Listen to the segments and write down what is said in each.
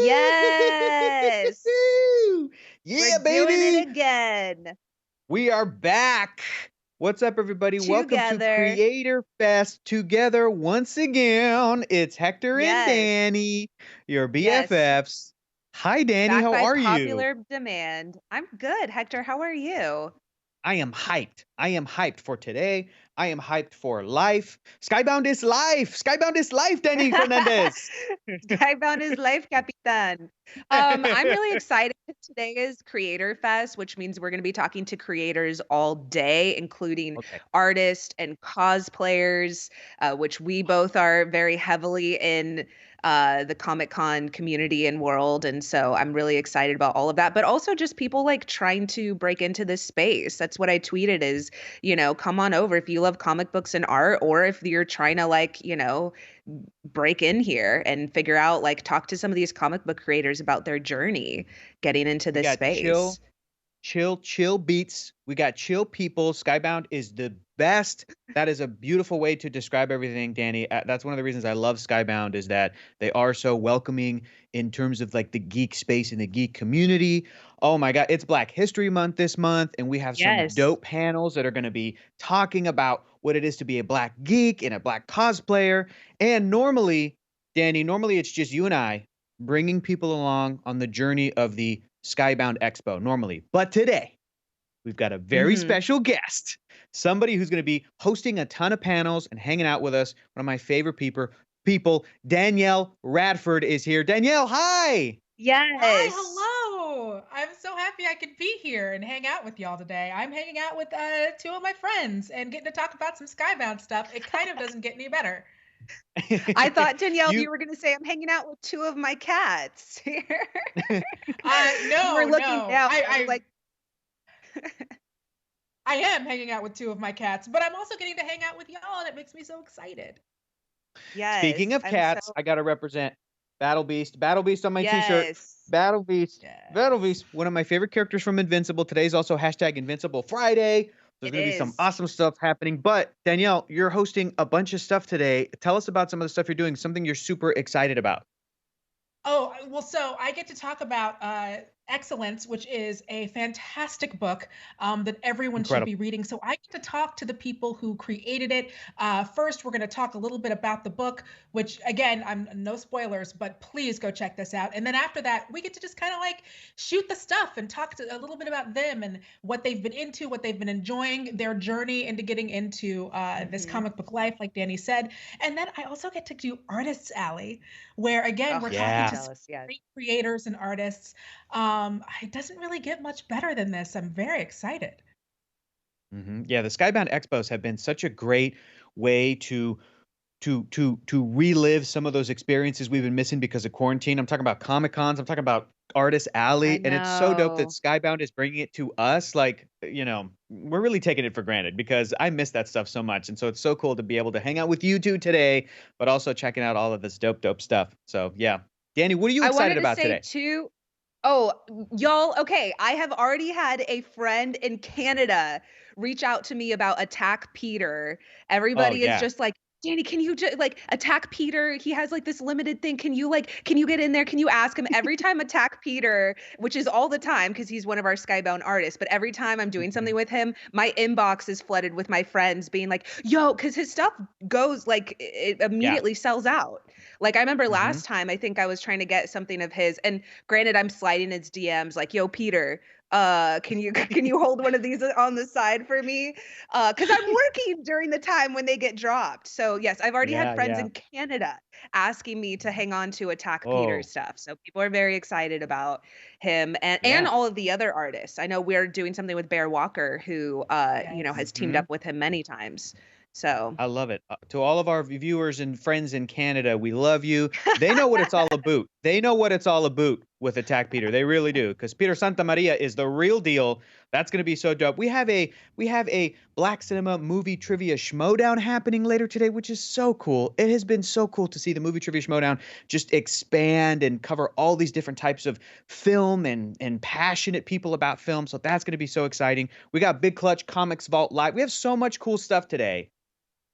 Yes. Yeah, We're baby. doing it again. We are back. What's up, everybody? Welcome to Together. Creator Fest together once again. It's Hector and Yes. Danny, your Yes. BFFs. Hi, Danny. Back How by are you? popular demand. I'm good. Hector, how are you? I am hyped. I am hyped for today. I am hyped for life. Skybound is life. Skybound is life, Danny Fernandez. Skybound is life, Capitan. I'm really excited. Today is Creator Fest, which means we're going to be talking to creators all day, including Okay. artists and cosplayers, which we both are very heavily in the Comic-Con community and world. And so I'm really excited about all of that, but also just people like trying to break into this space. That's what I tweeted is, come on over if you love comic books and art, or if you're trying to break in here and figure out, talk to some of these comic book creators about their journey getting into this space. Chill beats. We got chill people. Skybound is the best. That is a beautiful way to describe everything, Danny. That's one of the reasons I love Skybound is that they are so welcoming in terms of the geek space and the geek community. Oh my God, it's Black History Month this month, and we have some dope panels that are going to be talking about what it is to be a Black geek and a Black cosplayer. And normally, Danny, it's just you and I bringing people along on the journey of the Skybound Xpo normally. But today, we've got a very special guest, somebody who's going to be hosting a ton of panels and hanging out with us. One of my favorite people, Danielle Radford is here. Danielle, hi. Yes. Hi, hello. I'm so happy I could be here and hang out with y'all today. I'm hanging out with two of my friends and getting to talk about some Skybound stuff. It kind of doesn't get any better. I thought, Danielle, you were going to say, I'm hanging out with two of my cats here. No, we're looking no. down. I am hanging out with two of my cats, but I'm also getting to hang out with y'all, and it makes me so excited. Yes. Speaking of cats, I got to represent Battle Beast. Battle Beast on my t-shirt. Battle Beast. Yes. Battle Beast, one of my favorite characters from Invincible. Today's also #Invincible Friday. There's going to be some awesome stuff happening. But Danielle, you're hosting a bunch of stuff today. Tell us about some of the stuff you're doing, something you're super excited about. Oh, well, so I get to talk about Excellence, which is a fantastic book that everyone should be reading. So I get to talk to the people who created it. First, we're going to talk a little bit about the book, which again, I'm no spoilers, but please go check this out. And then after that, we get to just kind of shoot the stuff and talk a little bit about them and what they've been into, what they've been enjoying, their journey into getting into this comic book life, like Danny said. And then I also get to do Artists Alley, where again, we're talking to great creators and artists. It doesn't really get much better than this. I'm very excited. Yeah, the Skybound Expos have been such a great way to relive some of those experiences we've been missing because of quarantine. I'm talking about Comic Cons. I'm talking about Artist Alley, and it's so dope that Skybound is bringing it to us. We're really taking it for granted because I miss that stuff so much, and so it's so cool to be able to hang out with you two today, but also checking out all of this dope stuff. So yeah, Danny, what are you excited about today? Oh, y'all, okay. I have already had a friend in Canada reach out to me about Attack Peter. Everybody is just like, Danny, can you just Attack Peter? He has this limited thing. Can you get in there? Can you ask him? Every time Attack Peter, which is all the time because he's one of our Skybound artists, but every time I'm doing something with him, my inbox is flooded with my friends being like, yo, because his stuff goes it immediately sells out. I remember last time, I think I was trying to get something of his, and granted, I'm sliding his DMs yo, Peter, can you hold one of these on the side for me? Because I'm working during the time when they get dropped. So yes, I've already had friends in Canada asking me to hang on to Attack Peter stuff. So people are very excited about him and all of the other artists. I know we're doing something with Bear Walker, who has teamed up with him many times. So I love it. To all of our viewers and friends in Canada, we love you. They know what it's all about. They know what it's all about with Attack Peter. They really do, because Peter Santa Maria is the real deal. That's going to be so dope. We have a Black Cinema movie trivia schmodown happening later today, which is so cool. It has been so cool to see the movie trivia schmodown just expand and cover all these different types of film and passionate people about film. So that's going to be so exciting. We got Big Clutch Comics Vault Live. We have so much cool stuff today.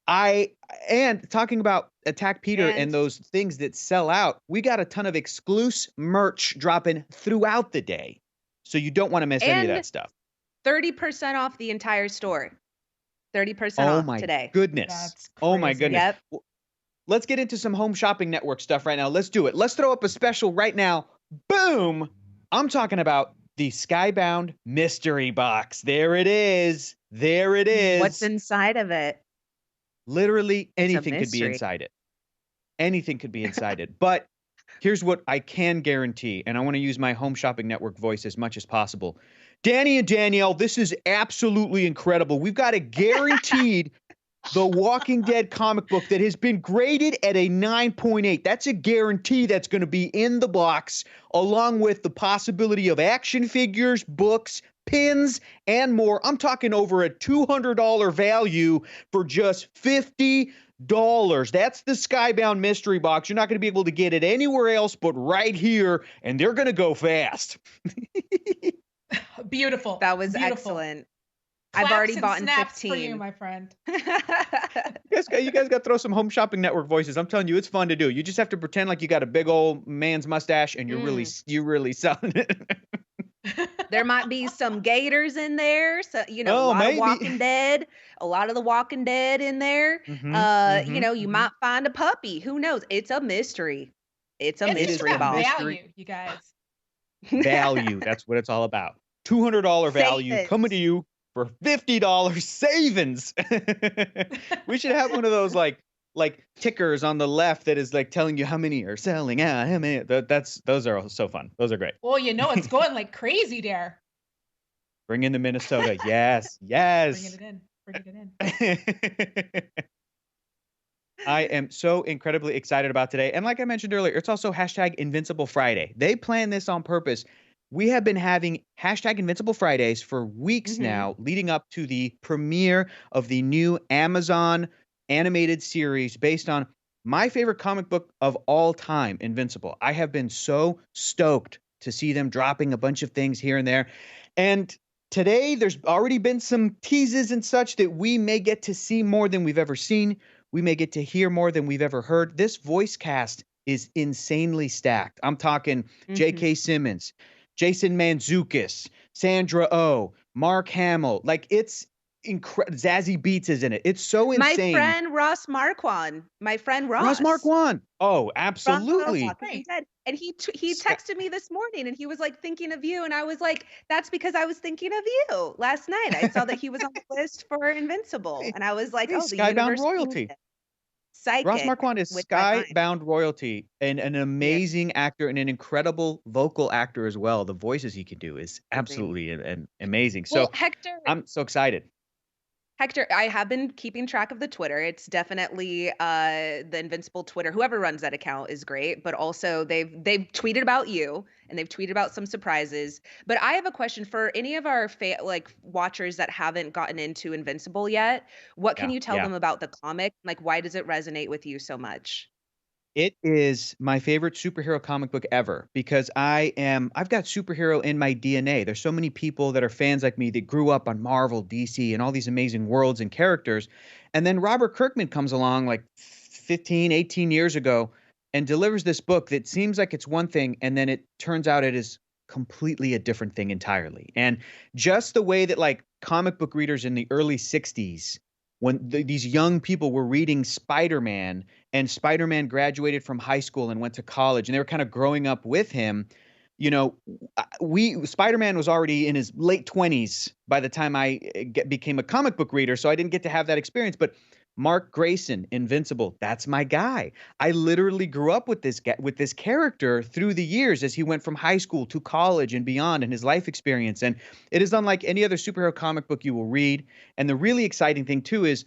And talking about Attack Peter and those things that sell out, we got a ton of exclusive merch dropping throughout the day. So you don't want to miss any of that stuff. 30% off the entire store. 30% off today. Goodness. Oh my goodness. Yep. Well, let's get into some Home Shopping Network stuff right now. Let's do it. Let's throw up a special right now. Boom. I'm talking about the Skybound mystery box. There it is. There it is. What's inside of it? Literally anything could be inside it. Anything could be inside it. But here's what I can guarantee, and I want to use my Home Shopping Network voice as much as possible. Danny and Danielle, this is absolutely incredible. We've got a guaranteed The Walking Dead comic book that has been graded at a 9.8. That's a guarantee that's going to be in the box, along with the possibility of action figures, books, pins, and more. I'm talking over a $200 value for just $50. That's the Skybound mystery box. You're not going to be able to get it anywhere else but right here, and they're going to go fast. Beautiful. That was excellent. I've already bought 15 for you, my friend. You guys got to throw some Home Shopping Network voices. I'm telling you, it's fun to do. You just have to pretend like you got a big old man's mustache and you're really selling it. There might be some gators in there, so a lot of Walking Dead, a lot of the Walking Dead in there. You might find a puppy. Who knows? It's a mystery. It's a mystery box. Value, you guys. Value. That's what it's all about. $200 value coming to you for $50 savings. We should have one of those like tickers on the left that is like telling you how many are selling out. How many? Those are so fun. Those are great. Well, it's going like crazy there. Bring in the Minnesota. Yes. Bringing it in. I am so incredibly excited about today. And like I mentioned earlier, it's also hashtag Invincible Friday. They planned this on purpose. We have been having hashtag Invincible Fridays for weeks now, leading up to the premiere of the new Amazon animated series based on my favorite comic book of all time, Invincible. I have been so stoked to see them dropping a bunch of things here and there. And today, there's already been some teases and such that we may get to see more than we've ever seen. We may get to hear more than we've ever heard. This voice cast is insanely stacked. I'm talking J.K. Simmons, Jason Mantzoukas, Sandra Oh, Mark Hamill. Like, it's incredible. Zazie Beetz is in it. It's so insane. My friend Ross Marquand. Ross Marquand. Oh, absolutely. And he texted me this morning and he was like thinking of you. And I was like, that's because I was thinking of you last night. I saw that he was on the list for Invincible. And I was like, the Skybound royalty. Psychic, Ross Marquand is Skybound royalty and an amazing actor and an incredible vocal actor as well. The voices he can do is absolutely amazing. So Hector, I'm so excited. Hector, I have been keeping track of the Twitter. It's definitely the Invincible Twitter. Whoever runs that account is great, but also they've tweeted about you and they've tweeted about some surprises. But I have a question for any of our watchers that haven't gotten into Invincible yet. What can you tell them about the comic? Like, why does it resonate with you so much? It is my favorite superhero comic book ever because I've got superhero in my DNA. There's so many people that are fans like me that grew up on Marvel, DC, and all these amazing worlds and characters. And then Robert Kirkman comes along like 15, 18 years ago and delivers this book that seems like it's one thing, and then it turns out it is completely a different thing entirely. And just the way that like comic book readers in the early 60s, when these young people were reading Spider-Man and Spider-Man graduated from high school and went to college and they were kind of growing up with him, Spider-Man was already in his late 20s by the time I became a comic book reader, so I didn't get to have that experience. But Mark Grayson, Invincible, that's my guy. I literally grew up with this character through the years as he went from high school to college and beyond in his life experience. And it is unlike any other superhero comic book you will read. And the really exciting thing, too, is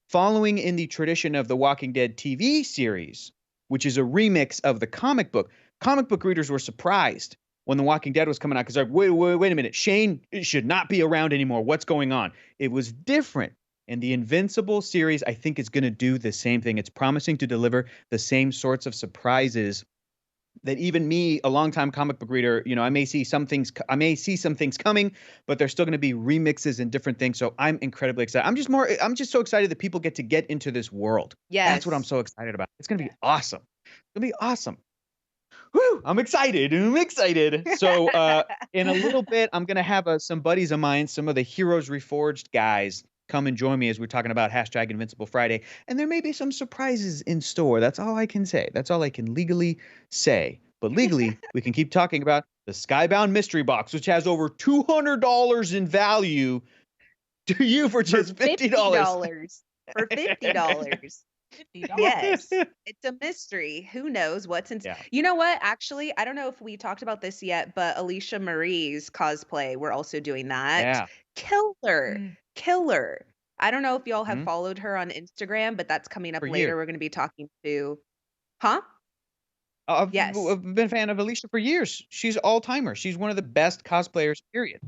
following in the tradition of the Walking Dead TV series, which is a remix of the comic book. Comic book readers were surprised when The Walking Dead was coming out because they're like, wait a minute, Shane should not be around anymore. What's going on? It was different. And the Invincible series, I think, is going to do the same thing. It's promising to deliver the same sorts of surprises that even me, a longtime comic book reader, you know, I may see some things coming, but there's still going to be remixes and different things. So I'm incredibly excited. I'm just so excited that people get to get into this world. Yes. That's what I'm so excited about. It's going to be awesome. It's going to be awesome. Woo, I'm excited. So in a little bit, I'm going to have some buddies of mine, some of the Heroes Reforged guys, come and join me as we're talking about hashtag Invincible Friday. And there may be some surprises in store. That's all I can say. That's all I can legally say. But legally, we can keep talking about the Skybound Mystery Box, which has over $200 in value to you for just $50. For $50. Yes, it's a mystery. Who knows what's in? Yeah. You know what? Actually, I don't know if we talked about this yet, but Alicia Marie's cosplay, we're also doing that. Yeah. Killer. I don't know if y'all have followed her on Instagram, but that's coming up later. We're going to be talking to, I've yes. been a fan of Alicia for years. She's all-timer. She's one of the best cosplayers, period.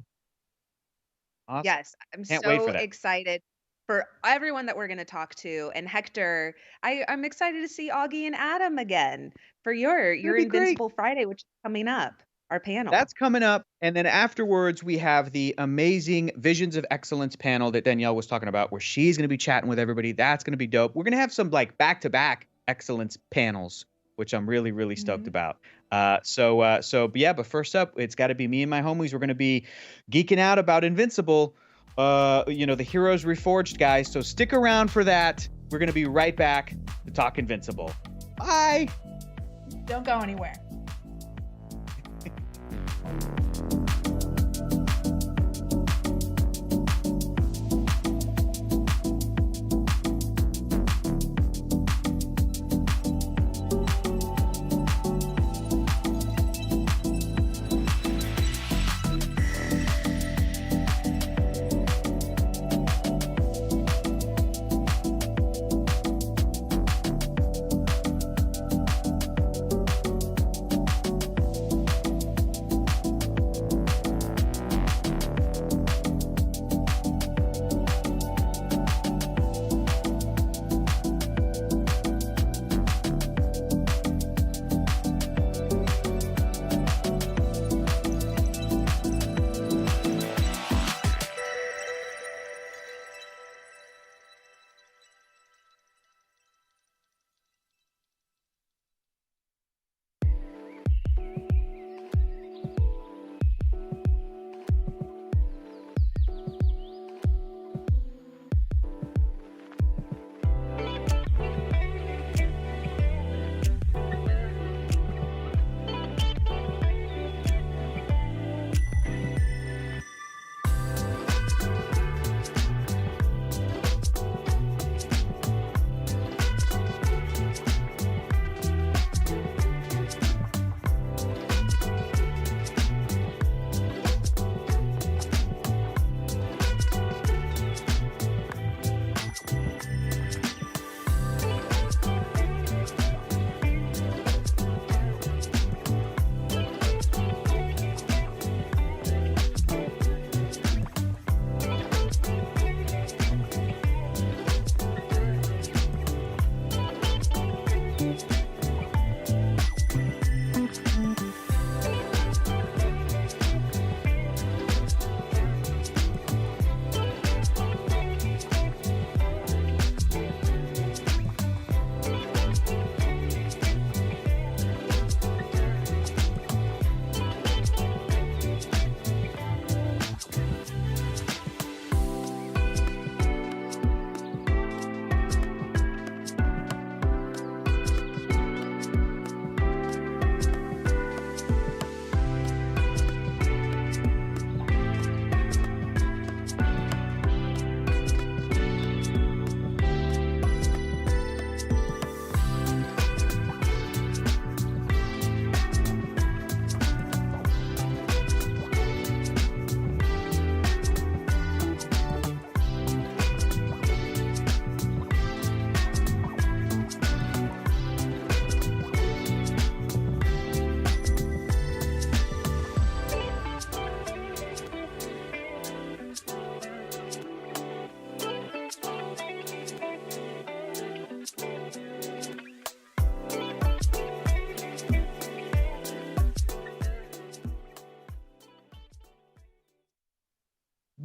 Awesome. Yes, I'm so excited for everyone that we're going to talk to. And Hector, I'm excited to see Augie and Adam again for your Invincible Friday, which is coming up, our panel. That's coming up. And then afterwards, we have the amazing Visions of Excellence panel that Danielle was talking about, where she's going to be chatting with everybody. That's going to be dope. We're going to have some like back-to-back excellence panels, which I'm really, really stoked about. But first up, it's got to be me and my homies. We're going to be geeking out about Invincible, the Heroes Reforged guys. So stick around for that. We're going to be right back to talk Invincible. Bye. Don't go anywhere.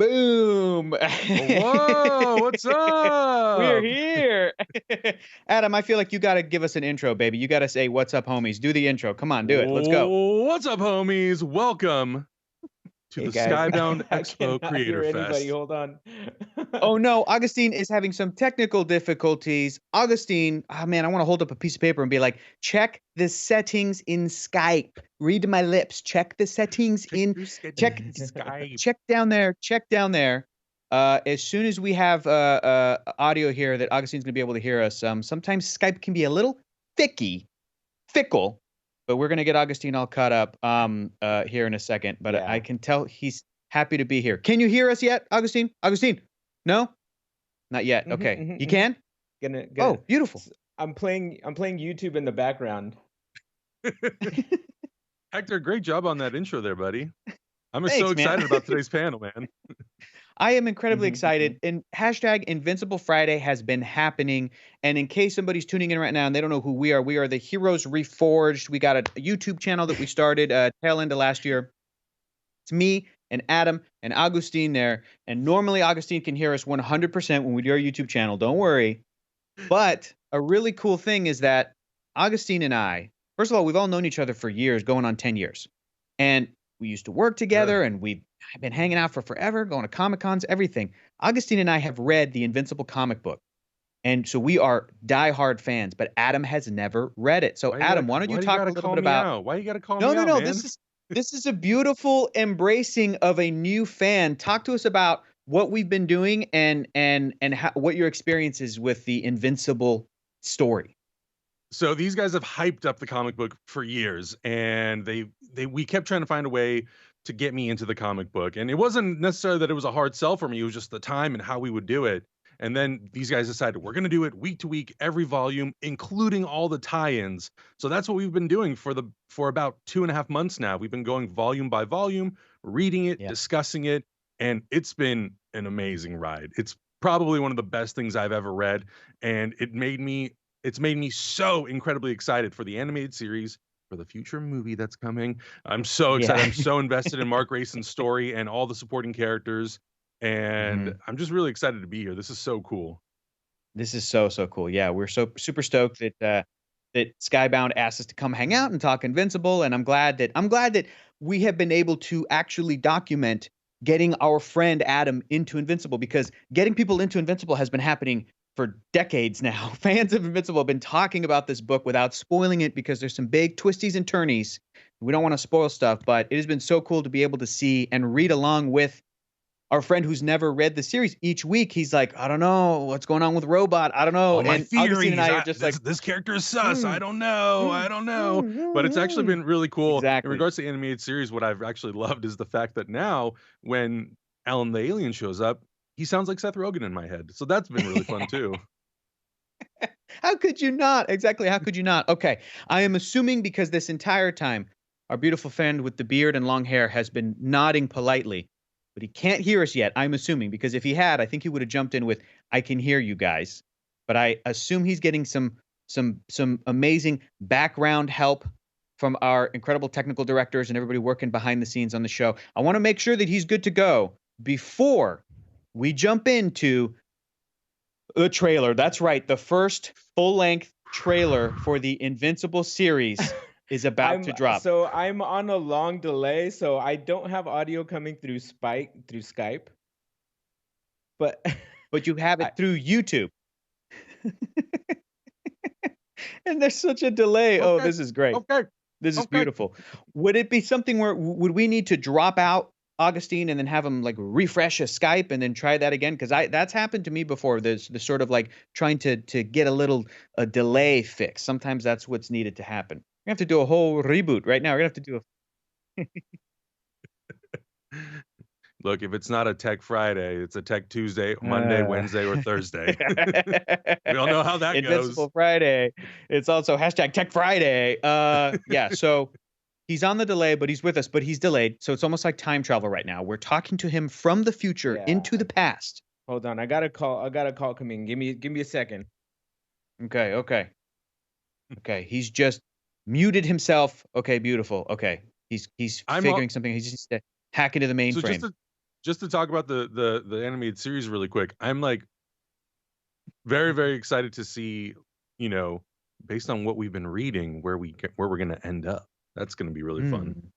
Boom. Whoa, what's up? We're here. Adam, I feel like you got to give us an intro, baby. You got to say, what's up, homies? Do the intro. Come on, do it. Let's go. What's up, homies? Welcome to the Skybound Xpo Creator Fest. Hold on. Oh, no. Augustine is having some technical difficulties. Augustine, oh, man, I want to hold up a piece of paper and be like, check the settings in Skype. Read my lips. Check the settings in check Skype. Check down there. Check down there. As soon as we have audio here that Augustine's going to be able to hear us, sometimes Skype can be a little fickle, but we're going to get Augustine all caught up here in a second. But I can tell he's happy to be here. Can you hear us yet, Augustine? Augustine? No? Not yet. Okay. You can? Gonna, oh, beautiful. I'm playing YouTube in the background. Hector, great job on that intro there, buddy. I'm so excited about today's panel, man. I am incredibly excited. And hashtag Invincible Friday has been happening. And in case somebody's tuning in right now and they don't know who we are the Heroes Reforged. We got a YouTube channel that we started tail end of last year. It's me and Adam and Augustine there. And normally Augustine can hear us 100% when we do our YouTube channel. Don't worry. But a really cool thing is that Augustine and I, first of all, we've all known each other for years, going on 10 years. And we used to work together and we've been hanging out for forever, going to Comic-Cons, everything. Augustine and I have read the Invincible comic book. And so we are diehard fans, but Adam has never read it. So Adam, why don't you talk a little bit about... Why you got to call me out, No. man? This is a beautiful embracing of a new fan. Talk to us about what we've been doing and what your experience is with the Invincible story. So these guys have hyped up the comic book for years, and we kept trying to find a way to get me into the comic book. And it wasn't necessarily that it was a hard sell for me. It was just the time and how we would do it. And then these guys decided we're going to do it week to week, every volume, including all the tie-ins. So that's what we've been doing for about 2.5 months now. We've been going volume by volume, reading it, discussing it, and it's been an amazing ride. It's probably one of the best things I've ever read, and it's made me so incredibly excited for the animated series, for the future movie that's coming. I'm so excited. I'm so invested in Mark Grayson's story and all the supporting characters. And I'm just really excited to be here. This is so cool. This is so cool. Yeah, we're so super stoked that Skybound asked us to come hang out and talk Invincible. And I'm glad that we have been able to actually document getting our friend Adam into Invincible, because getting people into Invincible has been happening for decades now. Fans of Invincible have been talking about this book without spoiling it because there's some big twisties and turnies. We don't want to spoil stuff, but it has been so cool to be able to see and read along with our friend who's never read the series. Each week, he's like, I don't know what's going on with Robot. I don't know. My theories, and I are just like, this character is sus. I don't know. But it's actually been really cool. Exactly. In regards to the animated series, what I've actually loved is the fact that now when Alan the Alien shows up, he sounds like Seth Rogen in my head. So that's been really fun too. How could you not? Exactly. How could you not? Okay. I am assuming because this entire time, our beautiful friend with the beard and long hair has been nodding politely, but he can't hear us yet. I'm assuming, because if he had, I think he would have jumped in with, I can hear you guys. But I assume he's getting some amazing background help from our incredible technical directors and everybody working behind the scenes on the show. I want to make sure that he's good to go before we jump into the trailer. That's right. The first full-length trailer for the Invincible series is about to drop. So I'm on a long delay, so I don't have audio coming through Skype. But you have it through YouTube. And there's such a delay. Okay. Oh, this is great. Okay. This is beautiful. Would it be something where would we need to drop out Augustine and then have him like refresh a Skype and then try that again? Because that's happened to me before. There's the sort of like trying to get a delay fix. Sometimes that's what's needed to happen. We have to do a whole reboot right now. We're gonna have to do a Look, if it's not a Tech Friday, it's a Tech Tuesday, Monday, Wednesday, or Thursday. We all know how that goes. Invincible Friday. It's also hashtag Tech Friday. Yeah, so he's on the delay, but he's with us, but he's delayed. So it's almost like time travel right now. We're talking to him from the future into the past. Hold on, I got a call coming. Give me a second. Okay. He's just muted himself. Okay, beautiful. Okay. He's figuring something. He's just hacking into the mainframe. just to talk about the animated series really quick, I'm like very, very excited to see, you know, based on what we've been reading, where we're gonna end up. That's gonna be really fun.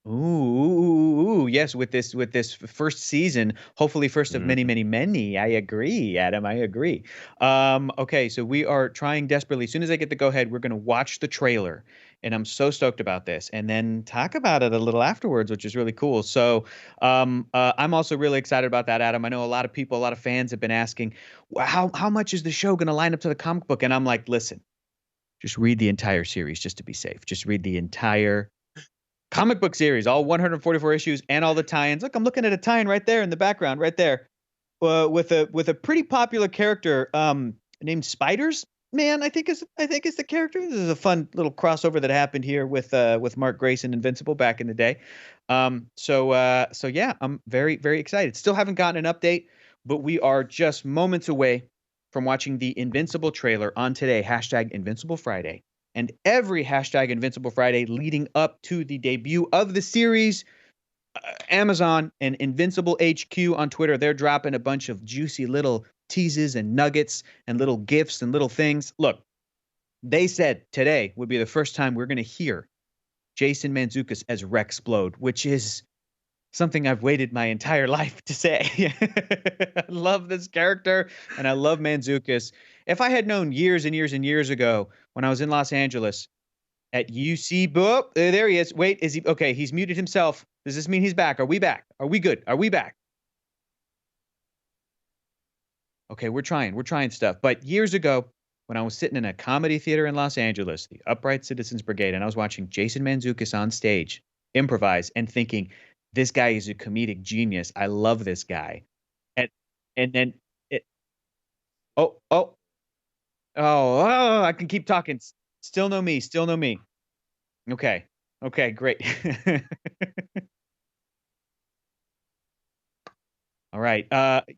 Ooh, yes, with this first season, hopefully first of many, many, many. I agree, Adam. I agree. Okay, so we are trying desperately. As soon as I get the go ahead, we're gonna watch the trailer, and I'm so stoked about this, and then talk about it a little afterwards, which is really cool. So, I'm also really excited about that, Adam. I know a lot of people, a lot of fans have been asking, how much is the show gonna line up to the comic book? And I'm like, listen, just read the entire series just to be safe. Just read the entire comic book series, all 144 issues and all the tie-ins. Look, I'm looking at a tie-in right there in the background, right there, with a pretty popular character named Spiders Man. I think is the character. This is a fun little crossover that happened here with Mark Grayson Invincible back in the day. So yeah, I'm very, very excited. Still haven't gotten an update, but we are just moments away from watching the Invincible trailer on today. #Invincible Friday. And every #Invincible Friday leading up to the debut of the series, Amazon and Invincible HQ on Twitter, they're dropping a bunch of juicy little teases and nuggets and little gifts and little things. Look, they said today would be the first time we're going to hear Jason Mantzoukas as Rexplode, which is something I've waited my entire life to say. I love this character, and I love Mantzoukas. If I had known years and years and years ago when I was in Los Angeles at UC, there he is. Wait, is he okay? He's muted himself. Does this mean he's back? Are we back? Are we good? Are we back? Okay, we're trying stuff. But years ago, when I was sitting in a comedy theater in Los Angeles, the Upright Citizens Brigade, and I was watching Jason Mantzoukas on stage improvise and thinking, this guy is a comedic genius. I love this guy. And then it, I can keep talking. Still no me. Okay, great. All right.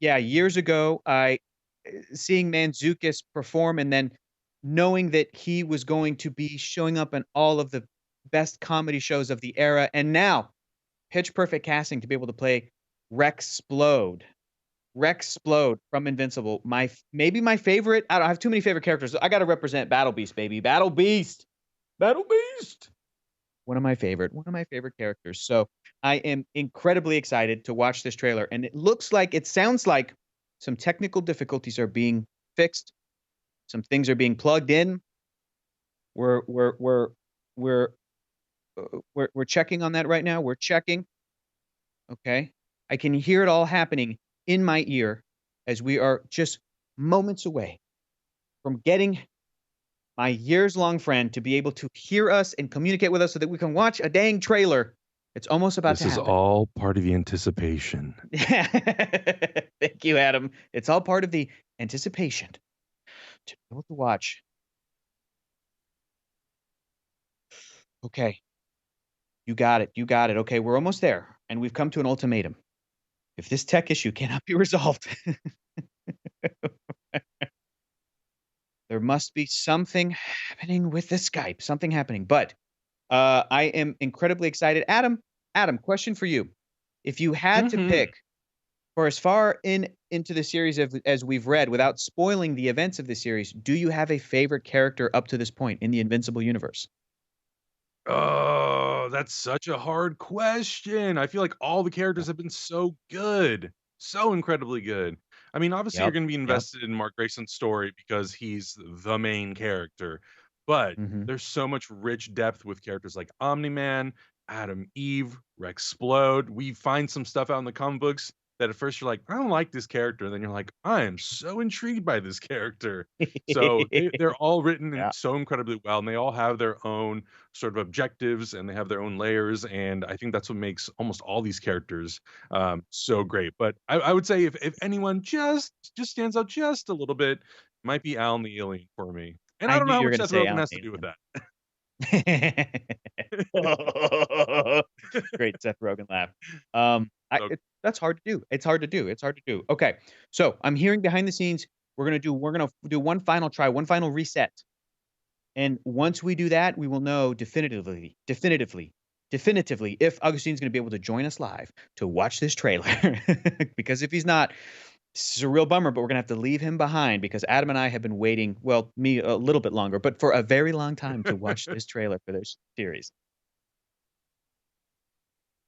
Yeah, years ago, seeing Mantzoukas perform and then knowing that he was going to be showing up in all of the best comedy shows of the era, and now pitch perfect casting to be able to play Rexplode from Invincible. Maybe my favorite. I don't have too many favorite characters. I got to represent Battle Beast, baby. Battle Beast. One of my favorite characters. So I am incredibly excited to watch this trailer, and it sounds like some technical difficulties are being fixed. Some things are being plugged in. We're checking on that right now. We're checking. Okay. I can hear it all happening in my ear as we are just moments away from getting my years-long friend to be able to hear us and communicate with us so that we can watch a dang trailer. It's almost about to happen. This is all part of the anticipation. Thank you, Adam. It's all part of the anticipation to be able to watch. Okay. You got it. Okay, we're almost there, and we've come to an ultimatum. If this tech issue cannot be resolved, there must be something happening with the Skype. Something happening. But I am incredibly excited. Adam, question for you. If you had to pick for as far into the series as we've read, without spoiling the events of the series, do you have a favorite character up to this point in the Invincible universe? Oh, that's such a hard question. I feel like all the characters have been so good, so incredibly good. I mean, obviously, you're going to be invested in Mark Grayson's story because he's the main character, but there's so much rich depth with characters like Omni-Man, Adam Eve, Rexplode. We find some stuff out in the comic books that at first you're like, I don't like this character. And then you're like, I am so intrigued by this character. So they're all written so incredibly well, and they all have their own sort of objectives, and they have their own layers. And I think that's what makes almost all these characters so great. But I would say if anyone just stands out just a little bit, might be Alan the Alien for me. And I don't know how much Seth Rogen has to do with that. Great Seth Rogen laugh. That's hard to do. It's hard to do. Okay, so I'm hearing behind the scenes we're gonna do one final try, one final reset, and once we do that, we will know definitively definitively if Augustine's going to be able to join us live to watch this trailer. Because if he's not, this is a real bummer, but we're going to have to leave him behind because Adam and I have been waiting, well, me a little bit longer, but for a very long time to watch this trailer for this series.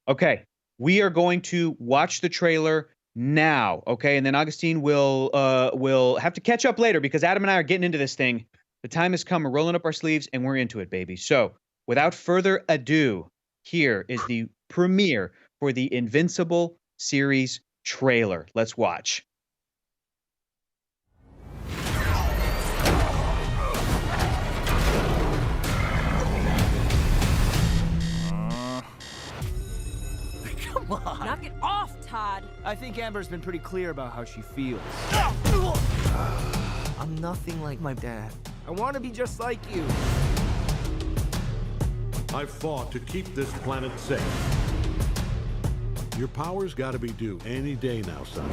Okay, we are going to watch the trailer now, okay? And then Augustine will have to catch up later because Adam and I are getting into this thing. The time has come. We're rolling up our sleeves and we're into it, baby. So, without further ado, here is the premiere for the Invincible series trailer. Let's watch. Come on. Knock it off, Todd. I think Amber's been pretty clear about how she feels. I'm nothing like my dad. I want to be just like you. I've fought to keep this planet safe. Your power's got to be due any day now, son.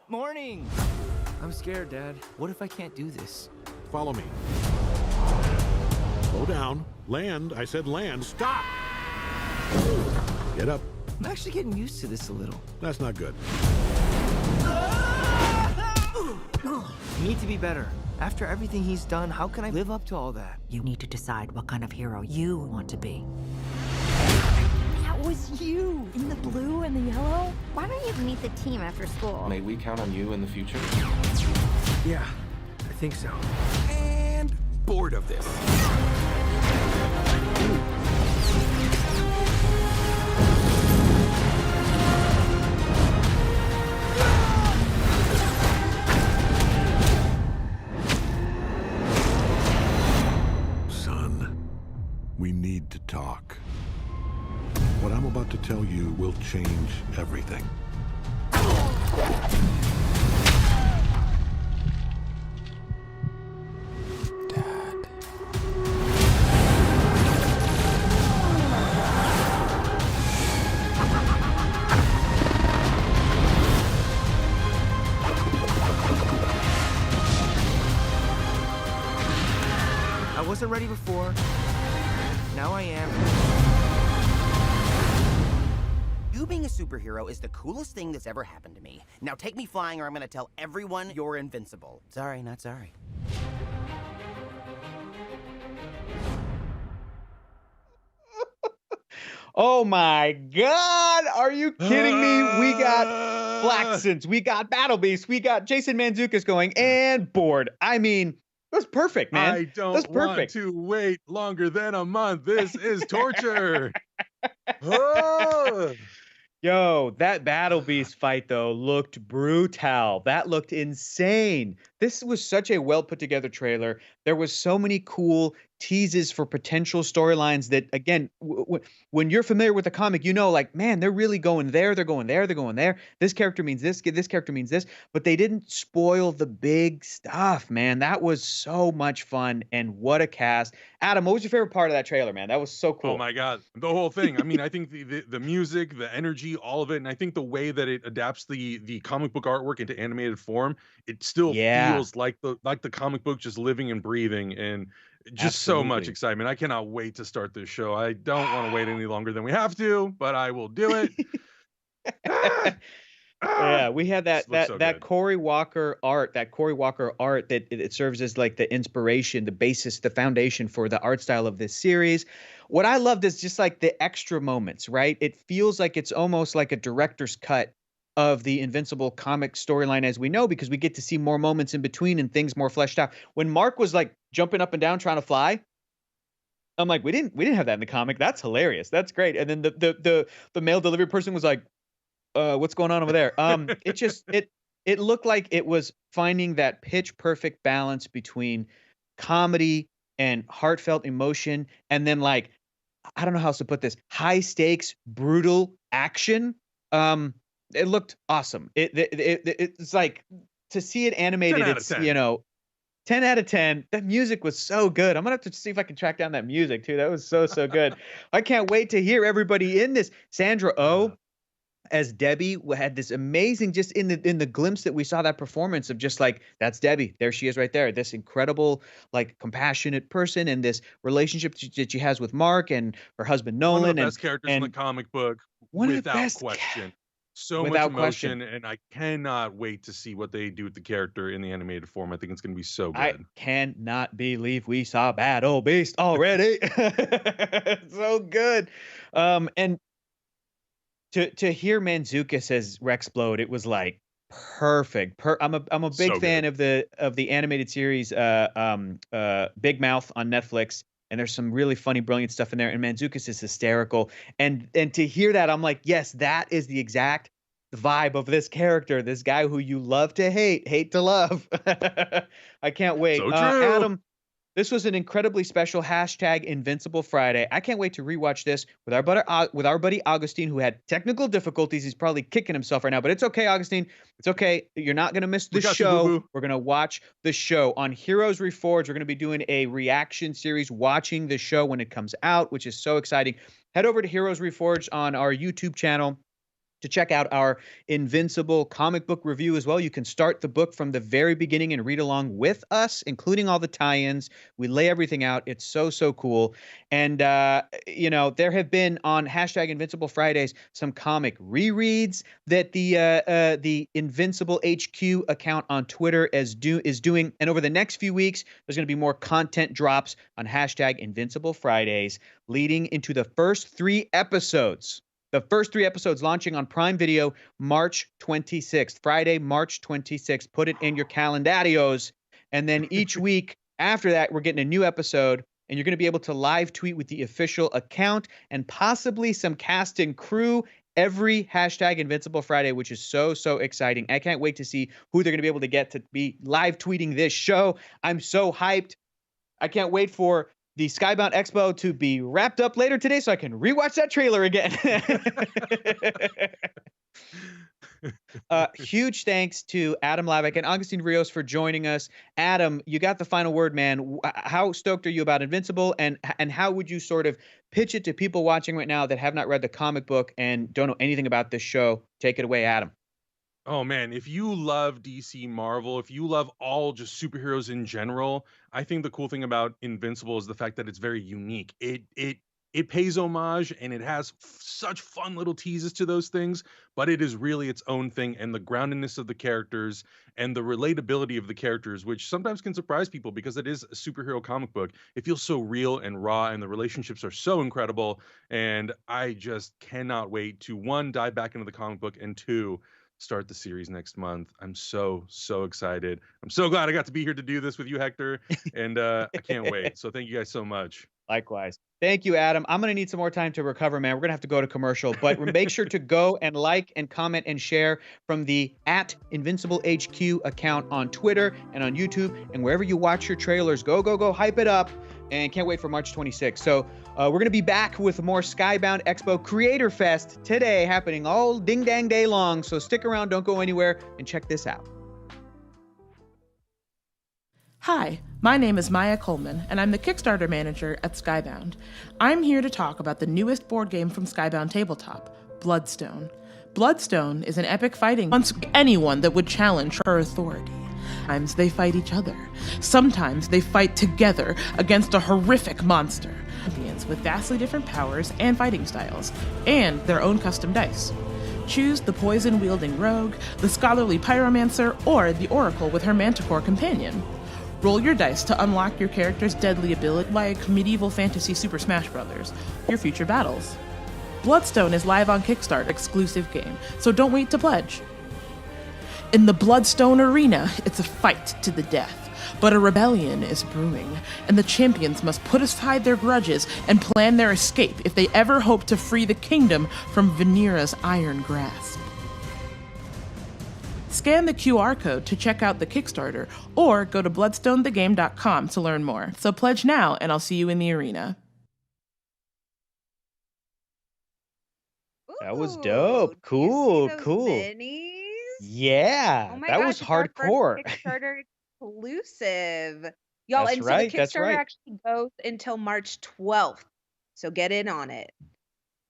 Morning! I'm scared, Dad. What if I can't do this? Follow me. Slow down. Land. I said land. Stop! Get up. I'm actually getting used to this a little. That's not good. You need to be better. After everything he's done, how can I live up to all that? You need to decide what kind of hero you want to be. That was you in the blue and the yellow. Why don't you meet the team after school? May we count on you in the future? Yeah, I think so. And bored of this. Son, we need to talk. What I'm about to tell you will change everything. Dad. I wasn't ready before. Now I am. You being a superhero is the coolest thing that's ever happened to me. Now take me flying or I'm gonna tell everyone you're invincible. Sorry, not sorry. Oh my God! Are you kidding me? We got Flaxens, we got Battle Beast, we got Jason Mantzoukas going, and Bored. I mean, that's perfect, man. I don't that's perfect. want to wait longer than a month. This is torture. Oh. Yo, that Battle Beast fight, though, looked brutal. That looked insane. This was such a well put together trailer. There was so many cool teases for potential storylines that, again, when you're familiar with the comic, you know, like, man, they're really going there, they're going there, they're going there. This character means this character means this. But they didn't spoil the big stuff, man. That was so much fun, and what a cast. Adam, what was your favorite part of that trailer, man? That was so cool. Oh my God, the whole thing. I mean, I think the music, the energy, all of it, and I think the way that it adapts the comic book artwork into animated form, it still feels like the comic book just living and breathing, and just so much excitement. I cannot wait to start this show. I don't want to wait any longer than we have to, but I will do it. Yeah, we had that so Corey Walker art, that it serves as like the inspiration, the basis, the foundation for the art style of this series. What I loved is just like the extra moments, right? It feels like it's almost like a director's cut of the Invincible comic storyline as we know, because we get to see more moments in between and things more fleshed out. When Mark was like jumping up and down trying to fly, I'm like, we didn't have that in the comic. That's hilarious. That's great. And then the mail delivery person was like, what's going on over there? It looked like it was finding that pitch perfect balance between comedy and heartfelt emotion, and then, like, I don't know how else to put this, high stakes, brutal action. It looked awesome. It's like, to see it animated, it's, 10 out of 10. That music was so good. I'm gonna have to see if I can track down that music too. That was so good. I can't wait to hear everybody in this. Sandra Oh, as Debbie had this amazing, just in the glimpse that we saw that performance of just like, that's Debbie, there she is right there, this incredible, like, compassionate person, and this relationship that she has with Mark and her husband Nolan. One of the best characters in the comic book, without question. So much emotion, and I cannot wait to see what they do with the character in the animated form. I think it's going to be so good. I cannot believe we saw Battle Beast already. So good. And to hear Mantzoukas as Rexplode, it was like perfect. I'm a big fan of the animated series Big Mouth on Netflix, and there's some really funny, brilliant stuff in there, and Mantzoukas is hysterical. And to hear that, I'm like, yes, that is the exact vibe of this character, this guy who you love to hate to love. I can't wait. So true. Adam, this was an incredibly special #Invincible Friday. I can't wait to rewatch this with our buddy Augustine, who had technical difficulties. He's probably kicking himself right now, but it's okay, Augustine. It's okay. You're not going to miss the show. We're going to watch the show on Heroes Reforged. We're going to be doing a reaction series, watching the show when it comes out, which is so exciting. Head over to Heroes Reforged on our YouTube channel to check out our Invincible comic book review as well. You can start the book from the very beginning and read along with us, including all the tie-ins. We lay everything out. It's so cool. And, there have been on #Invincible Fridays some comic rereads that the Invincible HQ account on Twitter is doing. And over the next few weeks, there's going to be more content drops on #Invincible Fridays, leading into the first 3 episodes. The first 3 episodes launching on Prime Video March 26th, Friday, March 26th. Put it in your calendarios. And then each week after that, we're getting a new episode, and you're going to be able to live tweet with the official account and possibly some cast and crew every #Invincible Friday, which is so exciting. I can't wait to see who they're going to be able to get to be live tweeting this show. I'm so hyped. I can't wait for the Skybound Xpo to be wrapped up later today so I can rewatch that trailer again. Huge thanks to Adam Lavik and Augustine Rios for joining us. Adam, you got the final word, man. How stoked are you about Invincible, and how would you sort of pitch it to people watching right now that have not read the comic book and don't know anything about this show? Take it away, Adam. Oh man, if you love DC Marvel, if you love all just superheroes in general, I think the cool thing about Invincible is the fact that it's very unique. It pays homage, and it has such fun little teases to those things, but it is really its own thing, and the groundedness of the characters and the relatability of the characters, which sometimes can surprise people because it is a superhero comic book. It feels so real and raw, and the relationships are so incredible, and I just cannot wait to, 1, dive back into the comic book, and 2, start the series next month. I'm so excited. I'm so glad I got to be here to do this with you, Hector, and I can't wait. So thank you guys so much. Likewise. Thank you, Adam. I'm going to need some more time to recover, man. We're going to have to go to commercial, but make sure to go and like and comment and share from the @InvincibleHQ account on Twitter and on YouTube, and wherever you watch your trailers. Go hype it up, and can't wait for March 26th. So we're going to be back with more Skybound Xpo Creator Fest today, happening all ding-dang day long. So stick around, don't go anywhere, and check this out. Hi, my name is Maya Coleman, and I'm the Kickstarter manager at Skybound. I'm here to talk about the newest board game from Skybound Tabletop, Bloodstone. Bloodstone is an epic fighting against anyone that would challenge her authority. Sometimes they fight each other. Sometimes they fight together against a horrific monster. Champions with vastly different powers and fighting styles, and their own custom dice. Choose the poison-wielding rogue, the scholarly pyromancer, or the oracle with her manticore companion. Roll your dice to unlock your character's deadly ability, like medieval fantasy Super Smash Bros., your future battles. Bloodstone is live on Kickstarter, exclusive game, so don't wait to pledge. In the Bloodstone arena, it's a fight to the death, but a rebellion is brewing, and the champions must put aside their grudges and plan their escape if they ever hope to free the kingdom from Vanira's iron grasp. Scan the QR code to check out the Kickstarter, or go to bloodstonethegame.com to learn more. So pledge now, and I'll see you in the arena. That was dope. Cool. Minis? Yeah, oh my that gosh, was it's our hardcore. first Kickstarter exclusive. Y'all, That's and right, so the that's Kickstarter right. actually goes until March 12th. So get in on it.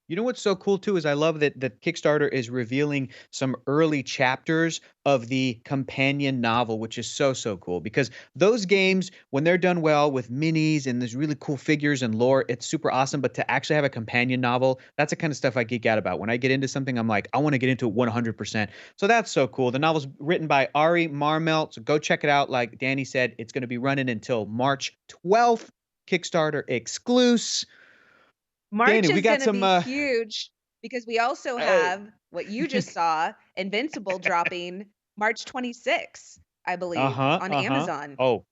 You know what's so cool too is I love that the Kickstarter is revealing some early chapters of the companion novel, which is so cool because those games, when they're done well with minis and there's really cool figures and lore, it's super awesome. But to actually have a companion novel, that's the kind of stuff I geek out about. When I get into something, I'm like, I want to get into it 100%. So that's so cool. The novel's written by Ari Marmel. So go check it out. Like Danny said, it's going to be running until March 12th. Kickstarter exclusive. March Danny, we is got going to some be huge because we also have what you just saw, Invincible dropping March 26th, I believe, on Amazon. Oh,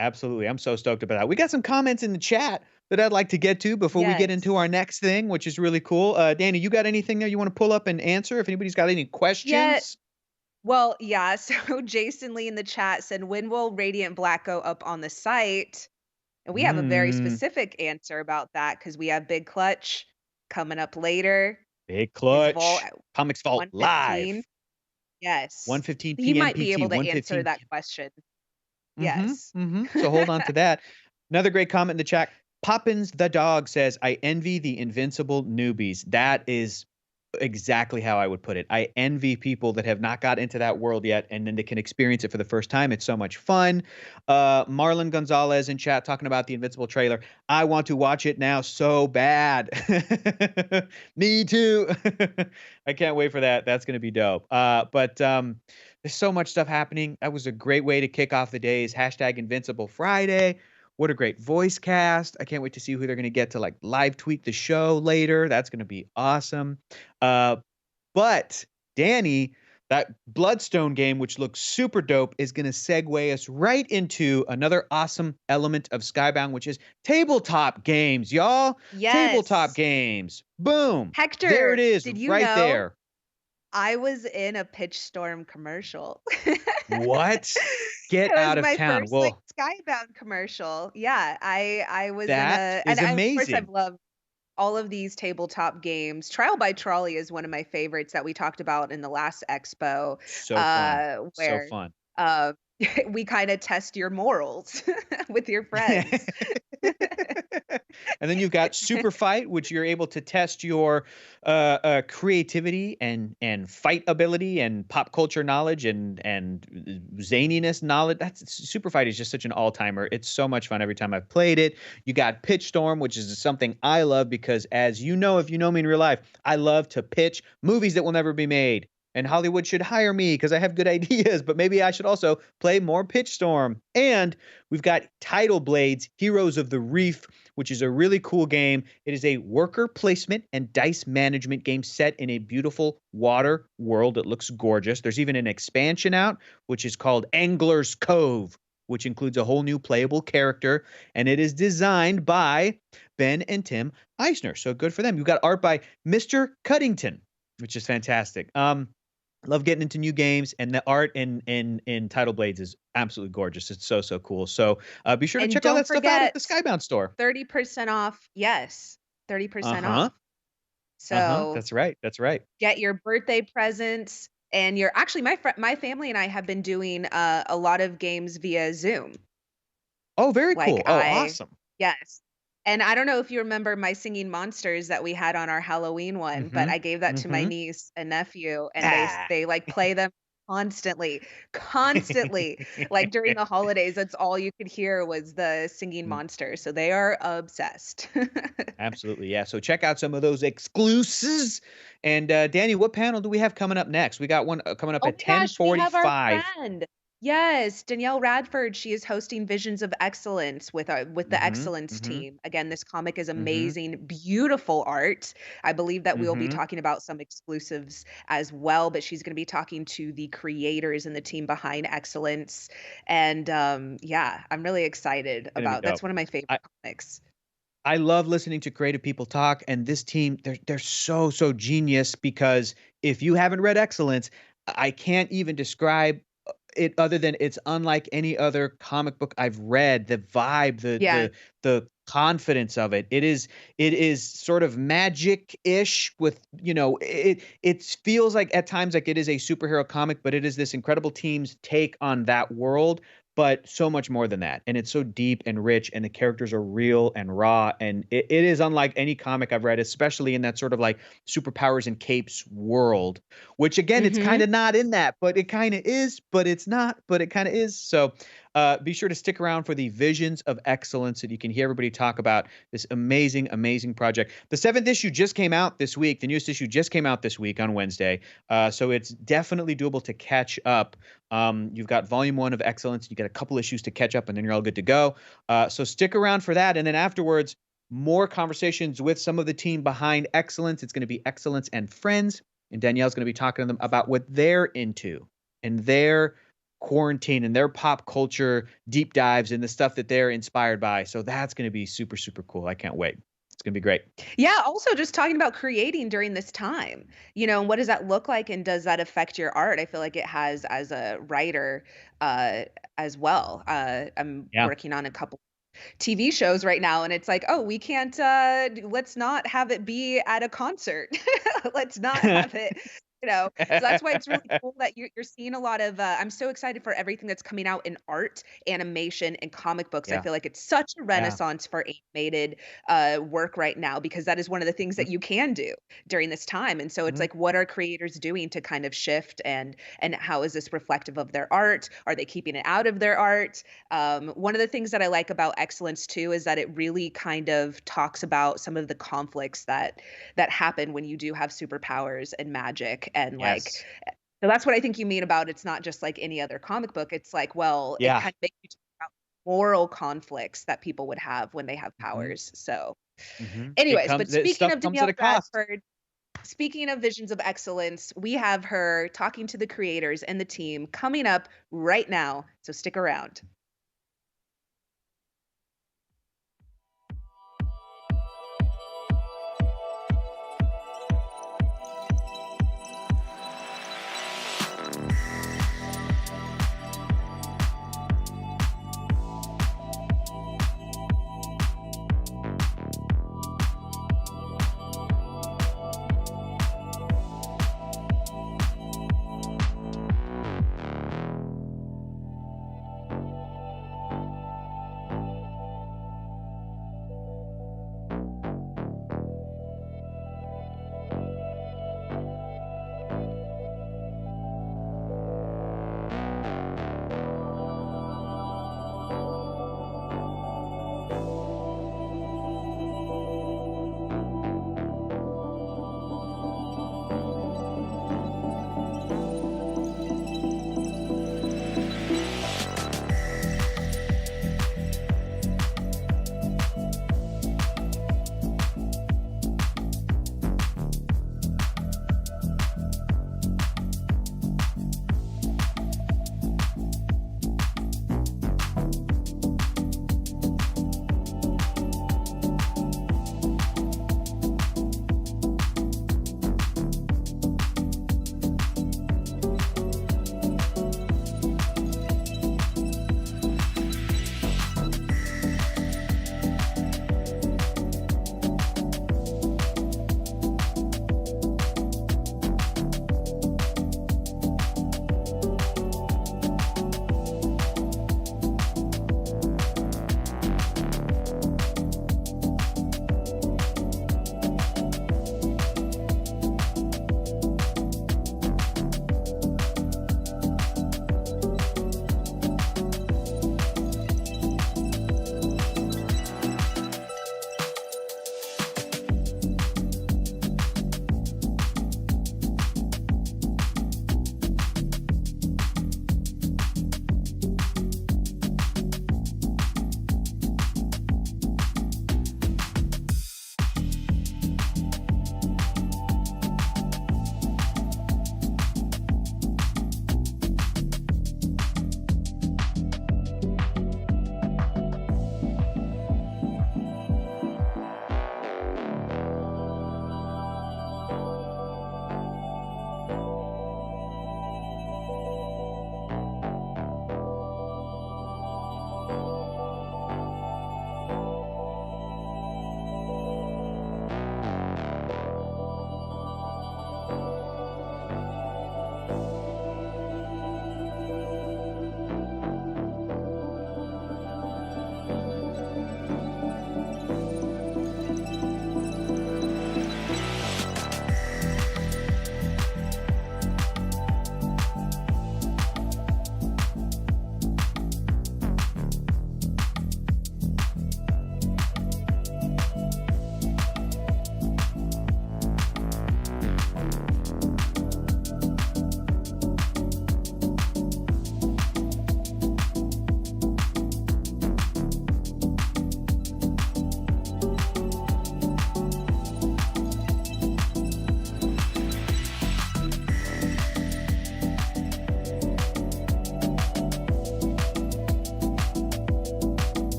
absolutely. I'm so stoked about that. We got some comments in the chat that I'd like to get to before we get into our next thing, which is really cool. Danny, you got anything there you want to pull up and answer if anybody's got any questions? Well, yeah. So Jason Lee in the chat said, when will Radiant Black go up on the site? And we have a very specific answer about that because we have Big Clutch coming up later. Big Clutch. Comics Vault Live. Yes. 1:15 p.m. He might be PT, able to answer that question. Yes. So hold on to that. Another great comment in the chat. Poppins the dog says, I envy the invincible newbies. That is exactly how I would put it. I envy people that have not got into that world yet and then they can experience it for the first time. It's so much fun. Marlon Gonzalez in chat talking about the Invincible trailer. I want to watch it now so bad. Me too. I can't wait for that. That's going to be dope. But there's so much stuff happening. That was a great way to kick off the days. Hashtag Invincible Friday. What a great voice cast. I can't wait to see who they're going to get to like live tweet the show later. That's going to be awesome. But Danny, that Bloodstone game, which looks super dope, is going to segue us right into another awesome element of Skybound, which is tabletop games, y'all. Yes. Tabletop games. Boom. Hector, there it is, did you right know there. I was in a Pitch Storm commercial. What? Get out of town. First, like, Skybound commercial. Yeah, I was that in is amazing. Of course, I've loved all of these tabletop games. Trial by Trolley is one of my favorites that we talked about in the last expo. So fun. Where, so fun. We kind of test your morals with your friends. And then you've got Super Fight, which you're able to test your creativity and fight ability and pop culture knowledge and zaniness knowledge. That's Super Fight is just such an all-timer. It's so much fun every time I've played it. You got Pitch Storm, which is something I love because, as you know, if you know me in real life, I love to pitch movies that will never be made. And Hollywood should hire me because I have good ideas, but maybe I should also play more Pitch Storm. And we've got Tidal Blades, Heroes of the Reef, which is a really cool game. It is a worker placement and dice management game set in a beautiful water world. It looks gorgeous. There's even an expansion out, which is called Angler's Cove, which includes a whole new playable character. And it is designed by Ben and Tim Eisner. So good for them. You've got art by Mr. Cuddington, which is fantastic. Love getting into new games, and the art in Tidal Blades is absolutely gorgeous. It's so cool. So be sure to check all that stuff out at the Skybound store. 30% off. Yes, 30% off. So that's right. That's right. Get your birthday presents, and your my family and I have been doing a lot of games via Zoom. Oh, very cool. Awesome. Yes. And I don't know if you remember my singing monsters that we had on our Halloween one, but I gave that to my niece and nephew, and they like play them constantly. Like during the holidays, that's all you could hear was the singing monsters. So they are obsessed. Absolutely. Yeah. So check out some of those exclusives. And Danny, what panel do we have coming up next? We got one coming up at 10:45. Yes, Danielle Radford. She is hosting Visions of Excellence with the Excellence team. Again, this comic is amazing, beautiful art. I believe that we'll be talking about some exclusives as well, but she's going to be talking to the creators and the team behind Excellence. And yeah, I'm really excited about. That's one of my favorite comics. I love listening to creative people talk, and this team, they're so genius because if you haven't read Excellence, I can't even describe it other than it's unlike any other comic book I've read. The vibe, the confidence of it. It is sort of magic-ish with, it feels like at times like it is a superhero comic, but it is this incredible team's take on that world. but so much more than that. And it's so deep and rich, and the characters are real and raw. And it is unlike any comic I've read, especially in that sort of like superpowers and capes world, which again, it's kind of not in that, but it kind of is, but it's not, but it kind of is. So be sure to stick around for the Visions of Excellence that you can hear everybody talk about this amazing, amazing project. The 7th issue just came out this week. The newest issue just came out this week on Wednesday. So it's definitely doable to catch up. You've got volume 1 of Excellence. You got a couple issues to catch up, and then you're all good to go. So stick around for that. And then afterwards, more conversations with some of the team behind Excellence. It's going to be Excellence and Friends. And Danielle's going to be talking to them about what they're into and their quarantine and their pop culture deep dives and the stuff that they're inspired by. So that's going to be super, super cool. I can't wait. It's going to be great. Yeah. Also just talking about creating during this time, and what does that look like? And does that affect your art? I feel like it has as a writer as well. I'm working on a couple TV shows right now, and it's like, oh, we can't, let's not have it be at a concert. Let's not have it. So that's why it's really cool that you're seeing a lot of, I'm so excited for everything that's coming out in art, animation, and comic books. I feel like it's such a renaissance for animated work right now, because that is one of the things that you can do during this time. And so it's like, what are creators doing to kind of shift, and how is this reflective of their art? Are they keeping it out of their art? One of the things that I like about Excellence too is that it really kind of talks about some of the conflicts that happen when you do have superpowers and magic. And like, so that's what I think you mean about it's not just like any other comic book. It's like, well, it kind of makes you talk about moral conflicts that people would have when they have powers. So anyways, but speaking of Danielle Radford, speaking of Visions of Excellence, we have her talking to the creators and the team coming up right now. So stick around.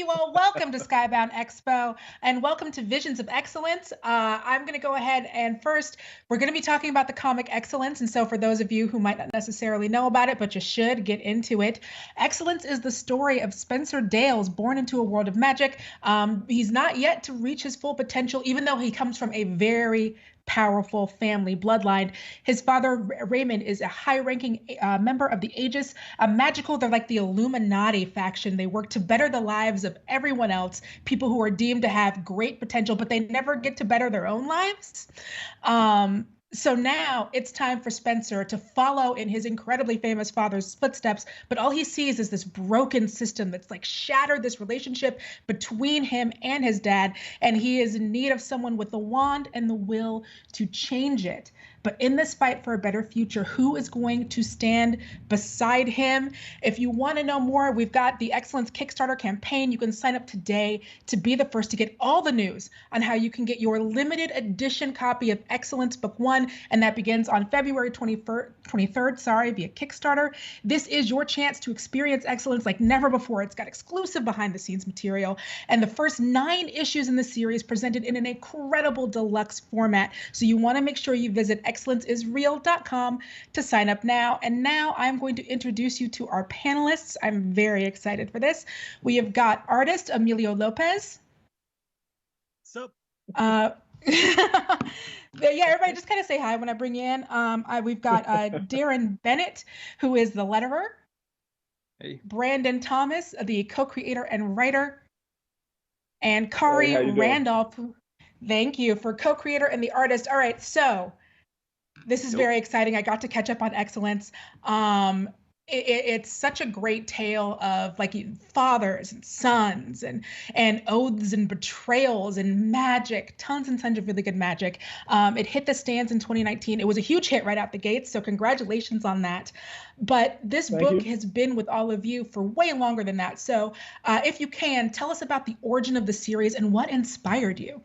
Well, welcome to Skybound Xpo and welcome to Visions of Excellence. I'm going to go ahead and first, we're going to be talking about the comic Excellence. And so for those of you who might not necessarily know about it, but you should get into it, Excellence is the story of Spencer Dales, born into a world of magic. He's not yet to reach his full potential, even though he comes from a very powerful family bloodline. His father, Raymond, is a high-ranking member of the Aegis, they're like the Illuminati faction. They work to better the lives of everyone else, people who are deemed to have great potential, but they never get to better their own lives. So now it's time for Spencer to follow in his incredibly famous father's footsteps, but all he sees is this broken system that's like shattered this relationship between him and his dad, and he is in need of someone with the wand and the will to change it. But in this fight for a better future, who is going to stand beside him? If you want to know more, we've got the Excellence Kickstarter campaign. You can sign up today to be the first to get all the news on how you can get your limited edition copy of Excellence Book 1, and that begins on February 23rd, via Kickstarter. This is your chance to experience Excellence like never before. It's got exclusive behind-the-scenes material, and the first 9 issues in the series presented in an incredible deluxe format. So you want to make sure you visit excellenceisreal.com to sign up now. And now I'm going to introduce you to our panelists. I'm very excited for this. We have got artist Emilio Lopez. Sup? Yeah, everybody just kind of say hi when I bring you in. We've got Deron Bennett, who is the letterer. Hey. Brandon Thomas, the co-creator and writer. And Khary Randolph, thank you, for co-creator and the artist. All right, so this is very exciting. I got to catch up on Excellence. It's such a great tale of like fathers and sons and oaths and betrayals and magic, tons and tons of really good magic. It hit the stands in 2019. It was a huge hit right out the gates, so congratulations on that. But this book has been with all of you for way longer than that. So if you can, tell us about the origin of the series and what inspired you.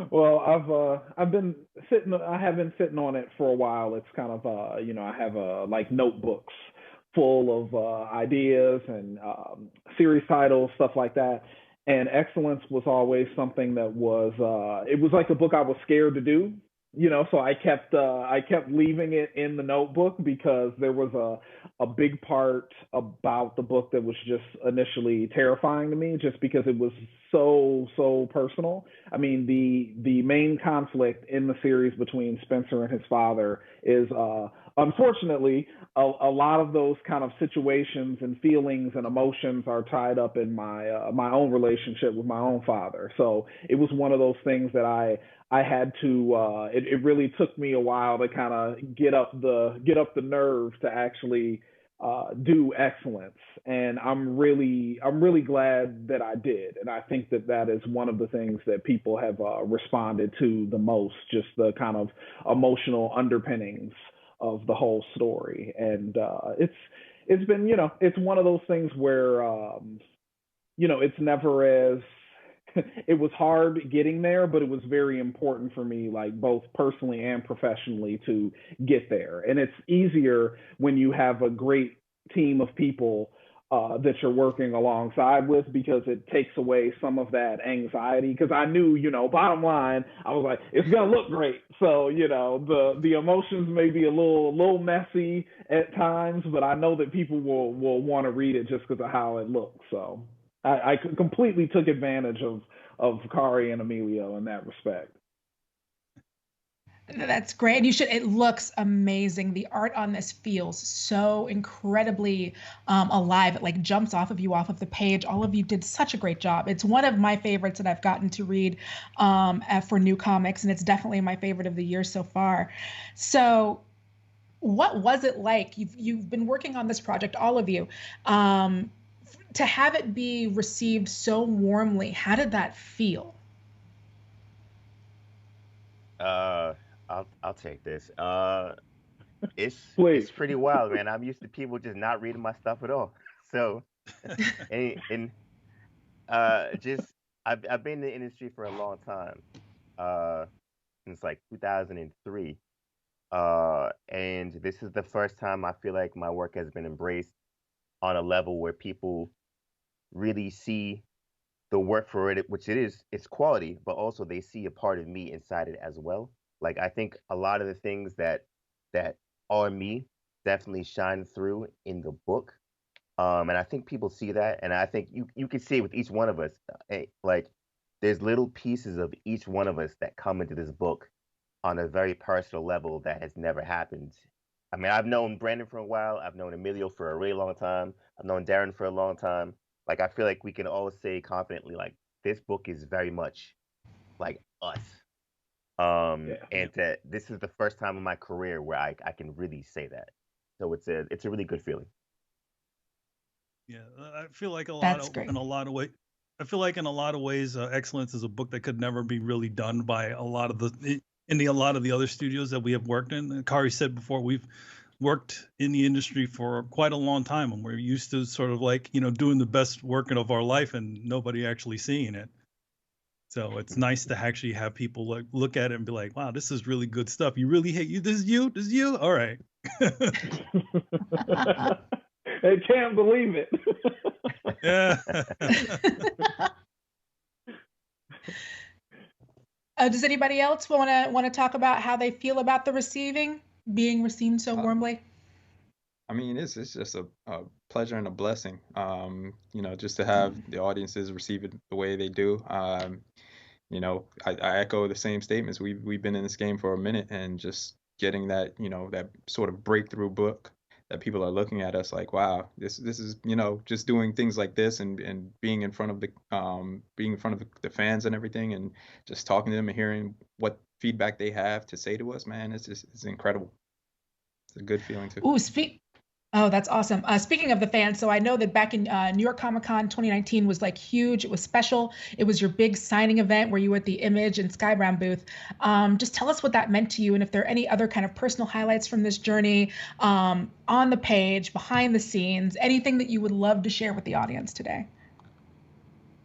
Well, I have been sitting on it for a while. It's kind of I have like notebooks full of ideas and series titles, stuff like that. And Excellence was always something that was it was like a book I was scared to do, so I kept leaving it in the notebook because there was a big part about the book that was just initially terrifying to me, just because it was so personal. I mean, the main conflict in the series between Spencer and his father is unfortunately a lot of those kind of situations and feelings and emotions are tied up in my own relationship with my own father. So it was one of those things that I had to it really took me a while to kind of get up the nerve to actually do Excellence, and I'm really glad that I did. And I think that is one of the things that people have responded to the most, just the kind of emotional underpinnings of the whole story. And it's been it's one of those things where it's never as it was hard getting there, but it was very important for me, like both personally and professionally, to get there. And it's easier when you have a great team of people that you're working alongside with, because it takes away some of that anxiety. Because I knew, bottom line, I was like, it's gonna look great. So the emotions may be a little messy at times, but I know that people will want to read it just because of how it looks. So I completely took advantage of Khary and Emilio in that respect. That's great. And it looks amazing. The art on this feels so incredibly alive. It like jumps off of the page. All of you did such a great job. It's one of my favorites that I've gotten to read for new comics, and it's definitely my favorite of the year so far. So what was it like? You've been working on this project, all of you, to have it be received so warmly. How did that feel? I'll take this. It's pretty wild, man. I'm used to people just not reading my stuff at all. So, and just I've been in the industry for a long time, since like 2003, and this is the first time I feel like my work has been embraced on a level where people really see the work for it, which it's quality, but also they see a part of me inside it as well. Like I think a lot of the things that are me definitely shine through in the book. And I think people see that, and I think you can see it with each one of us. Like there's little pieces of each one of us that come into this book on a very personal level that has never happened. I mean, I've known Brandon for a while. I've known Emilio for a really long time. I've known Deron for a long time. Like, I feel like we can all say confidently, like, this book is very much like us. And that this is the first time in my career where I can really say that. So it's a really good feeling. Yeah, I feel like in a lot of ways, Excellence is a book that could never be really done by a lot of the other studios that we have worked in. And Khary said before, we've worked in the industry for quite a long time, and we're used to sort of like, doing the best work of our life and nobody actually seeing it. So it's nice to actually have people like look at it and be like, wow, this is really good stuff. You really hate you? This is you? All right. I can't believe it. Yeah. Does anybody else want to talk about how they feel about the being received so warmly? I mean, it's just a pleasure and a blessing, just to have the audiences receive it the way they do. I echo the same statements. We've been in this game for a minute, and just getting that, that sort of breakthrough book that people are looking at us like, wow, this is, just doing things like this and being in front of the fans and everything, and just talking to them and hearing what feedback they have to say to us, man, it's incredible. It's a good feeling too. Oh, that's awesome. Speaking of the fans, so I know that back in New York Comic Con 2019 was like huge. It was special. It was your big signing event where you were at the Image and Skybound booth. Just tell us what that meant to you, and if there are any other kind of personal highlights from this journey, on the page, behind the scenes, anything that you would love to share with the audience today.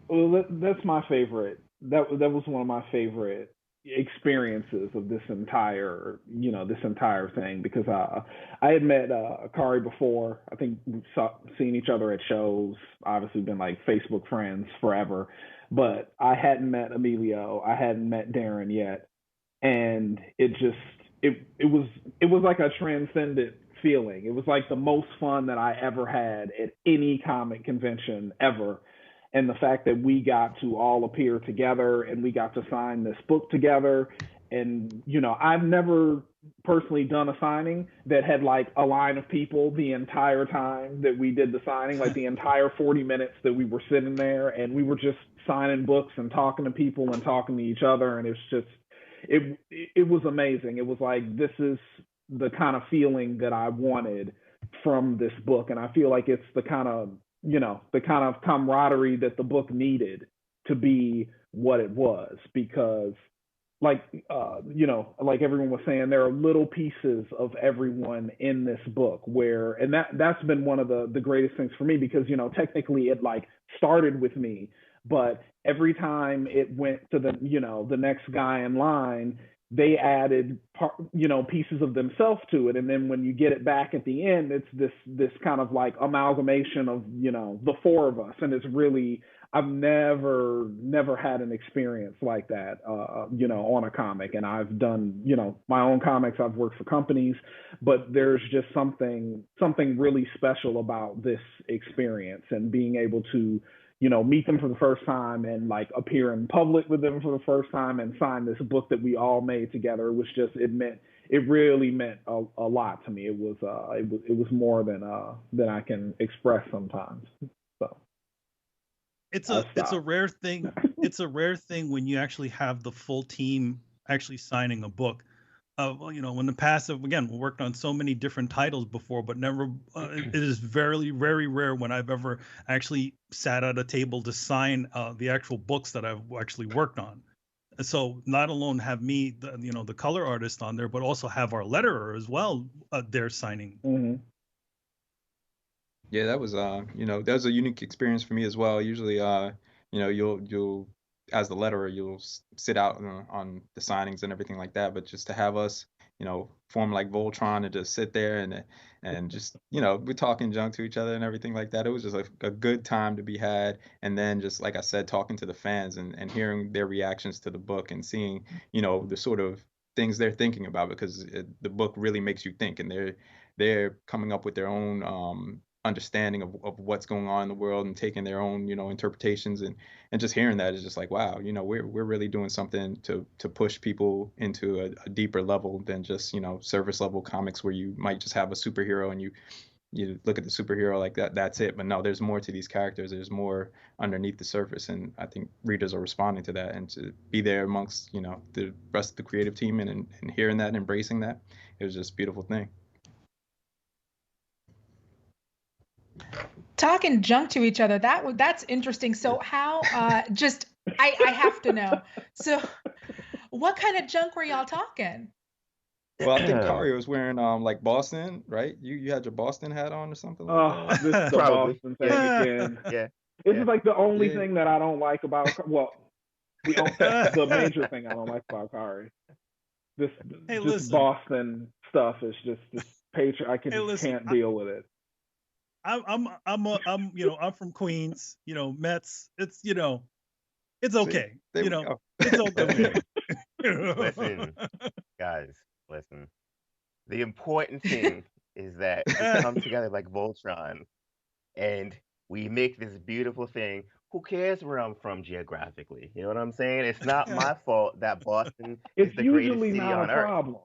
Well, that's my favorite. That was one of my favorite experiences of this entire thing, because I had met Khary before. I think we've seen each other at shows, obviously been like Facebook friends forever, but I hadn't met Emilio, I hadn't met Deron yet, and it was like a transcendent feeling. It was like the most fun that I ever had at any comic convention ever. And the fact that we got to all appear together and we got to sign this book together. And, I've never personally done a signing that had like a line of people the entire time that we did the signing, like the entire 40 minutes that we were sitting there, and we were just signing books and talking to people and talking to each other. And it was amazing. It was like, this is the kind of feeling that I wanted from this book. And I feel like it's the kind of camaraderie that the book needed to be what it was, because like everyone was saying, there are little pieces of everyone in this book and that's been one of the greatest things for me, because, technically it like started with me, but every time it went to the next guy in line, they added pieces of themselves to it, and then when you get it back at the end, it's this kind of like amalgamation of the four of us, and it's really, I've never had an experience like that on a comic. And I've done my own comics, I've worked for companies, but there's just something really special about this experience, and being able to meet them for the first time and like appear in public with them for the first time and sign this book that we all made together. It really meant a lot to me. It was more than I can express sometimes. So it's a rare thing. It's a rare thing when you actually have the full team actually signing a book. In the past, again, we worked on so many different titles before, but never. It is very, very rare when I've ever actually sat at a table to sign the actual books that I've actually worked on. And so, not alone have me, the color artist on there, but also have our letterer as well there signing. Mm-hmm. Yeah, that was that was a unique experience for me as well. Usually, you'll as the letterer, you'll sit out on the signings and everything like that. But just to have us, form like Voltron and just sit there and just, we're talking junk to each other and everything like that. It was just a good time to be had. And then just, like I said, talking to the fans and hearing their reactions to the book and seeing, the sort of things they're thinking about, because the book really makes you think, and they're coming up with their own understanding of what's going on in the world and taking their own interpretations, and just hearing that is just like, wow, we're really doing something to push people into a deeper level than just surface level comics where you might just have a superhero and you look at the superhero like that's it. But no, there's more to these characters. There's more underneath the surface, and I think readers are responding to that. And to be there amongst the rest of the creative team and hearing that and embracing that, it was just a beautiful thing. Talking junk to each other, that's interesting. So how I have to know, so what kind of junk were y'all talking? Well, I think Khary was wearing like Boston, right? You had your Boston hat on or something like that. This is the Boston thing again. Yeah. This is like the only thing that I don't like about, the major thing I don't like about Khary. This Boston stuff is just I can't deal with it. I'm from Queens, Mets. It's it's okay. It's okay. Listen, guys, listen. The important thing is that we come together like Voltron, and we make this beautiful thing. Who cares where I'm from geographically? You know what I'm saying? It's not my fault that Boston is the greatest city on earth.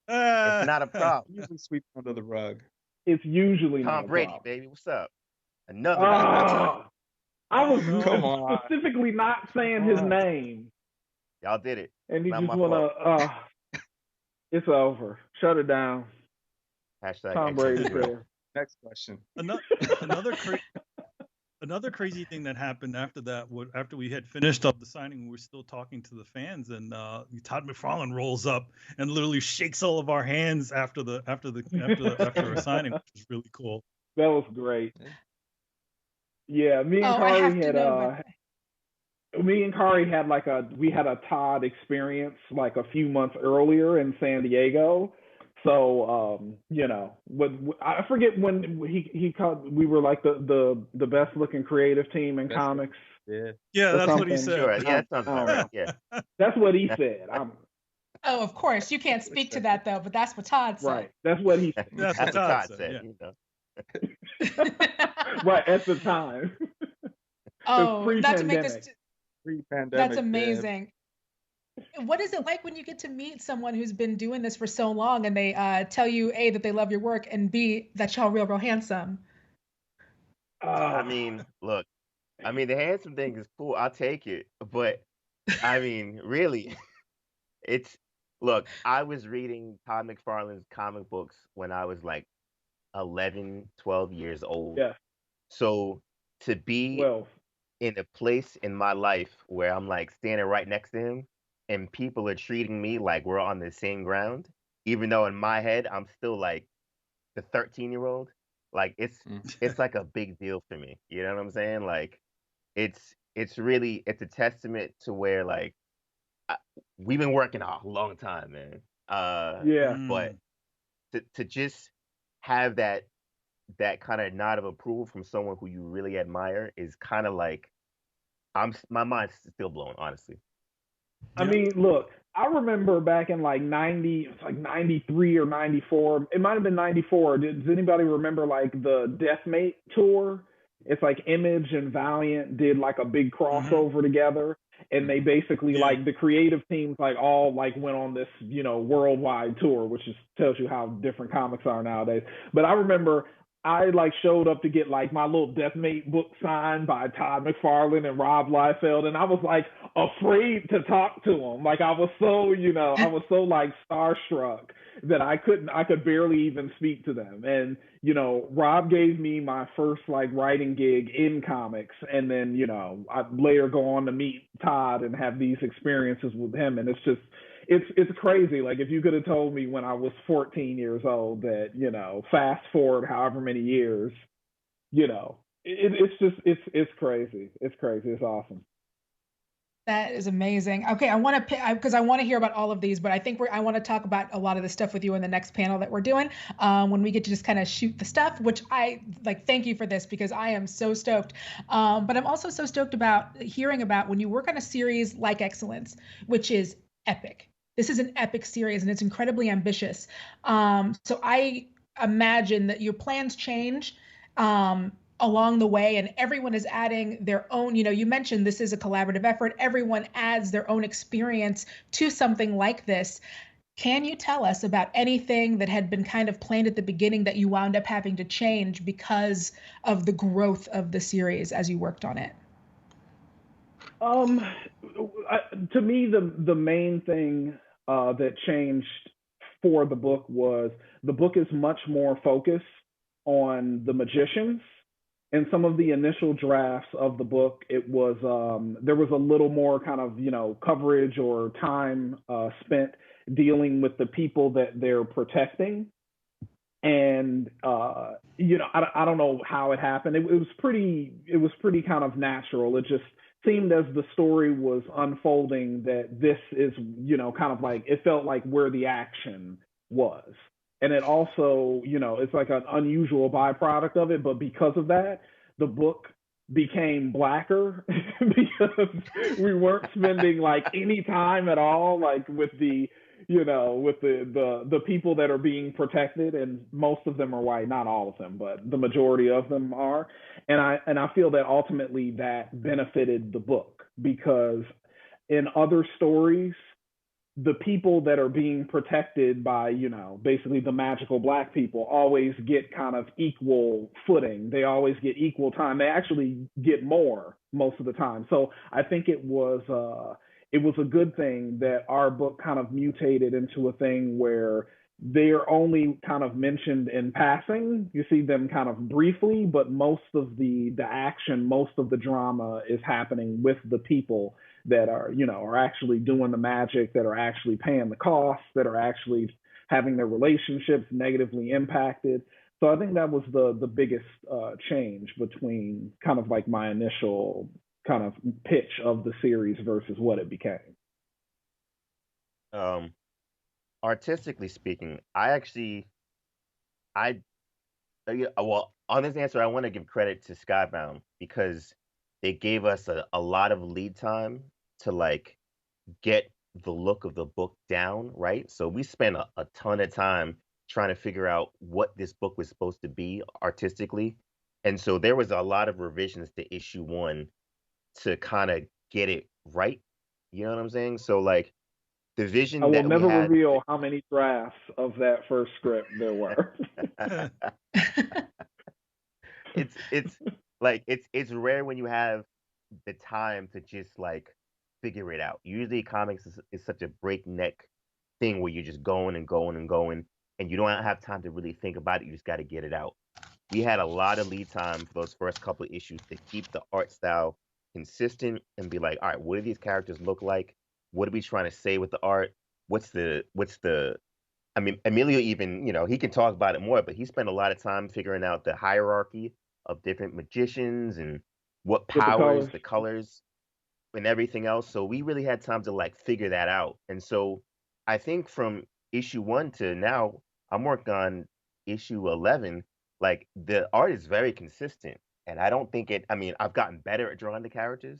It's not a problem. Usually sweep under the rug. It's usually Tom Brady, problem. baby. What's up? Another guy. I was specifically not saying his name. Y'all did it. And he Not just my want fault. to, it's over. Shut it down. Hashtag Tom Brady there. Next question. Another crazy thing that happened after that, after we had finished up the signing, we were still talking to the fans, and Todd McFarlane rolls up and literally shakes all of our hands after our signing, which was really cool. That was great. Yeah, me and Khary had we had a Todd experience like a few months earlier in San Diego. So I forget when he called. We were like the best looking creative team in comics. Yeah, that's what he said. Sure. Yeah, that sounds about right. Yeah, that's what he said. Oh, of course, you can't speak to that though, but that's what Todd said. Right, that's what he said. That's what Todd said. Right at the time. Oh, not to make this pre-pandemic. That's amazing. What is it like when you get to meet someone who's been doing this for so long and they tell you A, that they love your work, and B, that y'all real handsome? I mean, look, the handsome thing is cool. I'll take it. But I mean, really, look, I was reading Todd McFarlane's comic books when I was like 11, 12 years old. Yeah. So to be in a place in my life where I'm like standing right next to him, and people are treating me like we're on the same ground, even though in my head I'm still like the 13-year-old. Like it's like a big deal for me. You know what I'm saying? Like it's a testament to where like we've been working a long time, man. But to just have that kind of nod of approval from someone who you really admire is kind of like my mind's still blown, honestly. I mean, look, I remember back in like 93 or 94. It might have been 94. Does anybody remember like the Deathmate tour? It's like Image and Valiant did like a big crossover together, and they basically like the creative teams like all like went on this worldwide tour, which just tells you how different comics are nowadays. But I remember I like showed up to get like my little Deathmate book signed by Todd McFarlane and Rob Liefeld, and I was like afraid to talk to him. Like I was so like starstruck that I could barely even speak to them. And Rob gave me my first like writing gig in comics, and then I later go on to meet Todd and have these experiences with him, and it's just it's crazy. Like if you could have told me when I was 14 years old that fast forward however many years, it's crazy. It's crazy. It's awesome. That is amazing. Okay, I want to because I want to hear about all of these, but I think I want to talk about a lot of the stuff with you in the next panel that we're doing when we get to just kind of shoot the stuff. Which I like. Thank you for this because I am so stoked. But I'm also so stoked about hearing about when you work on a series like Excellence, which is epic. This is an epic series and it's incredibly ambitious. So I imagine that your plans change. Along the way, and everyone is adding their own, you mentioned this is a collaborative effort. Everyone adds their own experience to something like this. Can you tell us about anything that had been kind of planned at the beginning that you wound up having to change because of the growth of the series as you worked on it? To me, the main thing that changed for the book was the book is much more focused on the magicians. In some of the initial drafts of the book, it was there was a little more kind of coverage or time spent dealing with the people that they're protecting, and I don't know how it happened. It was pretty kind of natural. It just seemed as the story was unfolding that this is kind of like it felt like where the action was. And it also, it's like an unusual byproduct of it. But because of that, the book became blacker because we weren't spending like any time at all, like with the people that are being protected, and most of them are white, not all of them, but the majority of them are. And I feel that ultimately that benefited the book because in other stories, the people that are being protected by, basically the magical Black people always get kind of equal footing. They always get equal time. They actually get more most of the time. So I think it was a good thing that our book kind of mutated into a thing where they're only kind of mentioned in passing. You see them kind of briefly, but most of the action, most of the drama is happening with the people that are actually doing the magic, that are actually paying the costs, that are actually having their relationships negatively impacted. So I think that was the biggest change between kind of like my initial kind of pitch of the series versus what it became. Artistically speaking, well, on this answer, I want to give credit to Skybound because they gave us a lot of lead time to like get the look of the book down, right? So we spent a ton of time trying to figure out what this book was supposed to be artistically. And so there was a lot of revisions to issue 1 to kind of get it right. You know what I'm saying? So like the vision I will that we never had, reveal how many drafts of that first script there were. it's rare when you have the time to just like figure it out. Usually comics is such a breakneck thing where you're just going and going and going and you don't have time to really think about it. You just got to get it out. We had a lot of lead time for those first couple of issues to keep the art style consistent and be like, all right, what do these characters look like? What are we trying to say with the art? What's the I mean, Emilio even, he can talk about it more, but he spent a lot of time figuring out the hierarchy of different magicians and what powers, the colors, and everything else. So we really had time to like figure that out. And so I think from issue 1 to now, I'm working on issue 11. Like the art is very consistent. And I don't think I've gotten better at drawing the characters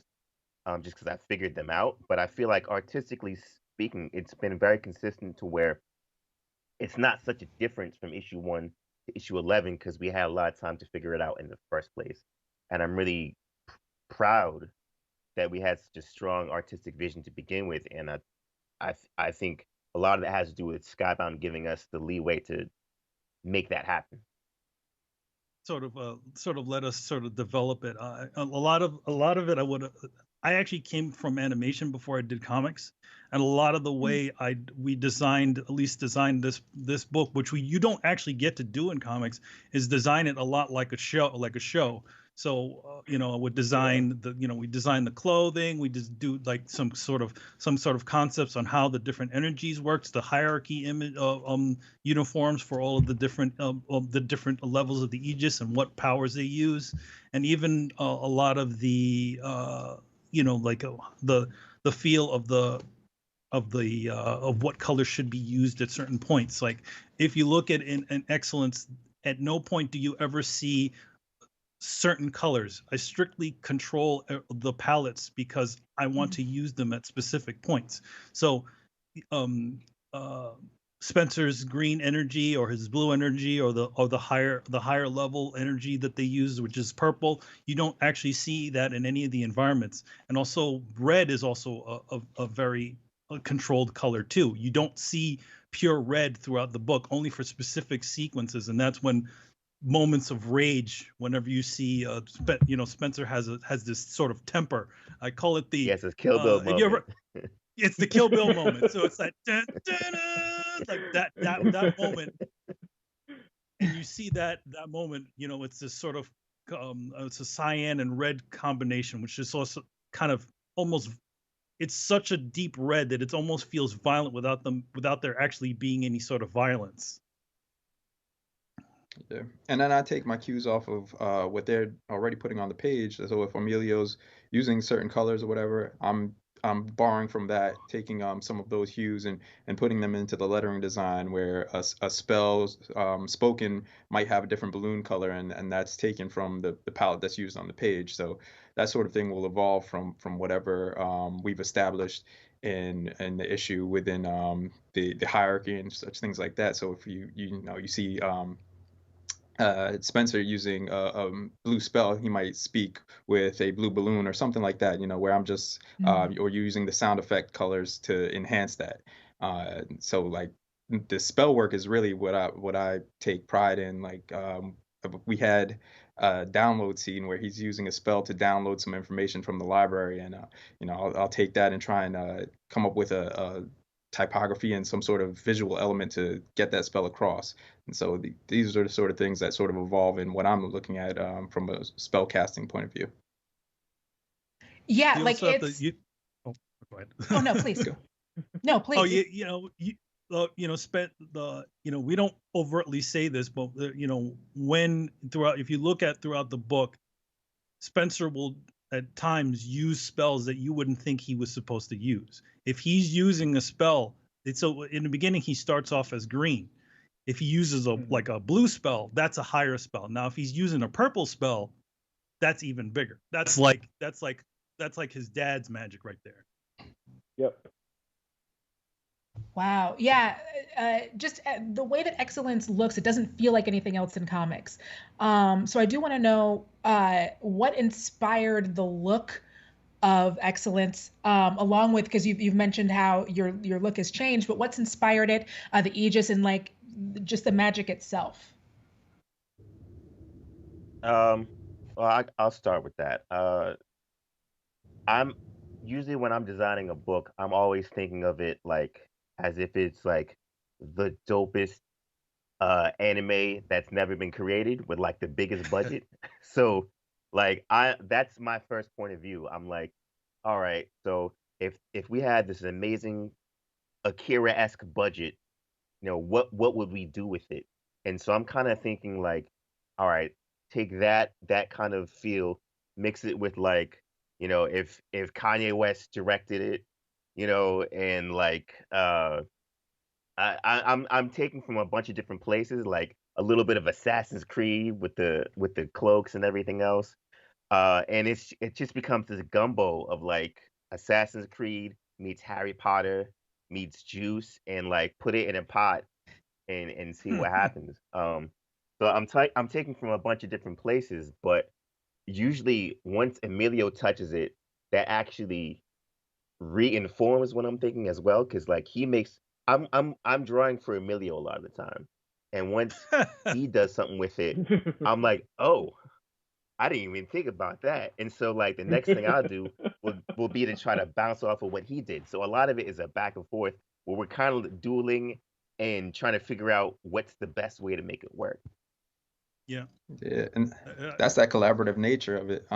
just because I figured them out. But I feel like artistically speaking, it's been very consistent to where it's not such a difference from issue 1 to issue 11 because we had a lot of time to figure it out in the first place. And I'm really proud that we had such a strong artistic vision to begin with. And I think a lot of that has to do with Skybound giving us the leeway to make that happen. Sort of let us sort of develop it. A lot of it I actually came from animation before I did comics, and a lot of the way we designed this book, which you don't actually get to do in comics, is design it a lot like a show. So we design we design the clothing, we just do like some sort of concepts on how the different energies works, the hierarchy image uniforms for all of the different levels of the Aegis and what powers they use, and even a lot of the the feel of what colors should be used at certain points. Like if you look at in Excellence, at no point do you ever see certain colors. I strictly control the palettes because I want to use them at specific points. So Spencer's green energy or his blue energy or the higher level energy that they use, which is purple, you don't actually see that in any of the environments. And also red is also a very controlled color too. You don't see pure red throughout the book, only for specific sequences, and that's when moments of rage. Whenever you see, Spencer has this sort of temper. I call it the it's Kill Bill moment. It's the Kill Bill moment. So it's like dun, dun, dun, like that moment, and you see that moment. It's this sort of it's a cyan and red combination, which is also kind of almost. It's such a deep red that it almost feels violent without there actually being any sort of violence. Yeah, and then I take my cues off of what they're already putting on the page. So if Emilio's using certain colors or whatever, I'm borrowing from that, taking some of those hues and putting them into the lettering design, where a spell spoken might have a different balloon color, and that's taken from the palette that's used on the page. So that sort of thing will evolve from whatever we've established in the issue within the hierarchy and such things like that. So if you see Spencer using a blue spell, he might speak with a blue balloon or something like that, where I'm just or using the sound effect colors to enhance that. So like the spell work is really what I take pride in. Like we had a download scene where he's using a spell to download some information from the library, and I'll take that and try and come up with a typography and some sort of visual element to get that spell across. And so these are the sort of things that sort of evolve in what I'm looking at from a spell casting point of view. Yeah, You like also have it's. go ahead. Oh no, please. No, please. Oh, we don't overtly say this, but when if you look at throughout the book, Spencer will at times use spells that you wouldn't think he was supposed to use. If he's using a spell, so in the beginning he starts off as green. If he uses a blue spell, that's a higher spell. Now, if he's using a purple spell, that's even bigger. That's like his dad's magic right there. Yep. Wow. Yeah. Just the way that Excellence looks, it doesn't feel like anything else in comics. So I do want to know what inspired the look of Excellence, along with, because you've mentioned how your look has changed, but what's inspired it, the Aegis, and like just the magic itself. Well, I'll start with that. I'm usually, when I'm designing a book, I'm always thinking of it like as if it's like the dopest anime that's never been created with like the biggest budget. So like that's my first point of view. I'm like, all right, so if we had this amazing Akira-esque budget, what would we do with it? And so I'm kind of thinking like, all right, take that kind of feel, mix it with like, if Kanye West directed it, and like I'm taking from a bunch of different places, like a little bit of Assassin's Creed with the cloaks and everything else, and it just becomes this gumbo of like Assassin's Creed meets Harry Potter meets Juice, and like put it in a pot and see what happens. So I'm taking from a bunch of different places, but usually once Emilio touches it, that actually reinforms what I'm thinking as well, because like he makes I'm drawing for Emilio a lot of the time, and once he does something with it, I'm like, oh, I didn't even think about that. And so like the next thing I'll do will be to try to bounce off of what he did. So a lot of it is a back and forth where we're kind of dueling and trying to figure out what's the best way to make it work. Yeah, and that's that collaborative nature of it.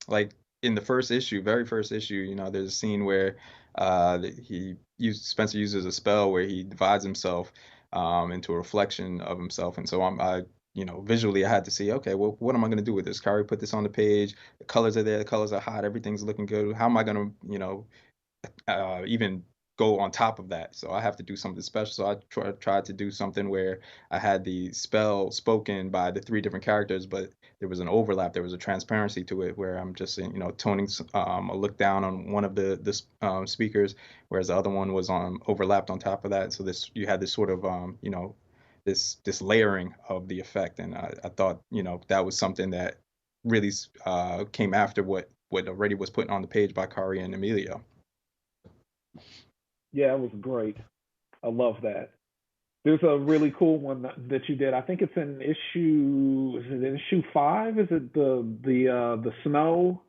Like in the very first issue, there's a scene where Spencer uses a spell where he divides himself into a reflection of himself, and so visually I had to see, okay, well, what am I going to do with this? Khary put this on the page. The colors are there. The colors are hot. Everything's looking good. How am I going to, even go on top of that. So I have to do something special. So I tried to do something where I had the spell spoken by the 3 different characters, but there was an overlap. There was a transparency to it where I'm just, toning a look down on one of the speakers, whereas the other one was overlapped on top of that. So you had this sort of, this layering of the effect. And I thought, that was something that really came after what already was put on the page by Khary and Emilio. Yeah, it was great. I love that. There's a really cool one that you did. I think it's in issue. Is it in issue 5? Is it the snow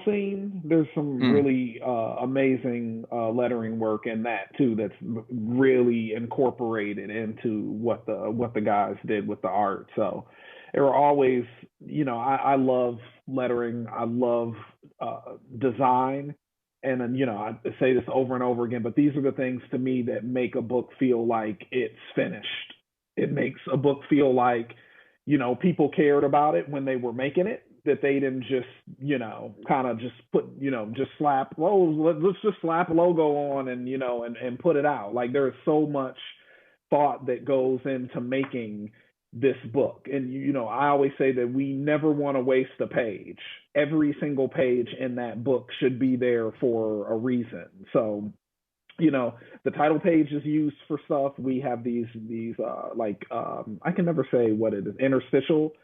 scene? There's some really amazing lettering work in that too. That's really incorporated into what the guys did with the art. So there were always, I love lettering. I love design. And then, I say this over and over again, but these are the things to me that make a book feel like it's finished. It makes a book feel like, people cared about it when they were making it, that they didn't just, kind of just put, just slap, let's just slap a logo on and, and put it out. Like there is so much thought that goes into making this book. And, I always say that we never want to waste a page. Every single page in that book should be there for a reason. So, the title page is used for stuff. We have these I can never say what it is, interstitial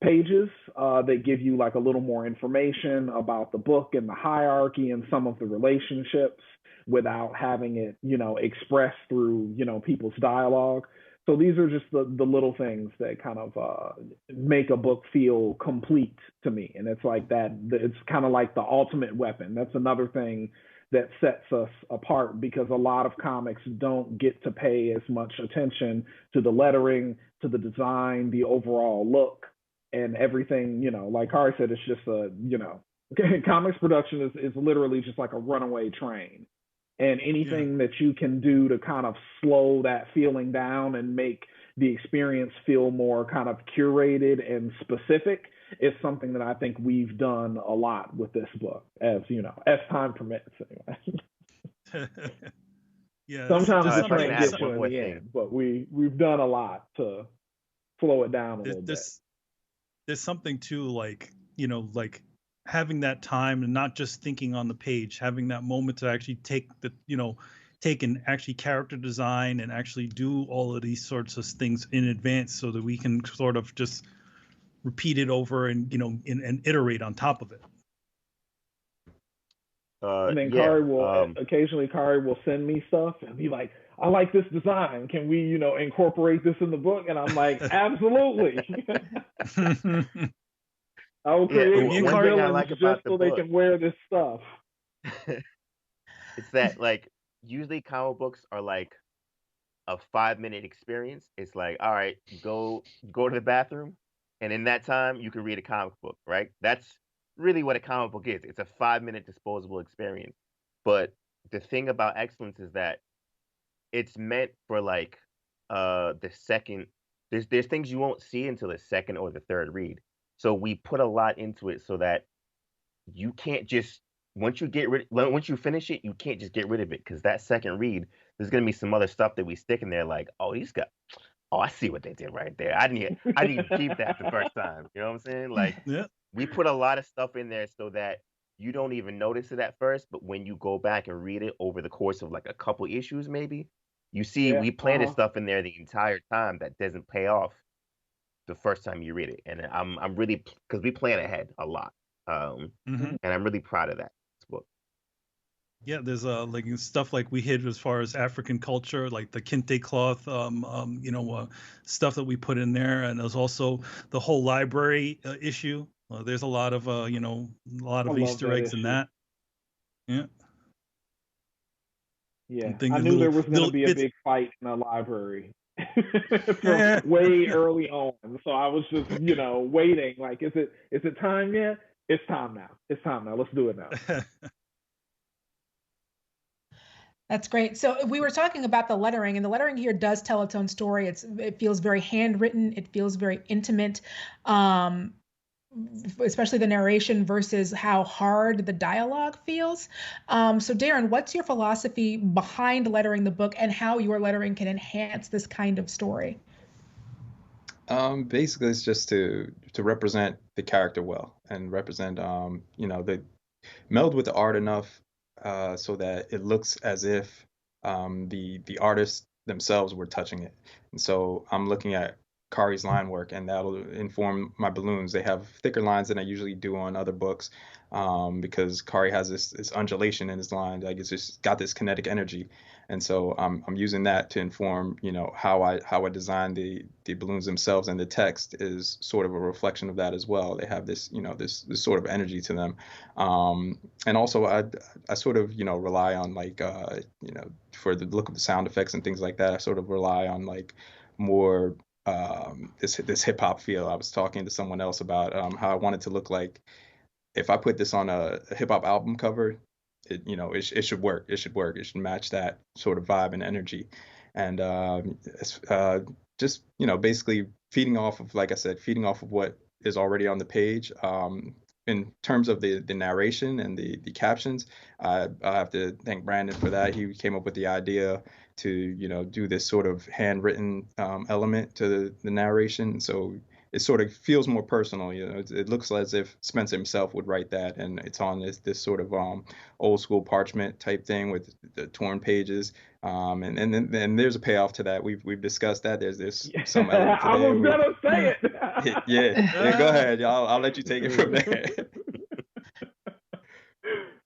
pages that give you like a little more information about the book and the hierarchy and some of the relationships without having it, expressed through, people's dialogue. So these are just the little things that kind of make a book feel complete to me. And it's like that, it's kind of like the ultimate weapon. That's another thing that sets us apart, because a lot of comics don't get to pay as much attention to the lettering, to the design, the overall look, and everything, like Khary said, it's just comics production is literally just like a runaway train. And anything that you can do to kind of slow that feeling down and make the experience feel more kind of curated and specific is something that I think we've done a lot with this book, as time permits anyway. Yeah. Sometimes the train gets you in the end, but we've done a lot to slow it down a little bit. There's something too, like having that time and not just thinking on the page, having that moment to actually take and actually character design and actually do all of these sorts of things in advance, so that we can sort of just repeat it over and and iterate on top of it. And then Khary will occasionally send me stuff and be like, I like this design. Can we, incorporate this in the book? And I'm like, absolutely. I will create villains just so they can wear this stuff. It's that, like, usually comic books are like a 5-minute experience. It's like, all right, go to the bathroom, and in that time you can read a comic book, right? That's really what a comic book is. It's a 5-minute disposable experience. But the thing about excellence is that it's meant for like the second. There's things you won't see until the second or the third read. So we put a lot into it so that you can't just, once you finish it, you can't just get rid of it, because that second read, there's gonna be some other stuff that we stick in there, like, I see what they did right there. I didn't keep that the first time. You know what I'm saying? Like, we put a lot of stuff in there so that you don't even notice it at first, but when you go back and read it over the course of like a couple issues, maybe, you see we planted stuff in there the entire time that doesn't pay off the first time you read it. And I'm really, because we plan ahead a lot, and I'm really proud of that book. Yeah, there's like stuff like we hid as far as African culture, like the kente cloth, stuff that we put in there, and there's also the whole library issue. There's a lot of a lot of Easter eggs in that. Yeah. Yeah, I knew there was going to be a big fight in the library from way early on. So I was just, waiting. Like, is it time yet? It's time now. It's time now. Let's do it now. That's great. So we were talking about the lettering, and the lettering here does tell its own story. It feels very handwritten. It feels very intimate. especially the narration versus how hard the dialogue feels. So Deron, what's your philosophy behind lettering the book and how your lettering can enhance this kind of story? Basically, it's just to represent the character well and represent, the meld with the art enough so that it looks as if the artists themselves were touching it. And so I'm looking at Khary's line work, and that'll inform my balloons. They have thicker lines than I usually do on other books because Khary has this undulation in his line, like it's just got this kinetic energy. And so I'm using that to inform, how I design the balloons themselves, and the text is sort of a reflection of that as well. They have this, this sort of energy to them. And also I sort of, rely on like, for the look of the sound effects and things like that, I sort of rely on like more this hip hop feel. I was talking to someone else about how I want it to look like if I put this on a hip hop album cover. It should work. It should work. It should match that sort of vibe and energy, and it's just basically feeding off of, like I said, feeding off of what is already on the page. In terms of the narration and the captions, I have to thank Brandon for that. He came up with the idea to do this sort of handwritten element to the narration, so it sort of feels more personal. It looks as if Spencer himself would write that, and it's on this sort of old school parchment type thing with the torn pages. And then there's a payoff to that. We've discussed that. There's some element to I was gonna say it. Yeah, go ahead. I'll let you take it from there.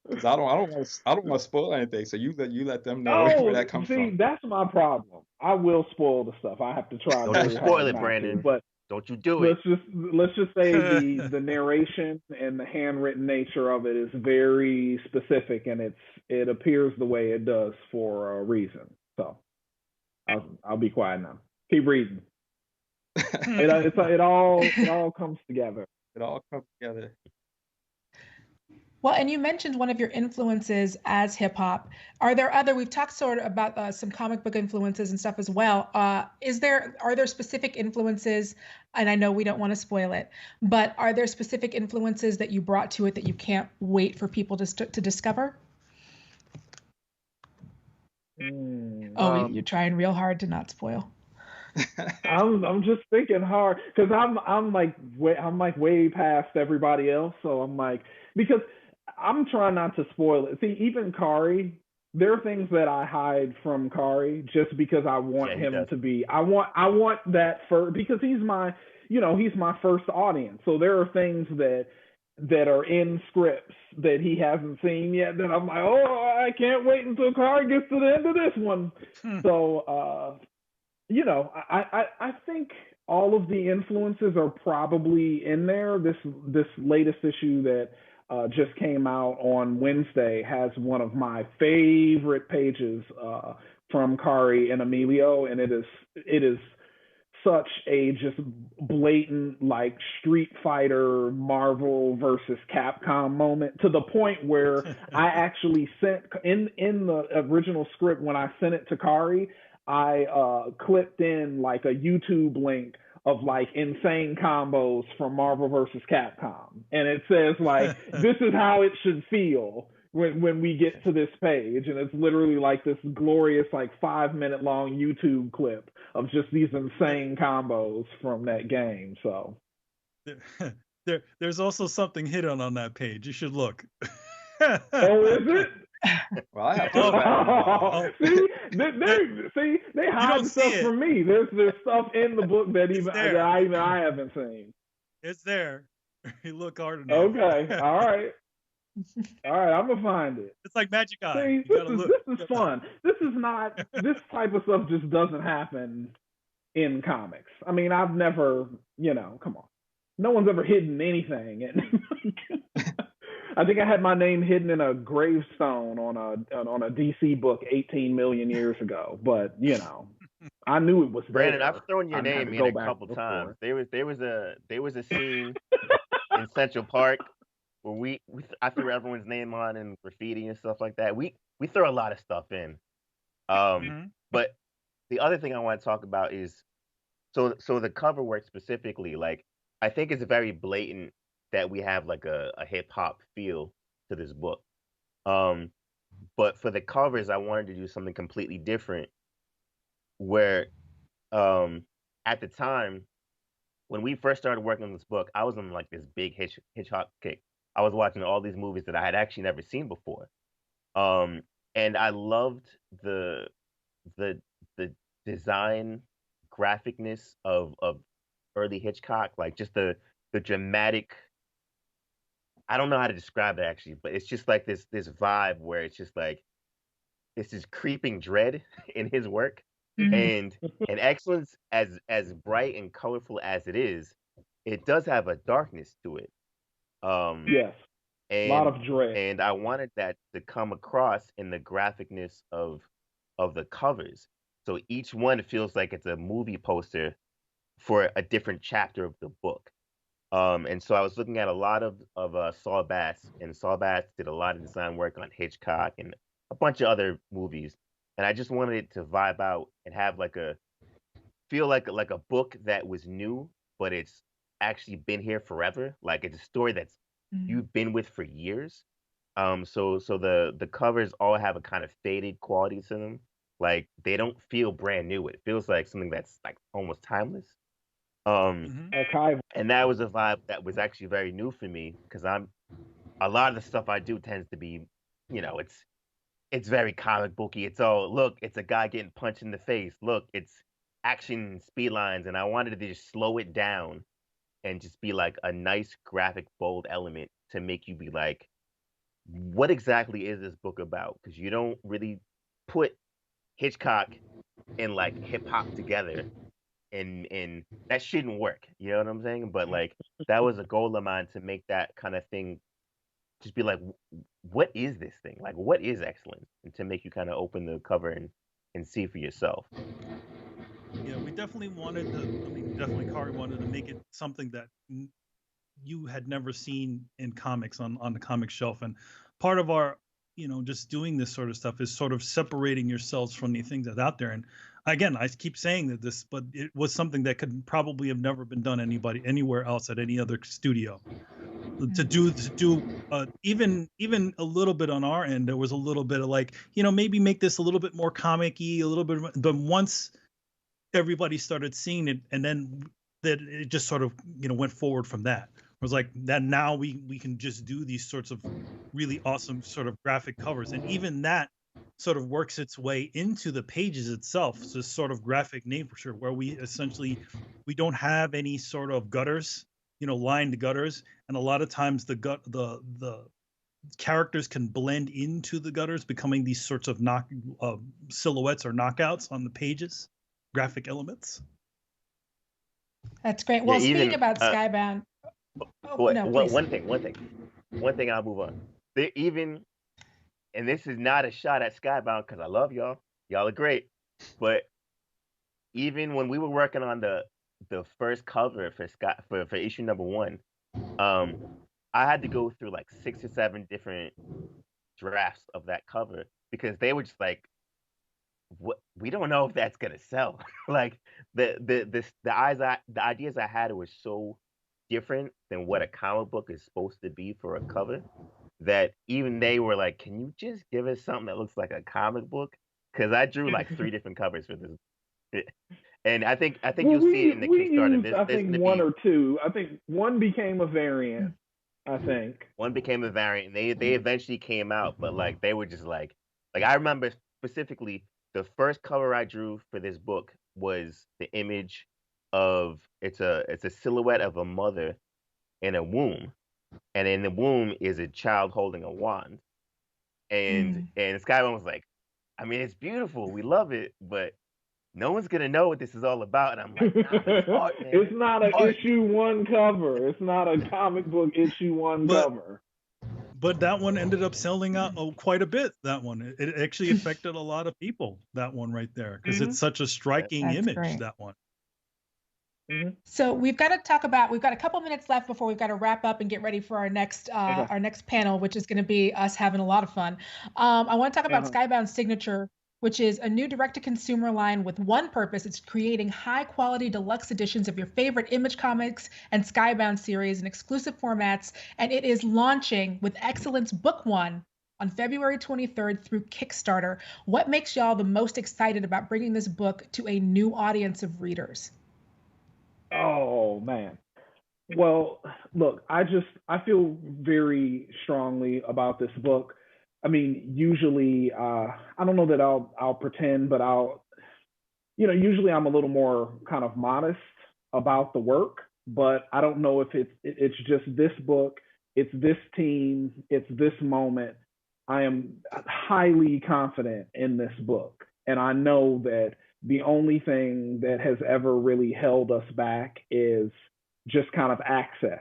Because I don't want to spoil anything. So you let them know where that comes from. That's my problem. I will spoil the stuff. I have to try. Don't spoil it, Brandon. But don't you do it. Let's just say the narration and the handwritten nature of it is very specific, and it appears the way it does for a reason. So I'll be quiet now. Keep reading. It all comes together. It all comes together. Well, and you mentioned one of your influences as hip hop. Are there other? We've talked sort of about some comic book influences and stuff as well. Are there specific influences? And I know we don't want to spoil it, but are there specific influences that you brought to it that you can't wait for people to discover? You're trying real hard to not spoil. I'm just thinking hard because I'm like way past everybody else, so I'm like, because I'm trying not to spoil it. See, even Khary, there are things that I hide from Khary just because I want him to be. I want that because he's my first audience. So there are things that are in scripts that he hasn't seen yet that I'm like, oh, I can't wait until Khary gets to the end of this one. So I think all of the influences are probably in there. This latest issue that just came out on Wednesday has one of my favorite pages from Khary and Emilio, and it is such a just blatant like Street Fighter Marvel versus Capcom moment, to the point where I actually sent in the original script, when I sent it to Khary, I clipped in like a YouTube link of like insane combos from Marvel versus Capcom. And it says like, this is how it should feel when we get to this page. And it's literally like this glorious, like 5-minute long YouTube clip of just these insane combos from that game. So there's also something hidden on that page. You should look. Oh, is it? Well, I have to. See, they hide stuff from me. There's stuff in the book that I haven't seen. It's there. You look hard enough. Okay, all right. I'm gonna find it. It's like Magic Eye. See, this is fun. This type of stuff just doesn't happen in comics. I mean, I've never, come on. No one's ever hidden anything. I think I had my name hidden in a gravestone on a DC book 18 million years ago, but I knew it was Brandon, there. I've thrown your name in a couple times. There was a scene in Central Park where I threw everyone's name on and graffiti and stuff like that. We throw a lot of stuff in. But the other thing I want to talk about is so the cover work specifically, like I think it's very blatant that we have like a hip hop feel to this book. But for the covers, I wanted to do something completely different. Where at the time when we first started working on this book, I was on like this big hitchhop kick. I was watching all these movies that I had actually never seen before. And I loved the design graphicness of early Hitchcock, like just the dramatic. I don't know how to describe it actually, but it's just like this vibe where it's just like this is creeping dread in his work. And Excellence, as bright and colorful as it is, it does have a darkness to it. Yes. And, a lot of dread. And I wanted that to come across in the graphicness of the covers. So each one feels like it's a movie poster for a different chapter of the book. And so I was looking at a lot of Saul Bass, and Saul Bass did a lot of design work on Hitchcock and a bunch of other movies. And I just wanted it to vibe out and have like feel like a book that was new, but it's actually been here forever. Like it's a story that's you've been with for years. So the covers all have a kind of faded quality to them. Like they don't feel brand new. It feels like something that's like almost timeless. Okay. And that was a vibe that was actually very new for me because a lot of the stuff I do tends to be, it's very comic booky. It's all, look, it's a guy getting punched in the face. Look, it's action speed lines. And I wanted to just slow it down and just be like a nice graphic, bold element to make you be like, what exactly is this book about? Because you don't really put Hitchcock and like hip hop together. And that shouldn't work. You know what I'm saying? But like that was a goal of mine to make that kind of thing just be like, what is this thing? Like, what is excellence? And to make you kind of open the cover and see for yourself. Yeah, we definitely wanted definitely Khary wanted to make it something that you had never seen in comics on the comic shelf. And part of our, just doing this sort of stuff is sort of separating yourselves from the things that's out there. And again, I keep saying that but it was something that could probably have never been done anywhere else at any other studio. To do even a little bit on our end, there was a little bit of like, maybe make this a little bit more comic-y, a little bit. But once everybody started seeing it, and then that it just sort of went forward from that. It was like that now we can just do these sorts of really awesome sort of graphic covers, and even that sort of works its way into the pages itself. So this sort of graphic nature where we don't have any sort of gutters, lined gutters, and a lot of times the characters can blend into the gutters, becoming these sorts of silhouettes or knockouts on the pages, graphic elements. That's great. Well, speaking about Skybound, one thing I'll move on. And this is not a shot at Skybound because I love y'all. Y'all are great. But even when we were working on the first cover for issue number 1, I had to go through like 6 or 7 different drafts of that cover because they were just like, "What? We don't know if that's gonna sell." Like the ideas I had were so different than what a comic book is supposed to be for a cover that even they were like, "Can you just give us something that looks like a comic book?" Because I drew like 3 different covers for this. And I think you'll see it in the Kickstarter. I think 1 or 2. I think 1 became a variant. I think 1 became a variant. And they eventually came out, but like they were just like I remember specifically the first cover I drew for this book was the image of it's a silhouette of a mother in a womb, and in the womb is a child holding a wand. And Skybound was like, I mean, it's beautiful, we love it, but no one's gonna know what this is all about. And I'm like, nah, it's art, man. It's not an issue 1 cover. It's not a comic book issue 1 cover. But that one ended up selling out quite a bit. That one, it actually affected a lot of people. That one right there, because it's such a striking image. Great. That one. So we've got a couple minutes left before we've got to wrap up and get ready for our next panel, which is going to be us having a lot of fun. I want to talk about Skybound Signature. which is a new direct-to-consumer line with one purpose. It's creating high-quality deluxe editions of your favorite Image Comics and Skybound series in exclusive formats, and it is launching with Excellence Book 1 on February 23rd through Kickstarter. What makes y'all the most excited about bringing this book to a new audience of readers? Oh, man. Well, look, I feel very strongly about this book. I mean, usually, I don't know that I'll pretend, but usually I'm a little more kind of modest about the work, but I don't know if it's just this book, it's this team, it's this moment. I am highly confident in this book. And I know that the only thing that has ever really held us back is just kind of access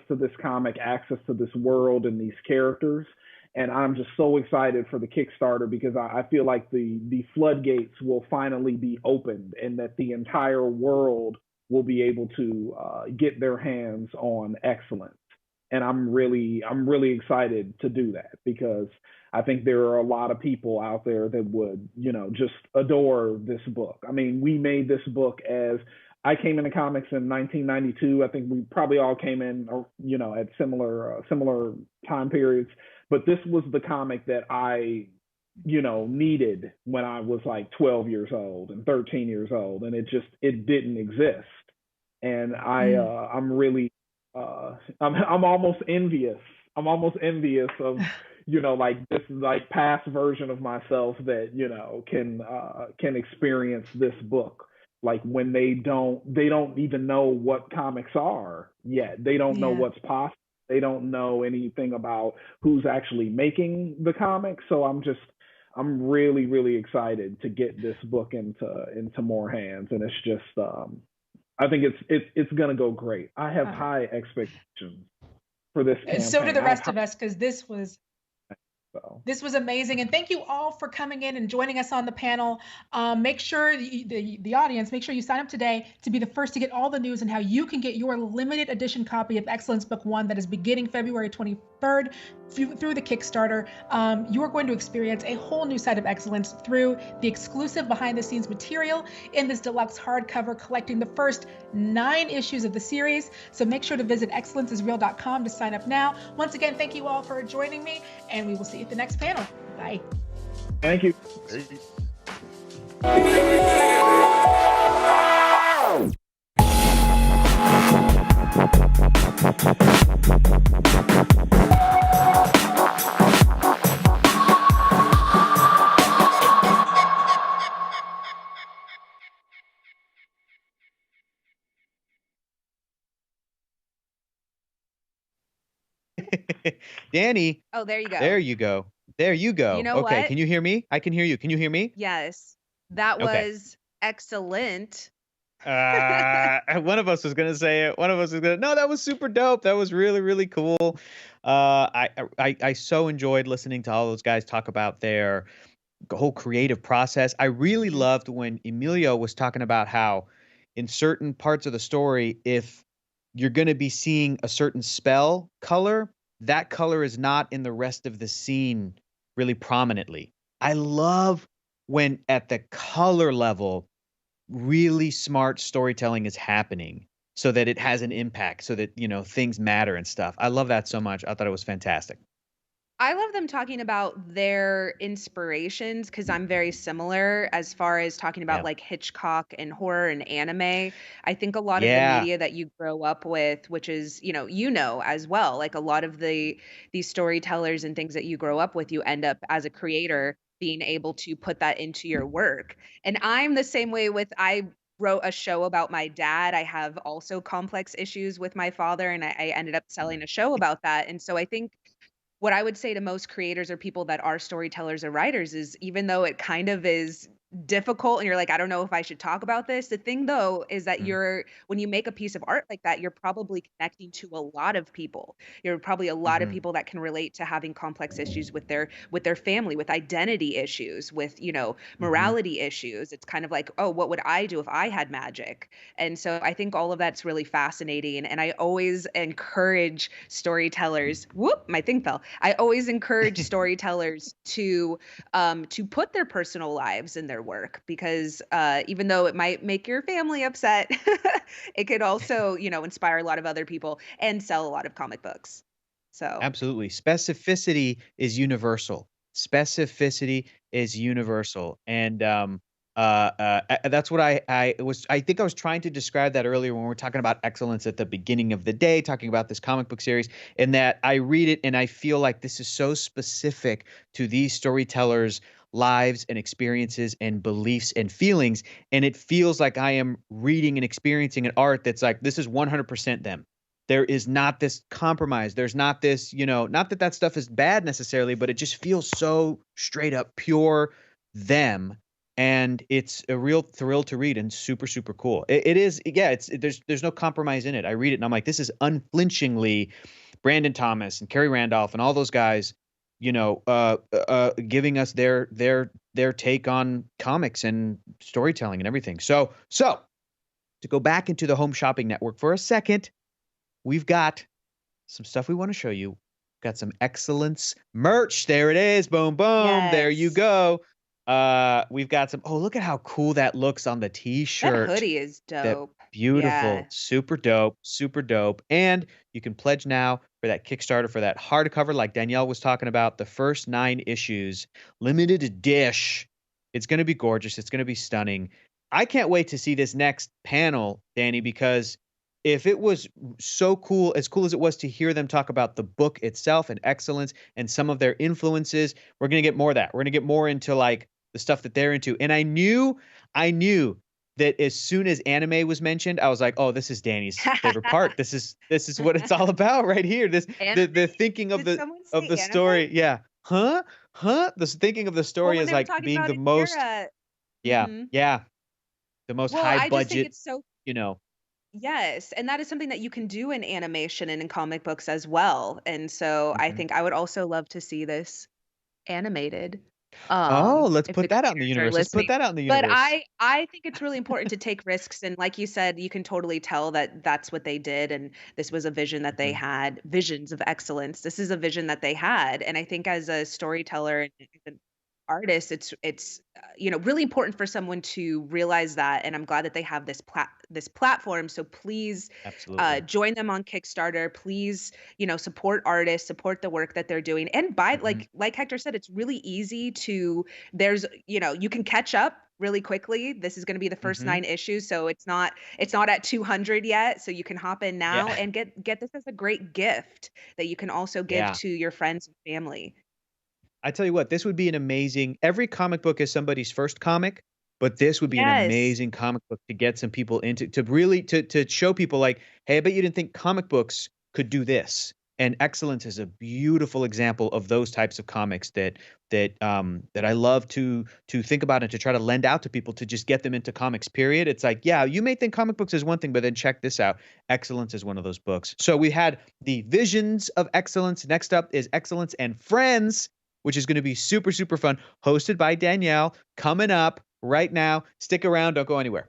to this comic, access to this world and these characters. And I'm just so excited for the Kickstarter because I feel like the floodgates will finally be opened and that the entire world will be able to get their hands on Excellence. And I'm really excited to do that because I think there are a lot of people out there that would, just adore this book. I mean, we made this book as I came into comics in 1992. I think we probably all came in, at similar time periods. But this was the comic that I, needed when I was like 12 years old and 13 years old, and it didn't exist. And I'm really, I'm almost envious. I'm almost envious of, like this like past version of myself that can experience this book. Like when they don't even know what comics are yet. They don't know what's possible. They don't know anything about who's actually making the comics. So I'm really, really excited to get this book into more hands. And it's just, I think it's gonna go great. I have high expectations for this campaign. So do the rest of us, because this was amazing. And thank you all for coming in and joining us on the panel. Make sure the audience, make sure you sign up today to be the first to get all the news and how you can get your limited edition copy of Excellence Book 1 that is beginning February 23rd through the Kickstarter. You are going to experience a whole new side of Excellence through the exclusive behind the scenes material in this deluxe hardcover collecting the first 9 issues of the series. So make sure to visit excellenceisreal.com to sign up now. Once again, thank you all for joining me, and we will see you at the next panel. Bye. Thank you. Danny. Oh, there you go. There you go. There you go. You know okay, what? Can you hear me? I can hear you. Can you hear me? Yes. That was excellent. One of us was gonna say it. One of us was gonna. No, that was super dope. That was really, really cool. I so enjoyed listening to all those guys talk about their whole creative process. I really loved when Emilio was talking about how in certain parts of the story, if you're gonna be seeing a certain spell color, that color is not in the rest of the scene really prominently. I love when at the color level, really smart storytelling is happening so that it has an impact, so that, things matter and stuff. I love that so much. I thought it was fantastic. I love them talking about their inspirations because I'm very similar as far as talking about like Hitchcock and horror and anime. I think a lot of the media that you grow up with, which is, as well, like a lot of these storytellers and things that you grow up with, you end up as a creator being able to put that into your work. And I'm the same way I wrote a show about my dad. I have also complex issues with my father, and I ended up selling a show about that. And so I think what I would say to most creators or people that are storytellers or writers is, even though it kind of is difficult and you're like, I don't know if I should talk about this. The thing though is that when you make a piece of art like that, you're probably connecting to a lot of people. You're probably a lot of people that can relate to having complex issues with their family, with identity issues, with, morality issues. It's kind of like, oh, what would I do if I had magic? And so I think all of that's really fascinating. And I always encourage storytellers, my thing fell. I always encourage storytellers to put their personal lives in their work, because even though it might make your family upset, it could also, inspire a lot of other people and sell a lot of comic books. So absolutely, specificity is universal. Specificity is universal, and that's what I think I was trying to describe that earlier when we were talking about excellence at the beginning of the day, talking about this comic book series, and that I read it and I feel like this is so specific to these storytellers' lives and experiences and beliefs and feelings, and it feels like I am reading and experiencing an art that's like, this is 100% them. There is not this compromise. There's not this, not that stuff is bad necessarily, but it just feels so straight up pure them. And it's a real thrill to read and super, super cool. It is. Yeah. There's no compromise in it. I read it and I'm like, this is unflinchingly Brandon Thomas and Khary Randolph and all those guys, giving us their take on comics and storytelling and everything. So to go back into the Home Shopping Network for a second, we've got some stuff we want to show you. We've got some Excellence merch. There it is. Boom, boom. Yes. There you go. We've got some. Oh, look at how cool that looks on the t-shirt. That hoodie is dope. Beautiful. Yeah. Super dope. Super dope. And you can pledge now for that Kickstarter for that hardcover like Danielle was talking about. The first 9 issues. Limited edition. It's going to be gorgeous. It's going to be stunning. I can't wait to see this next panel, Danny, because if it was so cool as it was to hear them talk about the book itself and Excellence and some of their influences, we're going to get more of that. We're going to get more into like the stuff that they're into. And I knew that as soon as anime was mentioned, I was like, oh, this is Danny's favorite part. This is what it's all about right here. The thinking of the story. Yeah. Huh? The thinking of the story is like being the most. Yeah. Mm-hmm. Yeah. The most high budget, it's so, Yes, and that is something that you can do in animation and in comic books as well. And so I think I would also love to see this animated. Let's put that out in the universe. But I think it's really important to take risks. And like you said, you can totally tell that that's what they did. And this was a vision that they had, visions of excellence. This is a vision that they had. And I think as a storyteller and an artist, it's really important for someone to realize that. And I'm glad that they have this platform. So please join them on Kickstarter. Please, support artists, support the work that they're doing, and buy, like Hector said, it's really easy to, you can catch up really quickly. This is going to be the first 9 issues. So it's not at 200 yet. So you can hop in now and get this as a great gift that you can also give to your friends and family. I tell you what, this would be an amazing, every comic book is somebody's first comic, but this would be an amazing comic book to get some people into, to really, to show people like, hey, I bet you didn't think comic books could do this. And Excellence is a beautiful example of those types of comics that I love to think about and to try to lend out to people to just get them into comics, period. It's like, yeah, you may think comic books is one thing, but then check this out. Excellence is one of those books. So we had the Visions of Excellence. Next up is Excellence and Friends, which is going to be super, super fun, hosted by Danielle, coming up right now. Stick around. Don't go anywhere.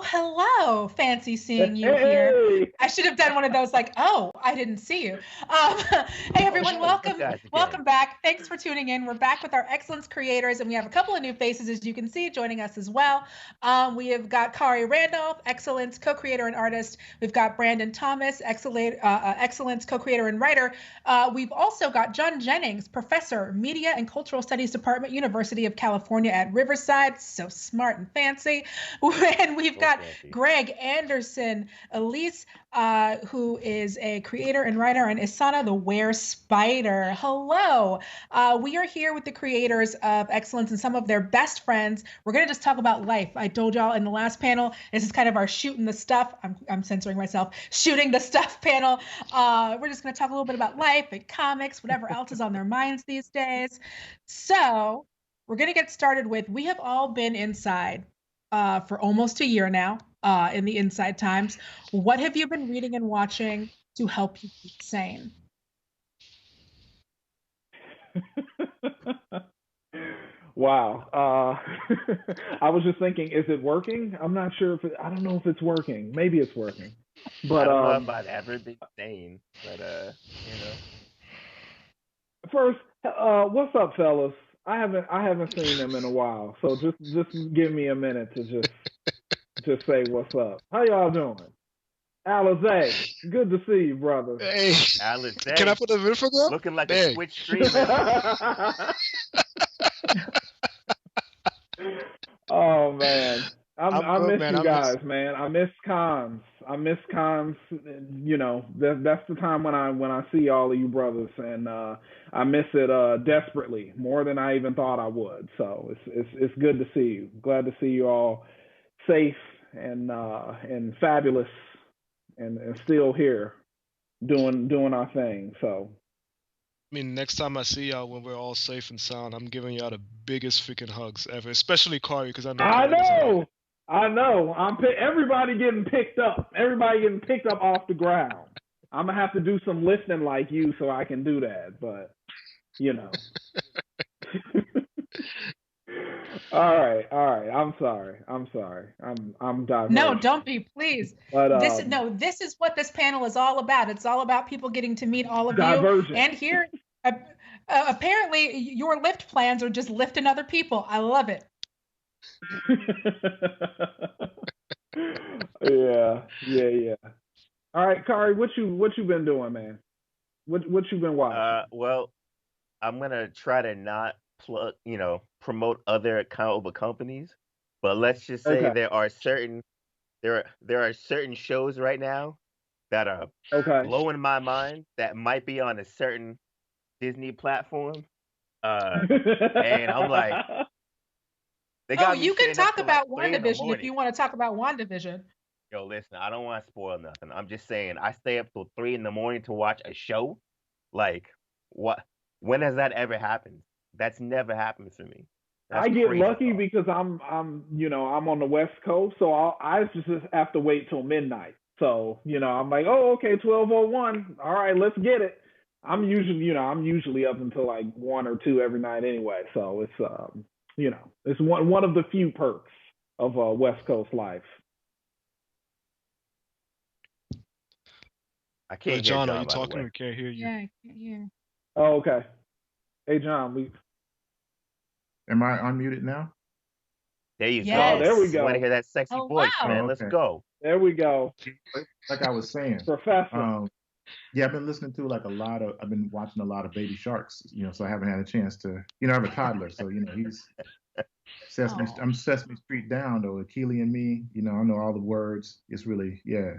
hello. Fancy seeing you here. I should have done one of those like, oh, I didn't see you. Hey, everyone, welcome back. Thanks for tuning in. We're back with our Excellence creators, and we have a couple of new faces, as you can see, joining us as well. We have got Khary Randolph, Excellence co-creator and artist. We've got Brandon Thomas, Excellence co-creator and writer. We've also got John Jennings, professor, Media and Cultural Studies Department, University of California at Riverside. So smart and fancy. And we've got Greg Anderson Elysée, who is a creator and writer, and Isana the Were Spider. Hello. We are here with the creators of Excellence and some of their best friends. We're going to just talk about life. I told y'all in the last panel, this is kind of our shooting the stuff. I'm censoring myself. Shooting the stuff panel. We're just going to talk a little bit about life and comics, whatever else is on their minds these days. So we're going to get started with, we have all been inside for almost a year now in the inside times. What have you been reading and watching to help you keep sane? Wow. I was just thinking, is it working? I'm not sure I don't know if it's working. Maybe it's working. But I don't know if I've ever been sane, but First, what's up, fellas? I haven't seen them in a while, so just give me a minute to just say what's up. How y'all doing? Alicia, good to see you, brother. Hey, Alicia, can I put a video up? looking like a Twitch streamer. Oh man, I miss you guys, man. I miss cons. You know, that's the time when I see all of you brothers, and I miss it desperately, more than I even thought I would. So it's good to see you. Glad to see you all safe and fabulous, and still here doing our thing. So. I mean, next time I see y'all when we're all safe and sound, I'm giving y'all the biggest freaking hugs ever, especially Khary, because I know. I know. Everybody getting picked up. Everybody getting picked up off the ground. I'm gonna have to do some lifting like you so I can do that, but you know. All right. I'm sorry. I'm diverse. No, don't be, please. But, this is what this panel is all about. It's all about people getting to meet all of diversion. you. And here, apparently, your lift plans are just lifting other people. I love it. Yeah. All right, Khary, what you been doing, man? What you been watching? Well, I'm gonna try to not promote other accountable companies, but let's just say there are certain shows right now that are blowing my mind that might be on a certain Disney platform, and I'm like, you can talk about WandaVision if you want to talk about WandaVision. Yo, listen, I don't want to spoil nothing. I'm just saying, I stay up till 3 a.m. to watch a show. Like, what? When has that ever happened? That's never happened to me. I get lucky because I'm on the West Coast, so I just have to wait till midnight. So I'm like, oh, okay, 12:01. All right, let's get it. I'm usually up until like 1 or 2 every night anyway. So it's it's one of the few perks of West Coast life. I can't hear John, are you talking? We can't hear you. Yeah, I can't hear. Oh, okay. Hey, John, Am I unmuted now? There you Yes. go. Oh, there we go. You want to hear that sexy voice, wow. man? Oh, Let's okay. go. There we go. Like I was saying, Professor. yeah, I've been listening to I've been watching a lot of Baby Sharks, so I haven't had a chance to, I have a toddler, so, he's I'm Sesame Street down though. Keely and me, I know all the words. It's really, yeah.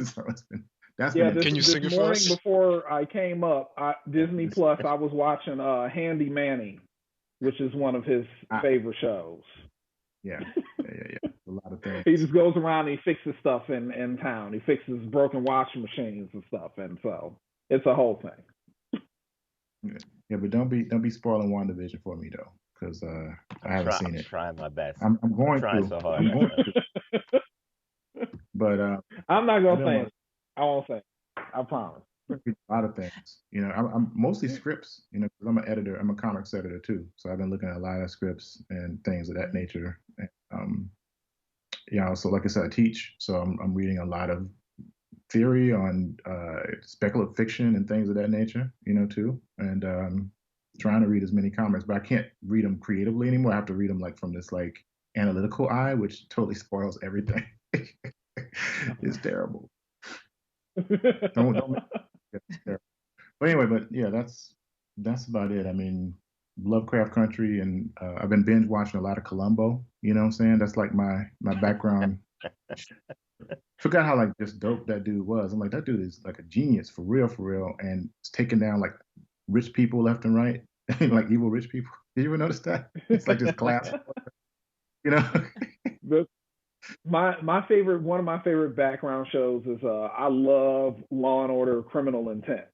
So Can you sing it for us? Before I came up, Disney Plus, I was watching Handy Manny, which is one of his favorite shows. Yeah. A lot of things. He just goes around and he fixes stuff in town. He fixes broken washing machines and stuff, and so it's a whole thing. Yeah, but don't be spoiling WandaVision for me though, because I haven't seen it. I'm trying my best. I'm going trying to. so hard. I'm going to. But I'm not gonna say it. I won't say it. I promise. A lot of things. I'm mostly scripts, because I'm an editor. I'm a comics editor too. So I've been looking at a lot of scripts and things of that nature. So like I said, I teach, so I'm reading a lot of theory on speculative fiction and things of that nature, too, and trying to read as many comics, but I can't read them creatively anymore. I have to read them like from this like analytical eye, which totally spoils everything. It's terrible. Don't it's terrible. But anyway, yeah, that's about it. I mean, Lovecraft Country, and I've been binge watching a lot of Columbo. You know what I'm saying? That's like my background. Forgot how like just dope that dude was. I'm like, that dude is like a genius for real, and it's taking down like rich people left and right, like evil rich people. Did you ever notice that? It's like this class, My favorite, one of my favorite background shows is I love Law and Order: Criminal Intent.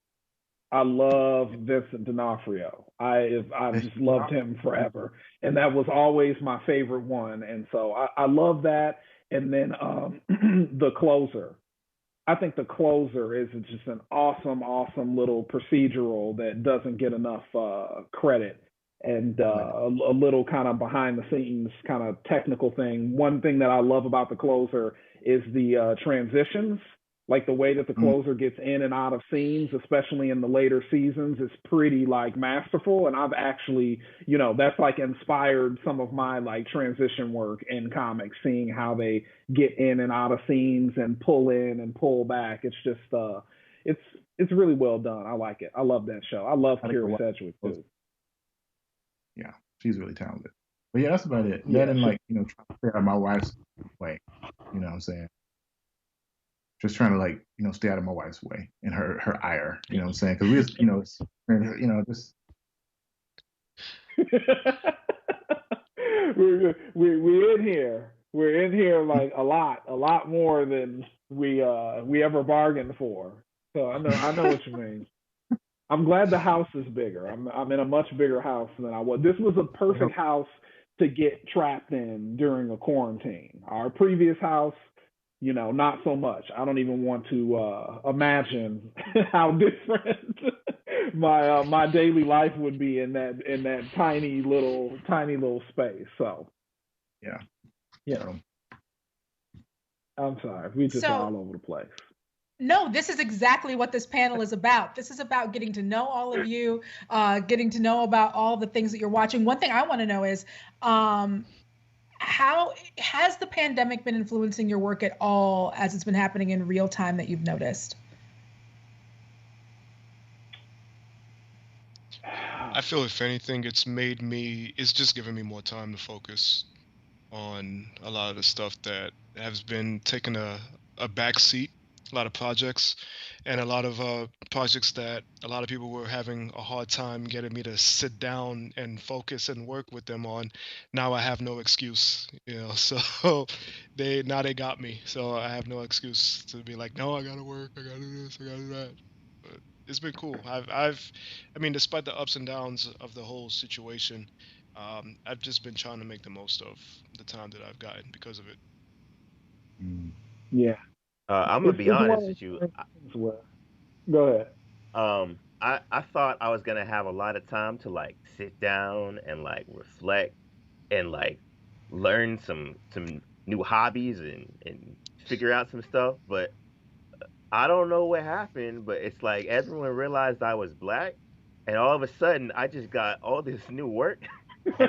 I love Vincent D'Onofrio. I've just loved him forever, and that was always my favorite one. And so I love that. And then The Closer. I think The Closer is just an awesome little procedural that doesn't get enough credit. And a little kind of behind the scenes kind of technical thing. One thing that I love about The Closer is the transitions, like the way that The Closer gets in and out of scenes, especially in the later seasons, is pretty like masterful. And I've actually, that's like inspired some of my like transition work in comics, seeing how they get in and out of scenes and pull in and pull back. It's just, it's really well done. I like it. I love that show. I love Kira Sedgwick too. Yeah, she's really talented. But yeah, that's about it. Yeah, that and like, trying to stay out of my wife's way. You know what I'm saying? Just trying to like, stay out of my wife's way and her ire. You know what I'm saying? Because we just, just. we're in here. We're in here like a lot more than we ever bargained for. So I know what you mean. I'm glad the house is bigger. I'm in a much bigger house than I was. This was a perfect house to get trapped in during a quarantine. Our previous house, not so much. I don't even want to imagine how different my daily life would be in that tiny little space. So, yeah, I'm sorry, we just are all over the place. No, this is exactly what this panel is about. This is about getting to know all of you, getting to know about all the things that you're watching. One thing I want to know is, how has the pandemic been influencing your work at all as it's been happening in real time that you've noticed? I feel if anything, it's just giving me more time to focus on a lot of the stuff that has been taking a back seat. A lot of projects and a lot of projects that a lot of people were having a hard time getting me to sit down and focus and work with them on. Now I have no excuse, so they got me. So I have no excuse to be like, no, I gotta work, I gotta do this, I gotta do that. But it's been cool. I mean, despite the ups and downs of the whole situation, I've just been trying to make the most of the time that I've gotten because of it. Yeah. I'm gonna be honest with you. Go ahead. I thought I was gonna have a lot of time to like sit down and like reflect and like learn some new hobbies and figure out some stuff, but I don't know what happened. But it's like everyone realized I was black, and all of a sudden I just got all this new work. And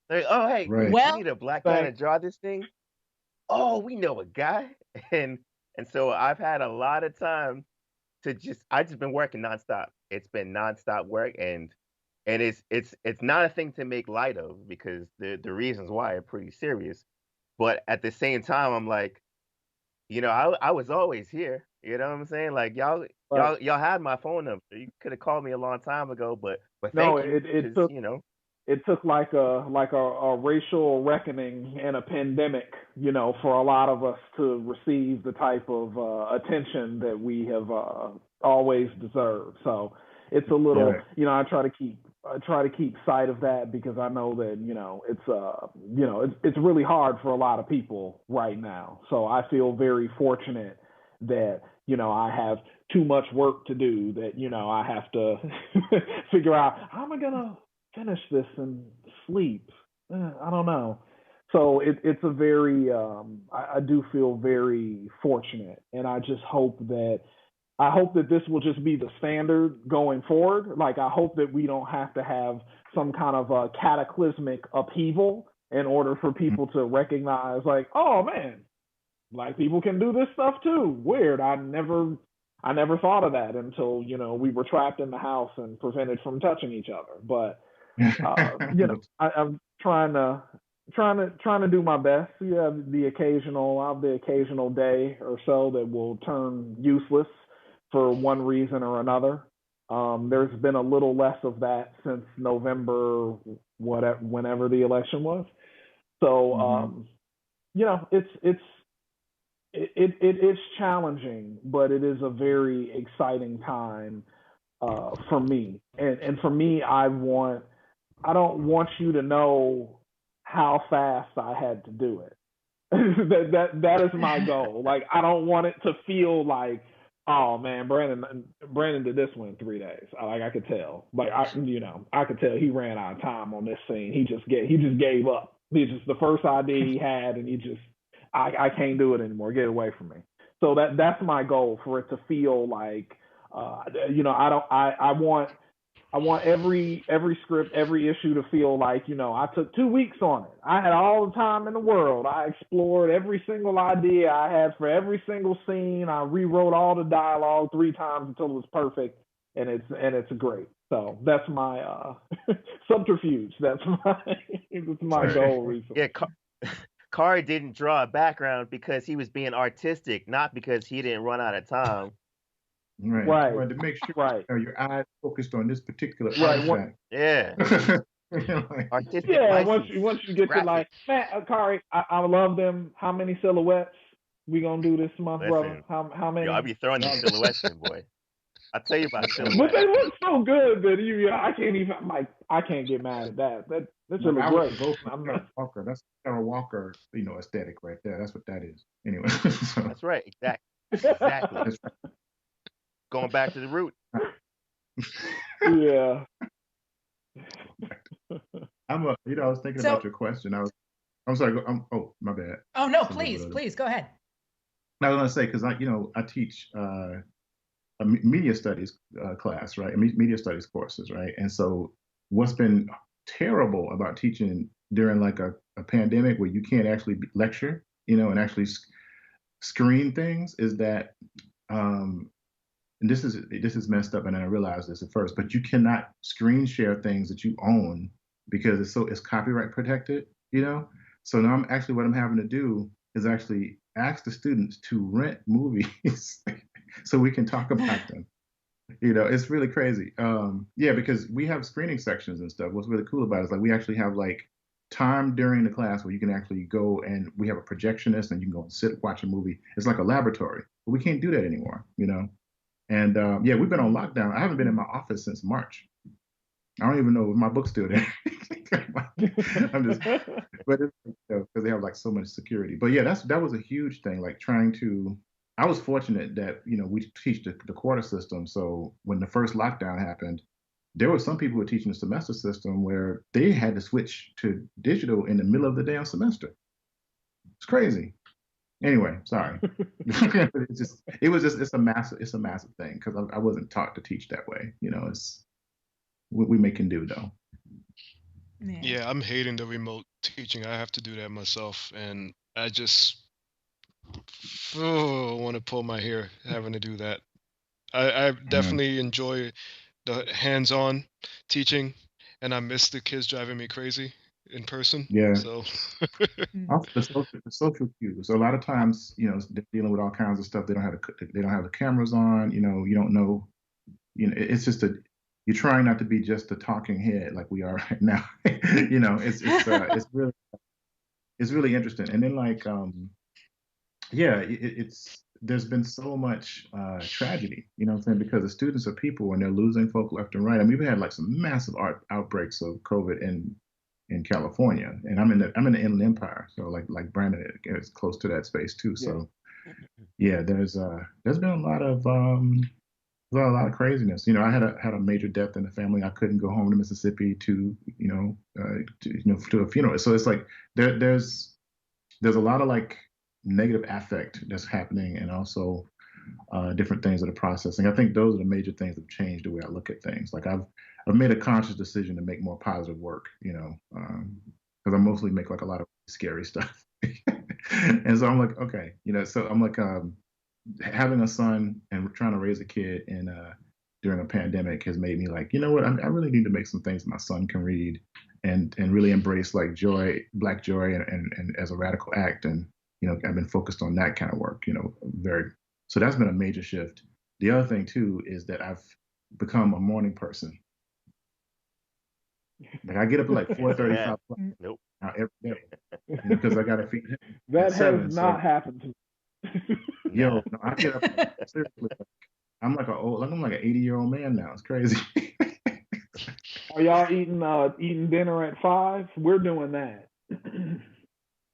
like, oh hey, we need a black guy to draw this thing. Oh, we know a guy. And so I've had a lot of time to I just been working nonstop. It's been nonstop work, and it's not a thing to make light of because the reasons why are pretty serious. But at the same time, I'm like, I was always here. You know what I'm saying? Like y'all had my phone number. You could have called me a long time ago, but no, thank you. It took it took like a racial reckoning and a pandemic, for a lot of us to receive the type of attention that we have always deserved. So it's a little, I try to keep sight of that because I know that it's really hard for a lot of people right now. So I feel very fortunate that I have too much work to do, that I have to figure out how am I gonna finish this and sleep I don't know. So it's a very, I do feel very fortunate, and I just hope that this will just be the standard going forward. Like, I hope that we don't have to have some kind of a cataclysmic upheaval in order for people to recognize, like, oh man, Black people can do this stuff too. Weird. I never thought of that until, we were trapped in the house and prevented from touching each other. But I'm trying to do my best. You have the occasional day or so that will turn useless for one reason or another. There's been a little less of that since November, whenever the election was. So, it's challenging, but it is a very exciting time for me. And for me, I don't want you to know how fast I had to do it. that is my goal. Like, I don't want it to feel like, oh man, Brandon did this one in 3 days. I could tell. Like, I could tell he ran out of time on this scene. He just gave up. It's just the first idea he had, and I can't do it anymore. Get away from me. So that's my goal, for it to feel like, I want every script, every issue to feel like, I took 2 weeks on it. I had all the time in the world. I explored every single idea I had for every single scene. I rewrote all the dialogue 3 times until it was perfect, and it's great. So that's my subterfuge. That's my goal recently. Yeah, Khary didn't draw a background because he was being artistic, not because he didn't run out of time. Right. To make sure your eyes focused on this particular artifact. Yeah. Artistic. Yeah. Once you get to like, man, Khary, I love them. How many silhouettes we gonna do this month, brother? How many? Yo, I be throwing these silhouettes in, boy. I tell you about silhouettes. But they look so good that I can't even. I can't get mad at that. That's really great. I'm not Walker. That's Sarah Walker, aesthetic right there. That's what that is. Anyway. That's right. Exactly. That's right. Going back to the root. Yeah. I was thinking about your question. I'm sorry. Oh, my bad. Oh no, please go ahead. I was gonna say, because I teach a media studies class, right? Media studies courses, right? And so what's been terrible about teaching during like a pandemic where you can't actually lecture, and actually screen things is that, and this is messed up, and I realized this at first, but you cannot screen share things that you own because it's copyright protected, So now what I'm having to do is actually ask the students to rent movies so we can talk about them. It's really crazy. Because we have screening sections and stuff. What's really cool about it is, like, we actually have like time during the class where you can actually go, and we have a projectionist and you can go and sit, watch a movie. It's like a laboratory, but we can't do that anymore, And we've been on lockdown. I haven't been in my office since March. I don't even know if my book's still there. I'm just, but it's because they have like so much security. But yeah, that was a huge thing. Like, I was fortunate that we teach the quarter system. So when the first lockdown happened, there were some people who were teaching the semester system where they had to switch to digital in the middle of the damn semester. It's crazy. Anyway, sorry. It's a massive thing because I wasn't taught to teach that way. It's what we can do though. Yeah, I'm hating the remote teaching. I have to do that myself, and I just want to pull my hair having to do that. I definitely enjoy the hands-on teaching, and I miss the kids driving me crazy in person. Yeah. So also the social cues. So a lot of times, they're dealing with all kinds of stuff. They don't have the cameras on. You don't know. It's just you're trying not to be just a talking head like we are right now. It's really interesting. And then like there's been so much tragedy. What I'm saying, because the students are people and they're losing folk left and right. I mean, we've had like some massive outbreaks of COVID in California, and I'm in the Inland Empire, so like Brandon is close to that space too. So yeah, there's been a lot of Well, a lot of craziness. You know, I had a major death in the family. I couldn't go home to Mississippi to to a funeral. So it's like there's a lot of like negative affect that's happening, and also different things that are processing. I think those are the major things that have changed the way I look at things. Like I've made a conscious decision to make more positive work. You know, because I mostly make like a lot of scary stuff, and so I'm like, okay, you know, so I'm like. Having a son and trying to raise a kid during a pandemic has made me like, you know what, I really need to make some things my son can read and really embrace like joy, Black joy, and as a radical act. And you know, I've been focused on that kind of work. You know, so that's been a major shift. The other thing too is that I've become a morning person. Like I get up at like 4:35 Nope. every day because I got to feed him. That has not happened to me. Yo, no, I get up seriously. I'm like I'm like an 80-year-old man now. It's crazy. Are y'all eating dinner at 5? We're doing that.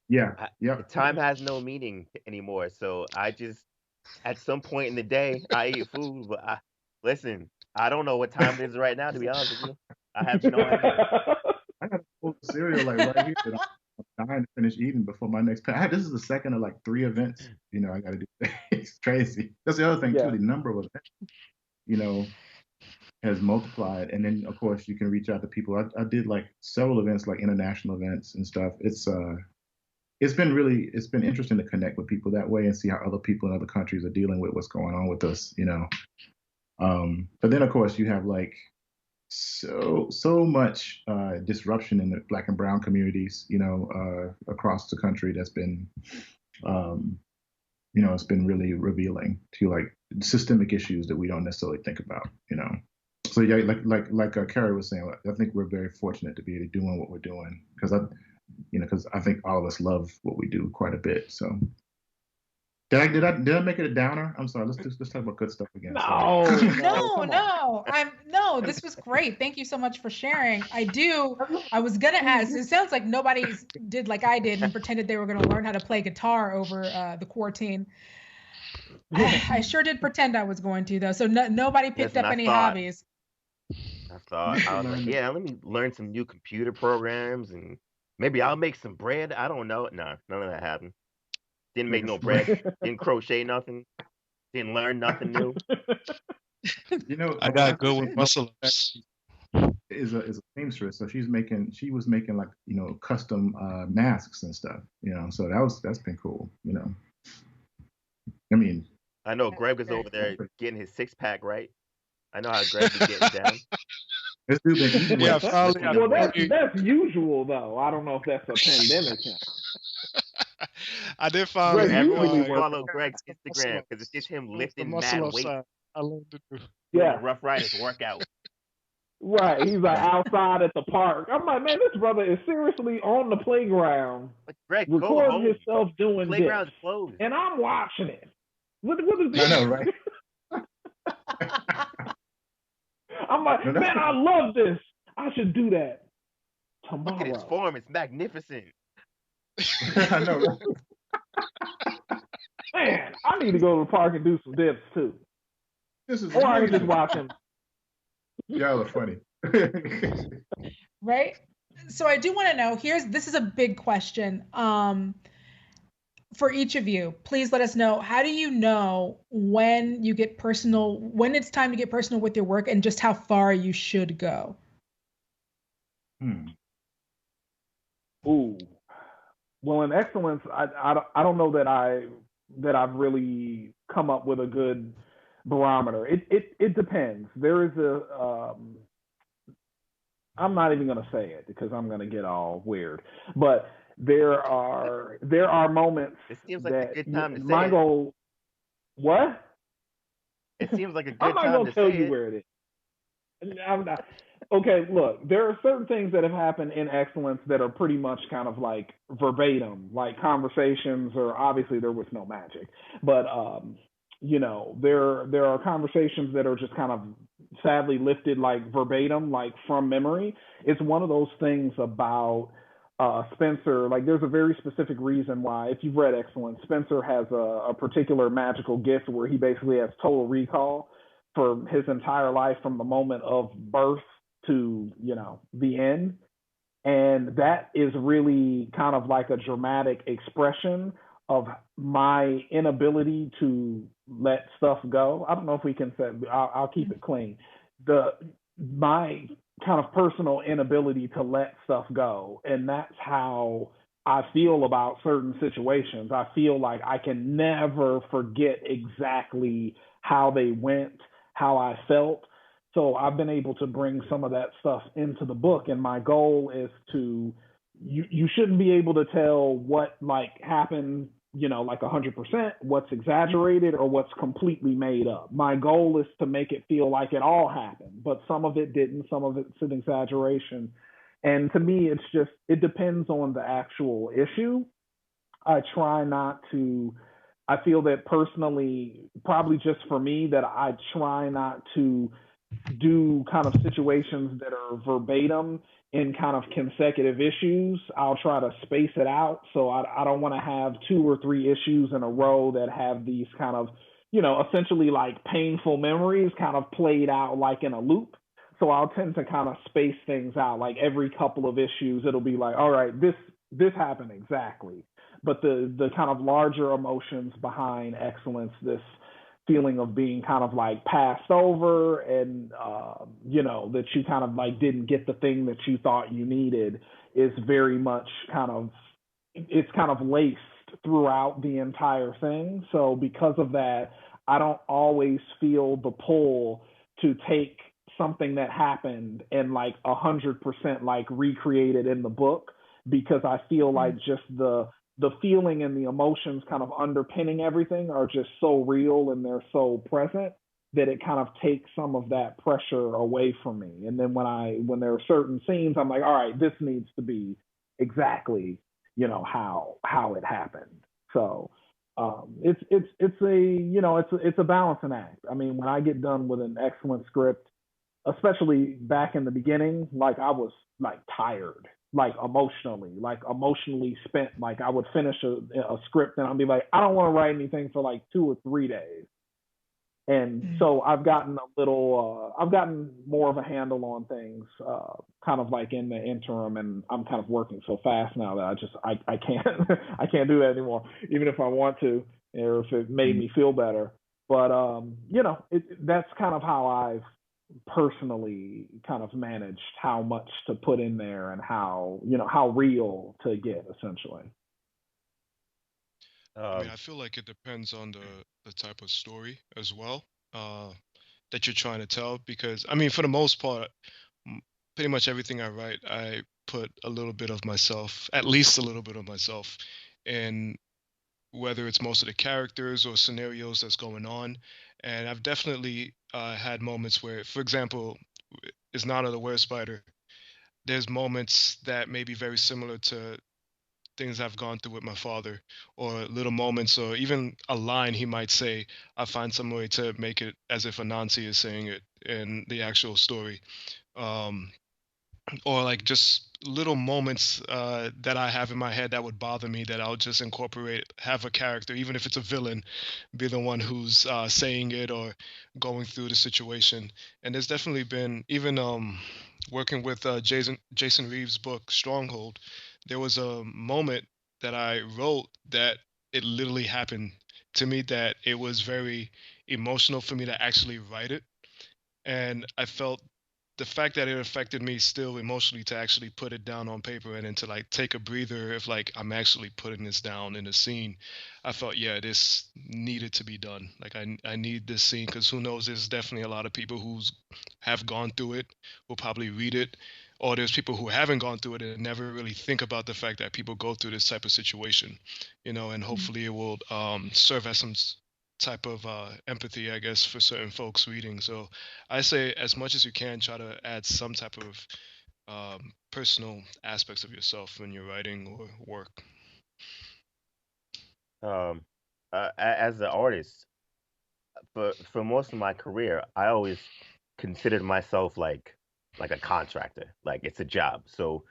Yeah. Time has no meaning anymore. So I just, at some point in the day, I eat food. But listen, I don't know what time it is right now. To be honest with you, I have no idea. I got a whole cereal like right here that I'm dying to finish eating before my next. This is the second of like 3 events. You know, I got to do. It's crazy. That's the other thing too. The number of events, you know, has multiplied, and then of course you can reach out to people. I did like several events, like international events and stuff. It's been interesting to connect with people that way and see how other people in other countries are dealing with what's going on with us. You know, but then of course you have like so much disruption in the Black and brown communities, you know, across the country. That's been, you know, it's been really revealing to like systemic issues that we don't necessarily think about, you know. So yeah, like Khary was saying, I think we're very fortunate to be doing what we're doing because I think all of us love what we do quite a bit. So. Did I make it a downer? I'm sorry. Let's talk about good stuff again. No, this was great. Thank you so much for sharing. I was gonna ask. It sounds like nobody did like I did and pretended they were gonna learn how to play guitar over the quarantine. I sure did pretend I was going to though. So nobody picked up any hobbies. I thought I was like, yeah, let me learn some new computer programs and maybe I'll make some bread. I don't know. No, none of that happened. Didn't make no bread. Didn't crochet nothing. Didn't learn nothing new. You know, I got good with muscle ups. Is a seamstress, so she was making like, you know, custom masks and stuff. You know, so that's been cool. You know, I mean, I know Greg was over there getting his 6-pack right. I know how Greg was getting down. This dude been eating. Yeah, well, that's usual though. I don't know if that's a pandemic thing. I did find everyone follow Greg's Instagram because it's just him lifting mad weight. I learned to do. Yeah, Rough Riders workout. Right, he's like outside at the park. I'm like, man, this brother is seriously on the playground, Greg, recording himself doing Playground's this, closed, and I'm watching it. What is this? I know, right? I'm like, man, I love this. I should do that tomorrow. Look at his form; it's magnificent. I know, right? Man, I need to go to the park and do some dips too. Or I can just watch him. Y'all are funny. Right? So I do want to know, this is a big question. For each of you, please let us know, how do you know when you get personal, when it's time to get personal with your work and just how far you should go? Ooh. Well, in excellence, I don't know that I've really come up with a good barometer. It depends. There is I'm not even going to say it because I'm going to get all weird. But there are moments. It seems like a good time to say my goal. What? It seems like a good I'm not time going to to tell say you it. where it is. I'm not. Okay, look, there are certain things that have happened in excellence that are pretty much kind of like verbatim, like conversations, or obviously there was no magic, but you know, there are conversations that are just kind of sadly lifted like verbatim, like from memory. It's one of those things about Spencer, like there's a very specific reason why, if you've read Excellence, Spencer has a particular magical gift where he basically has total recall for his entire life from the moment of birth to, you know, the end. And that is really kind of like a dramatic expression of my inability to let stuff go. I don't know if we can say, I'll keep it clean. My kind of personal inability to let stuff go. And that's how I feel about certain situations. I feel like I can never forget exactly how they went, how I felt. So I've been able to bring some of that stuff into the book. And my goal is to, you shouldn't be able to tell what like happened, you know, like 100%, what's exaggerated or what's completely made up. My goal is to make it feel like it all happened, but some of it didn't, some of it's an exaggeration. And to me, it's just, it depends on the actual issue. I try not to, I feel that personally, probably just for me, that I try not to do kind of situations that are verbatim in kind of consecutive issues. I'll try to space it out. So I don't want to have 2 or 3 issues in a row that have these kind of, you know, essentially like painful memories kind of played out like in a loop. So I'll tend to kind of space things out. Like every couple of issues, it'll be like, all right, this happened exactly. But the kind of larger emotions behind excellence, this feeling of being kind of like passed over and, you know, that you kind of like didn't get the thing that you thought you needed is very much kind of, it's kind of laced throughout the entire thing. So because of that, I don't always feel the pull to take something that happened and like 100% like recreate it in the book, because I feel like just the feeling and the emotions kind of underpinning everything are just so real and they're so present that it kind of takes some of that pressure away from me. And then when there are certain scenes, I'm like, all right, this needs to be exactly, you know, how it happened. So it's a, you know, it's a balancing act. I mean, when I get done with an excellent script, especially back in the beginning, like I was like tired, like emotionally spent. Like I would finish a script and I'd be like, I don't want to write anything for like 2 or 3 days. And so I've gotten I've gotten more of a handle on things, kind of like in the interim, and I'm kind of working so fast now that I can't I can't do that anymore, even if I want to, or if it made me feel better. But you know, that's kind of how I've personally kind of managed how much to put in there and how, you know, how real to get, essentially. I mean, I feel like it depends on the type of story as well that you're trying to tell. Because I mean, for the most part, pretty much everything I write, I put a little bit of myself, at least a little bit of myself, in whether it's most of the characters or scenarios that's going on. And I've definitely had moments where, for example, is Nana the Were-Spider. There's moments that may be very similar to things I've gone through with my father, or little moments, or even a line he might say. I find some way to make it as if Anansi is saying it in the actual story. Or like just little moments that I have in my head that would bother me, that I'll just incorporate, have a character, even if it's a villain, be the one who's saying it or going through the situation. And there's definitely been, even working with Jason Reeves' book Stronghold, there was a moment that I wrote that it literally happened to me, that it was very emotional for me to actually write it. And I felt the fact that it affected me still emotionally to actually put it down on paper and then to like take a breather, if like I'm actually putting this down in a scene, I thought, yeah, this needed to be done. Like I need this scene, because who knows, there's definitely a lot of people who's have gone through it, will probably read it, or there's people who haven't gone through it and never really think about the fact that people go through this type of situation, you know, and hopefully it will serve as some type of empathy, I guess, for certain folks reading. So I say, as much as you can, try to add some type of personal aspects of yourself when you're writing or work. As an artist, for most of my career, I always considered myself like a contractor. Like it's a job. So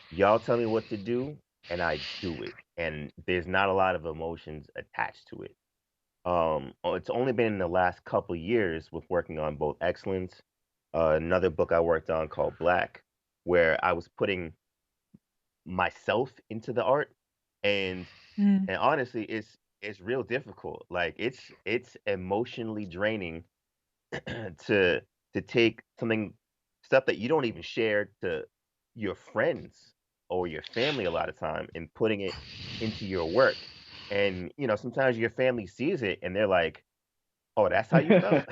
y'all tell me what to do and I do it. And there's not a lot of emotions attached to it. It's only been in the last couple years with working on both Excellence, another book I worked on called Black, where I was putting myself into the art, and honestly, it's real difficult. Like it's emotionally draining to take stuff that you don't even share to your friends or your family a lot of time and putting it into your work. And sometimes your family sees it and they're like, "Oh, that's how you felt."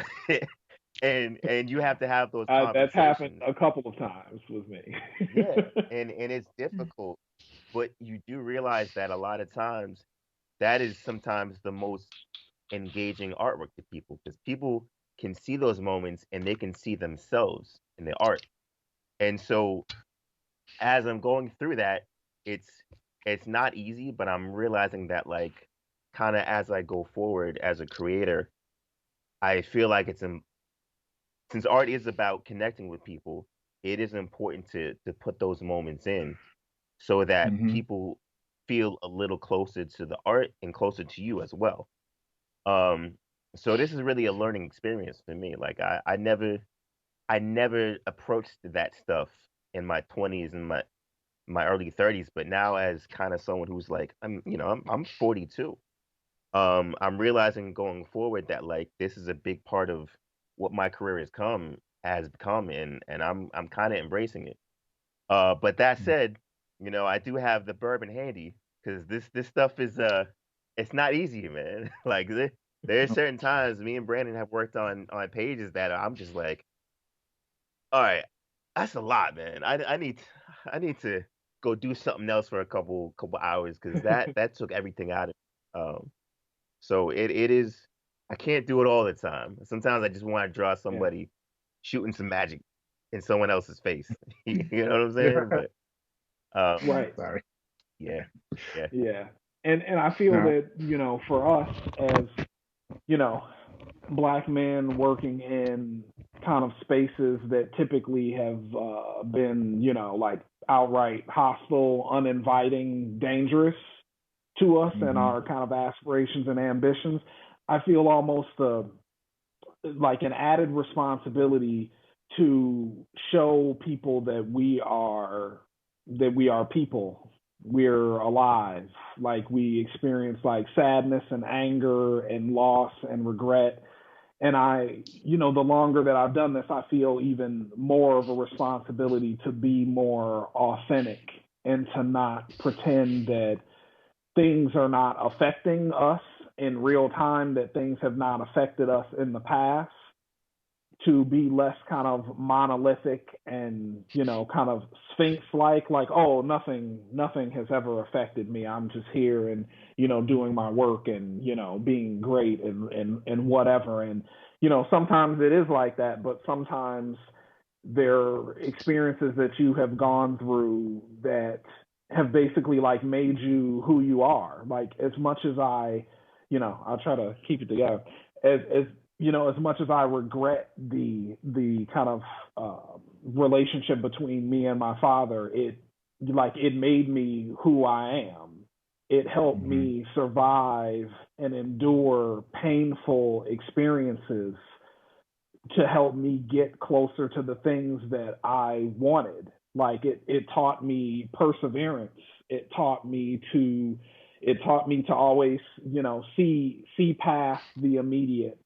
and you have to have those That's happened conversations. a couple of times with me. Yeah, and it's difficult, but you do realize that a lot of times that is sometimes the most engaging artwork to people, because people can see those moments and they can see themselves in the art. And so as I'm going through that, it's not easy, but I'm realizing that, like, kind of as I go forward as a creator, I feel like since art is about connecting with people, it is important to put those moments in so that people feel a little closer to the art and closer to you as well. So this is really a learning experience for me. Like I never approached that stuff in my 20s and my early 30s, but now as kind of someone who's like I'm 42. I'm realizing going forward that, like, this is a big part of what my career has become, and I'm kind of embracing it. But that said, I do have the bourbon handy, because this stuff is it's not easy, man. Like there's certain times me and Brandon have worked on pages that I'm just like, all right, that's a lot, man. I need to go do something else for a couple hours, because that took everything out of it. So it is. I can't do it all the time. Sometimes I just want to draw somebody shooting some magic in someone else's face. You know what I'm saying? But Right. Sorry. Yeah. And I feel that for us as Black men working in kind of spaces that typically have been like outright hostile, uninviting, dangerous to us and our kind of aspirations and ambitions, I feel almost like an added responsibility to show people that we are people. We're alive. Like, we experience like sadness and anger and loss and regret. And the longer that I've done this, I feel even more of a responsibility to be more authentic and to not pretend that things are not affecting us in real time, that things have not affected us in the past, to be less kind of monolithic and, kind of Sphinx-like, oh, nothing has ever affected me. I'm just here and, doing my work and, being great and whatever. And, sometimes it is like that, but sometimes there are experiences that you have gone through that have basically like made you who you are. Like, as much as I'll try to keep it together, as much as I regret the kind of relationship between me and my father, it made me who I am. It helped me survive and endure painful experiences to help me get closer to the things that I wanted. Like, it taught me perseverance. It taught me to always, see past the immediate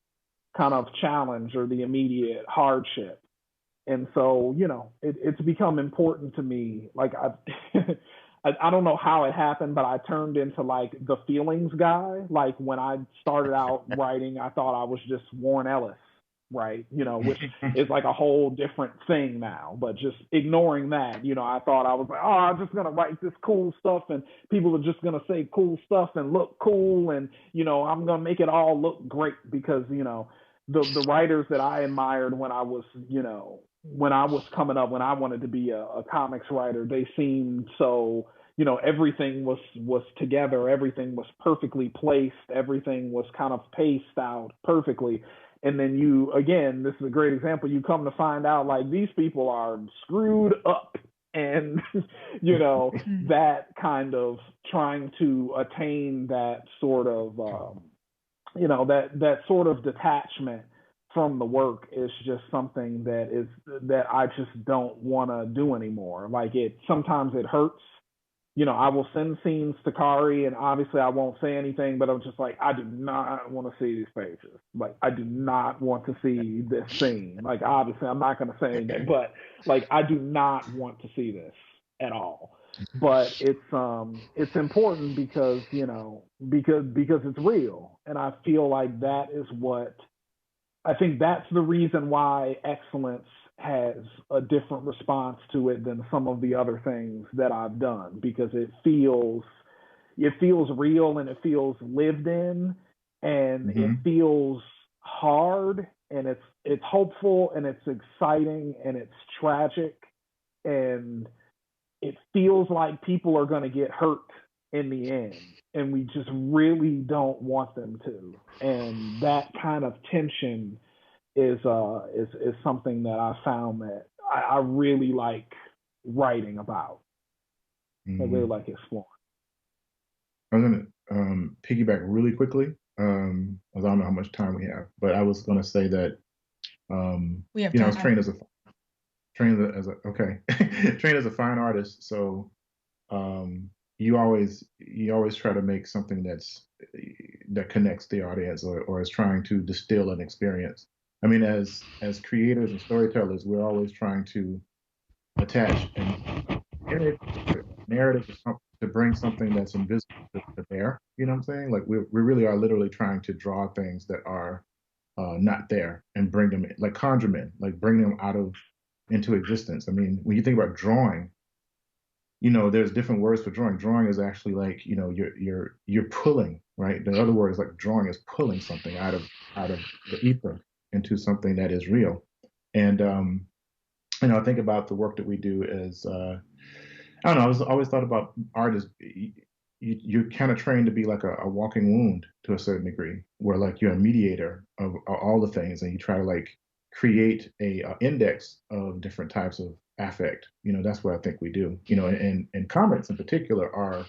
kind of challenge or the immediate hardship. And so, it's become important to me. Like, I don't know how it happened, but I turned into like the feelings guy. Like, when I started out writing, I thought I was just Warren Ellis, right? Which is like a whole different thing now. But just ignoring that, I thought I was like, oh, I'm just gonna write this cool stuff and people are just gonna say cool stuff and look cool, and I'm gonna make it all look great, because the writers that I admired when I was coming up, when I wanted to be a comics writer, they seemed so, everything was together, everything was perfectly placed, everything was kind of paced out perfectly. And then this is a great example, you come to find out like these people are screwed up. And, that kind of trying to attain that sort of you know, that sort of detachment from the work is just something that I just don't want to do anymore. Like, sometimes it hurts. You know, I will send scenes to Khary, and obviously I won't say anything, but I'm just like, I do not want to see these pages. Like, I do not want to see this scene. Like, obviously I'm not going to say anything, but like, I do not want to see this at all. But it's important because, you know, because it's real, and I feel like that is what I think that's the reason why Excellence has a different response to it than some of the other things that I've done, because it feels real, and it feels lived in, and it feels hard, and it's hopeful, and it's exciting, and it's tragic, and it feels like people are going to get hurt in the end, and we just really don't want them to. And that kind of tension is something that I found that I really like writing about. I really like exploring. I'm gonna piggyback really quickly. I don't know how much time we have, but I was gonna say that we have you know, I time. was trained as a trained as a fine artist, so you always try to make something that connects the audience, or is trying to distill an experience. I mean, as creators and storytellers, we're always trying to attach a narrative to bring something that's invisible to bear. You know what I'm saying? Like, we really are literally trying to draw things that are not there and bring them, like conjure men, like bring them into existence. I mean, when you think about drawing, you know, there's different words for drawing. Drawing is actually like, you know, you're pulling, right? The other word is like drawing is pulling something out of the ether into something that is real. And you know, I think about the work that we do as I don't know, I always thought about art as you're kind of trained to be like a walking wound to a certain degree, where like you're a mediator of all the things, and you try to like create a index of different types of affect. You know, that's what I think we do. You know, and comics in particular are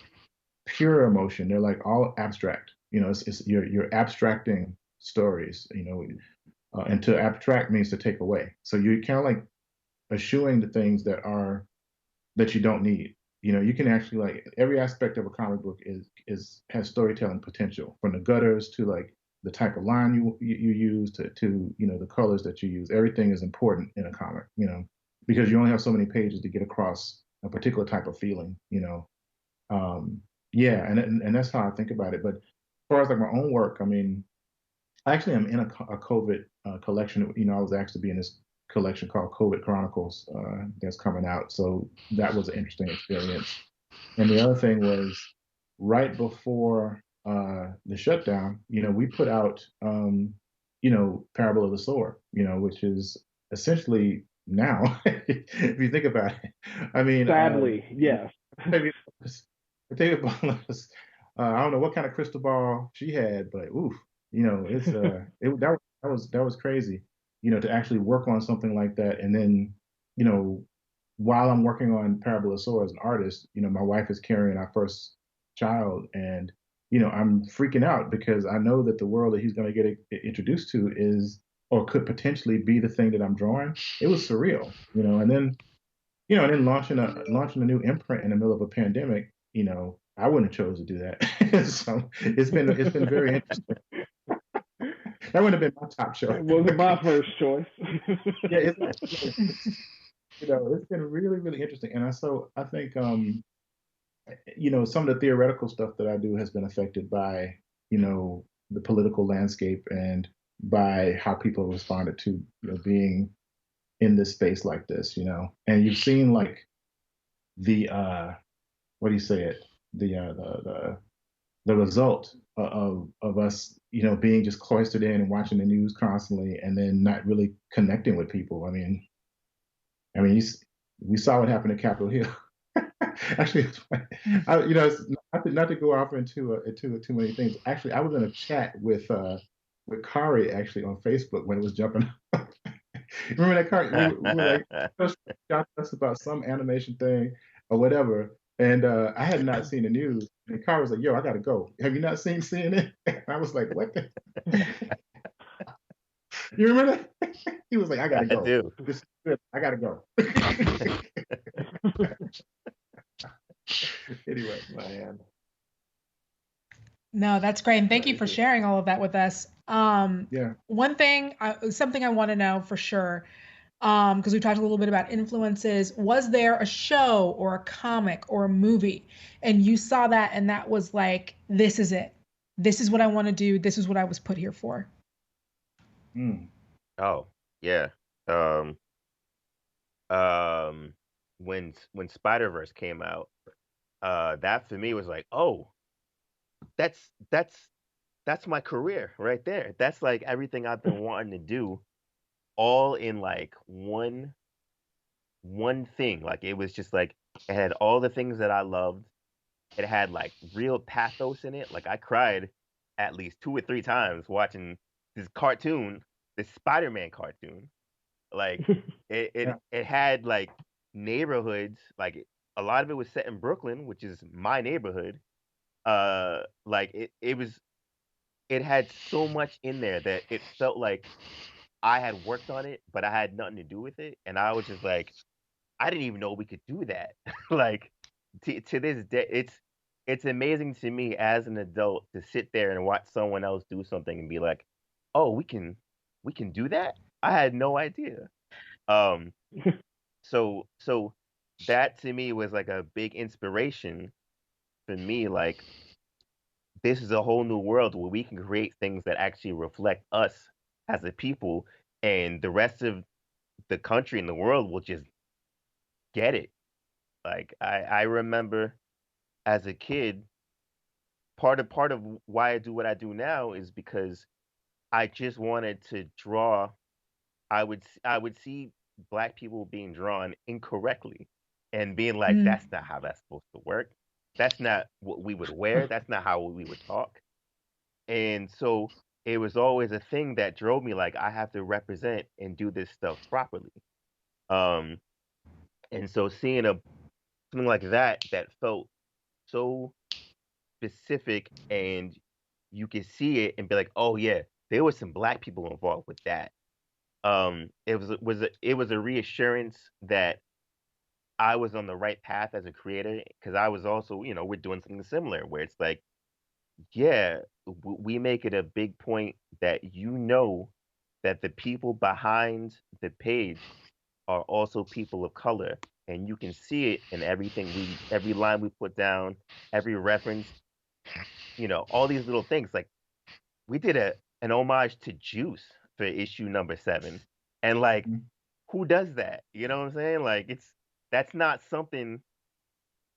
pure emotion. They're like all abstract. You know, it's you're abstracting stories. You know, and to abstract means to take away. So you're kind of like eschewing the things that you don't need. You know, you can actually, like, every aspect of a comic book has storytelling potential, from the gutters to like the type of line you use to you know, the colors that you use. Everything is important in a comic, you know, because you only have so many pages to get across a particular type of feeling, you know. Yeah, and that's how I think about it. But as far as like my own work, I mean, I actually am in a COVID collection. You know, I was asked to be in this collection called COVID Chronicles that's coming out. So that was an interesting experience. And the other thing was, right before the shutdown, you know, we put out, you know, Parable of the Sword, you know, which is essentially now, if you think about it. I mean, sadly, yes. I don't know what kind of crystal ball she had, but oof, you know, it's that was crazy, you know, to actually work on something like that. And then, you know, while I'm working on Parable of Sword as an artist, you know, my wife is carrying our first child, and you know, I'm freaking out because I know that the world that he's going to get introduced to is, or could potentially be, the thing that I'm drawing. It was surreal, you know. And then, you know, and then launching a new imprint in the middle of a pandemic, you know, I wouldn't have chose to do that. So it's been very interesting. That wouldn't have been my top choice. It wasn't my first choice. Yeah, you know, it's been really, really interesting. And I think, you know, some of the theoretical stuff that I do has been affected by, you know, the political landscape and by how people responded to, you know, being in this space like this, you know. And you've seen like the what do you say it? The result of us, you know, being just cloistered in and watching the news constantly, and then not really connecting with people. I mean, we saw what happened at Capitol Hill. Actually, you know, not to go off into too many things. Actually, I was in a chat with Khary actually on Facebook when it was jumping. Remember that, Khary? We were like, talking to us about some animation thing or whatever, And I had not seen the news. And Khary was like, "Yo, I gotta go. Have you not seen CNN?" And I was like, "What the?" You remember that? He was like, "I gotta go. I do. I gotta go." Anyway, man. No, that's great. And thank you for sharing all of that with us. Yeah. One thing, something I want to know for sure, because we talked a little bit about influences. Was there a show or a comic or a movie, and you saw that and that was like, this is it. This is what I want to do. This is what I was put here for. Oh, yeah. When Spider-Verse came out, that for me was like, oh, that's my career right there. That's like everything I've been wanting to do, all in like one thing. Like it was just like it had all the things that I loved. It had like real pathos in it. Like I cried at least 2 or 3 times watching this cartoon, this Spider-Man cartoon. Like it had like neighborhoods. Like a lot of it was set in Brooklyn, which is my neighborhood. Like it had so much in there that it felt like I had worked on it, but I had nothing to do with it. And I was just like, I didn't even know we could do that. Like to this day, it's amazing to me as an adult to sit there and watch someone else do something and be like, oh, we can do that. I had no idea. So that to me was like a big inspiration for me. Like this is a whole new world where we can create things that actually reflect us as a people, and the rest of the country and the world will just get it. Like I remember as a kid, part of why I do what I do now is because I just wanted to draw. I would see Black people being drawn incorrectly and being like, that's not how that's supposed to work. That's not what we would wear. That's not how we would talk. And so it was always a thing that drove me, like I have to represent and do this stuff properly. And so seeing something like that felt so specific, and you could see it and be like, oh yeah, there was some Black people involved with that. It was a reassurance that I was on the right path as a creator, because I was also, we're doing something similar where it's like, yeah, we make it a big point that that the people behind the page are also people of color, and you can see it in every line we put down, every reference, all these little things. Like we did an homage to Juice for issue number 7, and like who does that? You know what I'm saying? Like that's not something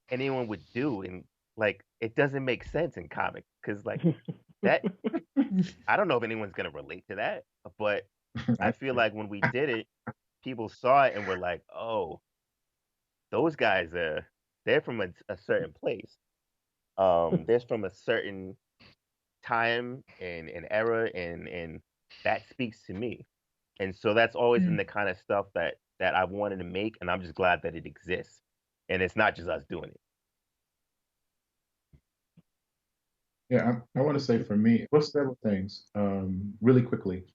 anyone would do, and like it doesn't make sense in comics, because like that I don't know if anyone's gonna relate to that, but I feel like when we did it, people saw it and were like, oh, those guys they're from a certain place. They're from a certain time and era, and that speaks to me. And so that's always been the kind of stuff that I wanted to make, and I'm just glad that it exists, and it's not just us doing it. Yeah, I want to say for me, well, several things, really quickly.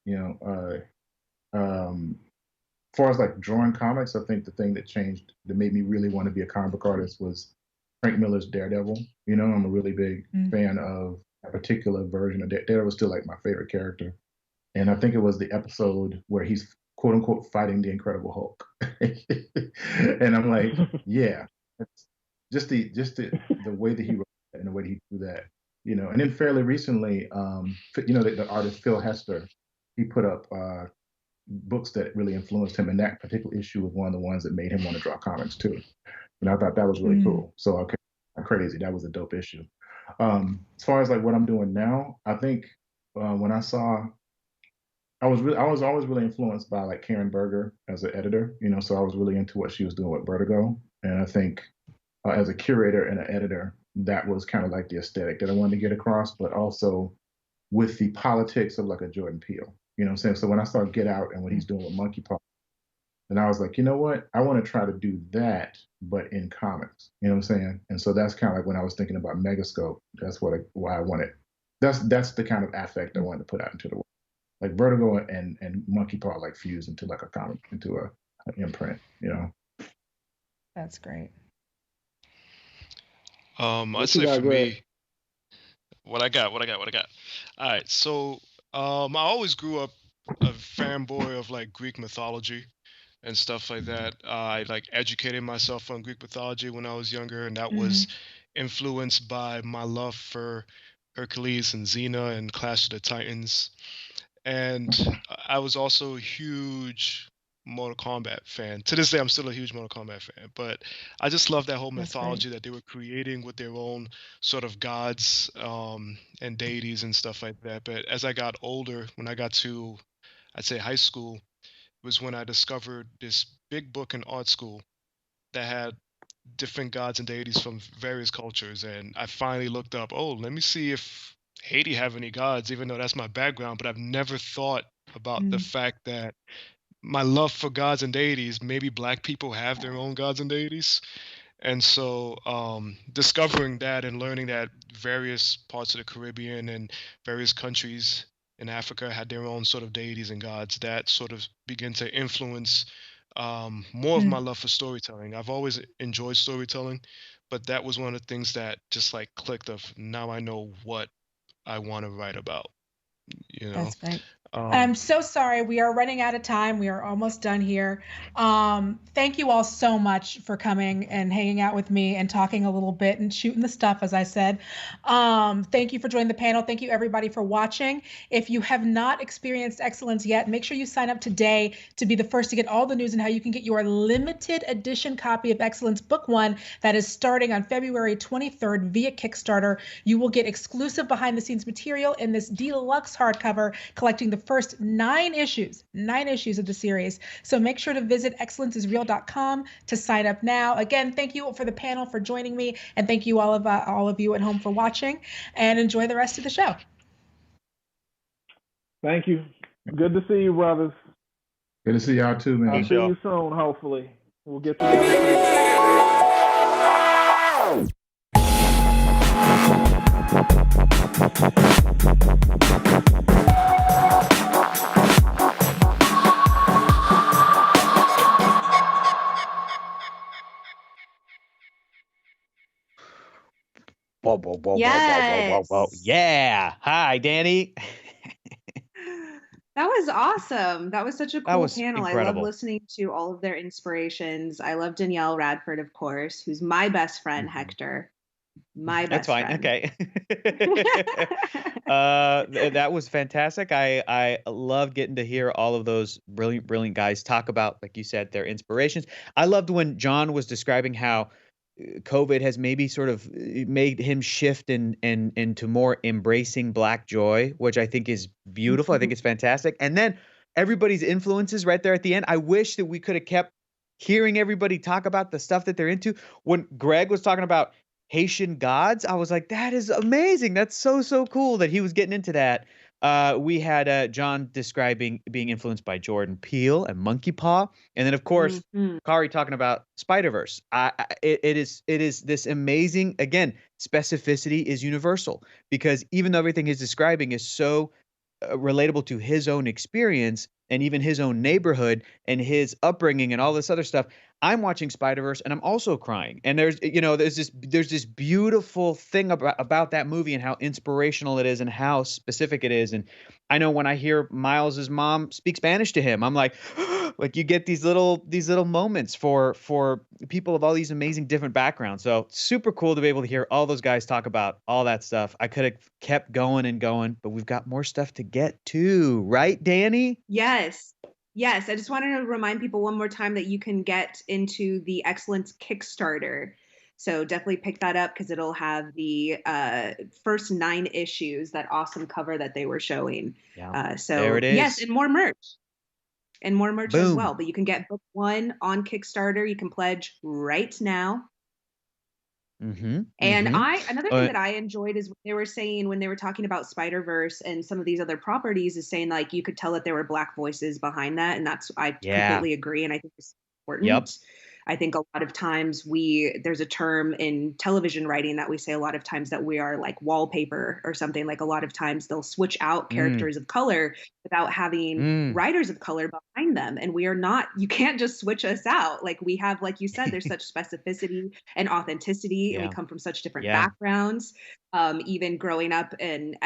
As far as like drawing comics, I think the thing that changed, that made me really want to be a comic book artist, was Frank Miller's Daredevil. I'm a really big fan of a particular version of Daredevil. Was still like my favorite character, and I think it was the episode where he's quote unquote fighting the Incredible Hulk, and I'm like, yeah, that's just the way that he wrote that and the way that he drew that. And then fairly recently, the artist Phil Hester, he put up books that really influenced him, and that particular issue was one of the ones that made him want to draw comics too. And I thought that was really cool. So okay, I'm crazy. That was a dope issue. As far as like what I'm doing now, I think when I saw, I was always really influenced by like Karen Berger as an editor. So I was really into what she was doing with Vertigo, and I think as a curator and an editor, that was kind of like the aesthetic that I wanted to get across, but also with the politics of like a Jordan Peele. You know what I'm saying? So when I saw Get Out and what he's doing with Monkeypox, And I was like, you know what? I want to try to do that, but in comics. You know what I'm saying? And so that's kind of like when I was thinking about Megascope. That's why I wanted. That's the kind of affect I wanted to put out into the world. Like Vertigo and Monkey Paw like fused into like a comic, into an imprint. You know. That's great. I'd say for me, what I got. All right, so I always grew up a fanboy of like Greek mythology and stuff like that. I like educated myself on Greek mythology when I was younger, and that was influenced by my love for Hercules and Xena and Clash of the Titans. And I was also a huge Mortal Kombat fan. To this day, I'm still a huge Mortal Kombat fan, but I just love that whole mythology that they were creating with their own sort of gods and deities and stuff like that. But as I got older, when I got to, I'd say high school, was when I discovered this big book in art school that had different gods and deities from various cultures. And I finally looked up, oh, let me see if Haiti have any gods, even though that's my background. But I've never thought about the fact that my love for gods and deities, maybe Black people have their own gods and deities. And so discovering that and learning that various parts of the Caribbean and various countries in Africa had their own sort of deities and gods, that sort of began to influence more of my love for storytelling. I've always enjoyed storytelling, but that was one of the things that just like clicked of, now I know what I want to write about. You know? That's great. I'm so sorry. We are running out of time. We are almost done here. Thank you all so much for coming and hanging out with me and talking a little bit and shooting the stuff, as I said. Thank you for joining the panel. Thank you, everybody, for watching. If you have not experienced Excellence yet, make sure you sign up today to be the first to get all the news and how you can get your limited edition copy of Excellence Book 1 that is starting on February 23rd via Kickstarter. You will get exclusive behind-the-scenes material in this deluxe hardcover collecting the first 9 issues of the series. So make sure to visit excellenceisreal.com to sign up now. Again, thank you for the panel for joining me, and thank you all of you at home for watching, and enjoy the rest of the show. Thank you. Good to see you, brothers. Good to see y'all too, man. I'll see you soon, hopefully. We'll get together. Whoa. Yes. Yeah. Hi, Danny. That was awesome. That was such a cool panel. Incredible. I love listening to all of their inspirations. I love Danielle Radford, of course, who's my best friend, Hector. My best friend. Okay. That was fantastic. I loved getting to hear all of those brilliant guys talk about, like you said, their inspirations. I loved when John was describing how COVID has maybe sort of made him shift into more embracing Black joy, which I think is beautiful. I think it's fantastic. And then everybody's influences right there at the end. I wish that we could have kept hearing everybody talk about the stuff that they're into. When Greg was talking about Haitian gods, I was like, that is amazing. That's so cool that he was getting into that. We had John describing being influenced by Jordan Peele and Monkey Paw, and then of course Khary talking about Spider-Verse. It is this amazing, again, specificity is universal, because even though everything he's describing is so relatable to his own experience and even his own neighborhood and his upbringing and all this other stuff, I'm watching Spider-Verse and I'm also crying. And there's this beautiful thing about that movie and how inspirational it is and how specific it is. And I know when I hear Miles's mom speak Spanish to him, I'm like, like you get these little moments for people of all these amazing different backgrounds. So super cool to be able to hear all those guys talk about all that stuff. I could have kept going and going, but we've got more stuff to get to, right, Danny? Yes. I just wanted to remind people one more time that you can get into the Excellence Kickstarter. So definitely pick that up because it'll have the first 9 issues, that awesome cover that they were showing. Yeah. So there it is. Yes, and more merch. And more merch as Boom. well. But you can get book 1 on Kickstarter. You can pledge right now. And Mm-hmm. another thing that I enjoyed is they were saying when they were talking about Spider-Verse and some of these other properties is saying like you could tell that there were Black voices behind that, and that's I completely agree, and I think it's important. I think a lot of times there's a term in television writing that we say a lot of times that we are like wallpaper or something. Like a lot of times they'll switch out characters of color without having writers of color behind them. And we are not, you can't just switch us out. Like we have, like you said, there's such specificity and authenticity, and we come from such different backgrounds. Even growing up in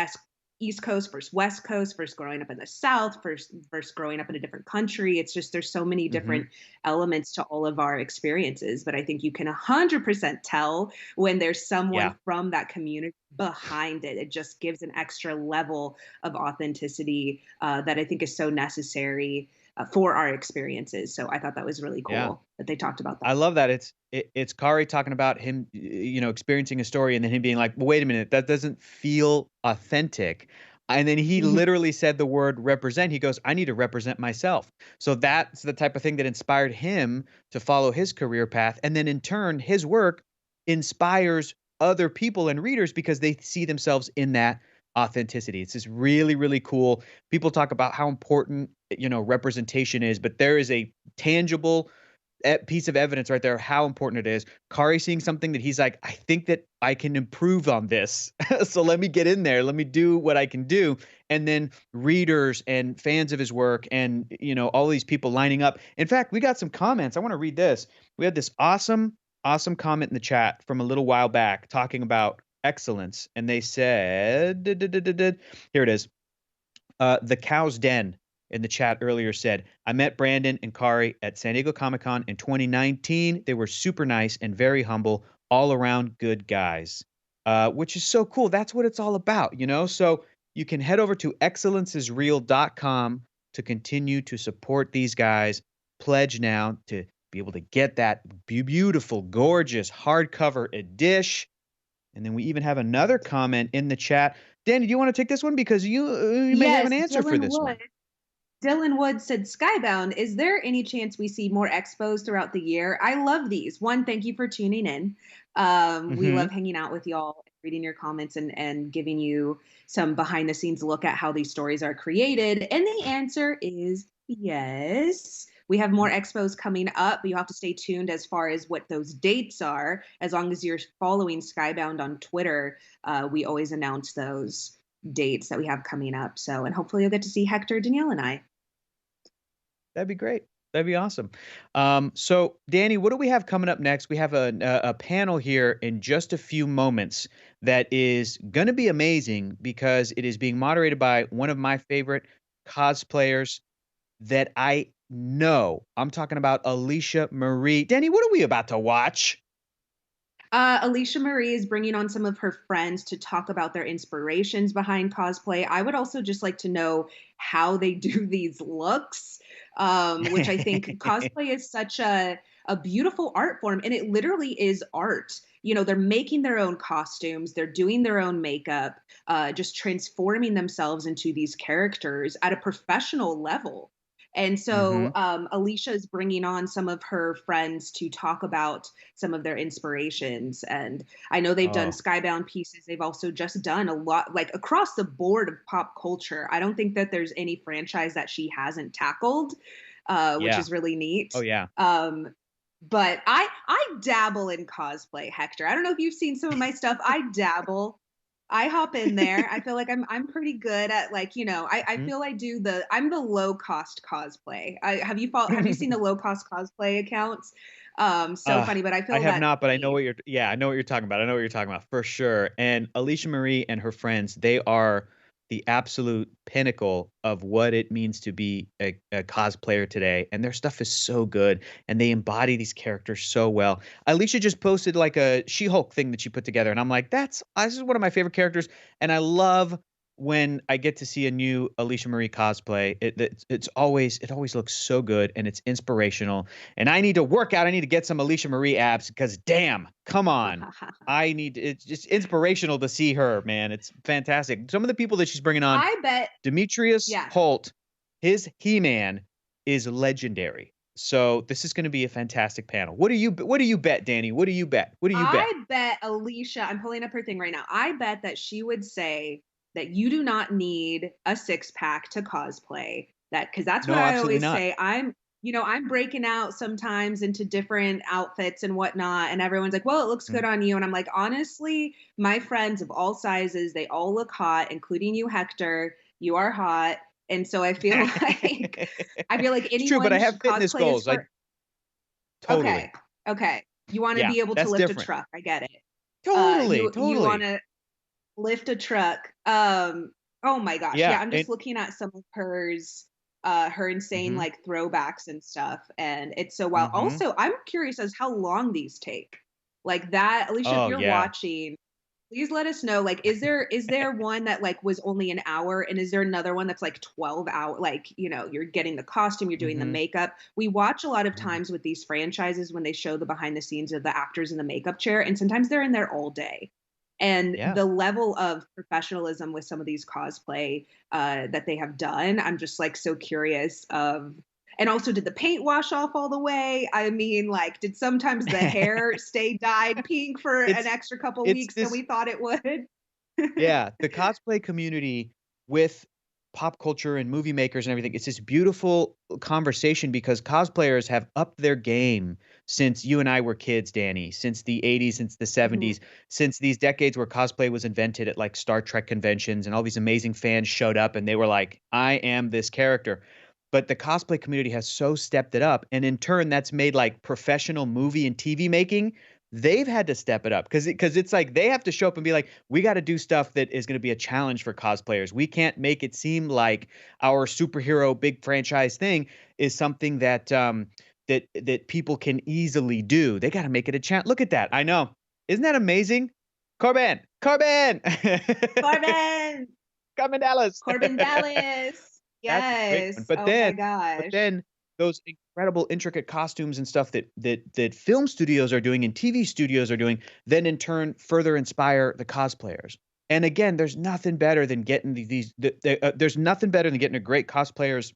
East Coast versus West Coast versus growing up in the South versus growing up in a different country. It's just, there's so many different elements to all of our experiences, but I think you can 100% tell when there's someone from that community behind it. It just gives an extra level of authenticity that I think is so necessary for our experiences. So I thought that was really cool that they talked about that. I love that. It's Khary talking about him, experiencing a story and then him being like, well, wait a minute, that doesn't feel authentic. And then he literally said the word represent. He goes, I need to represent myself. So that's the type of thing that inspired him to follow his career path. And then in turn, his work inspires other people and readers because they see themselves in that authenticity. It's just really, really cool. People talk about how important, representation is, but there is a tangible piece of evidence right there how important it is. Khary seeing something that he's like, I think that I can improve on this. So let me get in there. Let me do what I can do. And then readers and fans of his work and, all these people lining up. In fact, we got some comments. I want to read this. We had this awesome comment in the chat from a little while back talking about excellence. And they said, here it is. The Cow's Den in the chat earlier said, I met Brandon and Khary at San Diego Comic-Con in 2019. They were super nice and very humble, all around good guys, which is so cool. That's what it's all about, So you can head over to excellenceisreal.com to continue to support these guys. Pledge now to be able to get that beautiful, gorgeous hardcover edition. And then we even have another comment in the chat. Danny, do you want to take this one? Because you may have an answer for this one. Dylan Wood said, Skybound, is there any chance we see more expos throughout the year? I love these. One, thank you for tuning in. We love hanging out with y'all, reading your comments and giving you some behind the scenes look at how these stories are created. And the answer is yes. We have more expos coming up, but you have to stay tuned as far as what those dates are. As long as you're following Skybound on Twitter, we always announce those dates that we have coming up. So, and hopefully you'll get to see Hector, Danielle, and I. That'd be great. That'd be awesome. So, Danny, what do we have coming up next? We have a panel here in just a few moments that is going to be amazing because it is being moderated by one of my favorite cosplayers that I know. I'm talking about Alicia Marie. Danny, what are we about to watch? Alicia Marie is bringing on some of her friends to talk about their inspirations behind cosplay. I would also just like to know how they do these looks, which I think cosplay is such a beautiful art form, and it literally is art. They're making their own costumes, they're doing their own makeup, just transforming themselves into these characters at a professional level. And so Alicia is bringing on some of her friends to talk about some of their inspirations. And I know they've done Skybound pieces. They've also just done a lot, like across the board of pop culture. I don't think that there's any franchise that she hasn't tackled, which is really neat. Oh, yeah. But I dabble in cosplay, Hector. I don't know if you've seen some of my stuff. I dabble. I hop in there. I feel like I'm pretty good at I feel I'm the low cost cosplay. Have you seen the low cost cosplay accounts? Funny, but I have not, but I know what you're talking about. I know what you're talking about for sure. And Alicia Marie and her friends, they are the absolute pinnacle of what it means to be a cosplayer today. And their stuff is so good and they embody these characters so well. Alicia just posted like a She-Hulk thing that she put together. And I'm like, this is one of my favorite characters. And I love when I get to see a new Alicia Marie cosplay. It always looks so good and it's inspirational. And I need to work out. I need to get some Alicia Marie abs because damn, come on. It's just inspirational to see her, man. It's fantastic. Some of the people that she's bringing on, I bet Demetrius Holt, his He-Man is legendary. So this is going to be a fantastic panel. What do you bet, Danny? What do you bet? I bet Alicia, I'm pulling up her thing right now. I bet that she would say that you do not need a 6-pack to cosplay. Because that's what I always say. I'm breaking out sometimes into different outfits and whatnot. And everyone's like, well, it looks good on you. And I'm like, honestly, my friends of all sizes, they all look hot, including you, Hector. You are hot. And so I feel like anyone it's true, but I have fitness goals. Totally. Okay. You want to be able to lift a truck. I get it. Totally. You want to lift a truck. Oh my gosh. Yeah. I'm just looking at some of hers. Her insane like throwbacks and stuff, and it's so wild. Also, I'm curious as how long these take. Like that, Alicia, if you're watching, please let us know. Like, is there one that like was only an hour, and is there another one that's like 12 hours? Like, you're getting the costume, you're doing the makeup. We watch a lot of times with these franchises when they show the behind the scenes of the actors in the makeup chair, and sometimes they're in there all day. And the level of professionalism with some of these cosplay that they have done, I'm just like so curious of. And also, did the paint wash off all the way? I mean, like, did sometimes the hair stay dyed pink for an extra couple weeks than we thought it would? Yeah, the cosplay community with pop culture and movie makers and everything, it's this beautiful conversation because cosplayers have upped their game since you and I were kids, Danny, since the 80s, since the 70s, since these decades where cosplay was invented at like Star Trek conventions and all these amazing fans showed up and they were like, I am this character. But the cosplay community has so stepped it up. And in turn, that's made like professional movie and TV making. They've had to step it up because it's like they have to show up and be like, we got to do stuff that is going to be a challenge for cosplayers. We can't make it seem like our superhero big franchise thing is something that that people can easily do. They got to make it a challenge. Look at that. I know. Isn't that amazing? Corbin. Corbin Dallas. Corbin Dallas. Yes. But then those incredible intricate costumes and stuff that film studios are doing and TV studios are doing, then in turn further inspire the cosplayers. And again, there's nothing better than getting there's nothing better than getting a great cosplayer's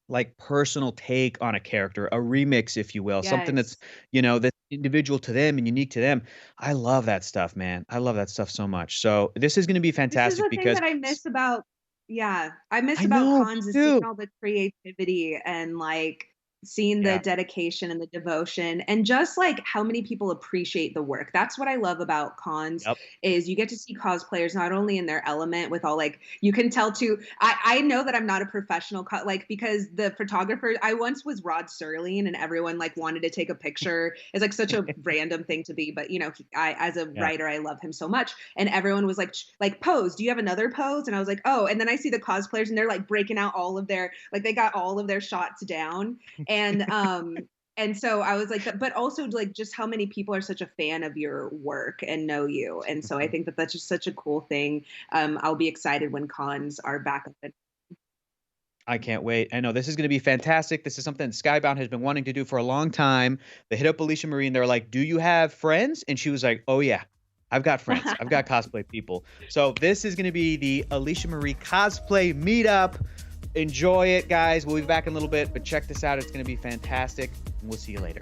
like personal take on a character, a remix, if you will, something that's that's individual to them and unique to them. I love that stuff, man. I love that stuff so much. So this is going to be fantastic because thing that I miss about. Yeah, I miss about cons is seeing all the creativity and like seeing the dedication and the devotion and just like how many people appreciate the work. That's what I love about cons is you get to see cosplayers not only in their element with all like, you can tell too, I know that I'm not a professional because the photographer, I once was Rod Serling and everyone like wanted to take a picture. It's like such a random thing to be, but I as a writer, I love him so much. And everyone was like pose, do you have another pose? And I was like, oh, and then I see the cosplayers and they're like breaking out all of their, like they got all of their shots down. And so I was like, but also like just how many people are such a fan of your work and know you. And so I think that that's just such a cool thing. I'll be excited when cons are back up. I can't wait. I know this is going to be fantastic. This is something Skybound has been wanting to do for a long time. They hit up Alicia Marie and they're like, do you have friends? And she was like, oh yeah, I've got friends. I've got cosplay people. So this is going to be the Alicia Marie cosplay meetup. Enjoy it, guys. We'll be back in a little bit, but check this out. It's going to be fantastic. And we'll see you later.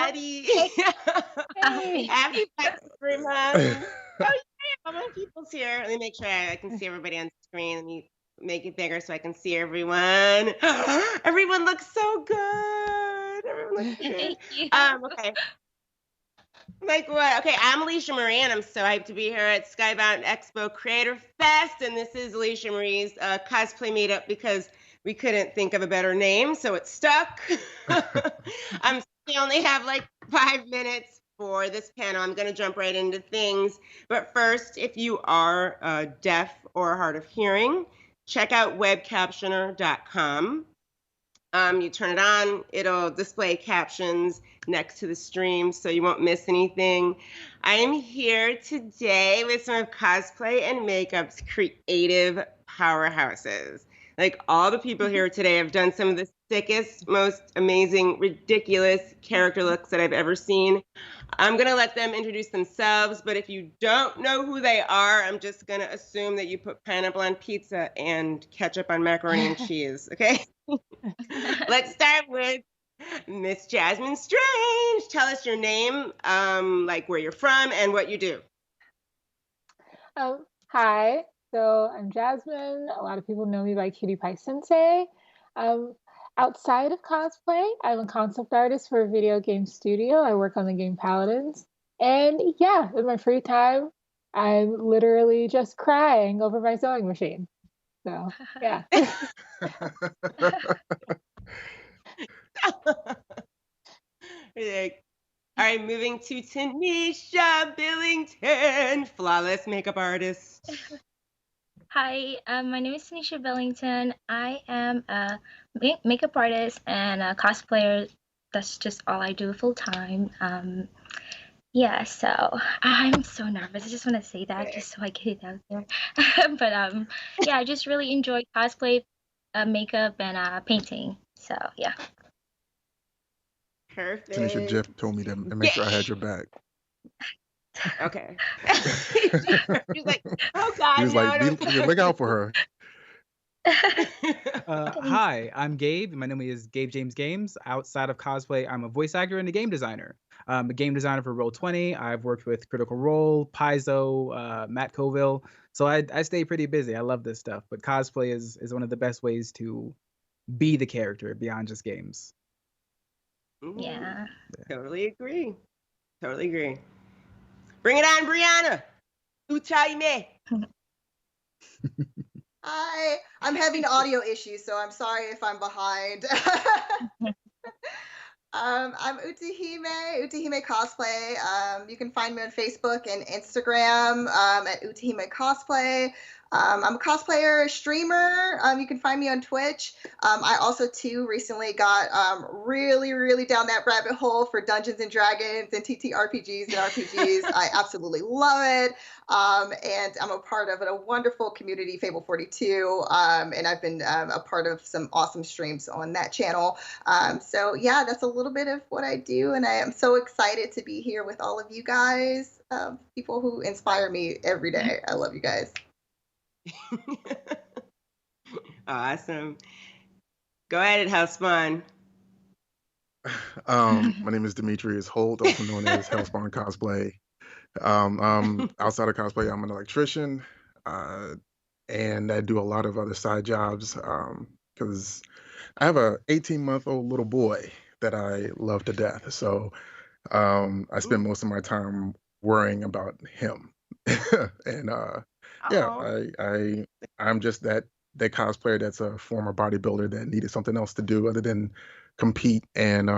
everybody. Happy Black Month. Oh, yeah, all my people's here. Let me make sure I can see everybody on screen. Let me make it bigger so I can see everyone. Everyone looks so good. Everyone looks good. Okay. Like what? Okay, I'm Alicia Marie, and I'm so hyped to be here at Skybound Xpo Creator Fest. And this is Alicia Marie's cosplay meetup because we couldn't think of a better name, so it stuck. We only have like 5 minutes for this panel. I'm going to jump right into things. But first, if you are deaf or hard of hearing, check out webcaptioner.com. You turn it on, it'll display captions next to the stream so you won't miss anything. I am here today with some of cosplay and makeup's creative powerhouses. Like all the people here today have done some of the sickest, most amazing, ridiculous character looks that I've ever seen. I'm going to let them introduce themselves, but if you don't know who they are, I'm just going to assume that you put pineapple on pizza and ketchup on macaroni and cheese, okay? Let's start with Miss Jasmine Strange. Tell us your name, like where you're from and what you do. Hi, so I'm Jasmine. A lot of people know me by CutiePieSensei. Outside of cosplay, I'm a concept artist for a video game studio. I work on the game Paladins. And yeah, in my free time, I'm literally just crying over my sewing machine. So, yeah. All right, moving to Tenisha Billington, flawless makeup artist. Hi, my name is Tenisha Billington. I am a makeup artist and a cosplayer. That's just all I do full time. Yeah, so I'm so nervous. I just want to say that just so I get it out there. But yeah, I just really enjoy cosplay, makeup, and painting. So yeah. Perfect. Tenisha, Jeff told me to make sure I had your back. Okay. He's like, oh God, He was no, like, look out for her. Hi, I'm Gabe. My name is Gabe James Games. Outside of cosplay, I'm a voice actor and a game designer. I'm a game designer for Roll20. I've worked with Critical Role, Paizo, Matt Colville. So I stay pretty busy. I love this stuff. But cosplay is one of the best ways to be the character beyond just games. Yeah. Totally agree. Totally agree. Bring it on, Brianna. Utahime. Hi, I'm having audio issues, so I'm sorry if I'm behind. I'm Utahime Cosplay. You can find me on Facebook and Instagram at Utahime Cosplay. I'm a cosplayer, streamer. You can find me on Twitch. I also, too, recently got really, really down that rabbit hole for Dungeons and Dragons and TTRPGs and RPGs. I absolutely love it. And I'm a part of a wonderful community, Fable 42. And I've been a part of some awesome streams on that channel. So, yeah, that's a little bit of what I do. And I am so excited to be here with all of you guys, people who inspire me every day. I love you guys. Awesome. Go ahead, Hellspawned. My name is Demetrius Holt, also known as Hellspawned Cosplay. Outside of cosplay, I'm an electrician, and I do a lot of other side jobs because I have a 18-month-old little boy that I love to death. So I spend most of my time worrying about him. And yeah, I'm just that cosplayer that's a former bodybuilder that needed something else to do other than compete. And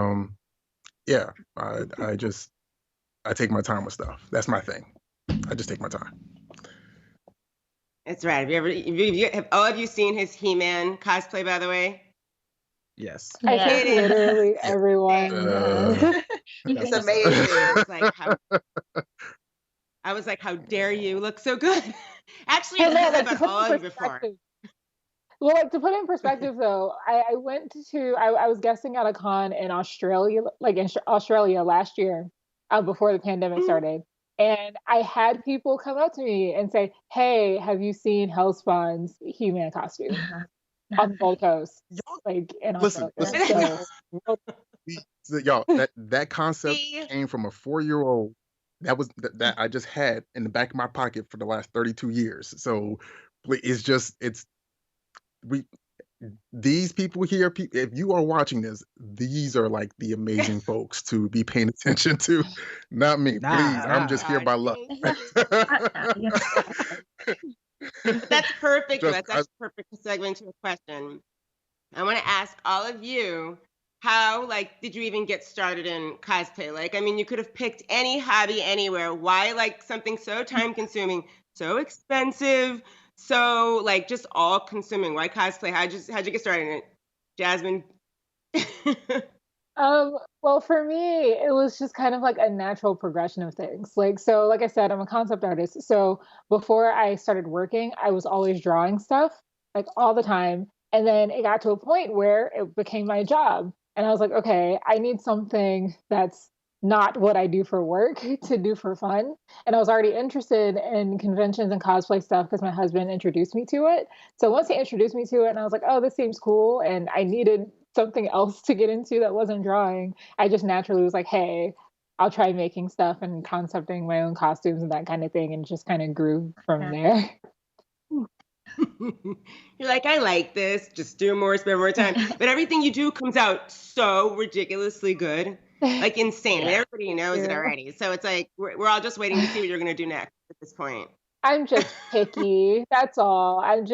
yeah, I take my time with stuff. That's my thing. I just take my time. That's right. Have all of you seen his He-Man cosplay, by the way? Yes. I think literally everyone. It's amazing. I was like, how dare you look so good? Actually, I've heard about all of you before. Well, like to put it in perspective, though, I went to I was guesting at a con in Australia, last year, before the pandemic started, and I had people come up to me and say, "Hey, have you seen Hellspawn's He-Man costume on the Gold Coast?" Like in Australia. Listen. Y'all, that concept came from a 4-year-old that I just had in the back of my pocket for the last 32 years. So these people here, if you are watching this, these are like the amazing folks to be paying attention to, not me. Please, I'm just here by luck. That's perfect. That's actually a perfect segue into a question. I want to ask all of you, how did you even get started in cosplay? I mean, you could have picked any hobby anywhere. Why something so time consuming, so expensive, so just all consuming? Why cosplay? How'd you get started in it? Jasmine? Well, for me, it was just kind of like a natural progression of things. Like I said, I'm a concept artist. So before I started working, I was always drawing stuff all the time. And then it got to a point where it became my job. And I was like, okay, I need something that's not what I do for work to do for fun. And I was already interested in conventions and cosplay stuff because my husband introduced me to it. So once he introduced me to it and I was like, oh, this seems cool. And I needed something else to get into that wasn't drawing. I just naturally was like, hey, I'll try making stuff and concepting my own costumes and that kind of thing. And just kind of grew from there. You're like, I like this, just do more, spend more time. But everything you do comes out so ridiculously good, insane. Yeah. Everybody knows it already. So it's like, we're all just waiting to see what you're going to do next at this point. I'm just picky. That's all. I'm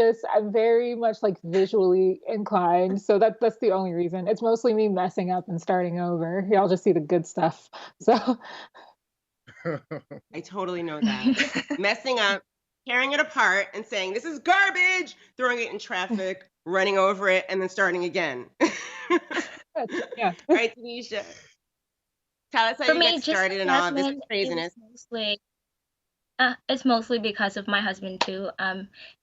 very much visually inclined. So that's the only reason. It's mostly me messing up and starting over. Y'all just see the good stuff. So I totally know that. Messing up, tearing it apart and saying, this is garbage, throwing it in traffic, running over it, and then starting again. Yeah. Right, Tenisha? Tell us how you get started and all of this craziness. It's mostly because of my husband too.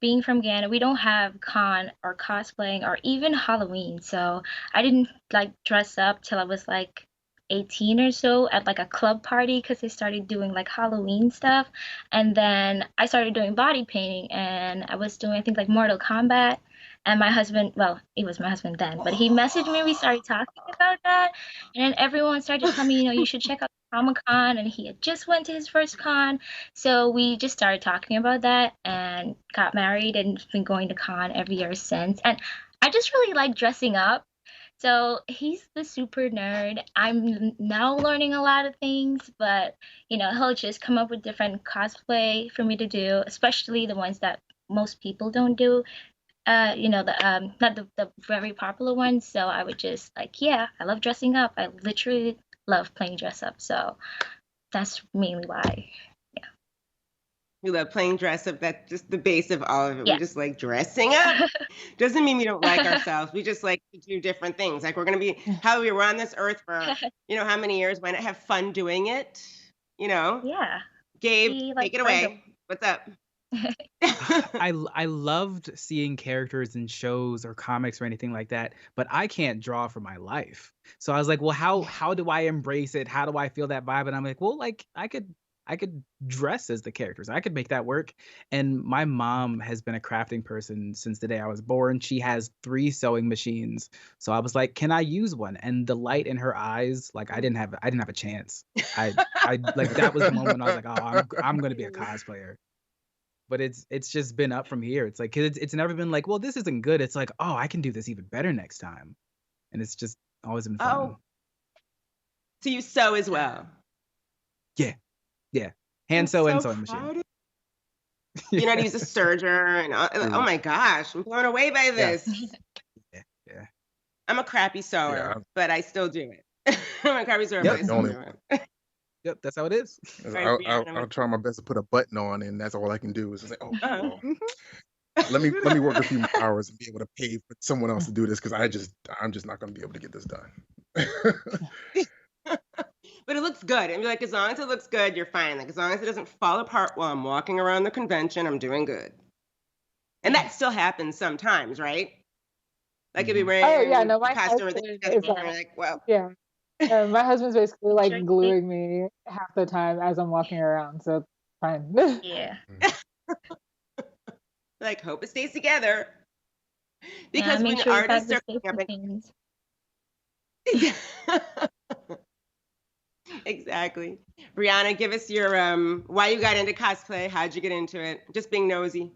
Being from Ghana, we don't have con or cosplaying or even Halloween. So I didn't dress up till I was 18 or so at a club party because they started doing Halloween stuff. And then I started doing body painting and I was doing, I think, Mortal Kombat. And my husband, well, it was my husband then, but he messaged me, we started talking about that. And then everyone started telling me, you should check out Comic-Con, and he had just went to his first con. So we just started talking about that and got married and been going to con every year since. And I just really like dressing up. So he's the super nerd. I'm now learning a lot of things, but he'll just come up with different cosplay for me to do, especially the ones that most people don't do. Not the very popular ones. So I would just I love dressing up. I literally love playing dress up. So that's mainly why. Yeah. We love playing dress up. That's just the base of all of it. Yeah. We just like dressing up. Doesn't mean we don't like ourselves. We just like to do different things. We're going to be, we're on this earth for, how many years? Why not have fun doing it? Yeah. Gabe, take it away. What's up? I loved seeing characters in shows or comics or anything like that, but I can't draw for my life. So I was like, well, how do I embrace it? How do I feel that vibe? And I'm like, well, I could dress as the characters. I could make that work. And my mom has been a crafting person since the day I was born. She has 3 sewing machines. So I was like, can I use one? And the light in her eyes, I didn't have a chance. I that was the moment when I was like, oh, I'm going to be a cosplayer. But it's just been up from here. It's like, it's never been like, well, this isn't good. It's like, oh, I can do this even better next time. And it's just always been fun. Oh, so you sew as well? Yeah. Hand sew and sewing machine. You know how to use a serger and oh my gosh, I'm blown away by this. Yeah. I'm a crappy sewer, but I still do it. I'm a crappy sewer, but I still do it. Yep, that's how it is. I'll try my best to put a button on, and that's all I can do is just like, well, let me work a few more hours and be able to pay for someone else to do this because I'm just not going to be able to get this done. But it looks good. I mean, as long as it looks good, you're fine. As long as it doesn't fall apart while I'm walking around the convention, I'm doing good. And that still happens sometimes, right? If you're wearing my costume or things, yeah. My husband's basically gluing me half the time as I'm walking around, so it's fine. Yeah. Hope it stays together. Because when artists are coming up, Exactly. Brianna, give us your why you got into cosplay. How'd you get into it? Just being nosy.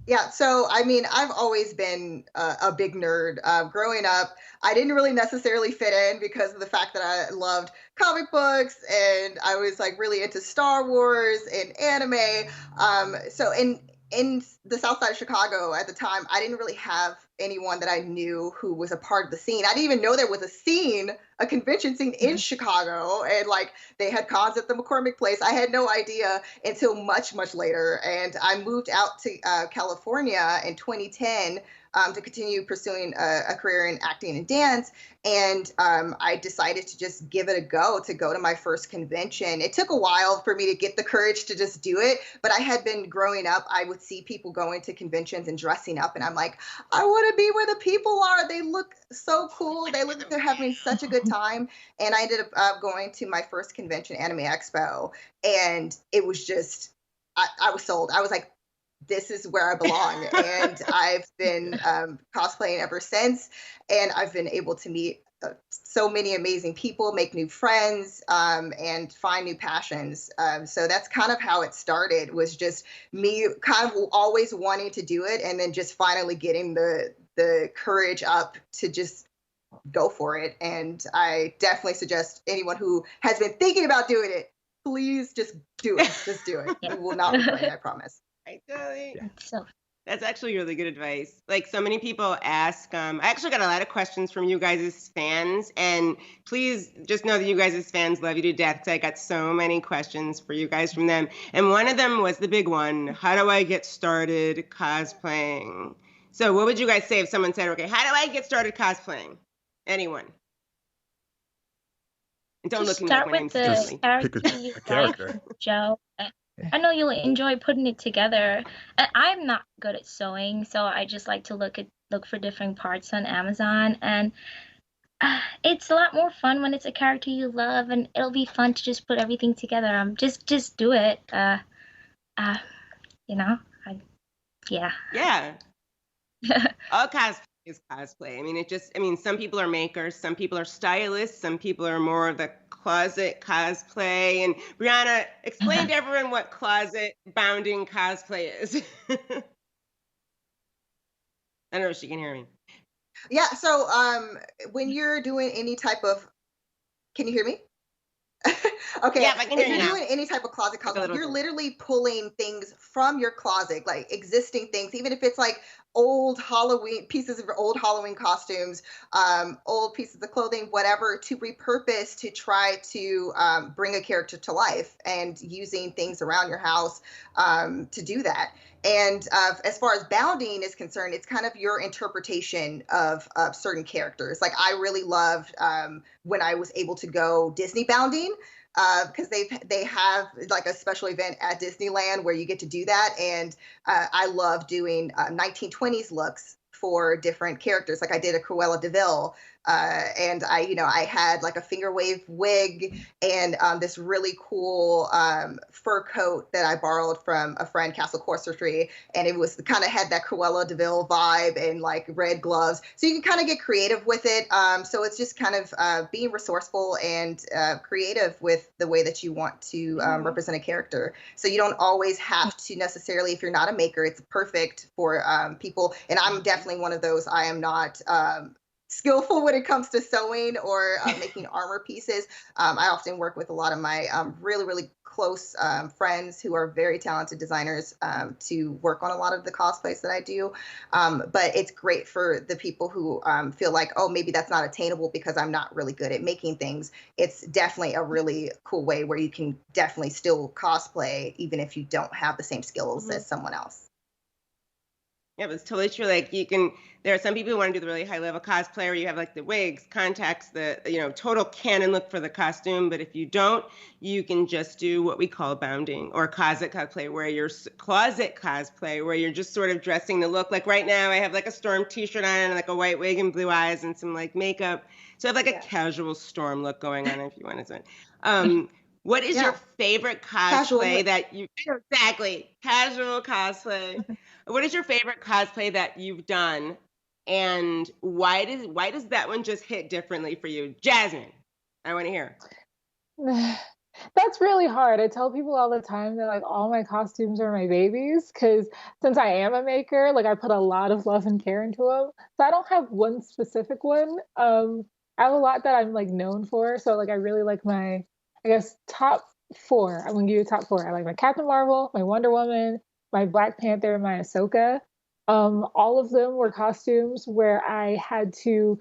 Yeah, so I mean, I've always been a big nerd. Growing up, I didn't really necessarily fit in because of the fact that I loved comic books and I was like really into Star Wars and anime. So in the South Side of Chicago at the time, I didn't really have anyone that I knew who was a part of the scene. I didn't even know there was a scene, a convention scene in Chicago, and like they had cons at the McCormick Place. I had no idea until much, much later. And I moved out to California in 2010 to continue pursuing a career in acting and dance. And I decided to just give it a go, to go to my first convention. It took a while for me to get the courage to just do it, but I had been growing up. I would see people going to conventions and dressing up, and I'm like, I want to be where the people are. They look so cool. They look like they're having such a good time. And I ended up going to my first convention, Anime Expo, and it was just, I was sold. I was like, this is where I belong. And I've been cosplaying ever since. And I've been able to meet so many amazing people, make new friends, and find new passions. So that's kind of how it started, was just me kind of always wanting to do it, and then just finally getting the courage up to just go for it. And I definitely suggest anyone who has been thinking about doing it, please just do it. Just do it. You will not regret it, I promise. So that's actually really good advice. Like, so many people ask, I actually got a lot of questions from you guys as fans, and please just know that you guys as fans love you to death, because I got so many questions for you guys from them. And one of them was the big one: how do I get started cosplaying? So what would you guys say if someone said, okay, how do I get started cosplaying? Anyone? And don't Just look at me like my name's the character you like, Joe. I know you'll enjoy putting it together. I'm not good at sewing, so I just like to look for different parts on Amazon, and it's a lot more fun when it's a character you love, and it'll be fun to just put everything together. Just do it. Yeah. All cosplay is cosplay. I mean, some people are makers, some people are stylists, some people are more of the closet cosplay. And Brianna, explain to everyone what closet bounding cosplay is. I don't know if she can hear me. Yeah, so when you're doing any type of, can you hear me? Okay, yeah, I can hear you if you're now. doing any type of closet cosplay, you're literally pulling things from your closet, like existing things, even if it's like old Halloween pieces of old Halloween costumes, old pieces of clothing, whatever, to repurpose to try to bring a character to life, and using things around your house to do that. And as far as bounding is concerned, it's kind of your interpretation of certain characters. Like, I really loved when I was able to go Disney bounding, because they have like a special event at Disneyland where you get to do that. And I love doing 1920s looks for different characters. Like, I did a Cruella de Vil, and I had like a finger wave wig and this really cool fur coat that I borrowed from a friend, Castle Corsetry, and it was kind of had that Cruella de Vil vibe and like red gloves. So you can kind of get creative with it. So it's just kind of being resourceful and creative with the way that you want to represent a character. So you don't always have to necessarily, if you're not a maker, it's perfect for people. And I'm definitely one of those. I am not skillful when it comes to sewing or making armor pieces. I often work with a lot of my really, really close friends who are very talented designers to work on a lot of the cosplays that I do. But it's great for the people who feel like, oh, maybe that's not attainable because I'm not really good at making things. It's definitely a really cool way where you can definitely still cosplay even if you don't have the same skills as someone else. Yeah, but it's totally true. Like, there are some people who want to do the really high level cosplay where you have like the wigs, contacts, the, total canon look for the costume. But if you don't, you can just do what we call bounding or closet cosplay, where you're just sort of dressing the look. Like right now I have like a Storm t-shirt on and like a white wig and blue eyes and some like makeup. So I have like a casual Storm look going on, if you want to say. What is your favorite cosplay that you casual cosplay? What is your favorite cosplay that you've done And why does that one just hit differently for you? Jasmine, I want to hear. That's really hard. I tell people all the time that like all my costumes are my babies, because since I am a maker, like I put a lot of love and care into them. So I don't have one specific one. I have a lot that I'm like known for. So like I really like my, I guess, top four. I'm gonna give you top four. I like my Captain Marvel, my Wonder Woman, my Black Panther, and my Ahsoka. All of them were costumes where I had to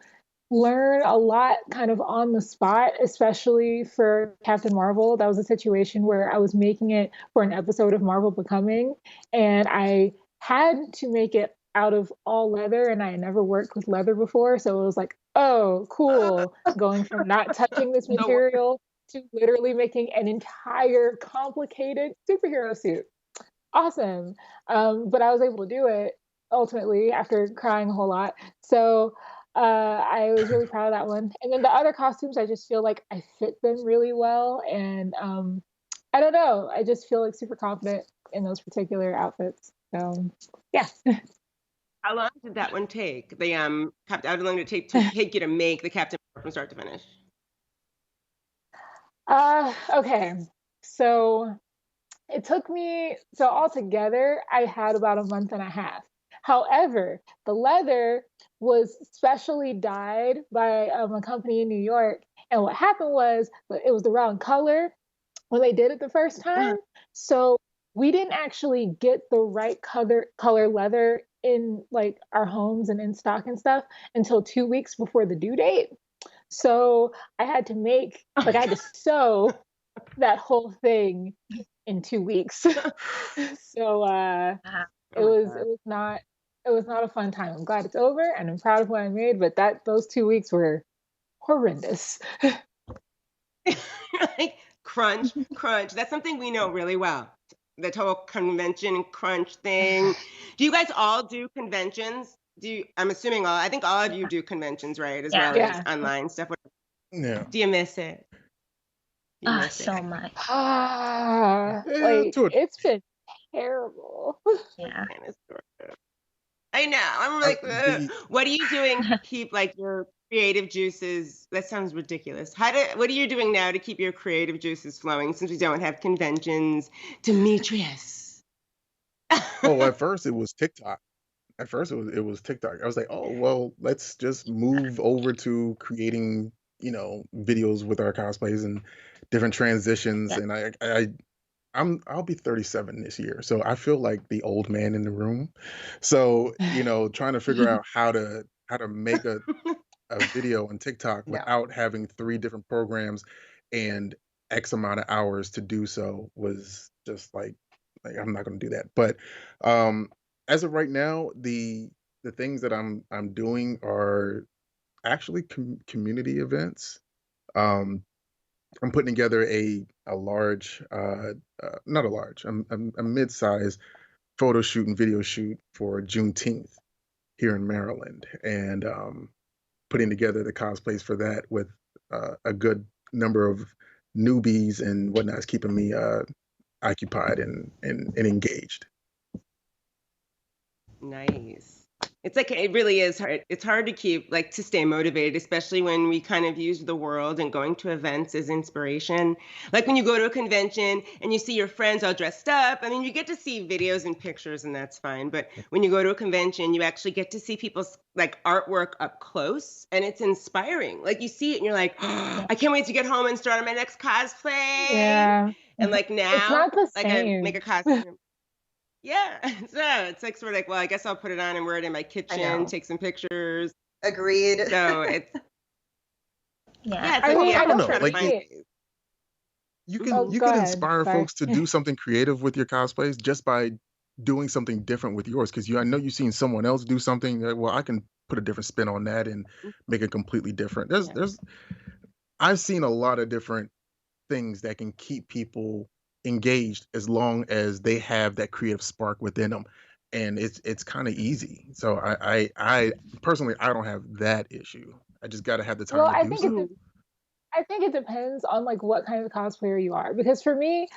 learn a lot kind of on the spot, especially for Captain Marvel. That was a situation where I was making it for an episode of Marvel Becoming, and I had to make it out of all leather, and I had never worked with leather before. So it was like, oh, cool, going from not touching this material to literally making an entire complicated superhero suit. Awesome. But I was able to do it ultimately after crying a whole lot. So I was really proud of that one. And then the other costumes, I just feel like I fit them really well. And I don't know, I just feel like super confident in those particular outfits. So yeah. How long did that one take? The how long did it take you to make the Captain from start to finish? Okay. So it took me, so altogether, I had about a month and a half. However, the leather was specially dyed by a company in New York. And what happened was it was the wrong color when they did it the first time. So we didn't actually get the right color leather in like our homes and in stock and stuff until 2 weeks before the due date. So I had to make, like I had to sew that whole thing in 2 weeks. So it was not a fun time. I'm glad it's over and I'm proud of what I made, but those 2 weeks were horrendous. Like crunch. That's something we know really well. The whole convention crunch thing. Do you guys all do conventions? I'm assuming I think all of you do conventions, right? As well as online stuff. Yeah. Do you miss it? So much. It's been terrible. Yeah. I know. I'm like, what are you doing to keep like your creative juices? That sounds ridiculous. What are you doing now to keep your creative juices flowing since we don't have conventions? Demetrius. Oh, at first it was TikTok. At first it was TikTok. I was like, oh well, let's just move over to creating, videos with our cosplays and different transitions. And I'll be 37 this year, so I feel like the old man in the room. So trying to figure out how to make a video on TikTok without having 3 different programs and X amount of hours to do so was just like I'm not going to do that. But as of right now, the things that I'm doing are actually community events. I'm putting together a large, not a large, a mid-size photo shoot and video shoot for Juneteenth here in Maryland, and putting together the cosplays for that with a good number of newbies and whatnot is keeping me occupied and engaged. Nice. It's like, it really is hard. It's hard to keep, to stay motivated, especially when we kind of use the world and going to events as inspiration. Like when you go to a convention and you see your friends all dressed up, I mean, you get to see videos and pictures and that's fine. But when you go to a convention, you actually get to see people's artwork up close and it's inspiring. Like you see it and you're like, oh, I can't wait to get home and start on my next cosplay. Yeah. And now, it's not the same. I make a costume. Yeah, so it's like sort of well, I guess I'll put it on and wear it in my kitchen, take some pictures. Agreed. So it's I don't know. You can inspire folks to do something creative with your cosplays just by doing something different with yours. Because I know you've seen someone else do something. Well, I can put a different spin on that and make it completely different. I've seen a lot of different things that can keep people engaged as long as they have that creative spark within them, and it's kind of easy. So I personally I don't have that issue. I just got to have the time to do so. I think it depends on what kind of cosplayer you are, because for me,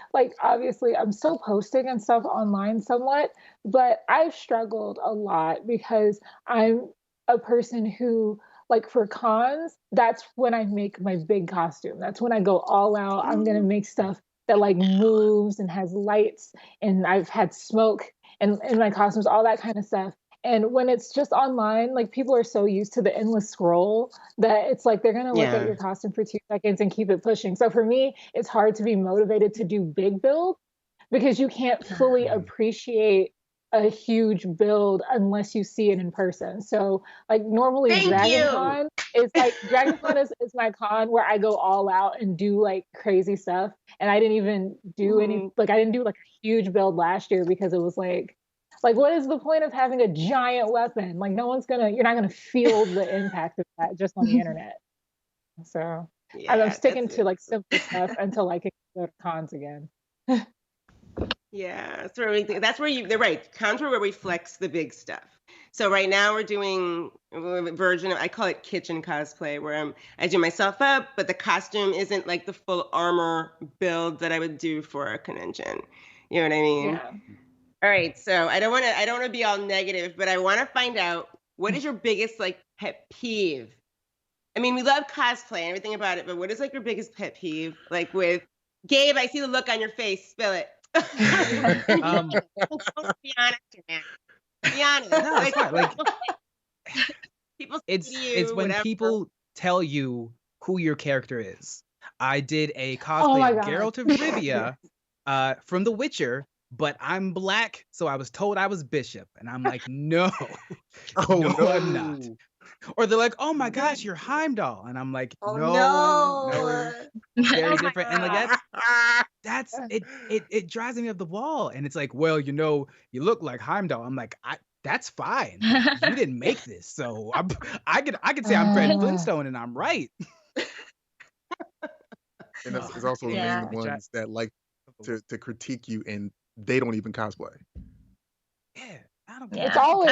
obviously I'm still posting and stuff online somewhat, but I've struggled a lot because I'm a person who, like for cons, that's when I make my big costume. That's when I go all out. I'm gonna make stuff that like moves and has lights, and I've had smoke and in my costumes, all that kind of stuff. And when it's just online, like people are so used to the endless scroll that it's like they're gonna look at your costume for 2 seconds and keep it pushing. So for me, it's hard to be motivated to do big build because you can't fully appreciate a huge build unless you see it in person. So like normally DragonCon is like DragonCon is my con where I go all out and do like crazy stuff. And I didn't even do any I didn't do like a huge build last year because it was like what is the point of having a giant weapon? Like you're not gonna feel the impact of that just on the internet. So I'm sticking to like simple stuff until I can go to cons again. Yeah, so that's where they're right. Cons are where we flex the big stuff. So right now we're doing a version of, I call it kitchen cosplay, where I do myself up, but the costume isn't like the full armor build that I would do for a convention. You know what I mean? Yeah. All right, so I don't want to be all negative, but I want to find out, what is your biggest like pet peeve? I mean, we love cosplay and everything about it, but what is like your biggest pet peeve? Like with Gabe, I see the look on your face. Spill it. Be honest, man. Be honest. No, it's fine. Like people it's when people tell you who your character is. I did a Oh cosplay my of God. Geralt of Rivia from The Witcher, but I'm black, so I was told I was Bishop, and I'm like, no, no, I'm not. Or they're like, oh my gosh, you're Heimdall, and I'm like, no, very different. And like that's it. It drives me up the wall, and it's like, well, you look like Heimdall. I'm like, that's fine. You didn't make this, so I can say I'm Fred Flintstone, and I'm right. And it's also the main ones that like to critique you, and they don't even cosplay. Yeah, I don't. It's always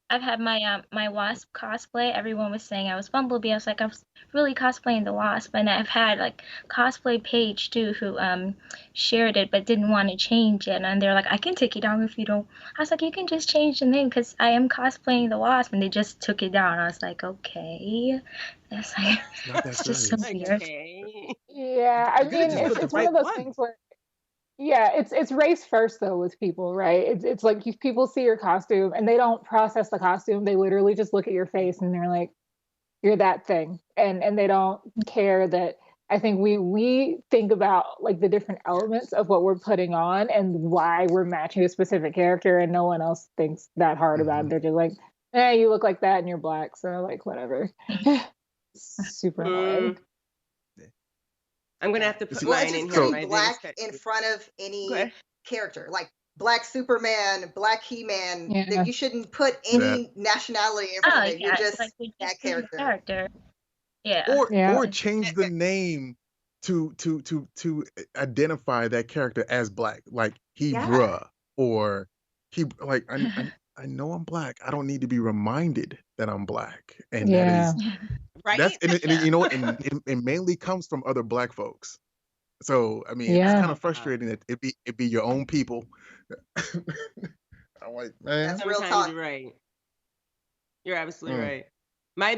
I've had my Wasp cosplay. Everyone was saying I was Bumblebee. I was like, I was really cosplaying the Wasp, and I've had like cosplay page too who shared it but didn't want to change it, and they're like, I can take it down if you don't. I was like, you can just change the name because I am cosplaying the Wasp, and they just took it down. I was like, okay. It's like it's just so weird. Yeah, I mean, it's one of those things where. Yeah, it's race first though with people, right? It's like people see your costume and they don't process the costume. They literally just look at your face and they're like, "You're that thing," and they don't care that. I think we think about like the different elements of what we're putting on and why we're matching a specific character, and no one else thinks that hard about it. They're just like, you look like that and you're black, so like whatever. Super annoying. I'm gonna have to put mine in here. Putting black in front of any character, like Black Superman, Black He-Man. That you shouldn't put any nationality in front of it. You're just like that character. Yeah. Or change the name to identify that character as black, like Hebra or he. Like I know I'm black. I don't need to be reminded that I'm black, and that is. Right? That's and you know what, and it mainly comes from other black folks. So I mean, it's kind of frustrating that it be your own people. I'm like, man, that's real talk. You're right. You're absolutely right. My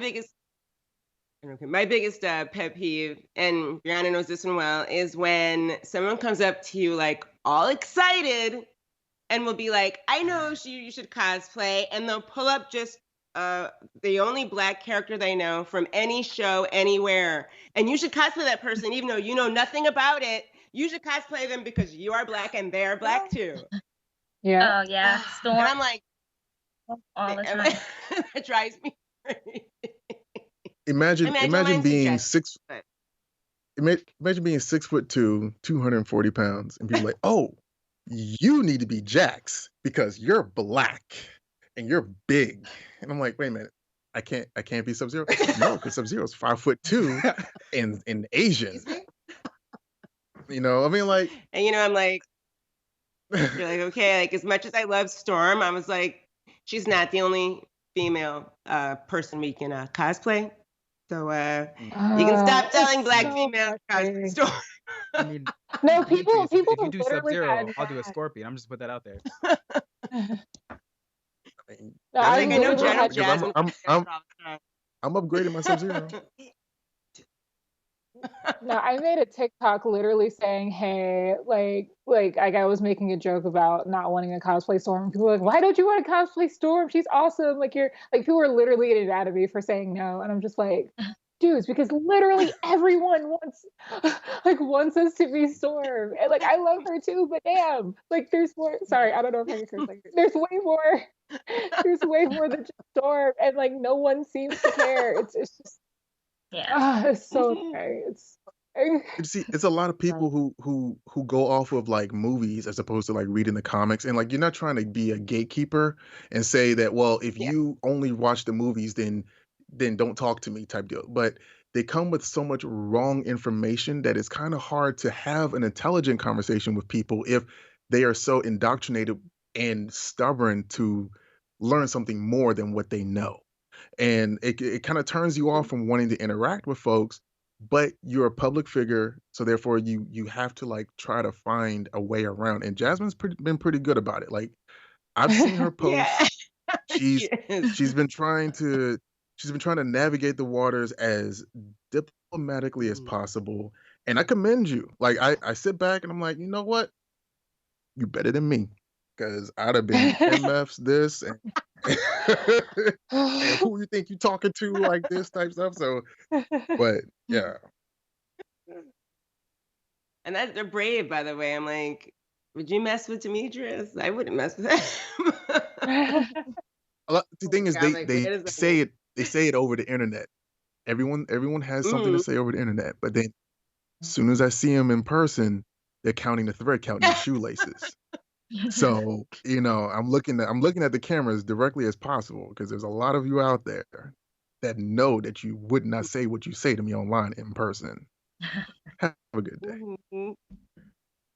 biggest pet peeve, and Brianna knows this one well, is when someone comes up to you like all excited, and will be like, "I know you should cosplay," and they'll pull up just. The only black character they know from any show anywhere, and you should cosplay that person even though you know nothing about it. You should cosplay them because you are black and they're black too. Yeah. Oh yeah. Storm. And I'm like, all the time. It drives me crazy. Imagine being Imagine being 6'2", 240 pounds, and people like, oh, you need to be Jax because you're black. And you're big, and I'm like, wait a minute, I can't be Sub-Zero. No, because Sub-Zero is 5'2" and Asian. You know, I mean, like, and you know, I'm like, you're like, okay, like as much as I love Storm, I was like, she's not the only female person we can cosplay. So you can stop telling black females cosplay Storm. I mean, no, people. If you do Sub-Zero, I'll do a Scorpion. I'm just put that out there. No, I I think I know literally had Jasmine. I'm upgrading my Sub-Zero. No, I made a TikTok literally saying, "Hey, like I was making a joke about not wanting a cosplay Storm. People were like, why don't you want a cosplay Storm? She's awesome. Like you're like people were literally getting mad at me for saying no, and I'm just like, dudes, because literally everyone wants us to be Storm. And like I love her too, but damn, like there's more. Sorry, I don't know if I can curse like there's way more. There's way more than just Storm, and like no one seems to care. It's just. Yeah. It's so okay. It's You see, it's a lot of people who go off of like movies as opposed to like reading the comics, and like you're not trying to be a gatekeeper and say that, well, if you only watch the movies, then don't talk to me type deal. But they come with so much wrong information that it's kind of hard to have an intelligent conversation with people if they are so indoctrinated and stubborn to learn something more than what they know. And it kind of turns you off from wanting to interact with folks, but you're a public figure, so therefore you have to like try to find a way around. And Jasmine's been pretty good about it. Like I've seen her post. She's been trying to navigate the waters as diplomatically as possible, and I commend you. Like I sit back and I'm like, you know what, you're better than me, because I'd have been MFs this and and who you think you talking to like this type stuff. So, but yeah. And they're brave, by the way. I'm like, would you mess with Demetrius? I wouldn't mess with him. The thing is, they say it over the internet. Everyone has something to say over the internet, but then as soon as I see them in person, they're counting the thread count in the shoelaces. So, I'm looking at the camera as directly as possible, because there's a lot of you out there that know that you would not say what you say to me online in person. Have a good day.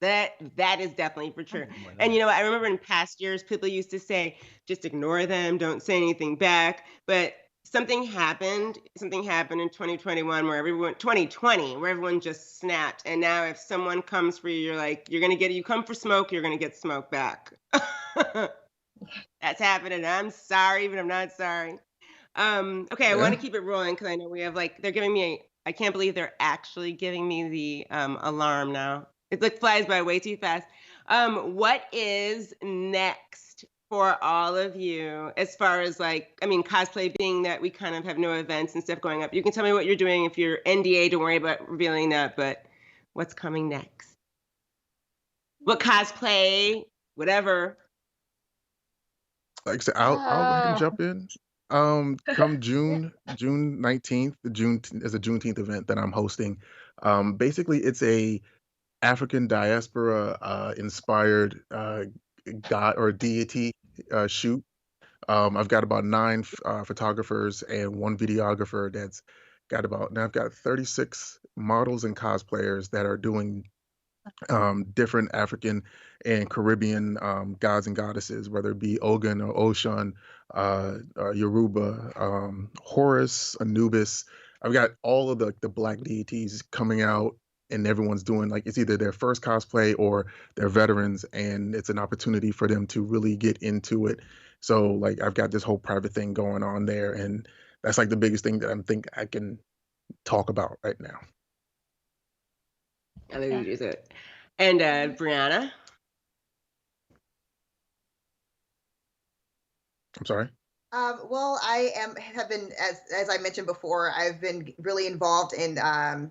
That is definitely for sure. And I remember in past years, people used to say, just ignore them, don't say anything back. But something happened in 2021 where everyone just snapped. And now if someone comes for you, you're like, you come for smoke, you're going to get smoke back. That's happening. I'm sorry, but I'm not sorry. Okay, I want to keep it rolling because I know we have they're giving me, I can't believe they're actually giving me the alarm now. It flies by way too fast. What is next for all of you as far as cosplay, being that we kind of have no events and stuff going up? You can tell me what you're doing. If you're NDA, don't worry about revealing that, but what's coming next? What cosplay, whatever. Like I said, I'll go ahead and jump in. Come June 19th, is a Juneteenth event that I'm hosting. Basically, it's a African diaspora inspired god or deity shoot. I've got about 9 photographers and 1 videographer that's now I've got 36 models and cosplayers that are doing different African and Caribbean gods and goddesses, whether it be Ogun or Oshun, Yoruba, Horus, Anubis. I've got all of the black deities coming out, and everyone's doing it's either their first cosplay or they're veterans, and it's an opportunity for them to really get into it. So I've got this whole private thing going on there, and that's the biggest thing that I think I can talk about right now. I think you just it. And Brianna? I'm sorry? Well, I have been, as I mentioned before, I've been really involved in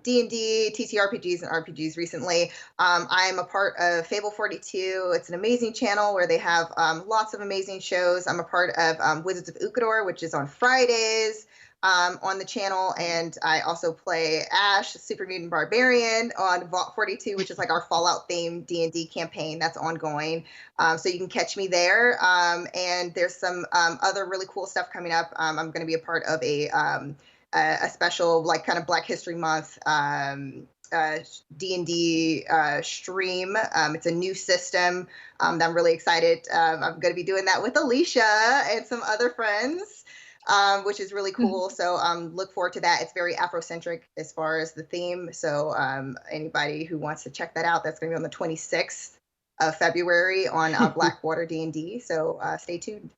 D&D, TTRPGs, and RPGs recently. I am a part of Fable 42. It's an amazing channel where they have lots of amazing shows. I'm a part of Wizards of Ukador, which is on Fridays on the channel, and I also play Ash, Super Mutant Barbarian, on Vault 42, which is our Fallout themed D&D campaign that's ongoing. So you can catch me there. And there's some other really cool stuff coming up. I'm going to be a part of a special kind of Black History Month D&D stream. It's a new system that I'm really excited. I'm going to be doing that with Alicia and some other friends. Which is really cool. So look forward to that. It's very Afrocentric as far as the theme. So anybody who wants to check that out, that's going to be on the 26th of February on Blackwater D&D. So stay tuned.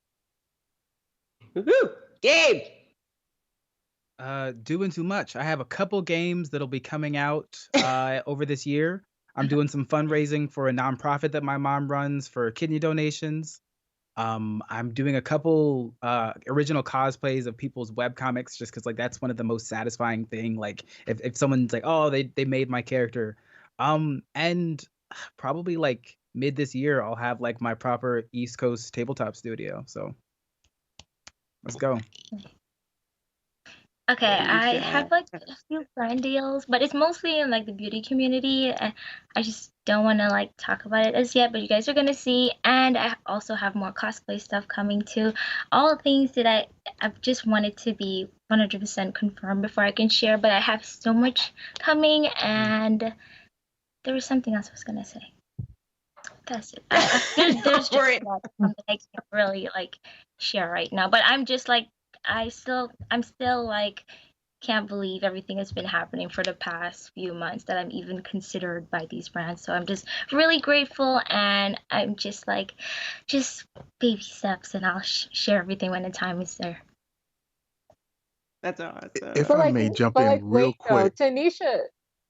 Woohoo! Gabe. Doing too much. I have a couple games that'll be coming out over this year. I'm doing some fundraising for a nonprofit that my mom runs for kidney donations. I'm doing a couple original cosplays of people's webcomics just because like that's one of the most satisfying thing. Like if someone's like, oh, they made my character. And probably like mid this year I'll have like my proper East Coast tabletop studio. So let's go. Okay, I have like a few brand deals, but it's mostly in like the beauty community. And I just don't want to like talk about it as yet, but you guys are gonna see. And I also have more cosplay stuff coming too. All things that I've just wanted to be 100% confirmed before I can share. But I have so much coming, and there was something else I was gonna say. That's it. There's just like, something I can't really like share right now. But I'm just like. I'm still like can't believe everything that's been happening for the past few months that I'm even considered by these brands. So I'm just really grateful, and I'm just like baby steps, and I'll share everything when the time is there. That's awesome. If I may jump in real quick. Tanisha,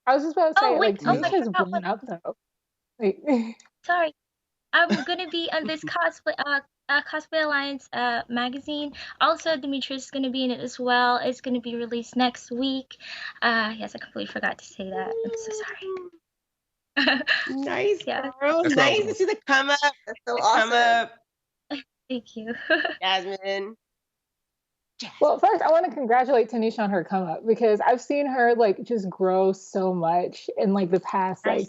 I was just about to say, Tanisha's blown up though. Sorry. I'm gonna be on this Cosplay Alliance magazine. Also, Demetrius is gonna be in it as well. It's gonna be released next week. Yes, I completely forgot to say that. I'm so sorry. Nice, girl. Nice to see the come up. That's so awesome. Come up. Thank you, Jasmine. Well, first, I want to like Tanisha on her come up because I've seen her like just grow so much in like the past like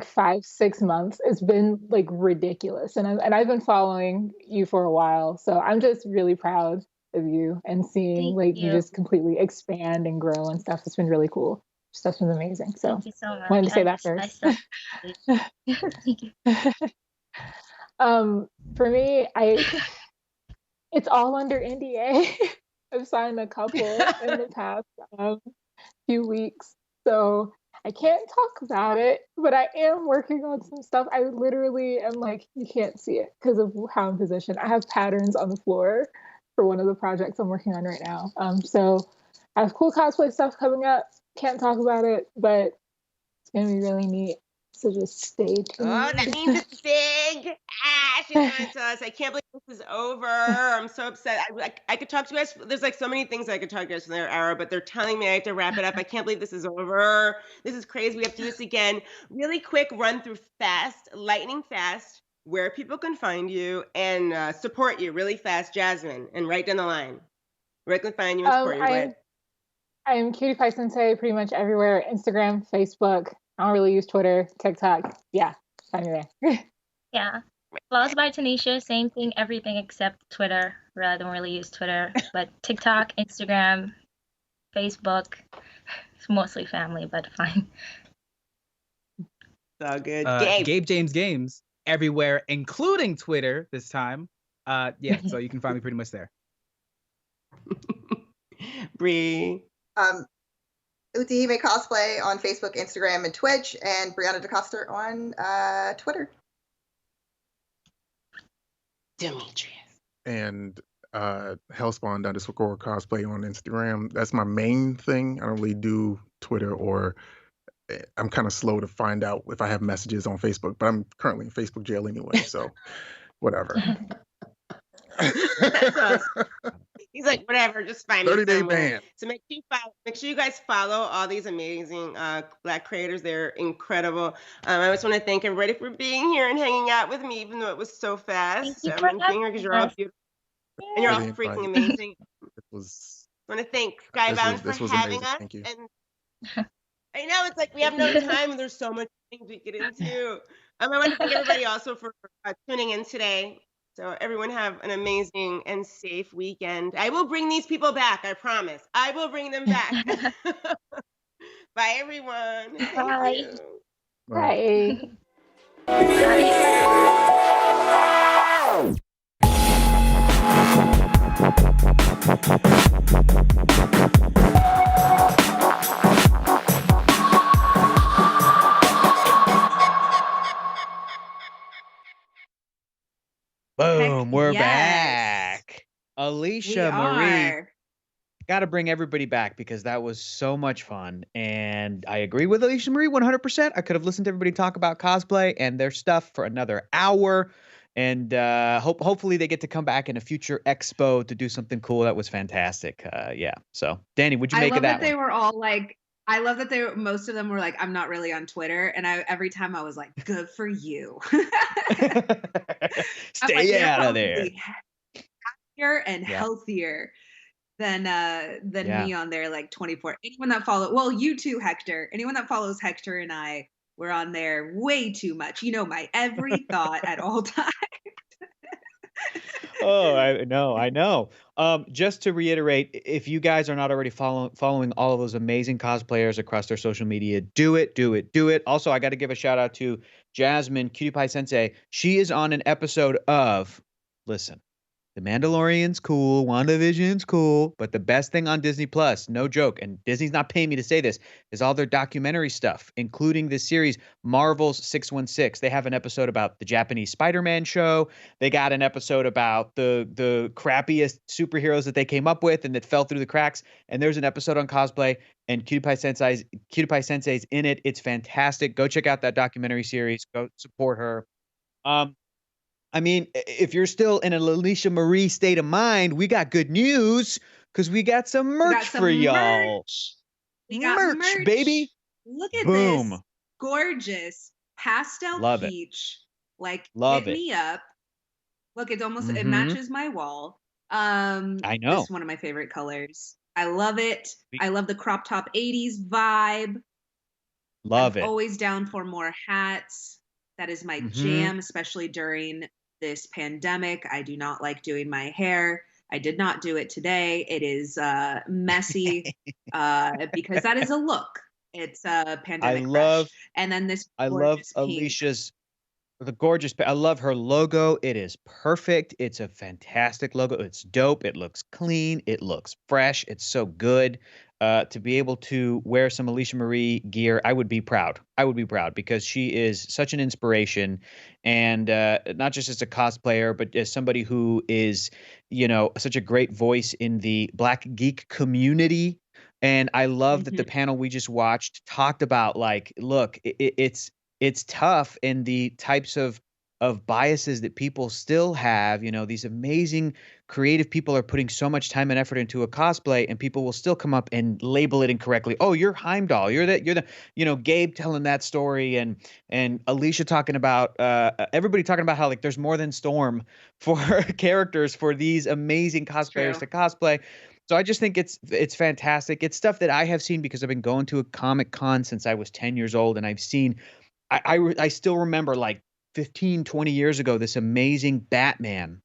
5-6 months. It's been like ridiculous, and I've been following you for a while, so I'm just really proud of you and seeing you just completely expand and grow and stuff. It's been really cool. Stuff's been amazing. So thank you so much. Wanted to say that first. Thank you. For me, it's all under NDA. I've signed a couple in the past few weeks, so I can't talk about it, but I am working on some stuff. I literally am like, you can't see it because of how I'm positioned. I have patterns on the floor for one of the projects I'm working on right now. So I have cool cosplay stuff coming up. Can't talk about it, but it's going to be really neat. So just stay tuned. Oh, that means it's big. She's going to us. I can't believe this is over. I'm so upset. I could talk to you guys. There's like so many things I could talk to you guys from their hour, but they're telling me I have to wrap it up. I can't believe this is over. This is crazy. We have to do this again. Really quick run through fast, lightning fast, where people can find you and support you really fast, Jasmine, and right down the line. Where can find you and support you? I'm CutiePieSensei pretty much everywhere. Instagram, Facebook. I don't really use Twitter, TikTok. Yeah, find me there. Yeah. Flows by Tenisha, same thing, everything except Twitter. I don't really use Twitter, but TikTok, Instagram, Facebook. It's mostly family, but fine. So good. Gabe James Games everywhere, including Twitter this time. Yeah, so you can find me pretty much there. Bree. Utahime Cosplay on Facebook, Instagram, and Twitch, and Brianna DeCoster on Twitter. Demetrius. And Hellspawned _cosplay on Instagram. That's my main thing. I don't really do Twitter, or I'm kind of slow to find out if I have messages on Facebook, but I'm currently in Facebook jail anyway, so whatever. That's awesome. He's like, whatever, just find me 30-day somewhere. ban. So make sure you guys follow all these amazing Black creators. They're incredible. I just want to thank everybody for being here and hanging out with me, even though it was so fast. And being here because you're all beautiful and you're all freaking amazing. I want to thank Skybound for having us. Thank you. And I know it's like we have no time and there's so much things we get into. I want to thank everybody also for tuning in today. So everyone have an amazing and safe weekend. I will bring these people back, I promise. I will bring them back. Bye, everyone. Bye. You. Bye. Boom, we're back. Alicia Marie. Got to bring everybody back because that was so much fun. And I agree with Alicia Marie 100%. I could have listened to everybody talk about cosplay and their stuff for another hour. And hopefully they get to come back in a future expo to do something cool. That was fantastic. Yeah. So, Danny, what'd you make of that? I love that they were all like, I love that most of them were like, I'm not really on Twitter. And every time I was like, good for you. Stay out of there. Happier and healthier than me on there like 24. Anyone that you too, Hector. Anyone that follows Hector and I, we're on there way too much. You know my every thought at all times. Oh, I know. Just to reiterate, if you guys are not already following all of those amazing cosplayers across their social media, do it. Also, I got to give a shout out to Jasmine, CutiePieSensei. She is on an episode of, listen, The Mandalorian's cool, WandaVision's cool, but the best thing on Disney Plus, no joke, and Disney's not paying me to say this, is all their documentary stuff, including this series, Marvel's 616. They have an episode about the Japanese Spider-Man show. They got an episode about the crappiest superheroes that they came up with and that fell through the cracks. And there's an episode on cosplay, and CutiePieSensei's in it. It's fantastic. Go check out that documentary series. Go support her. I mean, if you're still in an Alicia Marie state of mind, we got good news because we got some merch for y'all. We got merch, baby. Look at this gorgeous pastel peach. Like, hit me up. Look, it's almost it matches my wall. I know. It's one of my favorite colors. I love it. I love the crop top 80s vibe. I'm always down for more hats. That is my jam, especially during this pandemic. I do not like doing my hair. I did not do it today. It is messy because that is a look. It's a pandemic fresh. And then this I love Alicia's I love her logo. It is perfect. It's a fantastic logo. It's dope. It looks clean. It looks fresh. It's so good. To be able to wear some Alicia Marie gear, I would be proud. I would be proud because she is such an inspiration, and not just as a cosplayer, but as somebody who is, such a great voice in the Black geek community. And I love that the panel we just watched talked about, like, look, it's tough in the types of biases that people still have. These amazing creative people are putting so much time and effort into a cosplay, and people will still come up and label it incorrectly. Oh, you're Heimdall. You're the Gabe telling that story, and Alicia talking about everybody talking about how, like, there's more than Storm for characters for these amazing cosplayers to cosplay. So I just think it's fantastic. It's stuff that I have seen because I've been going to a Comic Con since I was 10 years old, and I've seen I still remember, like, 15, 20 years ago, this amazing Batman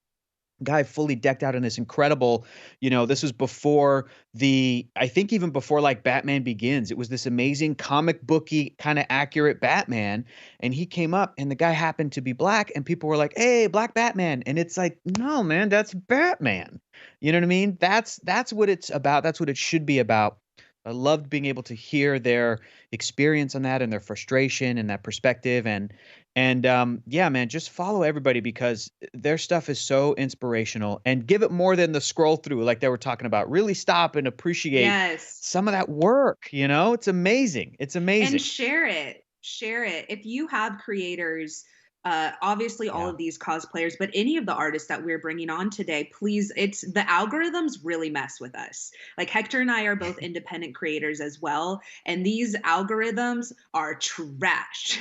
guy fully decked out in this incredible, this was before I think even before, like, Batman Begins. It was this amazing comic booky kind of accurate Batman. And he came up and the guy happened to be black, and people were like, hey, Black Batman. And it's like, no, man, that's Batman. You know what I mean? That's what it's about. That's what it should be about. I loved being able to hear their experience on that and their frustration and that perspective. And yeah, man, just follow everybody because their stuff is so inspirational, and give it more than the scroll through like they were talking about. Really stop and appreciate some of that work. It's amazing. It's amazing. And share it. If you have creators, obviously all of these cosplayers, but any of the artists that we're bringing on today, please, the algorithms really mess with us. Like, Hector and I are both independent creators as well, and these algorithms are trash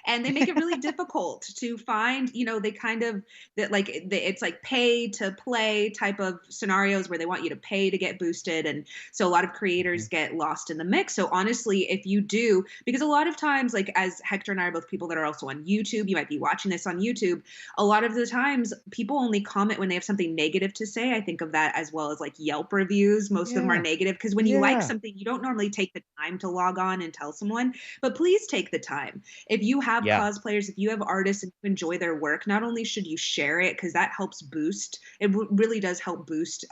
and they make it really difficult to find, they kind of, it's like pay to play type of scenarios where they want you to pay to get boosted. And so a lot of creators get lost in the mix. So honestly, if you do, because a lot of times, like, as Hector and I are both people that are also on YouTube, you might be watching this on YouTube, a lot of the times people only comment when they have something negative to say. I think of that as well as, like, Yelp reviews. Most of them are negative because when you like something, you don't normally take the time to log on and tell someone, but please take the time. If you have cosplayers, if you have artists and you enjoy their work, not only should you share it because that helps boost, it really does help boost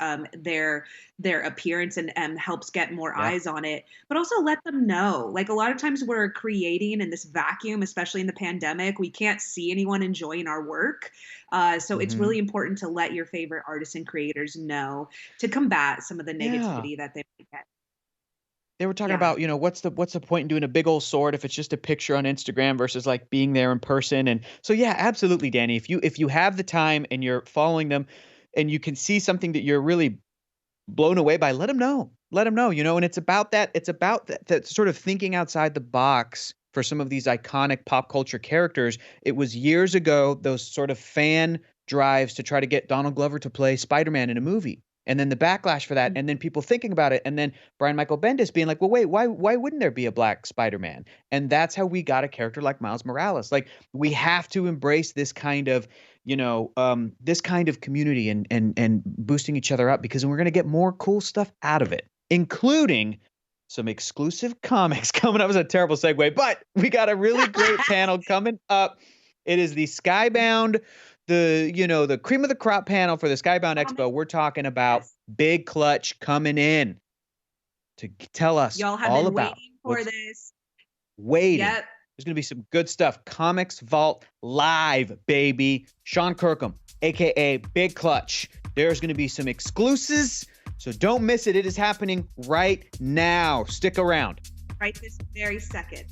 their appearance and helps get more eyes on it, but also let them know. Like a lot of times we're creating in this vacuum, especially in the pandemic, we can't see anyone enjoying our work. So it's really important to let your favorite artists and creators know to combat some of the negativity that they might get. They were talking about, you know, what's the point in doing a big old sword if it's just a picture on Instagram versus like being there in person. And so, yeah, absolutely, Danny. If you have the time and you're following them and you can see something that you're really blown away by, let them know, you know, and it's about that sort of thinking outside the box for some of these iconic pop culture characters. It was years ago, those sort of fan drives to try to get Donald Glover to play Spider-Man in a movie. And then the backlash for that, and then people thinking about it, and then Brian Michael Bendis being like, well, wait, why wouldn't there be a black Spider-Man? And that's how we got a character like Miles Morales. Like, we have to embrace this kind of, you know, this kind of community and boosting each other up, because we're going to get more cool stuff out of it, including some exclusive comics coming up. It was a terrible segue, but we got a really great panel coming up. It is the Skybound, the cream of the crop panel for the Skybound Xpo. We're talking about Big Clutch coming in to tell us y'all have all been about waiting for this. Waiting. Yep. There's going to be some good stuff. Comics Vault Live, baby. Sean Kirkham, a.k.a. Big Clutch. There's going to be some exclusives, so don't miss it. It is happening right now. Stick around. Right this very second.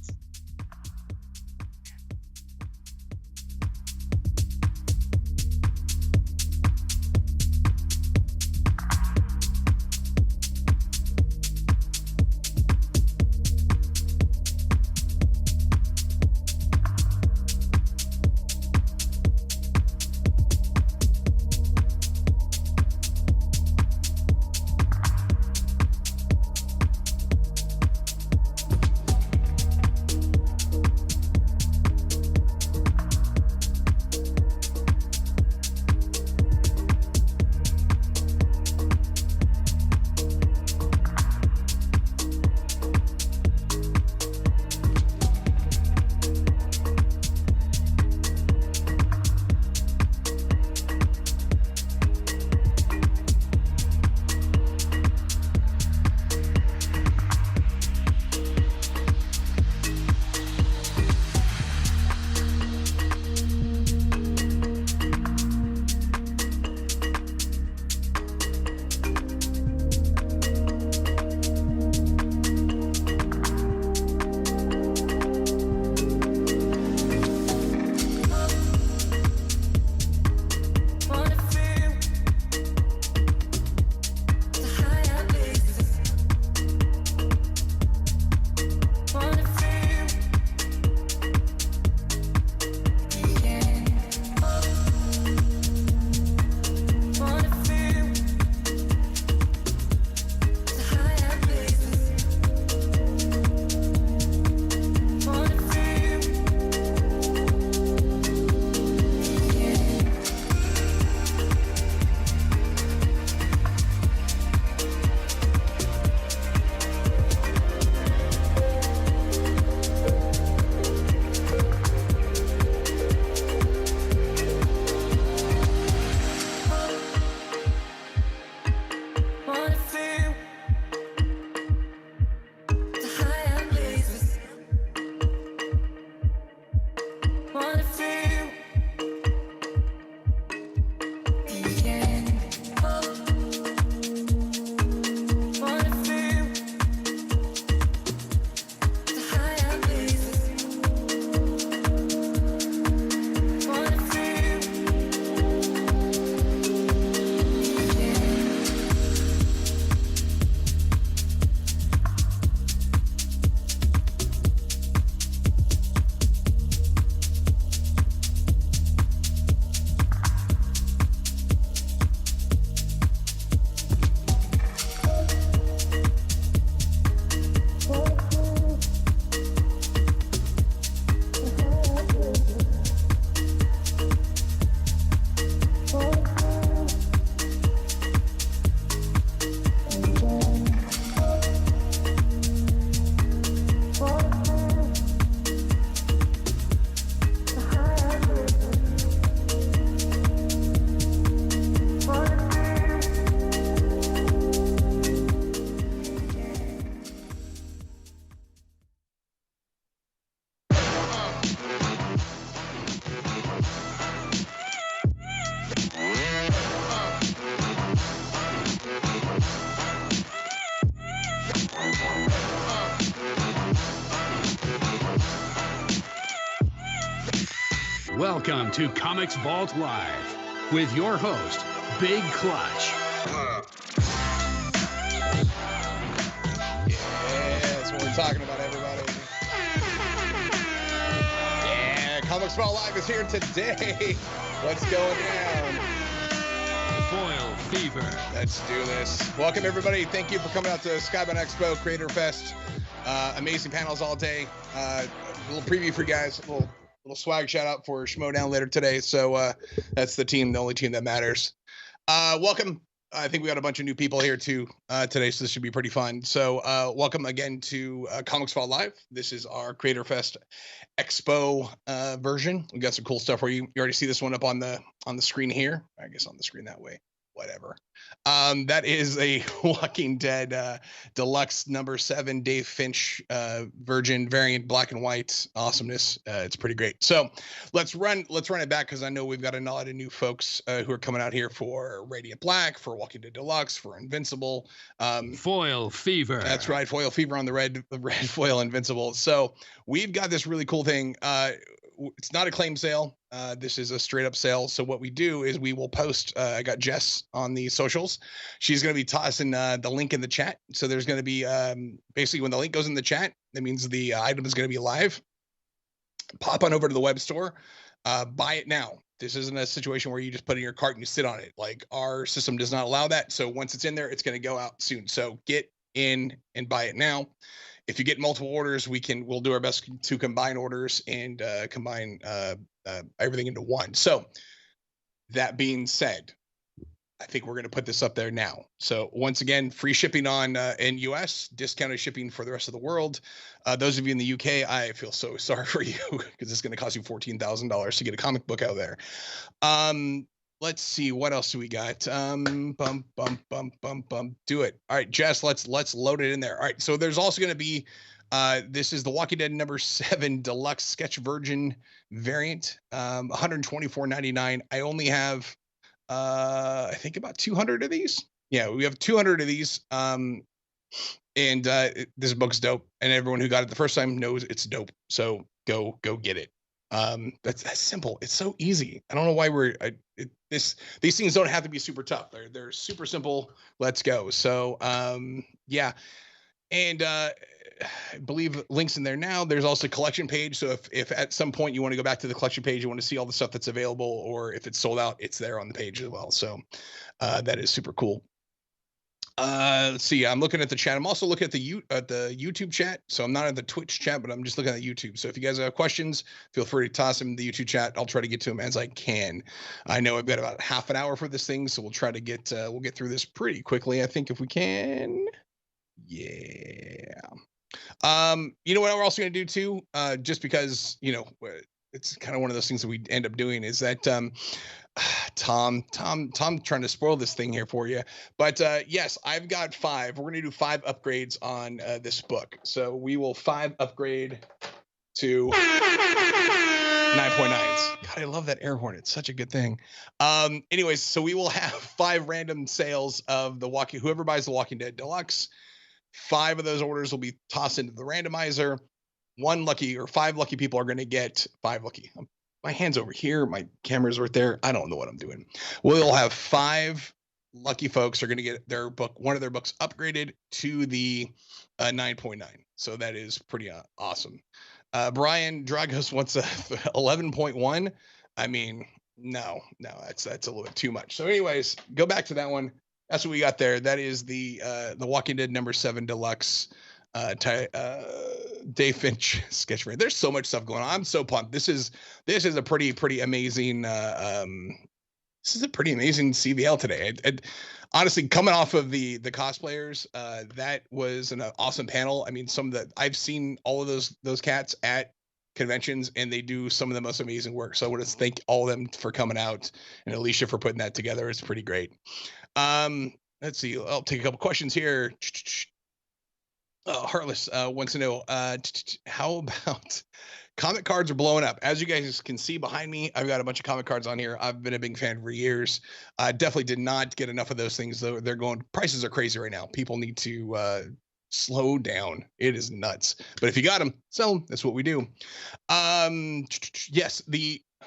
Welcome to Comics Vault Live with your host, Big Clutch. Yeah, that's what we're talking about, everybody. Yeah, Comics Vault Live is here today. What's going down? Foil Fever. Let's do this. Welcome, everybody. Thank you for coming out to Skybound Xpo, Creator Fest. Amazing panels all day. A little preview for you guys. A little swag shout out for Schmodown later today. So that's the team, the only team that matters. Welcome. I think we got a bunch of new people here too today, so this should be pretty fun. So welcome again to Comics Vault Live. This is our Creator Fest Expo version. We got some cool stuff for you. You already see this one up on the screen here. I guess on the screen that way. Whatever. That is a Walking Dead Deluxe #7 Dave Finch Virgin variant, black and white awesomeness. It's pretty great. So let's run it back, because I know we've got a lot of new folks who are coming out here for Radiant Black, for Walking Dead Deluxe, for Invincible. Foil Fever. That's right, Foil Fever on the red foil Invincible. So we've got this really cool thing. It's not a claim sale. This is a straight up sale. So what we do is we will post, I got Jess on the socials. She's going to be tossing the link in the chat. So there's going to be basically when the link goes in the chat, that means the item is going to be live. Pop on over to the web store, buy it now. This isn't a situation where you just put it in your cart and you sit on it. Like, our system does not allow that. So once it's in there, it's going to go out soon. So get in and buy it now. If you get multiple orders, we'll do our best to combine orders and combine everything into one. So that being said, I think we're going to put this up there now. So once again, free shipping in US, discounted shipping for the rest of the world. Those of you in the UK, I feel so sorry for you, because it's going to cost you $14,000 to get a comic book out there. Let's see, what else do we got? Do it. All right, Jess, let's load it in there. All right, so there's also going to be, this is the Walking Dead #7 Deluxe Sketch Virgin variant, $124.99. I only have, I think about 200 of these. Yeah, we have 200 of these. This book's dope, and everyone who got it the first time knows it's dope. So go get it. That's simple. It's so easy. I don't know why these things don't have to be super tough. They're super simple. Let's go. So yeah, and I believe links in there now. There's also a collection page. So if at some point you want to go back to the collection page, you want to see all the stuff that's available, or if it's sold out, it's there on the page as well. So that is super cool. Let's see. I'm looking at the chat. I'm also looking at the YouTube chat. So I'm not at the Twitch chat, but I'm just looking at YouTube. So if you guys have questions, feel free to toss them in the YouTube chat. I'll try to get to them as I can. I know I've got about half an hour for this thing, so we'll try to get through this pretty quickly, I think, if we can. Yeah. You know what we're also going to do too, just because, it's kind of one of those things that we end up doing, is that Tom trying to spoil this thing here for you. But yes, I've got 5. We're going to do 5 upgrades on this book. So we will 5 upgrade to 9.9s. God, I love that air horn. It's such a good thing. Anyways, so we will have 5 random sales of whoever buys the Walking Dead Deluxe. 5 of those orders will be tossed into the randomizer. 5 lucky people are going to get 5 lucky. My hand's over here. My camera's right there. I don't know what I'm doing. We'll have 5 lucky folks are going to get one of their books upgraded to the 9.9. So that is pretty awesome. Brian Dragos wants a 11.1. I mean, no, that's a little bit too much. So anyways, go back to that one. That's what we got there. That is the Walking Dead #7 Deluxe Dave Finch sketch variant. There's so much stuff going on. I'm so pumped. This is a pretty amazing this is a pretty amazing CVL today. Honestly, coming off of the cosplayers, that was an awesome panel. I mean, I've seen all of those cats at conventions, and they do some of the most amazing work. So I want to thank all of them for coming out, and Alicia for putting that together. It's pretty great. Let's see. I'll take a couple questions here. Heartless wants to know, how about comic cards are blowing up? As you guys can see behind me, I've got a bunch of comic cards on here. I've been a big fan for years. I definitely did not get enough of those things, though. Prices are crazy right now. People need to slow down. It is nuts. But if you got them, sell them. That's what we do. Yes,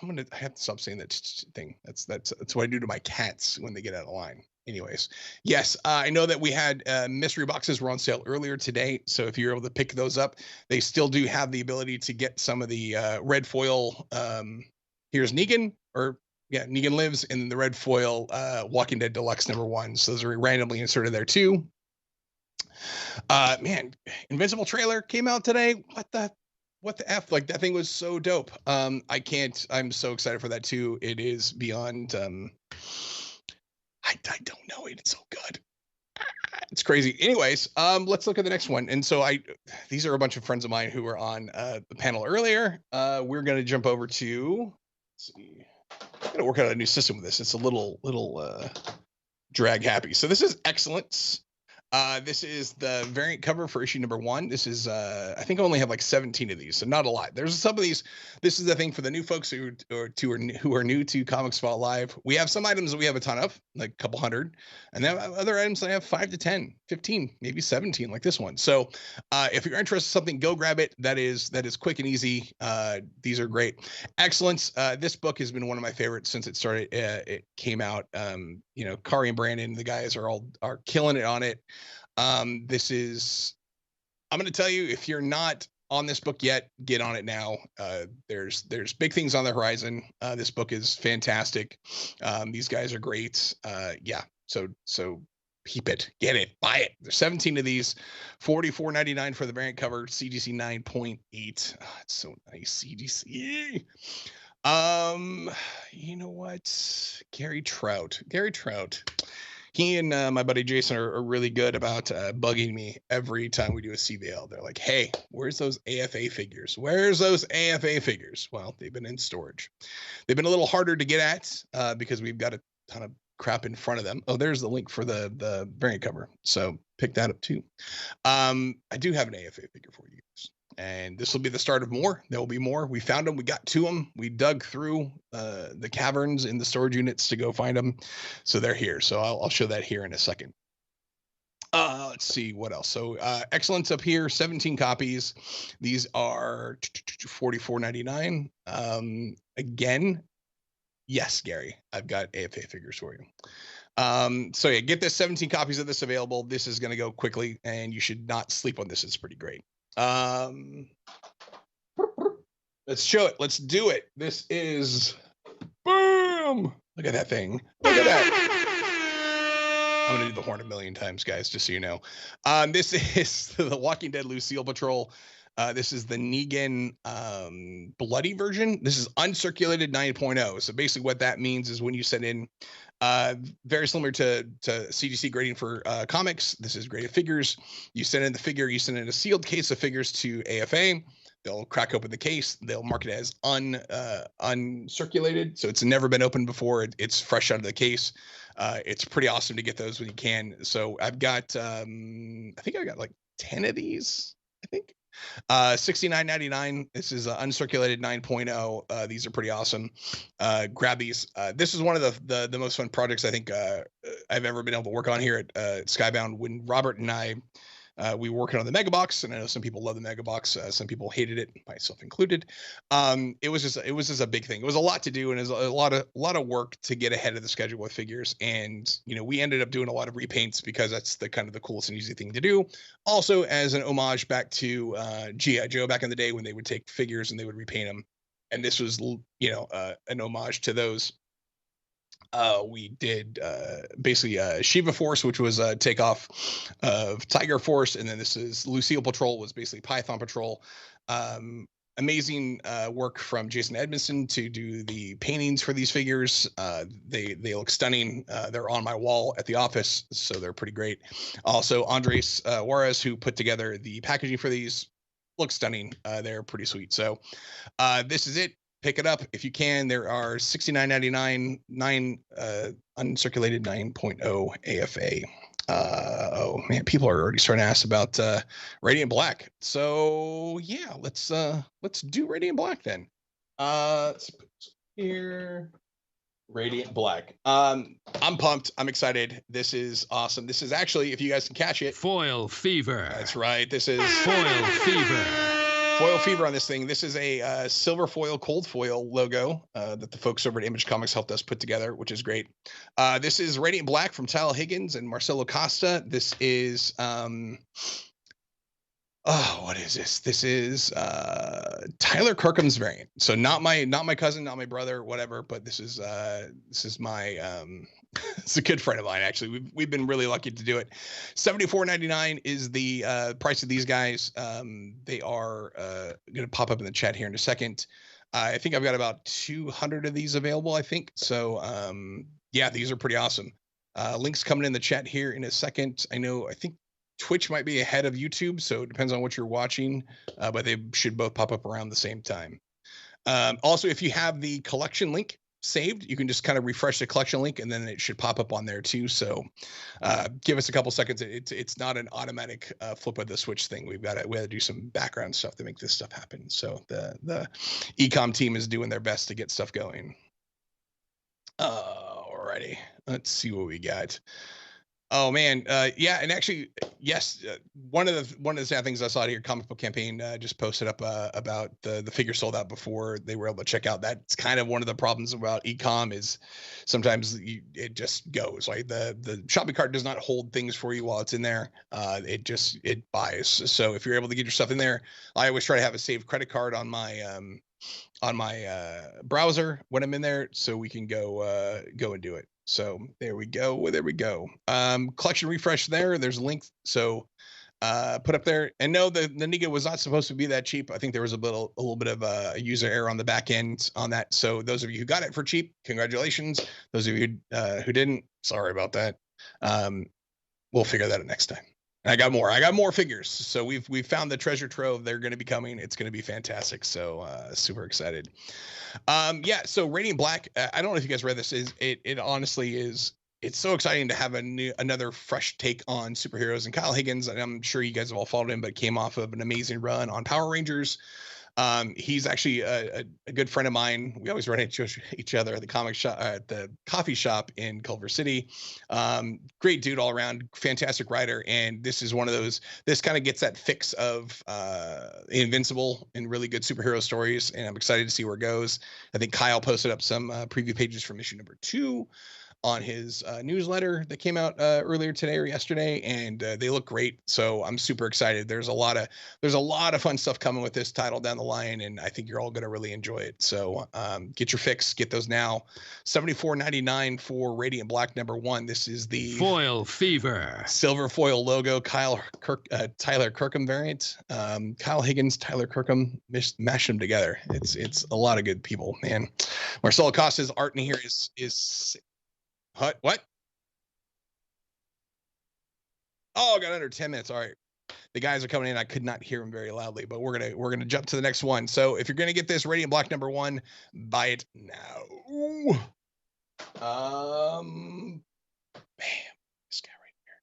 I have to stop saying that thing. That's what I do to my cats when they get out of line. Anyways, yes, I know that we had mystery boxes were on sale earlier today. So if you're able to pick those up, they still do have the ability to get some of the red foil. Here's Negan, or yeah, Negan Lives, and the red foil Walking Dead Deluxe #1. So those are randomly inserted there too. Man, Invincible trailer came out today. What the F? Like, that thing was so dope. I'm so excited for that too. It is beyond, I don't know it. It's so good. It's crazy. Anyways, let's look at the next one. And so these are a bunch of friends of mine who were on the panel earlier. We're going to jump over to, let's see. I'm going to work out a new system with this. It's a little drag happy. So this is Excellence. This is the variant cover for issue #1. This is, I think I only have like 17 of these, so not a lot. There's some of these. This is the thing for the new folks who are new to Comic Spot Live. We have some items that we have a ton of, like a couple hundred, and then other items I have 5 to 10, 15, maybe 17, like this one. So if you're interested in something, go grab it. That is quick and easy. These are great. Excellence. This book has been one of my favorites since it started. It came out. Khary and Brandon, the guys are killing it on it. I'm going to tell you, if you're not on this book yet, get on it now. There's big things on the horizon. This book is fantastic. These guys are great. Yeah. So peep it, get it, buy it. There's 17 of these, $44.99 for the variant cover, CGC 9.8. It's so nice, CGC. You know what? Gary Trout. He and my buddy Jason are really good about bugging me every time we do a CVL. They're like, hey, where's those AFA figures? Well, they've been in storage. They've been a little harder to get at because we've got a ton of crap in front of them. Oh, there's the link for the variant cover. So pick that up too. I do have an AFA figure for you guys. And this will be the start of more. There will be more. We found them. We got to them. We dug through the caverns in the storage units to go find them. So they're here. So I'll show that here in a second. Let's see what else. So Excellence up here, 17 copies. These are $44.99. Again, yes, Gary, I've got AFA figures for you. So yeah, get this 17 copies of this available. This is going to go quickly, and you should not sleep on this. It's pretty great. Let's show it. Let's do it. This is, boom. Look at that thing. Look at that. I'm going to do the horn a million times, guys, just so you know. This is the Walking Dead Lucille Patrol. This is the Negan bloody version. This is uncirculated 9.0. So basically what that means is when you send in, very similar to CGC grading for comics, this is graded figures. You send in the figure, you send in a sealed case of figures to AFA. They'll crack open the case. They'll mark it as uncirculated. So it's never been opened before. It's fresh out of the case. It's pretty awesome to get those when you can. So I've got, I think I got like 10 of these, I think. $69.99. This is uncirculated 9.0. These are pretty awesome. Grab these. This is one of the most fun projects I think I've ever been able to work on here at Skybound. When Robert and I we were working on the Mega Box, and I know some people love the Mega Box. Some people hated it, myself included. It was just a big thing. It was a lot to do, and it was a lot of work to get ahead of the schedule with figures. And we ended up doing a lot of repaints because that's the kind of the coolest and easy thing to do. Also, as an homage back to G.I. Joe back in the day when they would take figures and they would repaint them, and this was an homage to those. We did basically Shiva Force, which was a takeoff of Tiger Force, and then this is Lucille Patrol, was basically Python Patrol. Amazing work from Jason Edmondson to do the paintings for these figures. They look stunning. They're on my wall at the office, so they're pretty great. Also, Andres Juarez, who put together the packaging for these, looks stunning. They're pretty sweet. So this is it. Pick it up if you can. There are $69.99 uncirculated 9.0 AFA. Oh man, people are already starting to ask about Radiant Black. So yeah, let's do Radiant Black then. Let's put here Radiant Black. I'm pumped. I'm excited. This is awesome. This is actually, if you guys can catch it, Foil Fever. That's right. This is Foil Fever. Foil fever on this thing. This is a silver foil, cold foil logo that the folks over at Image Comics helped us put together, which is great. This is Radiant Black from Tyler Higgins and Marcelo Costa. This is what is this? This is Tyler Kirkham's variant. So not my cousin, not my brother, whatever, but this is my it's a good friend of mine, actually. We've been really lucky to do it. $74.99 is the price of these guys. They are going to pop up in the chat here in a second. I think I've got about 200 of these available, I think. So yeah, these are pretty awesome. Links coming in the chat here in a second. I think Twitch might be ahead of YouTube, so it depends on what you're watching, but they should both pop up around the same time. Also, if you have the collection link saved, you can just kind of refresh the collection link and then it should pop up on there too. So give us a couple seconds. It's not an automatic flip of the switch thing. We had to do some background stuff to make this stuff happen. So the ecom team is doing their best to get stuff going. Alrighty, let's see what we got. Oh man, yeah, and actually, yes, one of the sad things I saw here, Comic Book Campaign just posted up about the figure sold out before they were able to check out. That's kind of one of the problems about ecom is sometimes it just goes. Like the shopping cart does not hold things for you while it's in there. It buys. So if you're able to get your stuff in there, I always try to have a saved credit card on my browser when I'm in there, so we can go and do it. So there we go. Collection refresh there. There's a link. So put up there. And no, the Niga was not supposed to be that cheap. I think there was a little bit of a user error on the back end on that. So those of you who got it for cheap, congratulations. Those of you who didn't, sorry about that. We'll figure that out next time. And I got more figures. So we've found the treasure trove. They're going to be coming. It's going to be fantastic. So super excited. Yeah. So Radiant Black. I don't know if you guys read this. It honestly is. It's so exciting to have another fresh take on superheroes. And Kyle Higgins, and I'm sure you guys have all followed him, but came off of an amazing run on Power Rangers. He's actually a good friend of mine. We always run into each other at the comic shop, at the coffee shop in Culver City. Great dude all around, fantastic writer. And this is one of those, this kind of gets that fix of Invincible and really good superhero stories. And I'm excited to see where it goes. I think Kyle posted up some preview pages from issue number 2 on his newsletter that came out earlier today or yesterday, and they look great. So I'm super excited. There's a lot of fun stuff coming with this title down the line, and I think you're all going to really enjoy it. So get your fix, get those now. $74.99 for Radiant Black #1. This is the Foil Fever silver foil logo, Tyler Kirkham variant. Kyle Higgins, Tyler Kirkham, mash them together. It's a lot of good people, man. Marcelo Costa's art in here is what? Oh, I got under 10 minutes. All right. The guys are coming in. I could not hear them very loudly, but we're gonna jump to the next one. So if you're gonna get this Radiant Black #1, buy it now. Bam. This guy right here.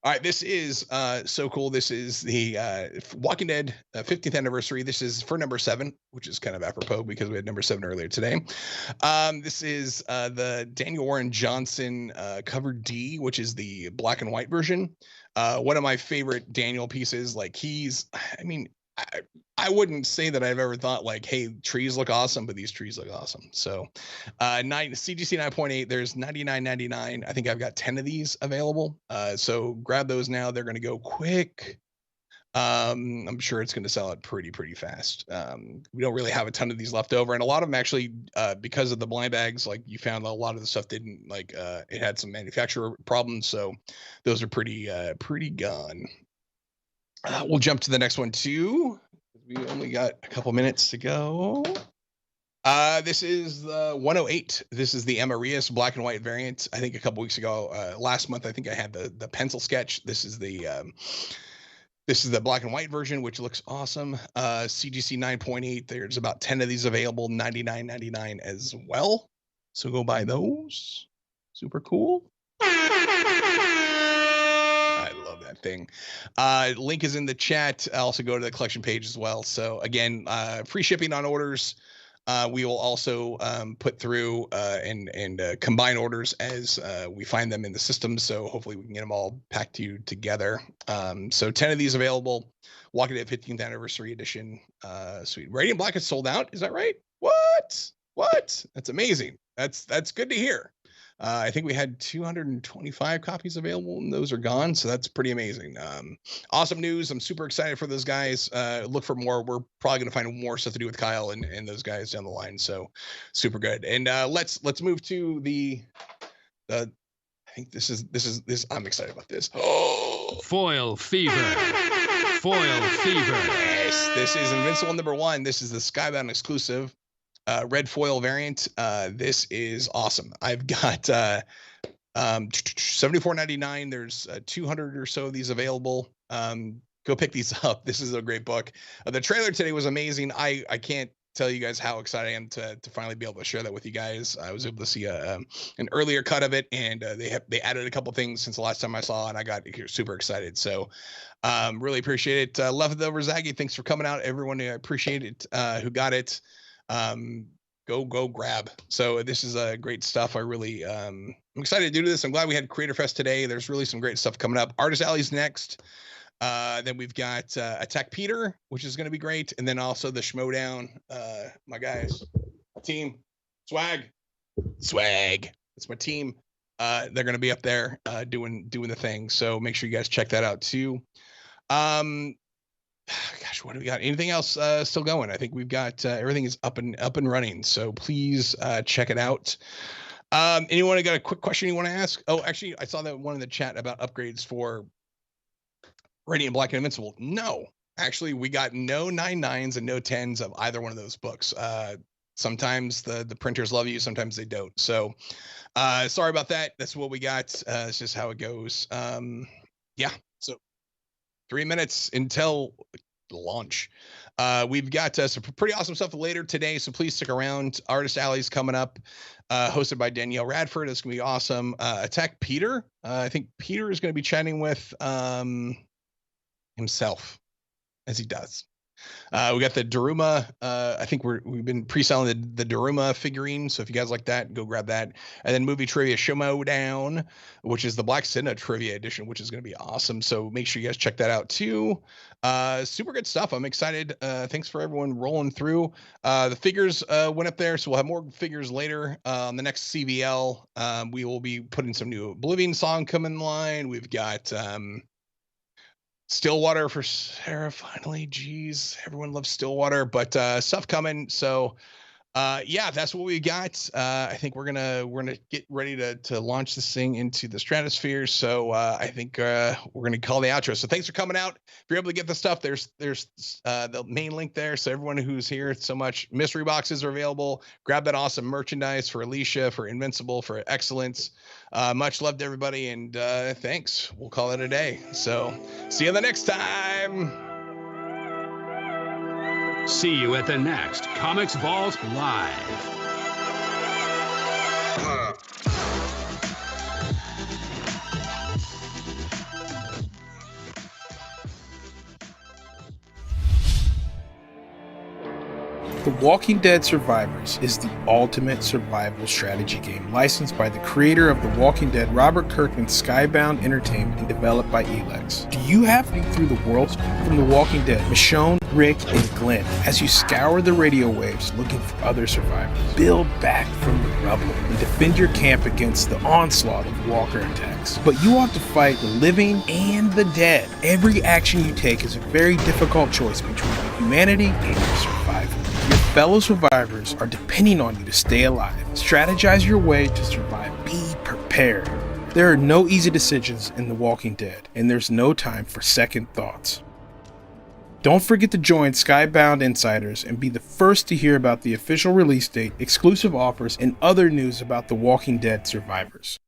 All right, this is so cool. This is the Walking Dead 50th anniversary. This is for #7, which is kind of apropos because we had #7 earlier today. This is the Daniel Warren Johnson cover D, which is the black and white version. One of my favorite Daniel pieces. Like I wouldn't say that I've ever thought like, hey, trees look awesome, but these trees look awesome. So CGC 9.8, there's $99.99. I think I've got 10 of these available. So grab those now. They're going to go quick. I'm sure it's going to sell out pretty fast. We don't really have a ton of these left over, and a lot of them actually, because of the blind bags, like you found a lot of the stuff didn't it had some manufacturer problems. So those are pretty gone. We'll jump to the next one too. We only got a couple minutes to go. This is the 108. This is the Amarius black and white variant. I think a couple weeks ago, last month, I think I had the pencil sketch. This is the black and white version, which looks awesome. CGC 9.8. There's about 10 of these available, $99.99 as well. So go buy those. Super cool. I love that thing. Link is in the chat. I also go to the collection page as well. So again, free shipping on orders. We will also put through and combine orders as we find them in the system. So hopefully we can get them all packed together. So 10 of these available. Walking Dead 15th Anniversary Edition. Sweet. Radiant Black is sold out. Is that right? What? That's amazing. That's good to hear. I think we had 225 copies available, and those are gone. So that's pretty amazing. Awesome news. I'm super excited for those guys. Look for more. We're probably going to find more stuff to do with Kyle and those guys down the line. So super good. And let's move to the. I think this is. I'm excited about this. Foil Fever. Foil Fever. Yes, this is Invincible #1. This is the Skybound exclusive. Red foil variant. This is awesome. I've got $74.99. There's 200 or so of these available. Go pick these up. This is a great book. The trailer today was amazing. I can't tell you guys how excited I am to finally be able to share that with you guys. I was able to see an earlier cut of it, and they added a couple things since the last time I saw, and I got super excited. So really appreciate it. Leftover Zaggy, thanks for coming out. Everyone, I appreciate it who got it. Go grab. So this is great stuff. I really I'm excited to do this. I'm glad we had CreatorFest today. There's really some great stuff coming up. Artist Alley's next. Then we've got Attack Peter, which is going to be great, and then also the Schmodown. My guys, my team, swag. It's my team. They're going to be up there doing the thing. So make sure you guys check that out too. Gosh, what do we got? Anything else still going? I think we've got everything is up and running. So please check it out. Anyone got a quick question you want to ask? Oh, actually, I saw that one in the chat about upgrades for Radiant Black and Invincible. No, actually, we got no 9/9s and no 10s of either one of those books. Sometimes the printers love you, sometimes they don't. So sorry about that. That's what we got. It's just how it goes. Yeah. So 3 minutes until launch. We've got some pretty awesome stuff later today, so please stick around. Artist Alley's coming up, hosted by Danielle Radford. It's gonna be awesome. Attack Peter. I think Peter is gonna be chatting with himself, as he does. We got the Daruma. I think we've been pre-selling the Daruma figurine. So if you guys like that, go grab that. And then movie trivia Schmodown, which is the Black Cinna trivia edition, which is going to be awesome. So make sure you guys check that out too. Super good stuff. I'm excited. Thanks for everyone rolling through. The figures went up there, so we'll have more figures later. On the next CVL, we will be putting some new Oblivion song coming in line. We've got Stillwater for Sarah finally. Jeez, everyone loves Stillwater, but stuff coming. So yeah, that's what we got. I think we're gonna get ready to launch this thing into the stratosphere. So I think we're gonna call the outro. So thanks for coming out. If you're able to get the stuff, there's the main link there. So everyone who's here, so much. Mystery boxes are available. Grab that awesome merchandise for Alicia, for Invincible, for Excellence. Much love to everybody, and thanks. We'll call it a day. So see you the next time. See you at the next Comics Vault Live. The Walking Dead Survivors is the ultimate survival strategy game licensed by the creator of The Walking Dead, Robert Kirkman's Skybound Entertainment, and developed by Elex. Do you have to through the worlds from The Walking Dead, Michonne, Rick, and Glenn as you scour the radio waves looking for other survivors? Build back from the rubble and defend your camp against the onslaught of walker attacks. But you have to fight the living and the dead. Every action you take is a very difficult choice between humanity and your survival. Your fellow survivors are depending on you to stay alive. Strategize your way to survive. Be prepared. There are no easy decisions in The Walking Dead, and there's no time for second thoughts. Don't forget to join Skybound Insiders and be the first to hear about the official release date, exclusive offers, and other news about The Walking Dead survivors.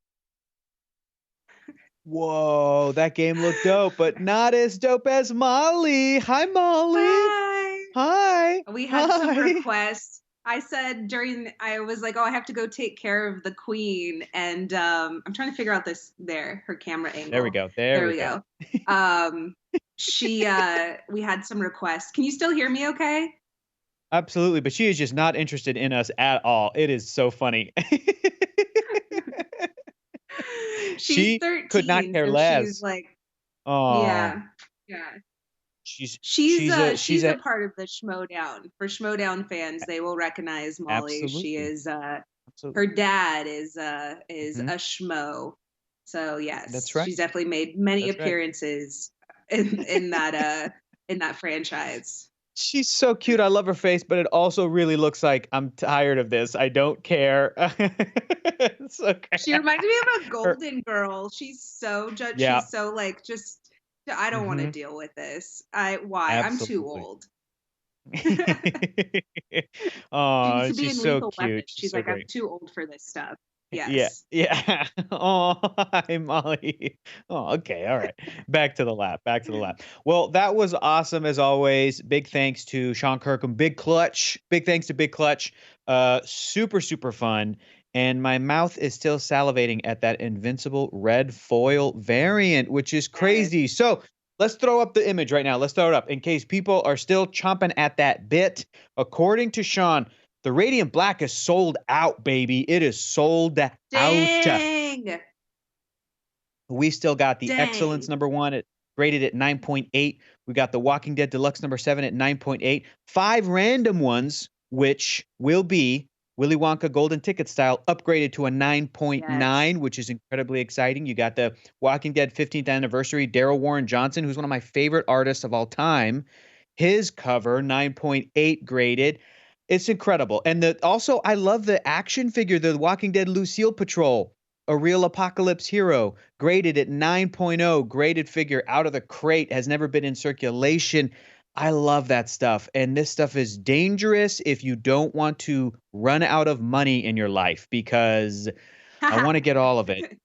Whoa, that game looked dope, but not as dope as Molly. Hi, Molly. Hi. We had some requests. I said I was like, oh, I have to go take care of the queen. And I'm trying to figure out her camera angle. There we go. There we go. We had some requests. Can you still hear me okay? Absolutely, but she is just not interested in us at all. It is so funny. She's 13, could not care so less. she's like, Oh, yeah. She's a part of the Schmodown. For Schmodown fans, they will recognize Molly. Absolutely. She is Absolutely. her dad is a schmo. So yes, That's right. She's definitely made many That's right. appearances in that franchise. She's so cute. I love her face, but it also really looks like I'm tired of this. I don't care. It's okay. She reminds me of a golden girl. She's so Yeah. She's so like just. I don't want to deal with this. Why? Absolutely. I'm too old. Oh, she she's so Weapon. cute. She's so like, great. I'm too old for this stuff. Yes. Yeah. Oh, hi, Molly. Oh, okay. All right. Back to the lab. Well, that was awesome as always. Big thanks to Sean Kirkham. Big Clutch. Big thanks to Big Clutch. Super, super fun. And my mouth is still salivating at that Invincible red foil variant, which is crazy. So let's throw up the image right now. Let's throw it up in case people are still chomping at that bit. According to Sean, the Radiant Black is sold out, baby. It is sold out. Dang. We still got the Excellence #1 graded at 9.8. We got the Walking Dead Deluxe #7 at 9.8. 5 random ones, which will be Willy Wonka Golden Ticket style, upgraded to a 9.9, which is incredibly exciting. You got the Walking Dead 15th anniversary, Daryl Warren Johnson, who's one of my favorite artists of all time. His cover, 9.8 graded. It's incredible. And also, I love the action figure, the Walking Dead Lucille Patrol, a real apocalypse hero, graded at 9.0, graded figure out of the crate, has never been in circulation. I love that stuff. And this stuff is dangerous if you don't want to run out of money in your life, because I want to get all of it.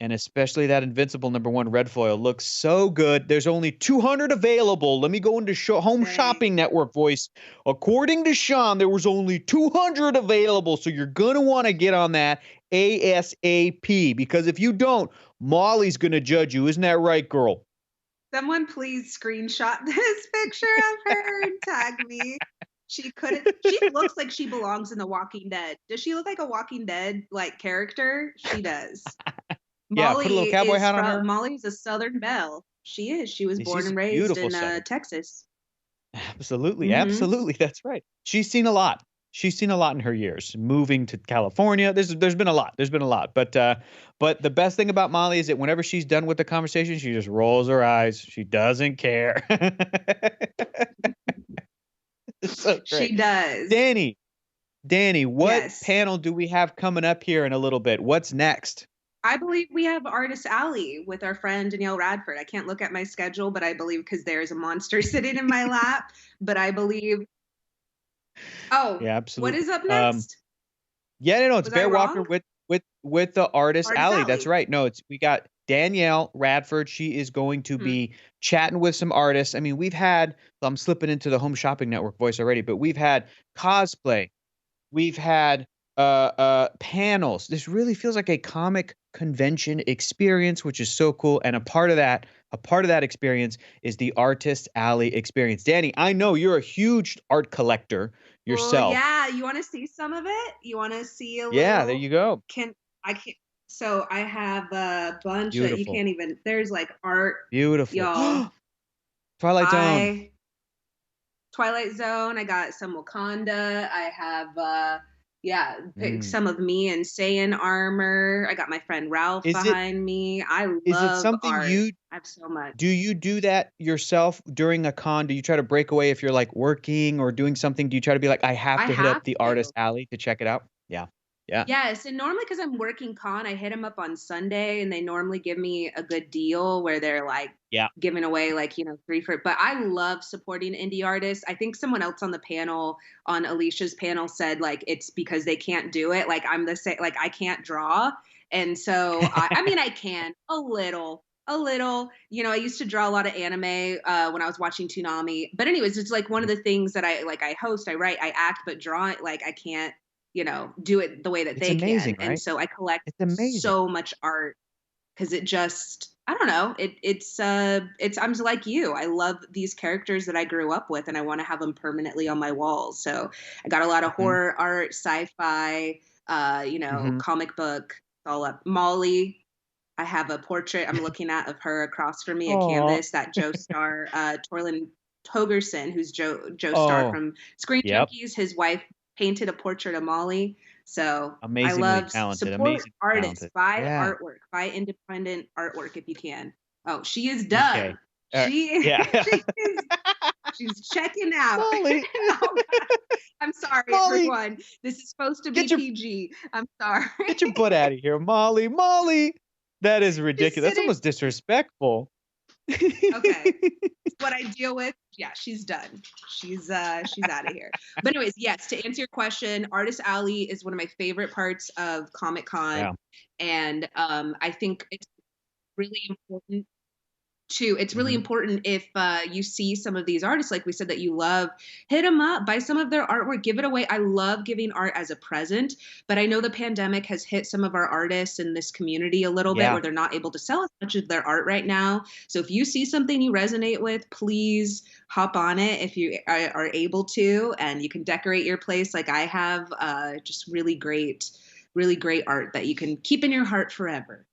And especially that Invincible #1 red foil looks so good. There's only 200 available. Let me go into Home Shopping Network voice. According to Sean, there was only 200 available. So you're going to want to get on that ASAP, because if you don't, Molly's going to judge you. Isn't that right, girl? Someone please screenshot this picture of her and tag me. She looks like she belongs in The Walking Dead. Does she look like a Walking Dead like character? She does. Yeah, put a little cowboy hat on her. Molly's a Southern belle. She is. She was born and raised in Texas. Absolutely, absolutely. That's right. She's seen a lot. She's seen a lot in her years. Moving to California, there's been a lot. But the best thing about Molly is that whenever she's done with the conversation, she just rolls her eyes. She doesn't care. So great. She does. Danny, what panel do we have coming up here in a little bit? What's next? I believe we have Artist Alley with our friend Danielle Radford. I can't look at my schedule, but I believe, because there's a monster sitting in my lap, but I believe. Oh, yeah, absolutely. What is up next? It's Bear Walker with the Artist Alley. That's right. No, we got Danielle Radford. She is going to be chatting with some artists. I mean, I'm slipping into the Home Shopping Network voice already, but we've had cosplay. We've had panels. This really feels like a comic convention experience, which is so cool. And a part of that experience is the Artist Alley experience. Danny, I know you're a huge art collector yourself. Yeah, you want to see some of it? You want to see a little? Yeah, there you go. So I have a bunch that you can't even. There's like art. Beautiful, y'all. Twilight Zone. I got some Wakanda. I have some of me in Saiyan armor. I got my friend Ralph behind me. I love Is it something art. you I have so much. Do you do that yourself during a con? Do you try to break away if you're like working or doing something? Do you try to be like, I have to hit up the Artist Alley to check it out? Yeah. Yes, and normally because I'm working con, I hit them up on Sunday, and they normally give me a good deal where they're like giving away 3 for. But I love supporting indie artists. I think someone else on the panel, on Alicia's panel, said it's because they can't do it. Like I'm the same. Like I can't draw, and so I mean I can a little. I used to draw a lot of anime when I was watching Toonami. But anyways, it's like one of the things that I host, I write, I act, but draw it I can't. Do it the way that they amazing, can. Right? And so I collect it's amazing. so much art. because it just, I don't know, it's I'm like you. I love these characters that I grew up with, and I want to have them permanently on my walls. So I got a lot of horror art, sci-fi, comic book, all up. Molly, I have a portrait I'm looking at of her across from me, a canvas that Joe Star, Torlin Togerson, who's Joe Star from Screen Junkies, his wife painted a portrait of Molly. So amazingly I love talented, support artists, buy artwork, buy independent artwork if you can. Oh, she is done. Okay. She's checking out. Molly. Oh, I'm sorry, Molly. everyone. This is supposed to be PG. I'm sorry. Get your butt out of here, Molly. Molly. That is ridiculous. That's almost disrespectful. Okay. What I deal with. Yeah, she's done. She's out of here. But anyways, yes, to answer your question, Artist Alley is one of my favorite parts of Comic-Con. Yeah. And I think it's really important if you see some of these artists, like we said, that you love, hit them up, buy some of their artwork, give it away. I love giving art as a present, but I know the pandemic has hit some of our artists in this community a little bit where they're not able to sell as much of their art right now. So if you see something you resonate with, please hop on it if you are able to, and you can decorate your place like I have. Just really great art that you can keep in your heart forever.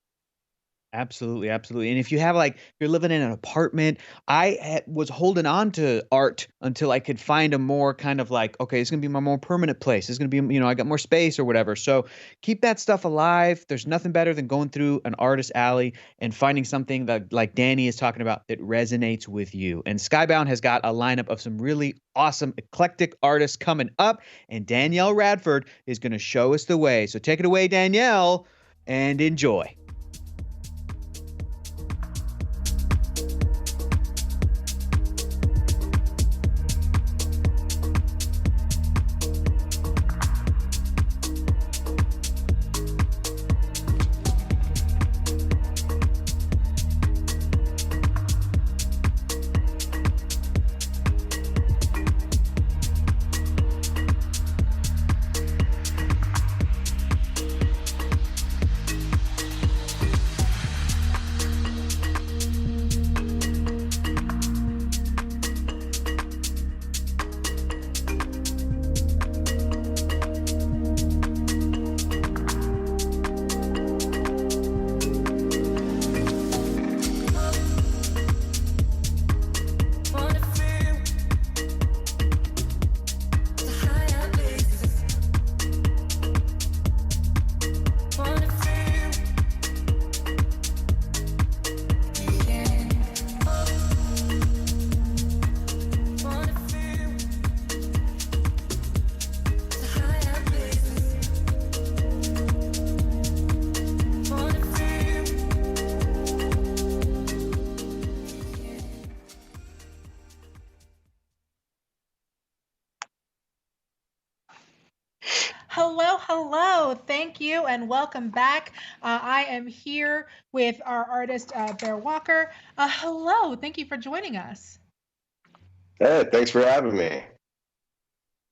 Absolutely. And if you have if you're living in an apartment, I was holding on to art until I could find a more kind of okay, it's going to be my more permanent place. It's going to be, I got more space or whatever. So keep that stuff alive. There's nothing better than going through an artist alley and finding something that, like Danny is talking about, that resonates with you. And Skybound has got a lineup of some really awesome, eclectic artists coming up, and Danielle Radford is going to show us the way. So take it away, Danielle, and enjoy. Hello. Thank you and welcome back. I am here with our artist, Bear Walker. Hello. Thank you for joining us. Hey, thanks for having me.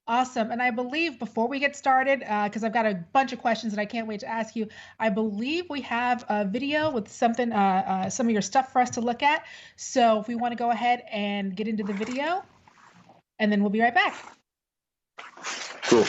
Awesome. And I believe before we get started, because I've got a bunch of questions that I can't wait to ask you, I believe we have a video with something, some of your stuff for us to look at. So if we want to go ahead and get into the video, and then we'll be right back. Cool.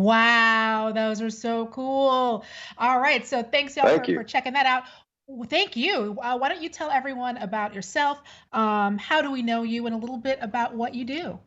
Wow, those are so cool. All right, so thanks y'all for checking that out. Thank you. Why don't you tell everyone about yourself? How do we know you, and a little bit about what you do?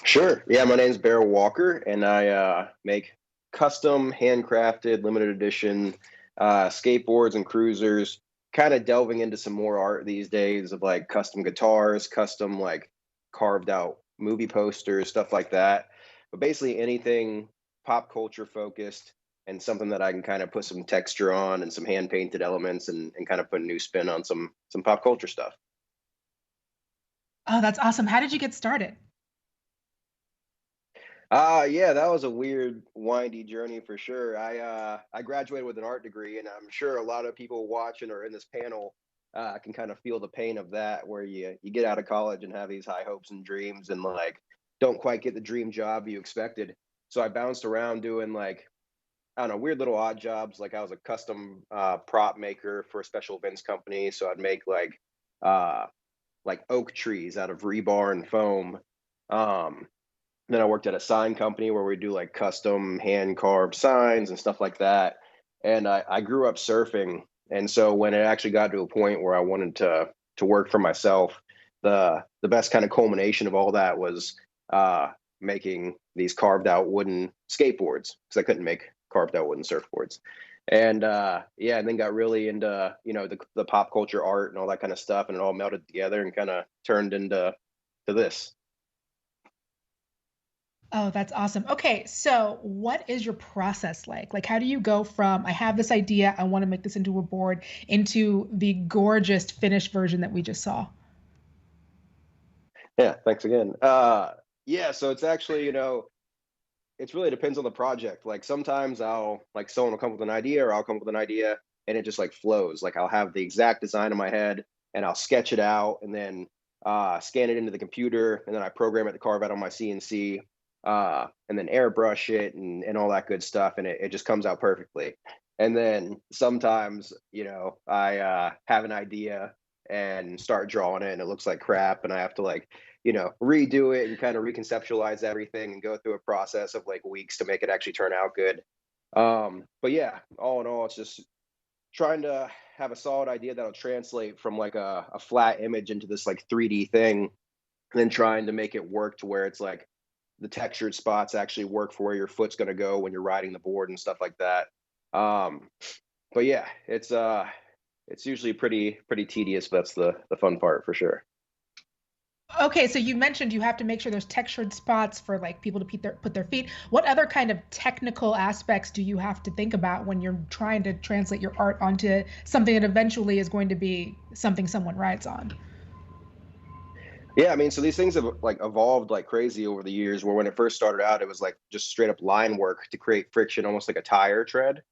Sure. Yeah, my name's Beryl Walker, and I make custom, handcrafted, limited edition skateboards and cruisers. Kind of delving into some more art these days of like custom guitars, custom like carved out movie posters, stuff like that. But basically anything pop culture focused and something that I can kind of put some texture on and some hand painted elements and kind of put a new spin on some pop culture stuff. Oh, that's awesome. How did you get started? Yeah, that was a weird, windy journey for sure. I graduated with an art degree, and I'm sure a lot of people watching or in this panel can kind of feel the pain of that, where you get out of college and have these high hopes and dreams and like don't quite get the dream job you expected. So I bounced around doing like, I don't know, weird little odd jobs. Like I was a custom prop maker for a special events company. So I'd make like oak trees out of rebar and foam. Then I worked at a sign company where we do like custom hand carved signs and stuff like that. And I grew up surfing. And so when it actually got to a point where I wanted to work for myself, the best kind of culmination of all that was making these carved out wooden skateboards, because I couldn't make carved out wooden surfboards. And and then got really into, you know, the pop culture art and all that kind of stuff, and it all melded together and kind of turned into this. Oh, that's awesome. Okay, so what is your process like? Like, how do you go from, I have this idea, I want to make this into a board, into the gorgeous finished version that we just saw? Yeah, thanks again. Yeah, so it's actually, you know, it really depends on the project. Like sometimes someone will come with an idea, or I'll come with an idea, and it just like flows. Like I'll have the exact design in my head and I'll sketch it out and then scan it into the computer, and then I program it to carve out on my CNC. And then airbrush it and all that good stuff, and it just comes out perfectly. And then sometimes, you know, I have an idea and start drawing it and it looks like crap, and I have to like, you know, redo it and kind of reconceptualize everything and go through a process of like weeks to make it actually turn out good. But yeah, all in all, it's just trying to have a solid idea that'll translate from like a flat image into this like 3D thing, and then trying to make it work to where it's like the textured spots actually work for where your foot's going to go when you're riding the board and stuff like that. But yeah, it's usually pretty tedious, but that's the fun part for sure. Okay, so you mentioned you have to make sure there's textured spots for like people to put their feet. What other kind of technical aspects do you have to think about when you're trying to translate your art onto something that eventually is going to be something someone rides on? Yeah, I mean, so these things have like evolved like crazy over the years, where when it first started out, it was like just straight up line work to create friction, almost like a tire tread.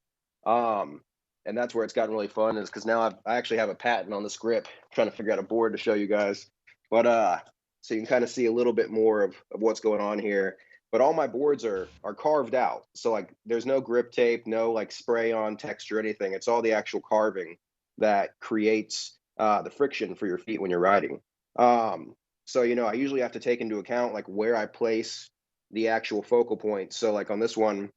And that's where it's gotten really fun, is because now I actually have a patent on this grip. I'm trying to figure out a board to show you guys. But so you can kind of see a little bit more of what's going on here. But all my boards are carved out. So like there's no grip tape, no like spray on texture, anything. It's all the actual carving that creates the friction for your feet when you're riding. So, you know, I usually have to take into account like where I place the actual focal point. So like on this one,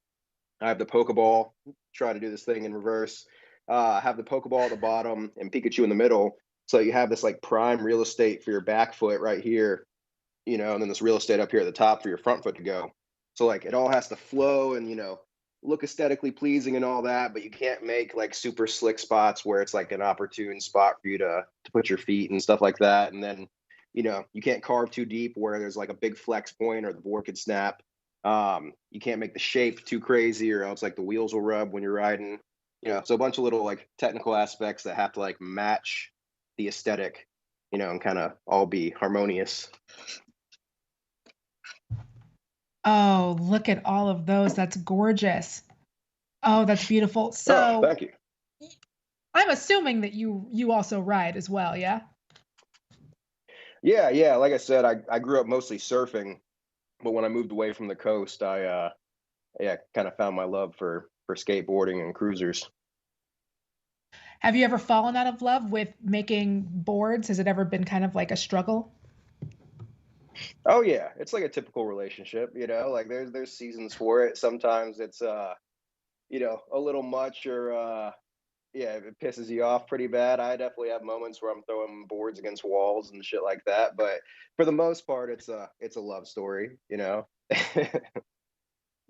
I have the Pokeball, try to do this thing in reverse. I have the Pokeball at the bottom and Pikachu in the middle. So you have this like prime real estate for your back foot right here, you know, and then this real estate up here at the top for your front foot to go. So like it all has to flow and, you know, look aesthetically pleasing and all that, but you can't make like super slick spots where it's like an opportune spot for you to put your feet and stuff like that. And then, you know, you can't carve too deep where there's like a big flex point or the board could snap. You can't make the shape too crazy or else like the wheels will rub when you're riding. You know, so a bunch of little like technical aspects that have to like match the aesthetic, you know, and kind of all be harmonious. Oh, look at all of those. That's gorgeous. Oh, that's beautiful. So thank you. I'm assuming that you also ride as well, yeah? Yeah. Like I said, I grew up mostly surfing, but when I moved away from the coast, I kind of found my love for skateboarding and cruisers. Have you ever fallen out of love with making boards? Has it ever been kind of like a struggle? Oh yeah, it's like a typical relationship, like there's seasons for it. Sometimes it's a little much or yeah, if it pisses you off pretty bad. I definitely have moments where I'm throwing boards against walls and shit like that, but for the most part it's a love story.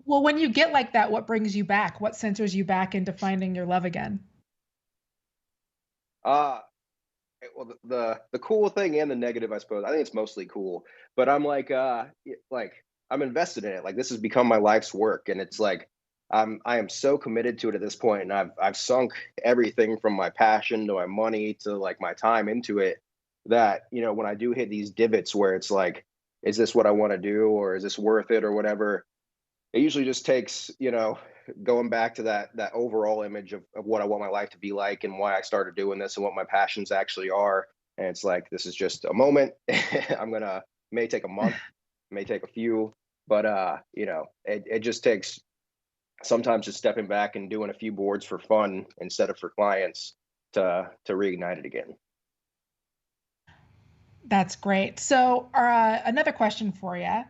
Well, when you get like that, what brings you back? What centers you back into finding your love again? Uh well, the cool thing and the negative, I suppose. I think it's mostly cool, but I'm like I'm invested in it. Like this has become my life's work, and it's like I am so committed to it at this point, and I've sunk everything from my passion to my money to like my time into it. That when I do hit these divots where it's like, is this what I want to do, or is this worth it, or whatever? It usually just takes going back to that overall image of what I want my life to be like and why I started doing this and what my passions actually are. And it's like, this is just a moment. May take a month, may take a few, but it just takes sometimes just stepping back and doing a few boards for fun instead of for clients to reignite it again. That's great. So another question for you.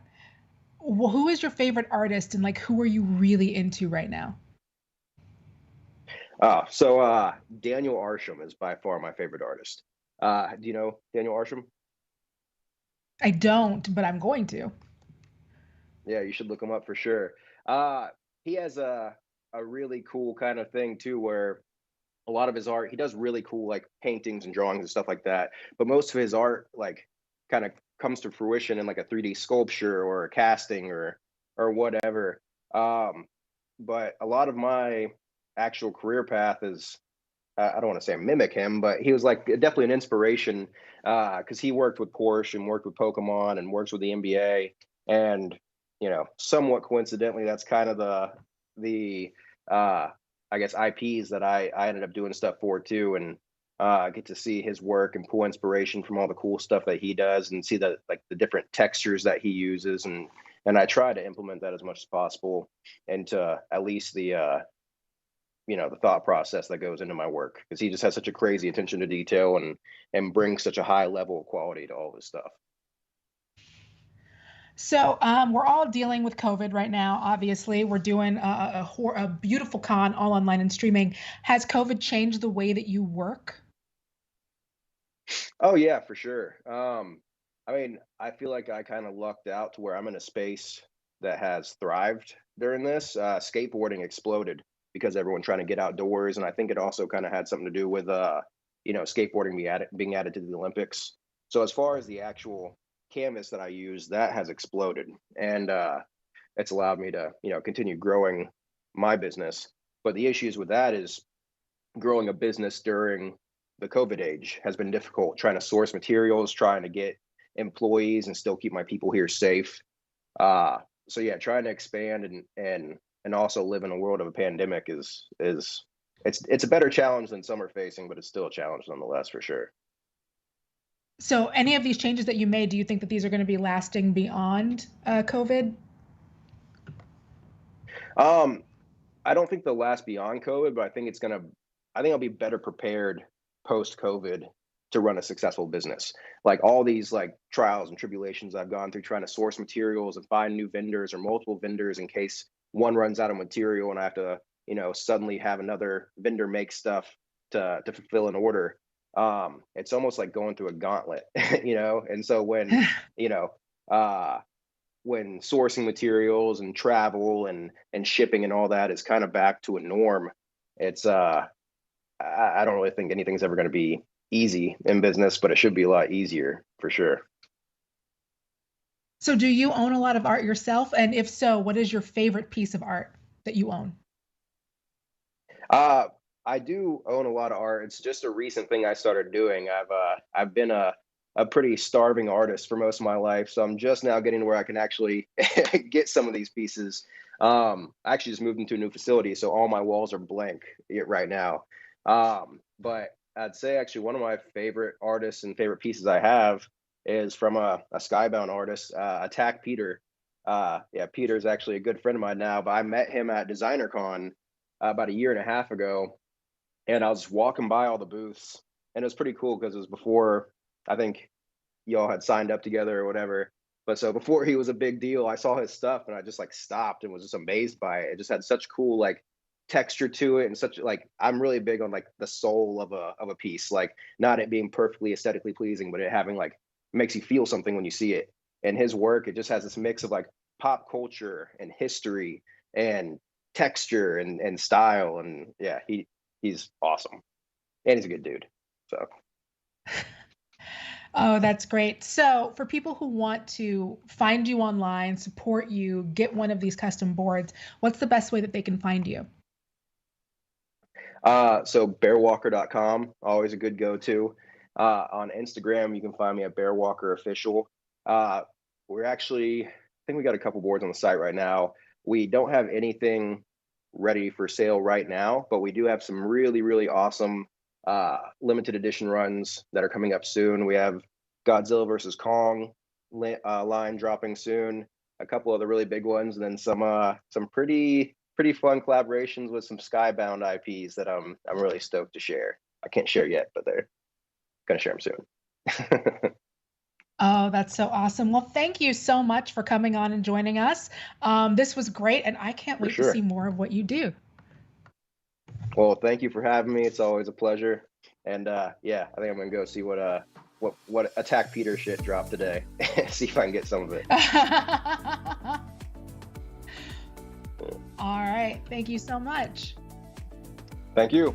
Who is your favorite artist, and like who are you really into right now? So Daniel Arsham is by far my favorite artist. Do you know Daniel Arsham? I don't, but I'm going to. Yeah, you should look him up for sure. He has a really cool kind of thing too, where a lot of his art, he does really cool like paintings and drawings and stuff like that. But most of his art like kind of comes to fruition in like a 3D sculpture or a casting or whatever. But a lot of my actual career path is I don't want to say mimic him, but he was like definitely an inspiration because he worked with Porsche and worked with Pokemon and works with the NBA, and somewhat coincidentally, that's kind of the I guess IPs that I ended up doing stuff for too, and get to see his work and pull inspiration from all the cool stuff that he does and see the different textures that he uses, and I try to implement that as much as possible into at least the the thought process that goes into my work, because he just has such a crazy attention to detail and brings such a high level of quality to all this stuff. So we're all dealing with COVID right now. Obviously, we're doing a beautiful con all online and streaming. Has COVID changed the way that you work? Oh yeah, for sure. I mean, I feel like I kind of lucked out to where I'm in a space that has thrived during this. Skateboarding exploded because everyone trying to get outdoors, and I think it also kind of had something to do with skateboarding being added to the Olympics. So as far as the actual canvas that I use, that has exploded, and it's allowed me to continue growing my business. But the issues with that is growing a business during the COVID age has been difficult, trying to source materials, trying to get employees and still keep my people here safe. So yeah, trying to expand and also live in a world of a pandemic is it's a better challenge than some are facing, but it's still a challenge nonetheless, for sure. So any of these changes that you made, do you think that these are going to be lasting beyond COVID? I don't think they'll last beyond COVID, but I think I'll be better prepared post COVID to run a successful business. Like all these like trials and tribulations I've gone through trying to source materials and find new vendors or multiple vendors in case one runs out of material and I have to, suddenly have another vendor make stuff to fulfill an order. It's almost like going through a gauntlet, And so when, when sourcing materials and travel and shipping and all that is kind of back to a norm, it's I don't really think anything's ever going to be easy in business, but it should be a lot easier for sure. So do you own a lot of art yourself? And if so, what is your favorite piece of art that you own? I do own a lot of art. It's just a recent thing I started doing. I've been a pretty starving artist for most of my life, so I'm just now getting to where I can actually get some of these pieces. I actually just moved into a new facility, so all my walls are blank right now. But I'd say actually one of my favorite artists and favorite pieces I have is from a Skybound artist, Attack Peter. Yeah, Peter's actually a good friend of mine now, but I met him at DesignerCon about a year and a half ago, and I was walking by all the booths, and it was pretty cool because it was before I think y'all had signed up together or whatever. But so before he was a big deal, I saw his stuff and I just like stopped and was just amazed by it. It just had such cool like texture to it, and such like, I'm really big on like the soul of a piece, like not it being perfectly aesthetically pleasing, but it having like, makes you feel something when you see it. And his work, it just has this mix of like pop culture and history and texture and style, and yeah, he's awesome, and he's a good dude. So oh, that's great. So for people who want to find you online, support you, get one of these custom boards, what's the best way that they can find you? So bearwalker.com, always a good go-to. On Instagram, you can find me at bearwalkerofficial. We're actually, I think we got a couple boards on the site right now. We don't have anything ready for sale right now, but we do have some really, really awesome limited edition runs that are coming up soon. We have Godzilla vs. Kong line dropping soon, a couple other really big ones, and then some pretty fun collaborations with some Skybound IPs that I'm really stoked to share. I can't share yet, but they're gonna share them soon. Oh, that's so awesome. Well, thank you so much for coming on and joining us. This was great, and I can't wait to see more of what you do. Well, thank you for having me. It's always a pleasure. And yeah, I think I'm gonna go see what Attack Peter shit dropped today. See if I can get some of it. All right. Thank you so much. Thank you.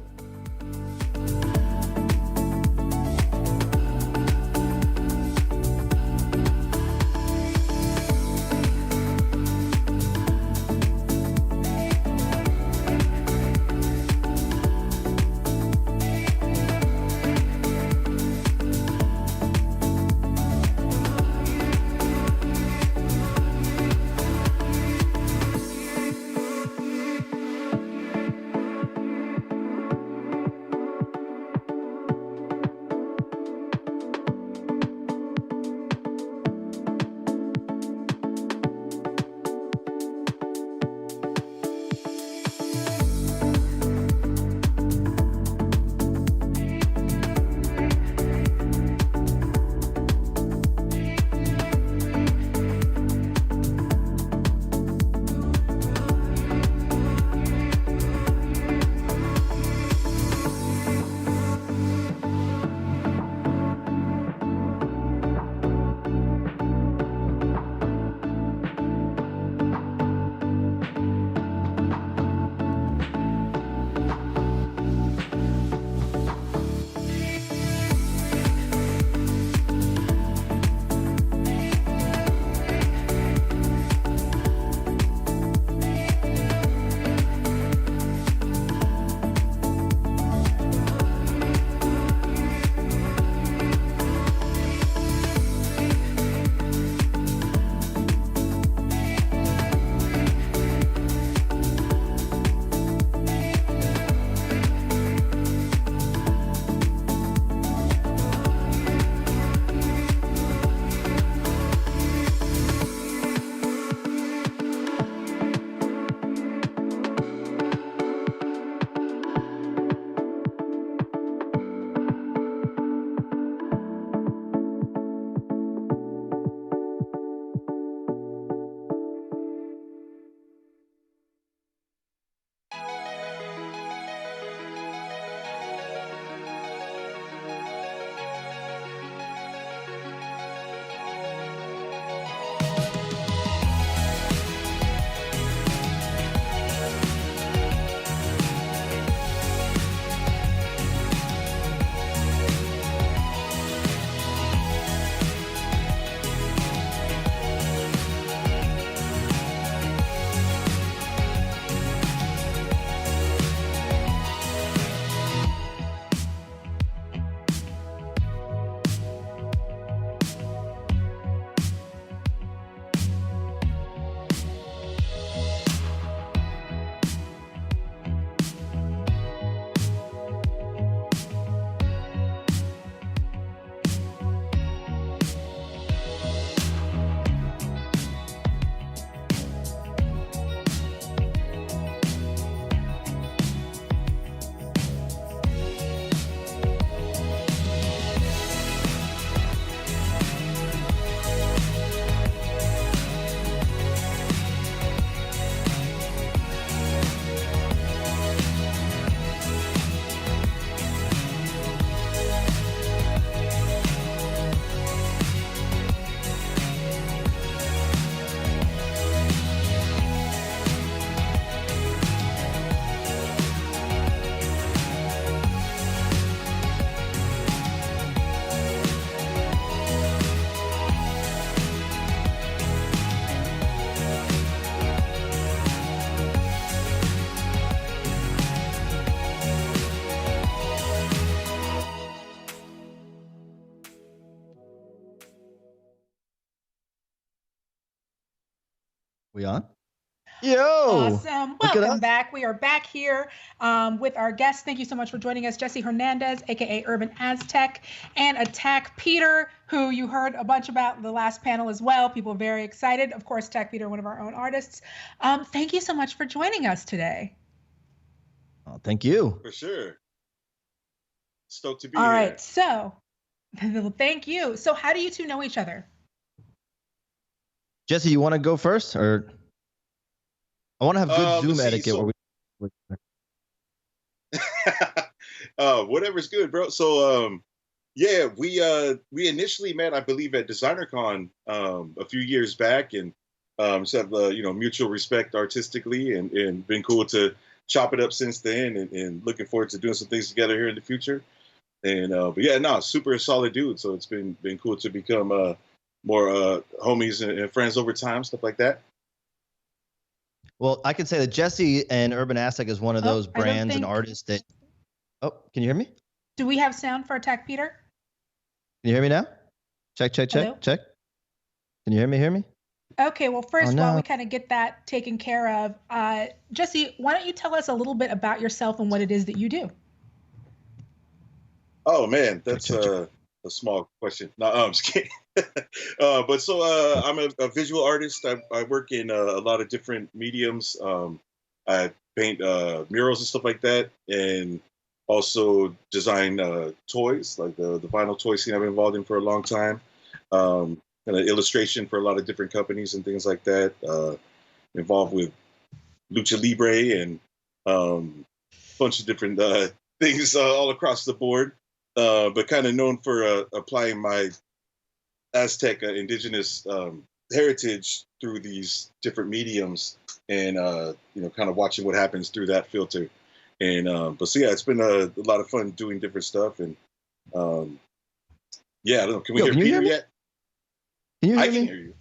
We on? Yo! Awesome. Welcome back. We are back here with our guests. Thank you so much for joining us, Jesse Hernandez, aka Urban Aztec, and Attack Peter, who you heard a bunch about in the last panel as well. People are very excited. Of course, Attack Peter, one of our own artists. Thank you so much for joining us today. Oh, thank you. For sure. Stoked to be here. All here. right. So, thank you. So, how do you two know each other? Jesse, you want to go first, or I want to have good Zoom etiquette where we. Whatever's good, bro. So, yeah, we initially met, I believe, at DesignerCon a few years back, and just have mutual respect artistically, and been cool to chop it up since then, and looking forward to doing some things together here in the future. And but yeah, no, super solid dude. So it's been cool to become more homies and friends over time, stuff like that. Well, I can say that Jesse and Urban Aztec is one of those brands and artists that. Oh, can you hear me? Do we have sound for Attack Peter? Can you hear me now? Check. Hello? Check. Can you hear me? Okay, well, first, while we kind of get that taken care of, Jesse, why don't you tell us a little bit about yourself and what it is that you do? Oh, man, that's a small question. No, I'm just kidding. But so I'm a visual artist. I work in a lot of different mediums. I paint murals and stuff like that, and also design toys, like the vinyl toy scene I've been involved in for a long time. And illustration for a lot of different companies and things like that. Involved with Lucha Libre and a bunch of different things all across the board. But kind of known for applying my Aztec indigenous heritage through these different mediums, and kind of watching what happens through that filter. And but so yeah, it's been a lot of fun doing different stuff. And yeah, I don't know. Can we hear Peter yet? Can you hear me? I can hear you.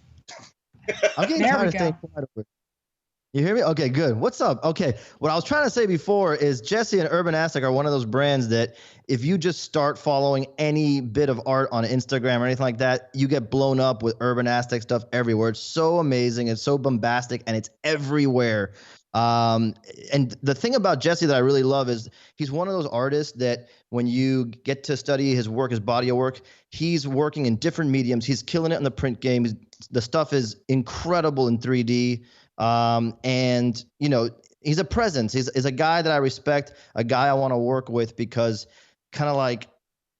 I'm getting tired of staying quiet over. You hear me? Okay, good. What's up? Okay, what I was trying to say before is Jesse and Urban Aztec are one of those brands that if you just start following any bit of art on Instagram or anything like that, you get blown up with Urban Aztec stuff everywhere. It's so amazing. It's so bombastic, and it's everywhere. And the thing about Jesse that I really love is he's one of those artists that when you get to study his work, his body of work, he's working in different mediums. He's killing it in the print game. The stuff is incredible in 3D. And he's a presence. He's a guy that I respect, a guy I want to work with, because kind of like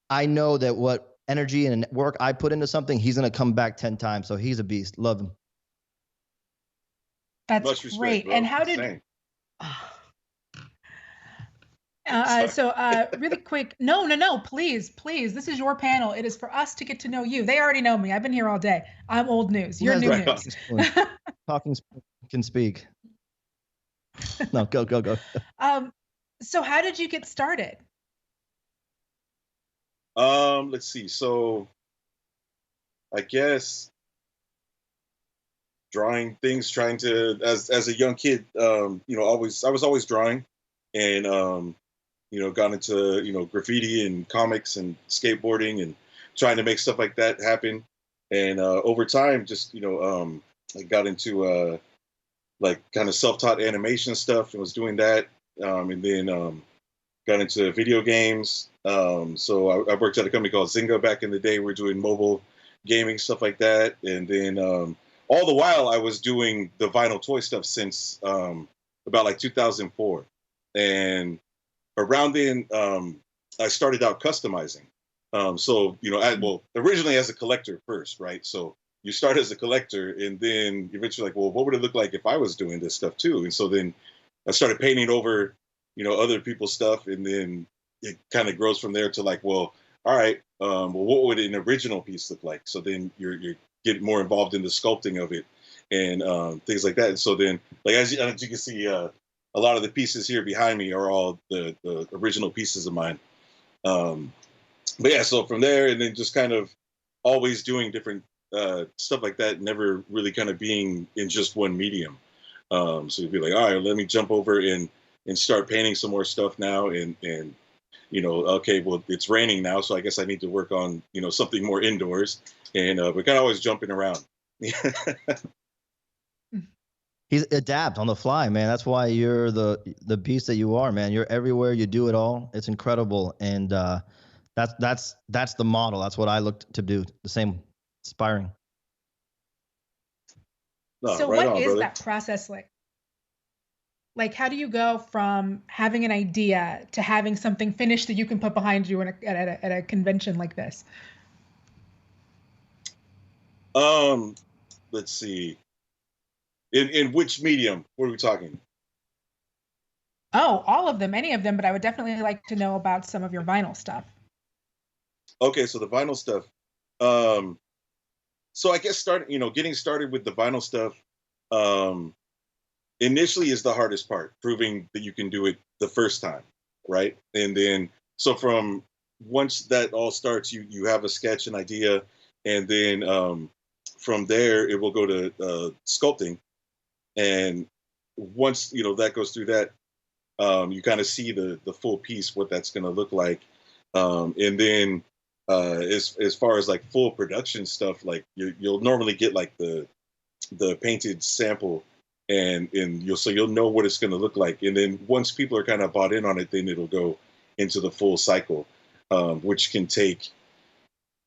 I know that what energy and work I put into something, he's going to come back 10 times. So he's a beast. Love him. That's great. And how did really quick, no, please, this is your panel. It is for us to get to know you. They already know me. I've been here all day. I'm old news. You're new news. Talking can speak. No, go. So how did you get started? Let's see. So I guess drawing things, trying to, as a young kid, I was always drawing, and got into graffiti and comics and skateboarding and trying to make stuff like that happen. And over time, just I got into like kind of self-taught animation stuff and was doing that, and then got into video games. So I worked at a company called Zynga back in the day. We're doing mobile gaming, stuff like that. And then all the while I was doing the vinyl toy stuff since about like 2004. And around then I started out customizing. Originally as a collector first, right? So you start as a collector, and then eventually like, well, what would it look like if I was doing this stuff too? And so then I started painting over, other people's stuff, and then it kind of grows from there to like, well, all right, what would an original piece look like? So then you're getting more involved in the sculpting of it and things like that. And so then, like as you can see, a lot of the pieces here behind me are all the original pieces of mine. But yeah, so from there, and then just kind of always doing different stuff like that, never really kind of being in just one medium. So you'd be like, all right, let me jump over and start painting some more stuff now. And okay, well, it's raining now, so I guess I need to work on, something more indoors. And we're kind of always jumping around. He's adapt on the fly, man. That's why you're the beast that you are, man. You're everywhere. You do it all. It's incredible, and that's the model. That's what I looked to do. The same, inspiring. No, so right what on, is brother. That process like? Like, how do you go from having an idea to having something finished that you can put behind you at a convention like this? Let's see. In which medium? What are we talking? Oh, all of them, any of them, but I would definitely like to know about some of your vinyl stuff. Okay, so the vinyl stuff. So I guess getting started with the vinyl stuff initially is the hardest part, proving that you can do it the first time, right? And then, so from once that all starts, you have a sketch, an idea, and then from there, it will go to sculpting. And once, that goes through that, you kind of see the full piece, what that's going to look like. And then as far as like full production stuff, like you'll normally get like the painted sample and you'll know what it's going to look like. And then once people are kind of bought in on it, then it'll go into the full cycle, which can take,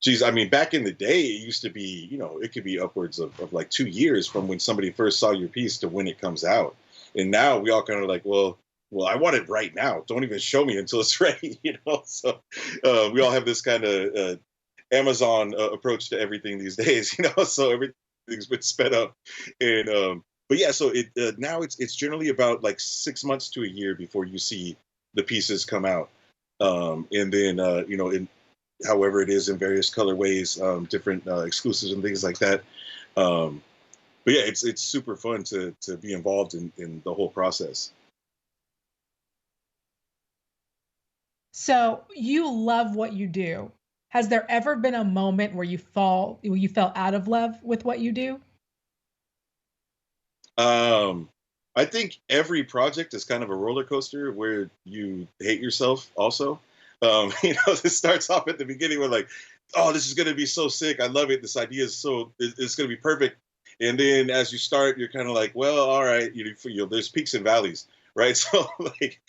geez, I mean, back in the day, it used to be, it could be upwards of like 2 years from when somebody first saw your piece to when it comes out. And now we all kind of like, well, I want it right now. Don't even show me until it's ready, So we all have this kind of Amazon approach to everything these days, So everything's been sped up. And but yeah, so now it's generally about like 6 months to a year before you see the pieces come out. And then in however it is in various colorways, different exclusives and things like that. But yeah, it's super fun to be involved in the whole process. So you love what you do. Has there ever been a moment where you fell out of love with what you do? I think every project is kind of a roller coaster where you hate yourself also. It starts off at the beginning with like, oh, this is going to be so sick. I love it. This idea is it's going to be perfect. And then as you start, you're kind of like, well, all right, there's peaks and valleys, right? So like,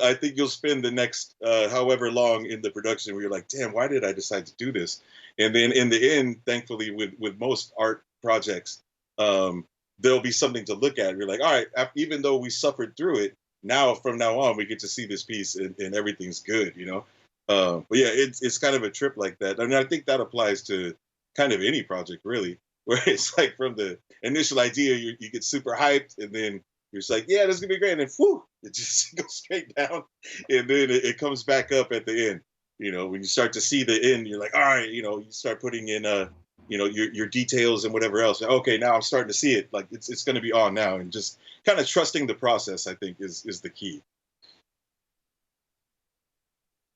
I think you'll spend the next however long in the production where you're like, damn, why did I decide to do this? And then in the end, thankfully, with most art projects, there'll be something to look at. You're like, all right, even though we suffered through it, from now on, we get to see this piece and everything's good, But yeah, it's kind of a trip like that. I mean, I think that applies to kind of any project, really, where it's like from the initial idea, you get super hyped, and then you're just like, yeah, this is gonna be great, and then whew, it just goes straight down, and then it comes back up at the end. When you start to see the end, you're like, all right, you start putting in your details and whatever else. Okay, now I'm starting to see it. Like it's going to be on now, and just kind of trusting the process, I think, is the key.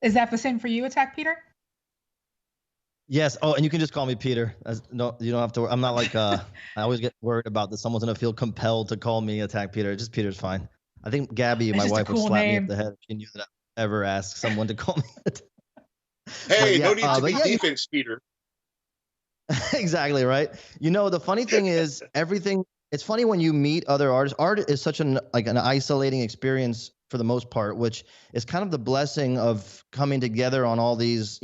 Is that the same for you, Attack Peter? Yes. Oh, and you can just call me Peter. No, you don't have to. I'm not like I always get worried about that someone's gonna feel compelled to call me Attack Peter. Just Peter's fine. I think Gabby, my wife, would slap me up the head if she knew that I ever asked someone to call me. Hey, no need to be defense, Peter. Exactly right. The funny thing is everything. It's funny when you meet other artists. Art is such an isolating experience for the most part, which is kind of the blessing of coming together on all these,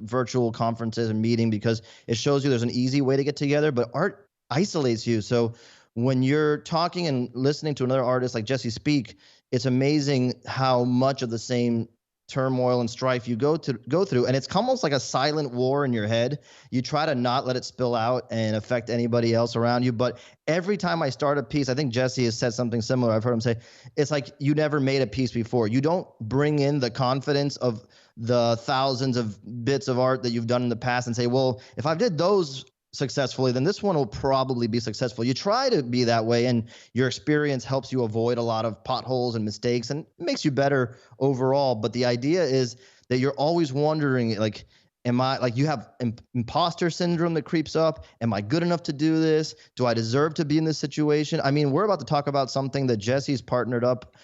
virtual conferences and meeting, because it shows you there's an easy way to get together, but art isolates you. So when you're talking and listening to another artist like Jesse speak, it's amazing how much of the same turmoil and strife you go through, and it's almost like a silent war in your head. You try to not let it spill out and affect anybody else around you, but every time I start a piece, I think Jesse has said something similar. I've heard him say it's like you never made a piece before. You don't bring in the confidence of the thousands of bits of art that you've done in the past and say, well, if I did those successfully, then this one will probably be successful. You try to be that way, and your experience helps you avoid a lot of potholes and mistakes and makes you better overall. But the idea is that you're always wondering, like, am I, like, you have imposter syndrome that creeps up. Am I good enough to do this? Do I deserve to be in this situation? I mean, we're about to talk about something that Jesse's partnered up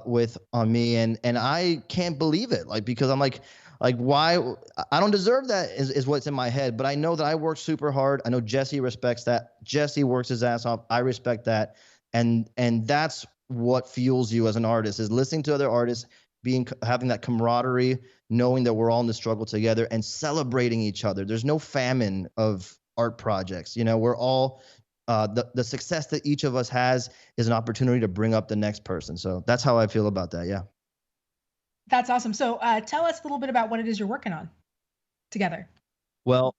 with on me, and I can't believe it, because I'm like, why? I don't deserve that is what's in my head, but I know that I work super hard. I know Jesse respects that. Jesse works his ass off. I respect that. And that's what fuels you as an artist, is listening to other artists, having that camaraderie, knowing that we're all in the struggle together and celebrating each other. There's no famine of art projects. You know, we're all the success that each of us has is an opportunity to bring up the next person. So that's how I feel about that. Yeah. That's awesome. So tell us a little bit about what it is you're working on together. Well,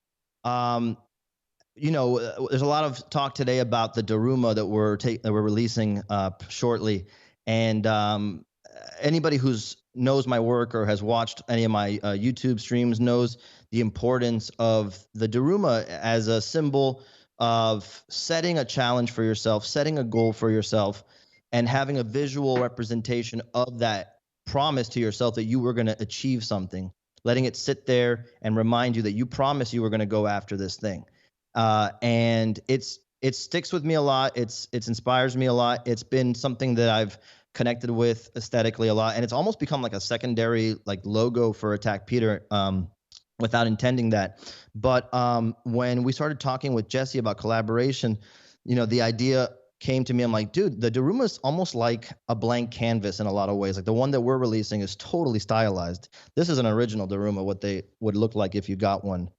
you know, there's a lot of talk today about the Daruma that we're releasing shortly, and anybody who's knows my work or has watched any of my YouTube streams knows the importance of the Daruma as a symbol of setting a challenge for yourself, setting a goal for yourself, and having a visual representation of that promise to yourself that you were going to achieve something, letting it sit there and remind you that you promised you were going to go after this thing. And it sticks with me a lot. It inspires me a lot. It's been something that I've connected with aesthetically a lot, and it's almost become like a secondary like logo for Attack Peter, without intending that. But when we started talking with Jesse about collaboration, you know, the idea came to me. I'm like, dude, the Daruma is almost like a blank canvas in a lot of ways. Like the one that we're releasing is totally stylized. This is an original Daruma, what they would look like if you got one,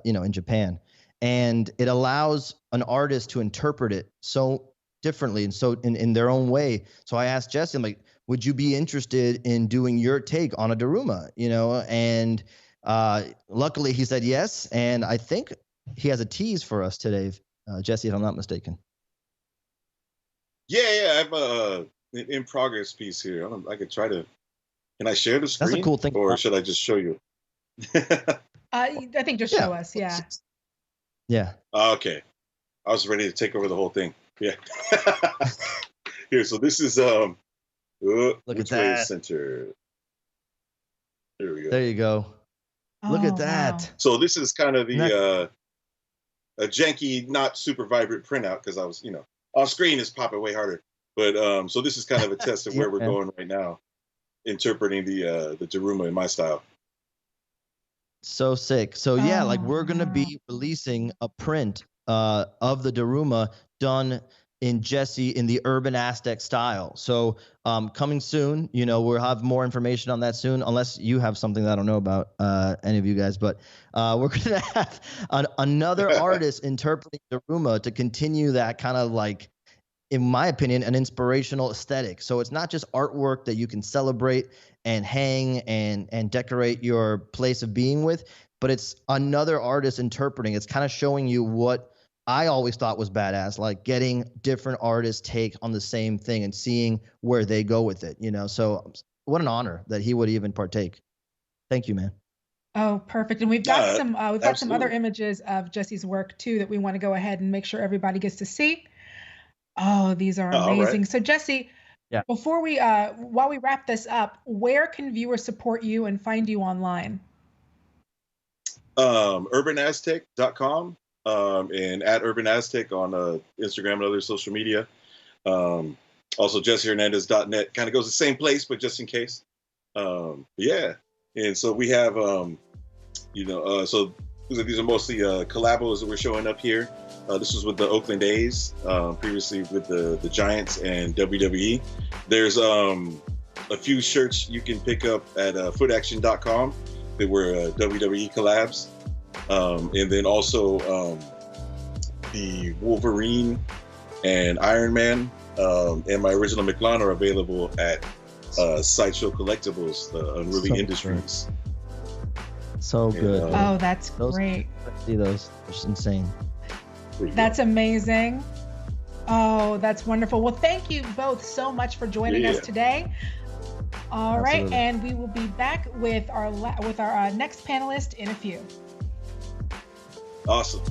you know, in Japan. And it allows an artist to interpret it so differently and so in their own way. So I asked Jesse, I'm like, would you be interested in doing your take on a Daruma? You know, and luckily he said yes. And I think he has a tease for us today, Jesse, if I'm not mistaken. Yeah, I have an in progress piece here. I could try to. Can I share the screen? That's a cool thing. Or should I just show you? I think just show us. Yeah. Yeah. Okay. I was ready to take over the whole thing. Yeah. Here, so this is look at that center. There we go. There you go. Look at that. Wow. So this is kind of the a janky, not super vibrant printout because I was, you know, on screen is popping way harder. But so this is kind of a test of where we're going right now, interpreting the Daruma in my style. So sick. So yeah, like we're gonna be releasing a print of the Daruma done in Jesse in the urban Aztec style. So coming soon, you know, we'll have more information on that soon, unless you have something that I don't know about, any of you guys. But we're gonna have another artist interpreting Daruma to continue that kind of like, in my opinion, an inspirational aesthetic. So it's not just artwork that you can celebrate and hang and decorate your place of being with, but it's another artist interpreting. It's kind of showing you what I always thought was badass, like getting different artists' take on the same thing and seeing where they go with it, you know? So what an honor that he would even partake. Thank you, man. Oh, perfect. And we've got some other images of Jesse's work too that we want to go ahead and make sure everybody gets to see. Oh, these are amazing. Right. So Jesse, before we while we wrap this up, where can viewers support you and find you online? urbanaztec.com and at urbanaztec on Instagram and other social media. Also jessehernandez.net, kind of goes the same place, but just in case. Yeah. And so we have you know, so these are mostly collabos that we're showing up here. This was with the Oakland A's, previously with the Giants and WWE. There's a few shirts you can pick up at footaction.com that were WWE collabs. And then also the Wolverine and Iron Man and my original McClone are available at Sideshow Collectibles, the Unruly Industries. So good. Oh, that's great. See those? It's insane. That's amazing. Oh, that's wonderful. Well, thank you both so much for joining us today. All right, and we will be back with our next panelist in a few. Awesome.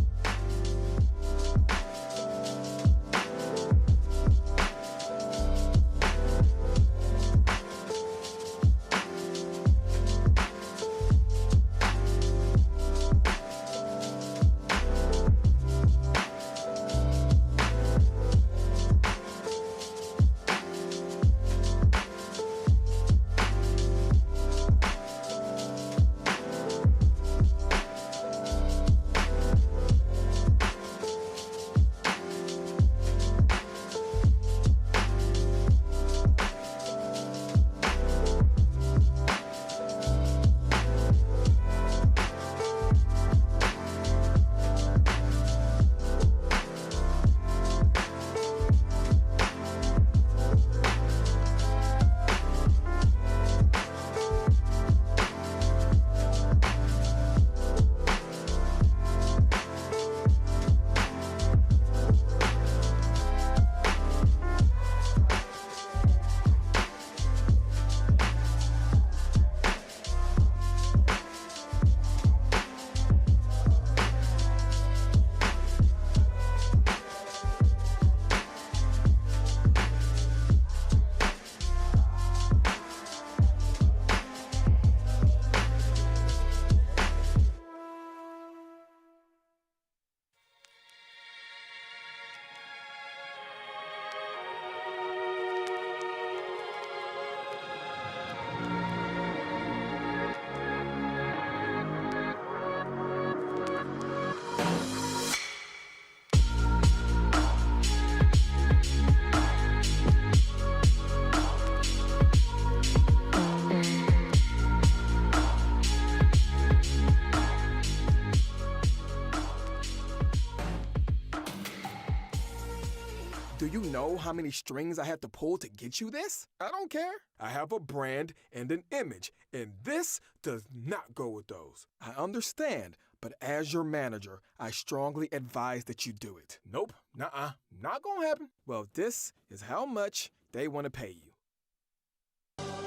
Do you know how many strings I had to pull to get you this? I don't care. I have a brand and an image, and this does not go with those. I understand, but as your manager, I strongly advise that you do it. Nope, nuh-uh, not gonna happen. Well, this is how much they want to pay you.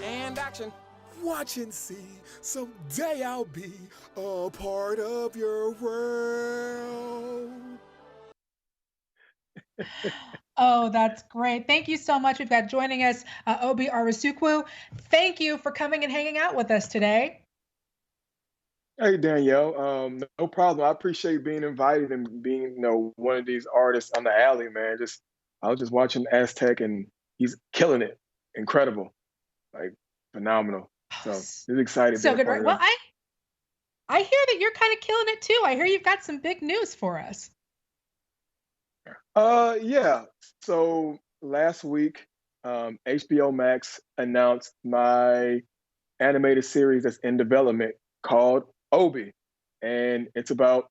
And action. Watch and see, someday I'll be a part of your world. Oh, that's great. Thank you so much. We've got joining us, Obi Arasukwu. Thank you for coming and hanging out with us today. Hey, Danielle. No problem. I appreciate being invited and being, one of these artists on the alley, man. I was just watching Aztec and he's killing it. Incredible. Like, phenomenal. So it's exciting. So good, right? Well, I hear that you're kind of killing it too. I hear you've got some big news for us. Yeah. So last week, HBO Max announced my animated series that's in development called Obi. And it's about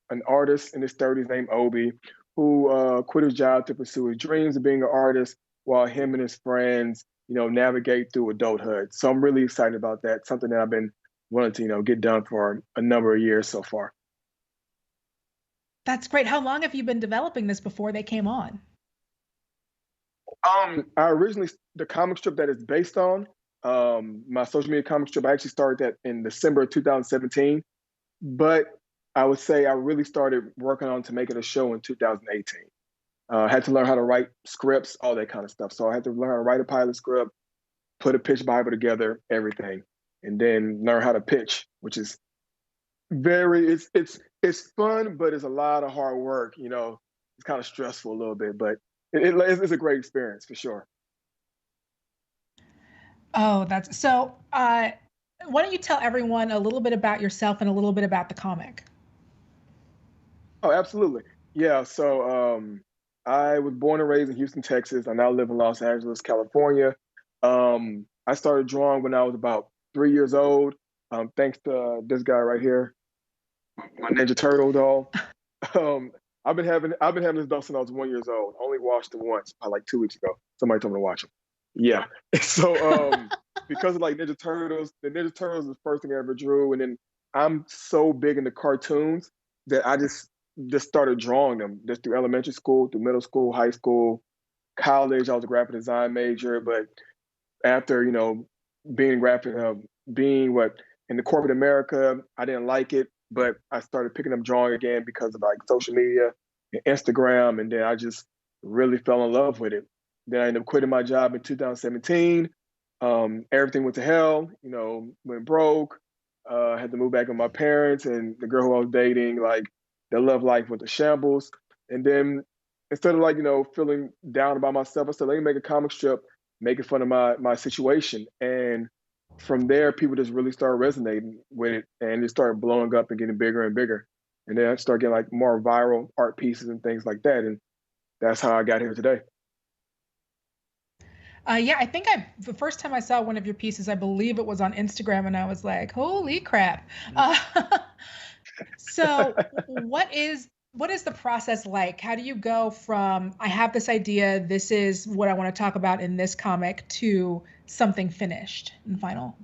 an artist in his 30s named Obi who quit his job to pursue his dreams of being an artist while him and his friends, navigate through adulthood. So I'm really excited about that. Something that I've been wanting to, get done for a number of years so far. That's great. How long have you been developing this before they came on? The comic strip that it's based on, my social media comic strip, I actually started that in December of 2017. But I would say I really started working on to make it a show in 2018. I had to learn how to write scripts, all that kind of stuff. So I had to learn how to write a pilot script, put a pitch Bible together, everything, and then learn how to pitch, which is it's fun, but it's a lot of hard work. It's kind of stressful a little bit, but it's a great experience for sure. Oh, that's so. Why don't you tell everyone a little bit about yourself and a little bit about the comic? Oh, absolutely. Yeah. So I was born and raised in Houston, Texas. I now live in Los Angeles, California. I started drawing when I was about 3 years old. Thanks to this guy right here, my Ninja Turtle doll. I've been having this doll since I was 1 year old. Only watched it once, like 2 weeks ago. Somebody told me to watch it. Yeah. So because of like Ninja Turtles, the Ninja Turtles is the first thing I ever drew, and then I'm so big into cartoons that I just started drawing them just through elementary school, through middle school, high school, college. I was a graphic design major, but after being in the corporate America, I didn't like it, but I started picking up drawing again because of like social media and Instagram, and then I just really fell in love with it. Then I ended up quitting my job in 2017. Everything went to hell, went broke. Had to move back with my parents, and the girl who I was dating, like, their love life went to shambles. And then instead of feeling down about myself, I said, let me make a comic strip, making fun of my situation. And from there, people just really started resonating with it, and it started blowing up and getting bigger and bigger. And then I started getting like more viral art pieces and things like that. And that's how I got here today. Yeah, I think the first time I saw one of your pieces, I believe it was on Instagram, and I was like, holy crap. So what is the process like? How do you go from, I have this idea, this is what I want to talk about in this comic, to something finished and final?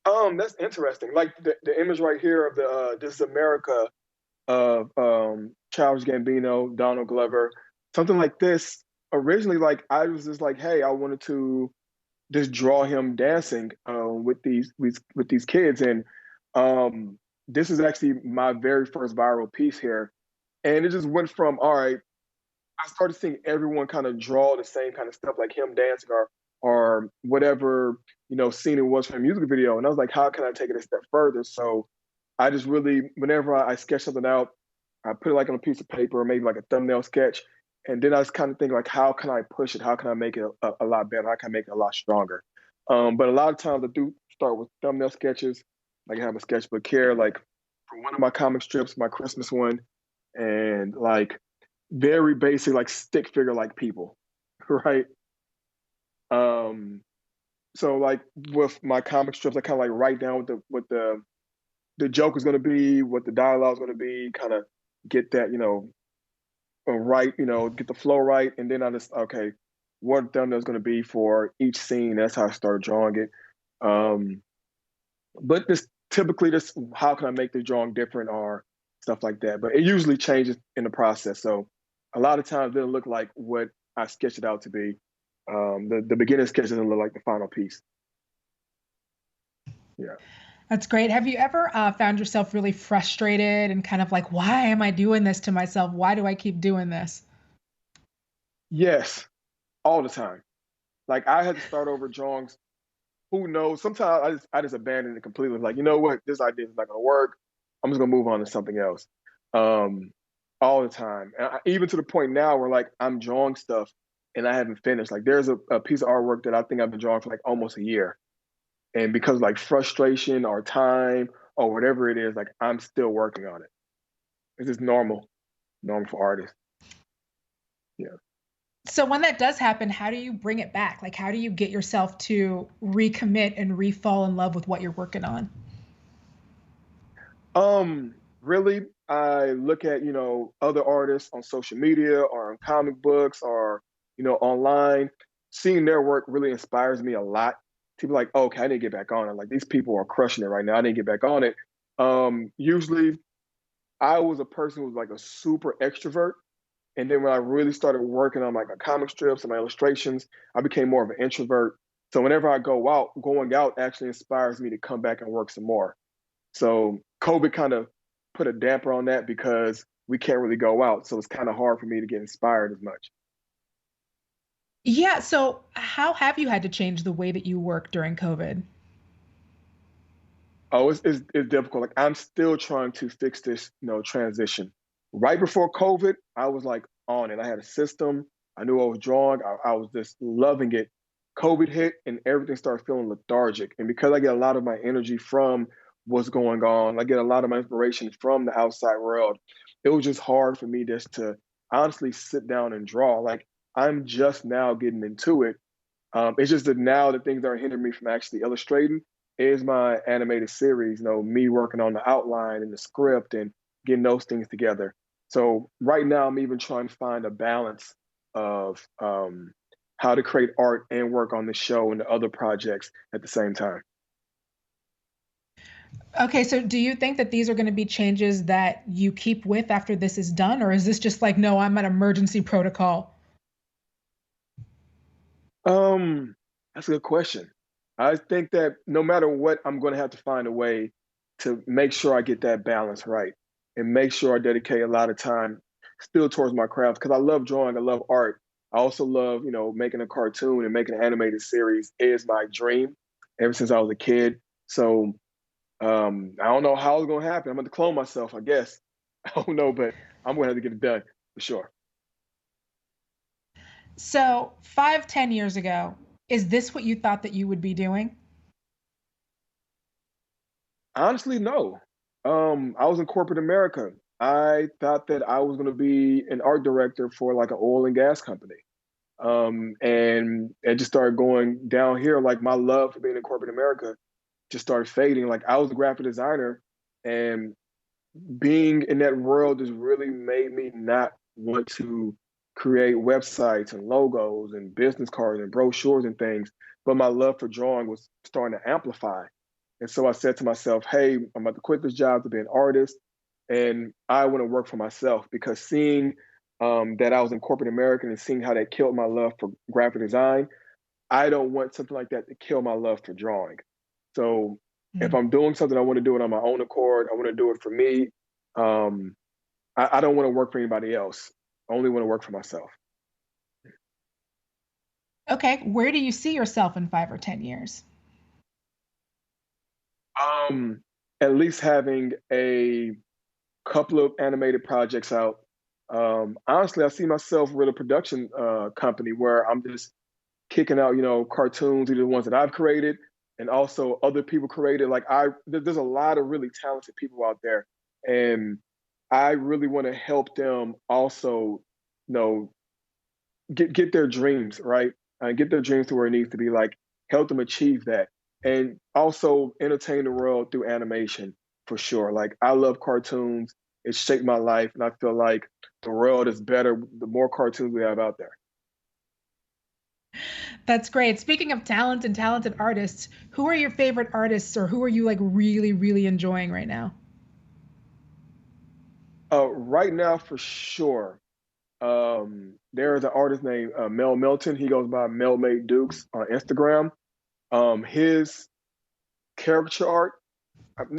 That's interesting. Like the image right here of the This is America of Childish Gambino, Donald Glover, something like this. Originally, like, I was just like, hey, I wanted to just draw him dancing with these kids, and this is actually my very first viral piece here, and it just went from, all right, I started seeing everyone kind of draw the same kind of stuff, like him dancing or whatever scene it was from a music video, and I was like, how can I take it a step further? So I just really, whenever I sketch something out, I put it like on a piece of paper, or maybe like a thumbnail sketch. And then I was kind of thinking, like, how can I push it? How can I make it a lot better? How can I make it a lot stronger? But a lot of times I do start with thumbnail sketches. Like, I have a sketchbook here, like for one of my comic strips, my Christmas one, and like very basic, like stick figure like people, right? So like with my comic strips, I kind of like write down what the joke is going to be, what the dialogue is going to be, kind of get that, right, get the flow right, and then I just what thumbnail is going to be for each scene. That's how I started drawing it. But this typically just how can I make the drawing different or stuff like that. But it usually changes in the process. So a lot of times it doesn't look like what I sketched it out to be. The beginning sketch doesn't look like the final piece. Yeah. That's great. Have you ever found yourself really frustrated and kind of like, why am I doing this to myself? Why do I keep doing this? Yes, all the time. Like I had to start over drawings. Who knows? Sometimes I just abandon it completely. Like, you know what? This idea is not going to work. I'm just going to move on to something else. All the time. And even to the point now where like I'm drawing stuff and I haven't finished. Like there's a piece of artwork that I think I've been drawing for like almost a year. And because of like frustration or time or whatever it is, like I'm still working on it. It's just normal for artists. Yeah. So when that does happen, how do you bring it back? Like, how do you get yourself to recommit and re-fall in love with what you're working on? Really, I look at, other artists on social media or in comic books or, online. Seeing their work really inspires me a lot. To be like, okay, I need to get back on it. Like these people are crushing it right now. I need to get back on it. Usually I was a person who was like a super extrovert. And then when I really started working on like my comic strips and my illustrations, I became more of an introvert. So whenever I going out actually inspires me to come back and work some more. So COVID kind of put a damper on that because we can't really go out. So it's kind of hard for me to get inspired as much. Yeah. So how have you had to change the way that you work during COVID? Oh, it's difficult. Like I'm still trying to fix this, transition. Right before COVID, I was like on it. I had a system. I knew I was drawing. I was just loving it. COVID hit and everything started feeling lethargic. And because I get a lot of my energy from what's going on, I get a lot of my inspiration from the outside world. It was just hard for me just to honestly sit down and draw. Like I'm just now getting into it. It's just that now the things that are hindering me from actually illustrating is my animated series, me working on the outline and the script and getting those things together. So right now I'm even trying to find a balance of how to create art and work on the show and the other projects at the same time. Okay, so do you think that these are going to be changes that you keep with after this is done? Or is this just like, no, I'm at emergency protocol? That's a good question. I think that no matter what, I'm going to have to find a way to make sure I get that balance right and make sure I dedicate a lot of time still towards my craft because I love drawing, I love art. I also love, making a cartoon and making an animated series is my dream ever since I was a kid. So I don't know how it's going to happen. I'm going to clone myself, I guess. I don't know, but I'm going to have to get it done for sure. So 5-10 years ago, is this what you thought that you would be doing? Honestly, no. I was in corporate America. I thought that I was going to be an art director for like an oil and gas company. And it just started going down here. Like my love for being in corporate America just started fading. Like I was a graphic designer and being in that world just really made me not want to create websites and logos and business cards and brochures and things. But my love for drawing was starting to amplify. And so I said to myself, hey, I'm about to quit this job to be an artist. And I want to work for myself because seeing that I was in corporate America and seeing how that killed my love for graphic design, I don't want something like that to kill my love for drawing. So if I'm doing something, I want to do it on my own accord. I want to do it for me. I don't want to work for anybody else. I only want to work for myself. Okay, where do you see yourself in 5 or 10 years? At least having a couple of animated projects out. Honestly, I see myself with a production company where I'm just kicking out, cartoons, either the ones that I've created and also other people created. Like there's a lot of really talented people out there, and I really want to help them also, get their dreams right, get their dreams to where it needs to be. Like help them achieve that, and also entertain the world through animation for sure. Like I love cartoons. It's shaped my life, and I feel like the world is better the more cartoons we have out there. That's great. Speaking of talent and talented artists, who are your favorite artists, or who are you like really, really enjoying right now? Right now, for sure, there is an artist named Mel Milton. He goes by Mel Made Dukes on Instagram. His caricature art,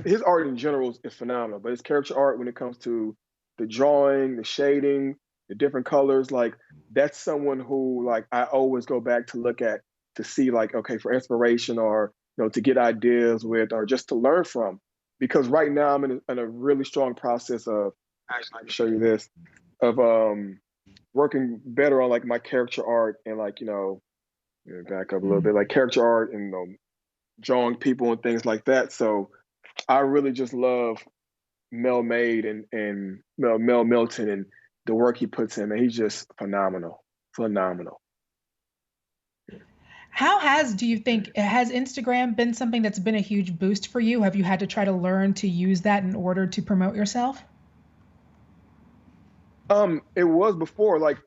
his art in general is phenomenal, but his caricature art, when it comes to the drawing, the shading, the different colors, like that's someone who like I always go back to look at to see like, okay, for inspiration, or to get ideas with, or just to learn from. Because right now I'm in a really strong process of, actually I can show you this, of working better on like my caricature art, and like, back up a little bit, like caricature art and drawing people and things like that. So I really just love Mel Made and Mel Milton and the work he puts in, and he's just phenomenal. Do you think, has Instagram been something that's been a huge boost for you? Have you had to try to learn to use that in order to promote yourself? It was before, like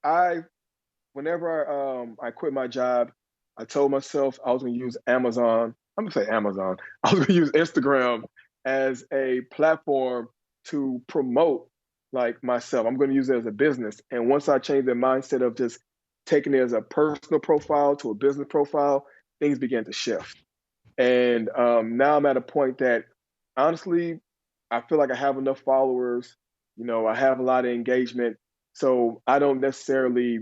whenever I quit my job, I told myself I was gonna use Amazon. I'm gonna say Amazon. I was gonna use Instagram as a platform to promote like myself. I'm gonna use it as a business. And once I changed the mindset of just taking it as a personal profile to a business profile, things began to shift. And now I'm at a point that honestly, I feel like I have enough followers. I have a lot of engagement, so I don't necessarily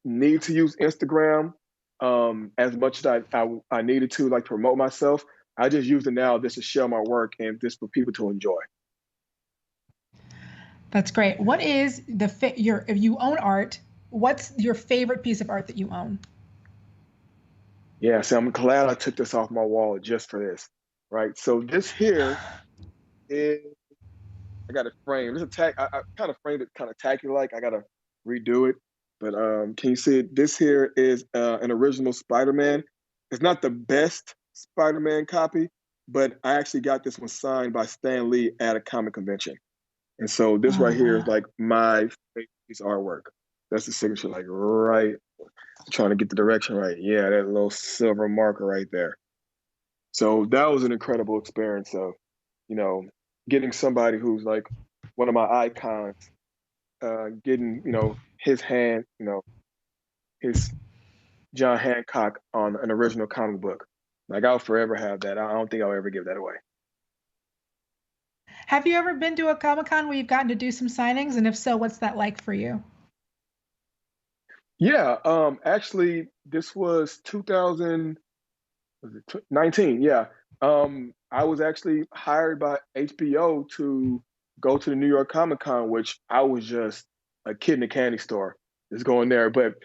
need to use Instagram as much as I needed to, like, promote myself. I just use it now just to share my work and just for people to enjoy. That's great. What is if you own art, what's your favorite piece of art that you own? Yeah, so I'm glad I took this off my wall just for this, right? So this here is, I got it framed. This is I kind of framed it kind of tacky-like. I got to redo it. But can you see it? This here is an original Spider-Man. It's not the best Spider-Man copy, but I actually got this one signed by Stan Lee at a comic convention. And so this right here is like my favorite piece of artwork. That's the signature, like right. I'm trying to get the direction right. Yeah, that little silver marker right there. So that was an incredible experience of, getting somebody who's like one of my icons, getting, his hand, his John Hancock on an original comic book. Like, I'll forever have that. I don't think I'll ever give that away. Have you ever been to a Comic-Con where you've gotten to do some signings? And if so, what's that like for you? Yeah, actually, this was 2019. Yeah. I was actually hired by HBO to go to the New York Comic Con, which I was just a kid in a candy store just going there. But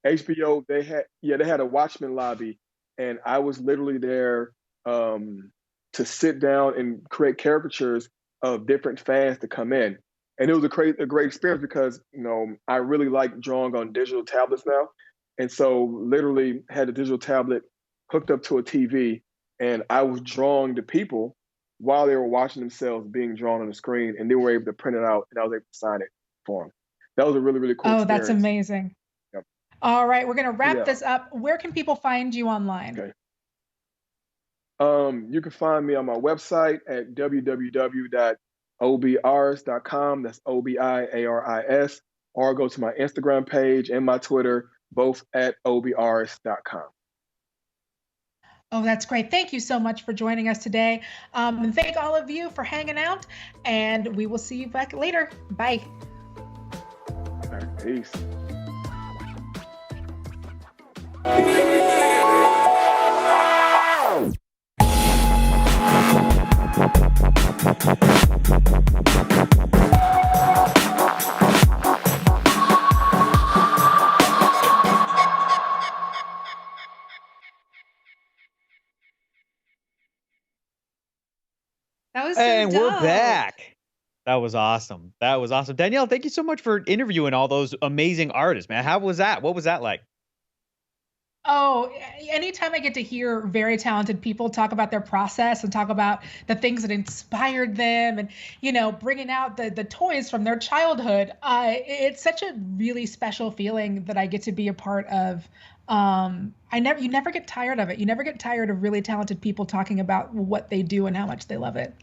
HBO, they had a Watchmen lobby, and I was literally there to sit down and create caricatures of different fans to come in. And it was a great experience because, I really like drawing on digital tablets now. And so literally had a digital tablet hooked up to a TV, and I was drawing the people while they were watching themselves being drawn on the screen, and they were able to print it out, and I was able to sign it for them. That was a really, really cool experience. That's amazing. Yep. All right, we're going to wrap this up. Where can people find you online? Okay. You can find me on my website at www.obiaris.com. That's OBIARIS. Or go to my Instagram page and my Twitter, both at obiaris.com. Oh, that's great. Thank you so much for joining us today. And thank all of you for hanging out, and we will see you back later. Bye. All right, peace. That was and so we're dope. back. That was awesome. Danielle, thank you so much for interviewing all those amazing artists, man. How was that? What was that like? Oh, anytime I get to hear very talented people talk about their process and talk about the things that inspired them and, bringing out the toys from their childhood, it's such a really special feeling that I get to be a part of. You never get tired of it. You never get tired of really talented people talking about what they do and how much they love it.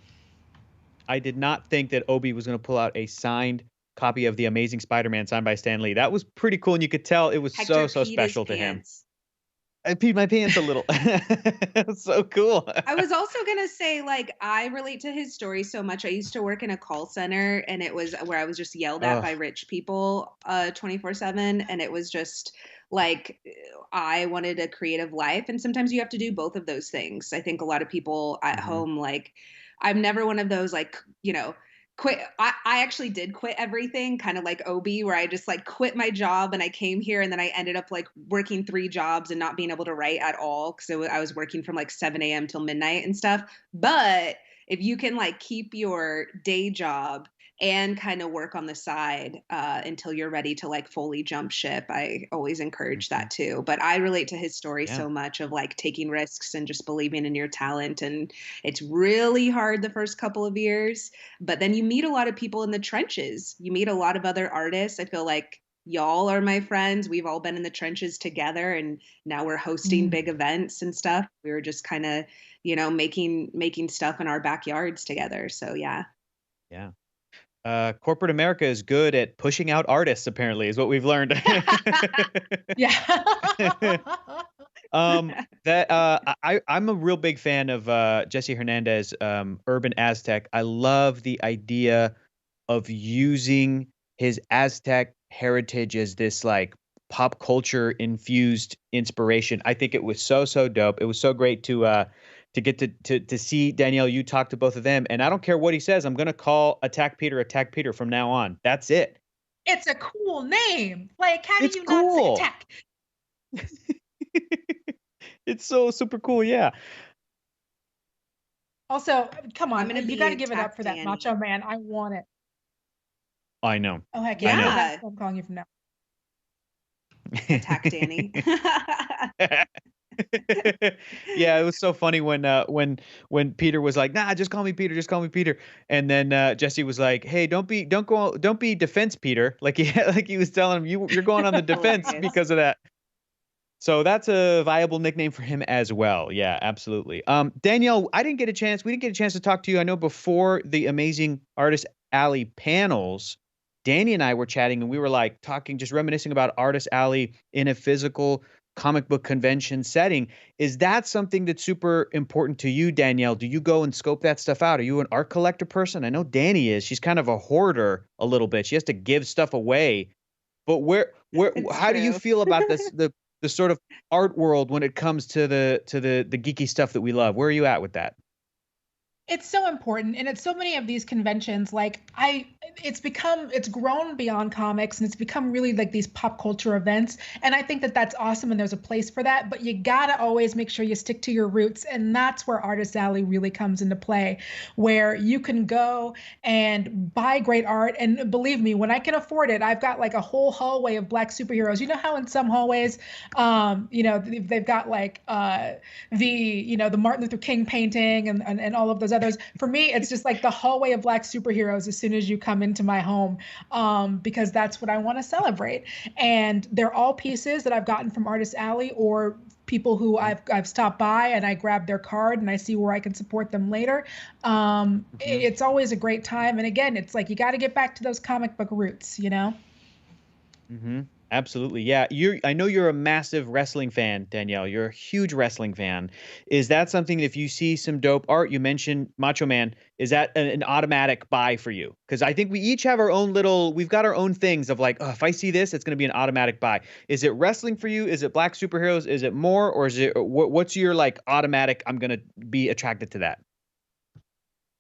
I did not think that Obi was going to pull out a signed copy of The Amazing Spider-Man signed by Stan Lee. That was pretty cool, and you could tell it was so special to him. I peed my pants a little. So cool. I was also going to say, I relate to his story so much. I used to work in a call center, and it was where I was just yelled at by rich people 24/7. And it was just I wanted a creative life. And sometimes you have to do both of those things. I think a lot of people at home, I'm never one of those, quit. I actually did quit everything, kind of like Obi, where I just quit my job and I came here, and then I ended up working 3 jobs and not being able to write at all because I was working from 7 a.m. till midnight and stuff. But if you can keep your day job and kind of work on the side until you're ready to fully jump ship, I always encourage that too. But I relate to his story so much of taking risks and just believing in your talent. And it's really hard the first couple of years, but then you meet a lot of people in the trenches. You meet a lot of other artists. I feel like y'all are my friends. We've all been in the trenches together, and now we're hosting big events and stuff. We were just kind of, making stuff in our backyards together. So yeah. Yeah. Corporate America is good at pushing out artists, apparently, is what we've learned. Yeah. I'm a real big fan of Jesse Hernandez, Urban Aztec. I love the idea of using his Aztec heritage as this pop culture infused inspiration. I think it was so dope. It was so great to get to see Danielle. You talk to both of them, and I don't care what he says. I'm gonna call Attack Peter from now on. That's it. It's a cool name. How do you not say Attack? It's so super cool. Yeah. Also, come on, you got to give it up for that Macho Man. I want it. I know. Oh heck yeah! That's what I'm calling you from now. Attack Danny. Yeah, it was so funny when Peter was like, "Nah, just call me Peter," and then Jesse was like, "Hey, don't be Defense Peter," he was telling him, you're going on the defense because of that. So that's a viable nickname for him as well. Yeah, absolutely. Danielle, we didn't get a chance to talk to you. I know before the Amazing Artist Alley panels, Danny and I were chatting, and we were talking, just reminiscing about Artist Alley in a physical comic book convention setting. Is that something that's super important to you, Danielle? Do you go and scope that stuff out? Are you an art collector person? I know Danny is. She's kind of a hoarder a little bit. She has to give stuff away. But how do you feel about this, the sort of art world when it comes to the geeky stuff that we love? Where are you at with that? It's so important, and at so many of these conventions, it's grown beyond comics, and it's become really these pop culture events. And I think that that's awesome, and there's a place for that. But you gotta always make sure you stick to your roots, and that's where Artist Alley really comes into play, where you can go and buy great art. And believe me, when I can afford it, I've got a whole hallway of Black superheroes. You know how in some hallways, they've got the Martin Luther King painting and all of those others. For me, it's just the hallway of Black superheroes as soon as you come into my home, because that's what I want to celebrate. And they're all pieces that I've gotten from Artist Alley or people who I've stopped by and I grab their card and I see where I can support them later. It's always a great time. And again, it's you got to get back to those comic book roots, Mm-hmm. Absolutely. Yeah. I know you're a massive wrestling fan, Danielle. You're a huge wrestling fan. Is that something, if you see some dope art, you mentioned Macho Man, is that an automatic buy for you? Because I think we each have our own we've got our own things of if I see this, it's going to be an automatic buy. Is it wrestling for you? Is it Black superheroes? Is it more? Or is it, what's your automatic, I'm going to be attracted to that?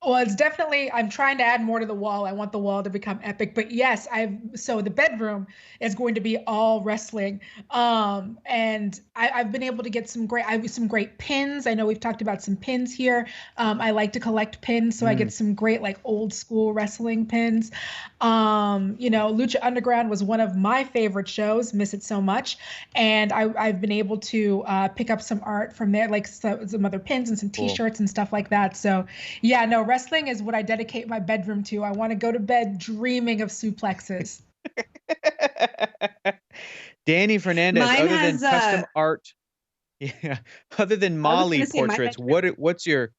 Well, it's definitely, I'm trying to add more to the wall. I want the wall to become epic, but yes, so the bedroom is going to be all wrestling. And I've been able to get some great pins. I know we've talked about some pins here. I like to collect pins, so I get some great like old school wrestling pins. Lucha Underground was one of my favorite shows, miss it so much. And I've been able to pick up some art from there, like some other pins and some t-shirts and stuff like that. So yeah, no, wrestling is what I dedicate my bedroom to. I want to go to bed dreaming of suplexes. Danny Fernandez, Mine other has, than custom art, other than Molly portraits, what's your?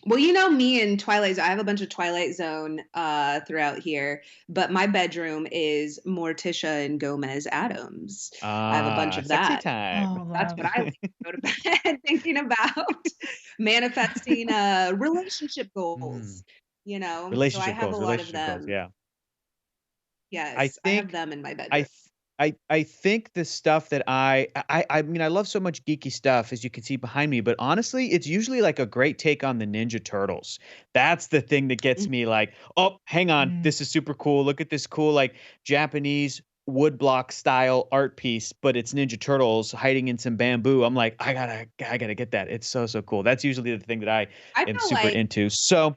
Well, you know me and Twilight. I have a bunch of Twilight Zone throughout here, but my bedroom is Morticia and Gomez Adams. I have a bunch of sexy that. time. That's what I like to go to bed thinking about, manifesting relationship goals. So I have a lot of them. Goals, yeah. Yes, I have them in my bedroom. I think the stuff that I mean, I love so much geeky stuff, as you can see behind me, but honestly, it's usually like a great take on the Ninja Turtles. That's the thing that gets me like, oh, hang on, this is super cool. Look at this cool, like Japanese woodblock style art piece, but it's Ninja Turtles hiding in some bamboo. I'm like, I gotta get that. It's so cool. That's usually the thing that I am super into. So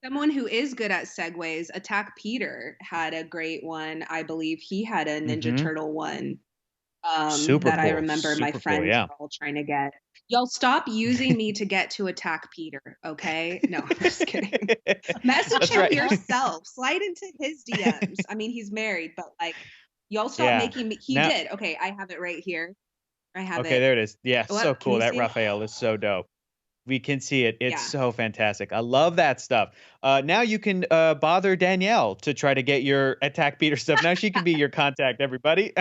someone who is good at segues, Attack Peter had a great one. I believe he had a Ninja Turtle one that I remember my friends were all trying to get. Y'all stop using me to get to Attack Peter, okay? No, I'm just kidding. Message him yourself. Slide into his DMs. I mean, he's married, but like, y'all stop making me. He did. Okay, I have it right here. I have it. Okay, there it is. Yeah, so cool. That see? Raphael is so dope. We can see it. It's so fantastic. I love that stuff. Now you can bother Danielle to try to get your Attack Peter stuff. Now she can be your contact, everybody.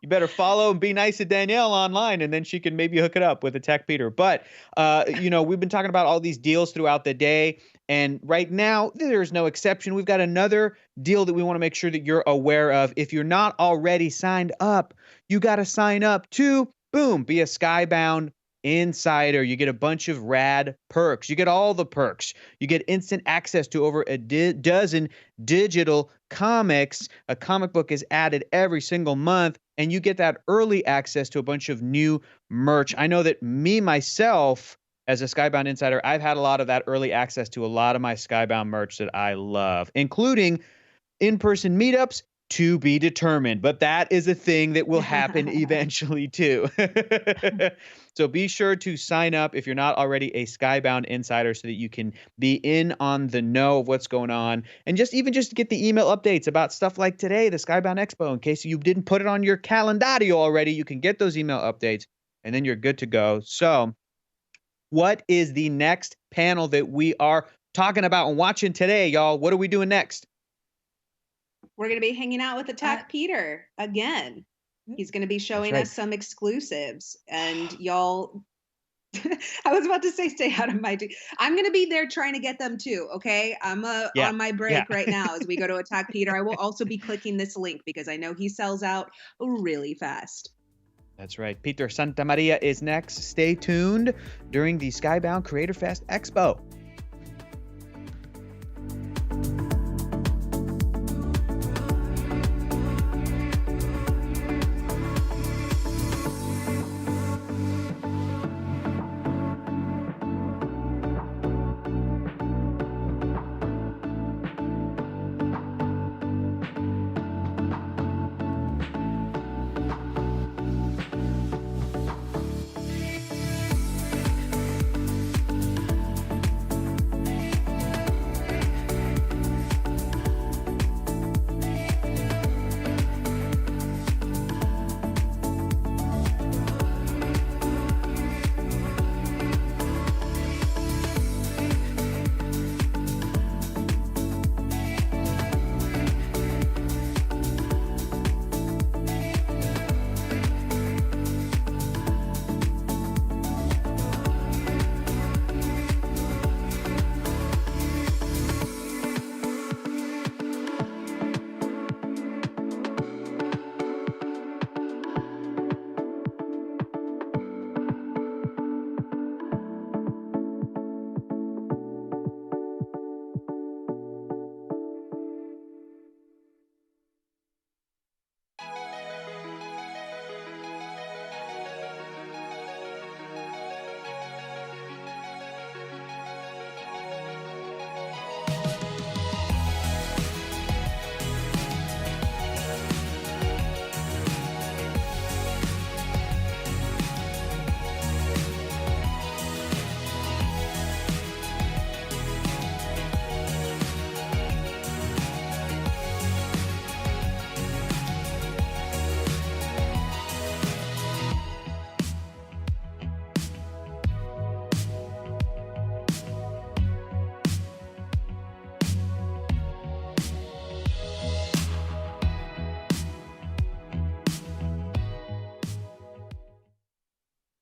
You better follow and be nice to Danielle online, and then she can maybe hook it up with Attack Peter. But, we've been talking about all these deals throughout the day, and right now there's no exception. We've got another deal that we want to make sure that you're aware of. If you're not already signed up, you got to sign up to, boom, be a Skybound Insider. You get a bunch of rad perks. You get all the perks. You get instant access to over a dozen digital comics. A comic book is added every single month, and you get that early access to a bunch of new merch. I know that myself, as a Skybound Insider, I've had a lot of that early access to a lot of my Skybound merch that I love, including in-person meetups, to be determined, but that is a thing that will happen eventually too. So be sure to sign up if you're not already a Skybound Insider, so that you can be in on the know of what's going on, and just get the email updates about stuff like today, the Skybound Expo. In case you didn't put it on your calendario already, you can get those email updates, and then you're good to go. So what is the next panel that we are talking about and watching today, y'all? What are we doing next? We're going to be hanging out with Attack Peter again. He's going to be showing us some exclusives, and y'all, I was about to say stay out of my I'm going to be there trying to get them too, okay? I'm on my break right now as we go to Attack Peter. I will also be clicking this link because I know he sells out really fast. That's right. Peter Santamaria is next. Stay tuned during the Skybound CreatorFest Expo.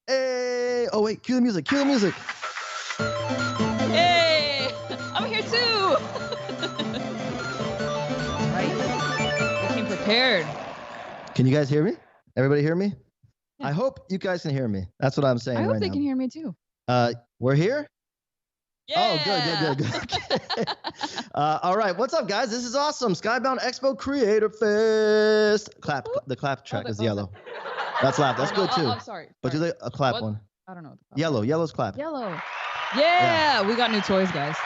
Hey! Oh wait, cue the music. Cue the music. Hey! I'm here too. Right? I came prepared. Can you guys hear me? Everybody hear me? I hope you guys can hear me. That's what I'm saying I hope right they now. can hear me too. We're here? Yeah. Oh, good. All right, what's up, guys? This is awesome. Skybound Xpo Creator Fest. Clap. The clap track is yellow. That's loud. That's good too. I'm sorry. But do they a clap one? I don't know. Yellow. Yellow's clap. Yellow. Yeah, we got new toys, guys.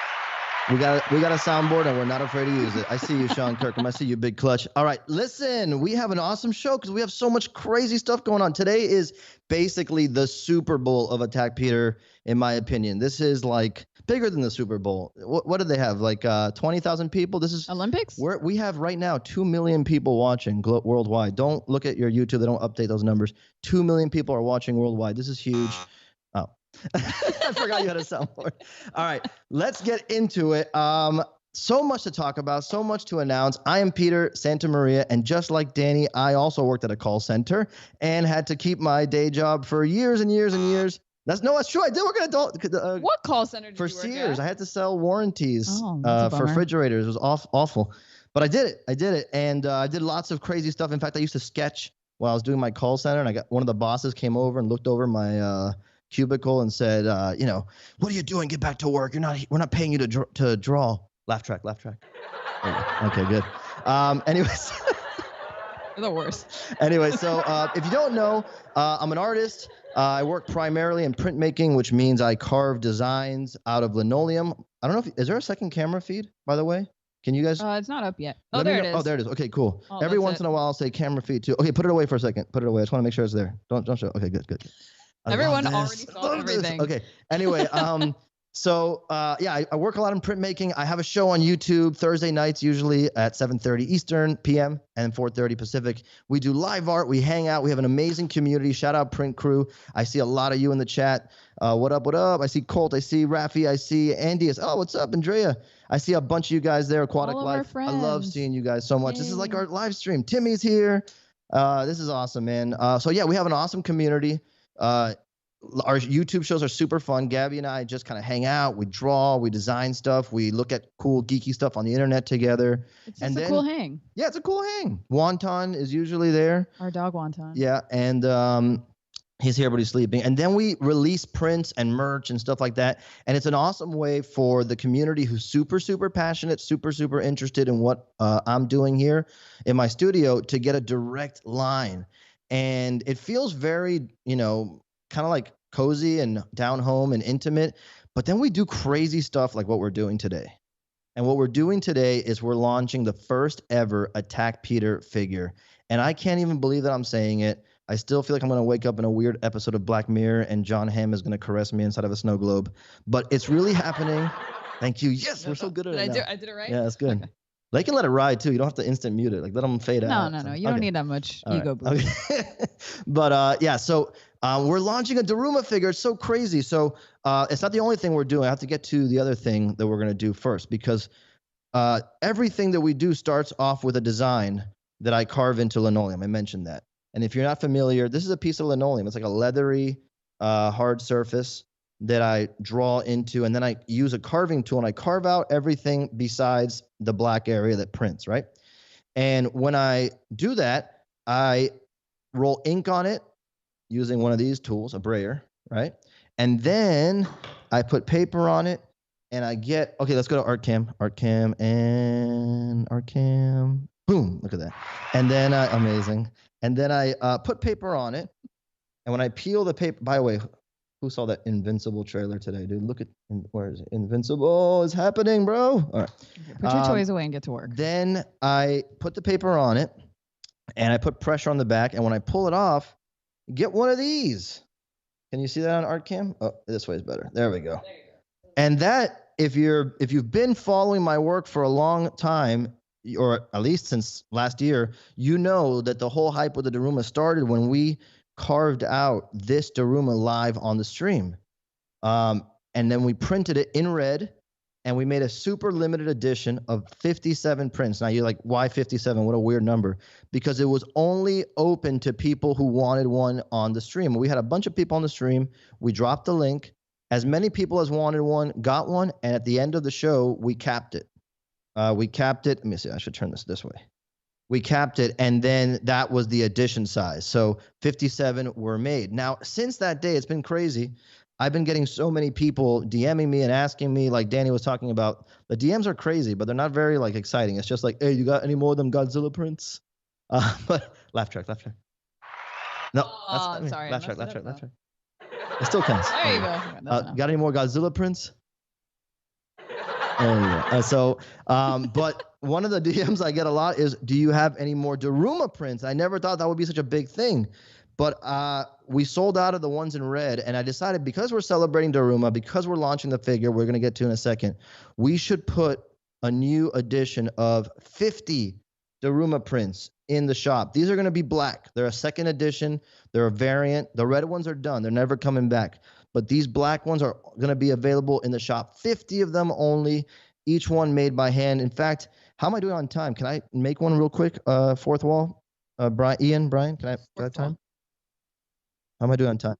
We got a soundboard and we're not afraid to use it. I see you, Sean Kirkham. I see you, Big Clutch. All right, listen, we have an awesome show because we have so much crazy stuff going on. Today is basically the Super Bowl of Attack Peter, in my opinion. This is like bigger than the Super Bowl. What do they have? Like 20,000 people? This is Olympics? We have right now 2 million people watching worldwide. Don't look at your YouTube. They don't update those numbers. 2 million people are watching worldwide. This is huge. Oh. I forgot you had a soundboard. All right, let's get into it. So much to talk about, so much to announce. I am Peter Santamaria, and just like Danny, I also worked at a call center and had to keep my day job for years and years and years. That's true. I did work at adult. What call center did for you work Sears? at? I had to sell warranties that's a for bummer. refrigerators. It was awful, but I did it, and I did lots of crazy stuff. In fact, I used to sketch while I was doing my call center, and I got one of the bosses came over and looked over my cubicle and said, what are you doing? Get back to work. We're not paying you to draw. Laugh track. Okay, good. Anyways. You're the worst. Anyway, so if you don't know, I'm an artist. I work primarily in printmaking, which means I carve designs out of linoleum. I don't know is there a second camera feed, by the way? Can you guys? It's not up yet. Oh, there it is. Oh, there it is. Okay, cool. Oh, Every that's once it. in a while, I'll say camera feed too. Okay, put it away for a second. Put it away. I just want to make sure it's there. Don't show. Okay, good. I Everyone love already this. saw Love this. everything. Okay. Anyway, I work a lot in printmaking. I have a show on YouTube Thursday nights, usually at 7:30 Eastern PM and 4:30 Pacific. We do live art. We hang out. We have an amazing community. Shout out Print Crew. I see a lot of you in the chat. What up? I see Colt. I see Rafi. I see Andy. What's up, Andrea? I see a bunch of you guys there. Aquatic All of our Life. I love friends. seeing you guys so much. This is like Yay. our live stream. Timmy's here. This is awesome, man. We have an awesome community. Our YouTube shows are super fun. Gabby and I just kind of hang out. We draw. We design stuff. We look at cool, geeky stuff on the internet together. It's just a cool hang. Yeah, it's a cool hang. Wonton is usually there. Our dog Wonton. Yeah, and he's here, but he's sleeping. And then we release prints and merch and stuff like that. And it's an awesome way for the community who's super, super passionate, super, super interested in what I'm doing here in my studio to get a direct line. And it feels very, kind of like cozy and down home and intimate. But then we do crazy stuff like what we're doing today. And what we're doing today is we're launching the first ever Attack Peter figure. And I can't even believe that I'm saying it. I still feel like I'm going to wake up in a weird episode of Black Mirror and John Hamm is going to caress me inside of a snow globe. But it's really happening. Thank you. Yes, we're so good at it now. I did it right? Yeah, that's good. They can let it ride too. You don't have to instant mute it. Like let them fade out. No. You don't need that much ego boost. Okay. But so we're launching a Daruma figure. It's so crazy. So it's not the only thing we're doing. I have to get to the other thing that we're going to do first because everything that we do starts off with a design that I carve into linoleum. I mentioned that. And if you're not familiar, this is a piece of linoleum. It's like a leathery, hard surface that I draw into, and then I use a carving tool and I carve out everything besides the black area that prints, right? And when I do that, I roll ink on it using one of these tools, a brayer, right? And then I put paper on it and I get, okay, let's go to ArtCam, boom, look at that. And then amazing. And then I put paper on it. And when I peel the paper, by the way, Who saw that Invincible trailer today, dude? Look at where is it? Invincible is happening, bro. All right. Put your toys away and get to work. Then I put the paper on it, and I put pressure on the back. And when I pull it off, get one of these. Can you see that on Art Cam? Oh, this way is better. There we go. And that, if you've been following my work for a long time, or at least since last year, you know that the whole hype with the Daruma started when we carved out this Daruma live on the stream. And then we printed it in red, and we made a super limited edition of 57 prints. Now you're like, why 57? What a weird number. Because it was only open to people who wanted one on the stream. We had a bunch of people on the stream. We dropped the link. As many people as wanted one got one, and at the end of the show, we capped it. Let me see, I should turn this way. We capped it, and then that was the edition size. So 57 were made. Now, since that day, it's been crazy. I've been getting so many people DMing me and asking me, like Danny was talking about. The DMs are crazy, but they're not very like exciting. It's just like, hey, you got any more of them Godzilla prints? But laugh track. No, sorry. Laugh track. It still counts. There you go. Got any more Godzilla prints? There you go. But one of the DMs I get a lot is, do you have any more Daruma prints? I never thought that would be such a big thing. But we sold out of the ones in red, and I decided because we're celebrating Daruma, because we're launching the figure we're going to get to in a second, we should put a new edition of 50 Daruma prints in the shop. These are going to be black. They're a second edition. They're a variant. The red ones are done. They're never coming back. But these black ones are going to be available in the shop. 50 of them only, each one made by hand. In fact, how am I doing on time? Can I make one real quick? Fourth wall. Brian, can I have time? How am I doing on time?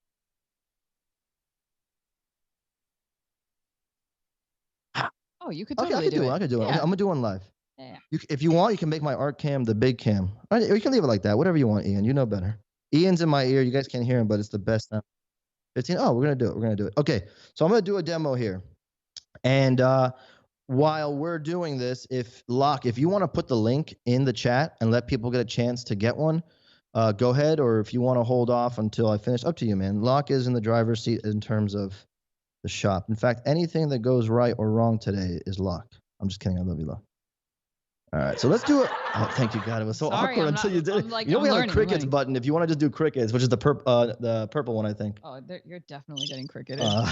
Oh, you could totally do it. I could do it. Yeah. I'm going to do one live. Yeah. If you want, you can make my art cam the big cam. Or you can leave it like that. Whatever you want, Ian. You know better. Ian's in my ear. You guys can't hear him, but it's the best now. 15. Oh, we're going to do it. Okay. So I'm going to do a demo here. And while we're doing this, if you want to put the link in the chat and let people get a chance to get one, go ahead. Or if you want to hold off until I finish, up to you, man. Locke is in the driver's seat in terms of the shop. In fact, anything that goes right or wrong today is Locke. I'm just kidding. I love you, Locke. All right, so let's do it. Oh, thank you, God. It was so awkward until you did it. Like, we have a crickets button if you want to just do crickets, which is the purple one, I think. Oh, you're definitely getting cricketed. All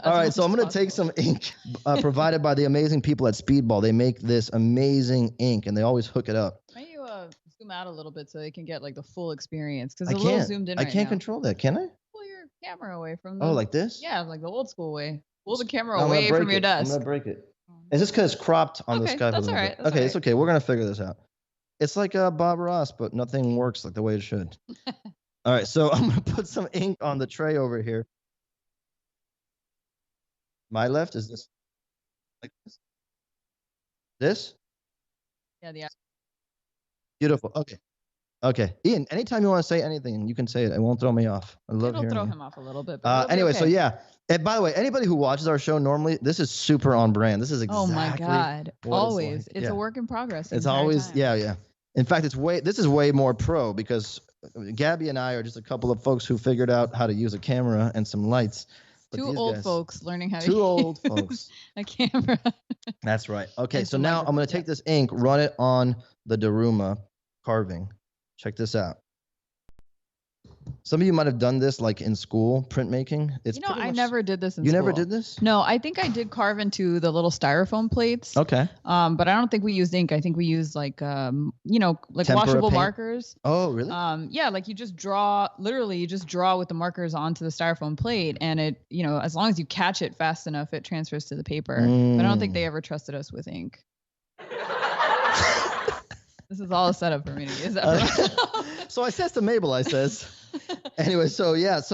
right, so I'm going to take some ink provided by the amazing people at Speedball. They make this amazing ink, and they always hook it up. Might you zoom out a little bit so they can get like the full experience? Because it's a little zoomed in. I can't control that, can I? Pull your camera away from. Oh, like this? Yeah, like the old school way. Pull the camera away from your desk. I'm going to break it. Is this because it's cropped on the Skype? That's all right. Okay, it's okay. We're going to figure this out. It's like Bob Ross, but nothing works like the way it should. All right, so I'm going to put some ink on the tray over here. My left is this. Like this? This? Yeah, Beautiful. Okay. Ian, anytime you want to say anything, you can say it. It won't throw me off. I love hearing It'll throw you. him off a little bit. Anyway, okay. so yeah. And by the way, anybody who watches our show normally, this is super on brand. This is exactly. Oh my God! Always, it's a work in progress. It's always, yeah. In fact, this is way more pro because Gabby and I are just a couple of folks who figured out how to use a camera and some lights. Two old folks learning how to use old folks. A camera. That's right. Okay, so now I'm going to take this ink, run it on the Daruma carving. Check this out. Some of you might have done this like in school, printmaking. I never did this in school. You never did this? No, I think I did carve into the little styrofoam plates. Okay. But I don't think we used ink. I think we used like like tempera washable paint? markers. Oh, really? Yeah, like you just draw with the markers onto the styrofoam plate, and it, as long as you catch it fast enough, it transfers to the paper. But I don't think they ever trusted us with ink. This is all a setup for me to use that. So I says to Mabel, anyway, so it's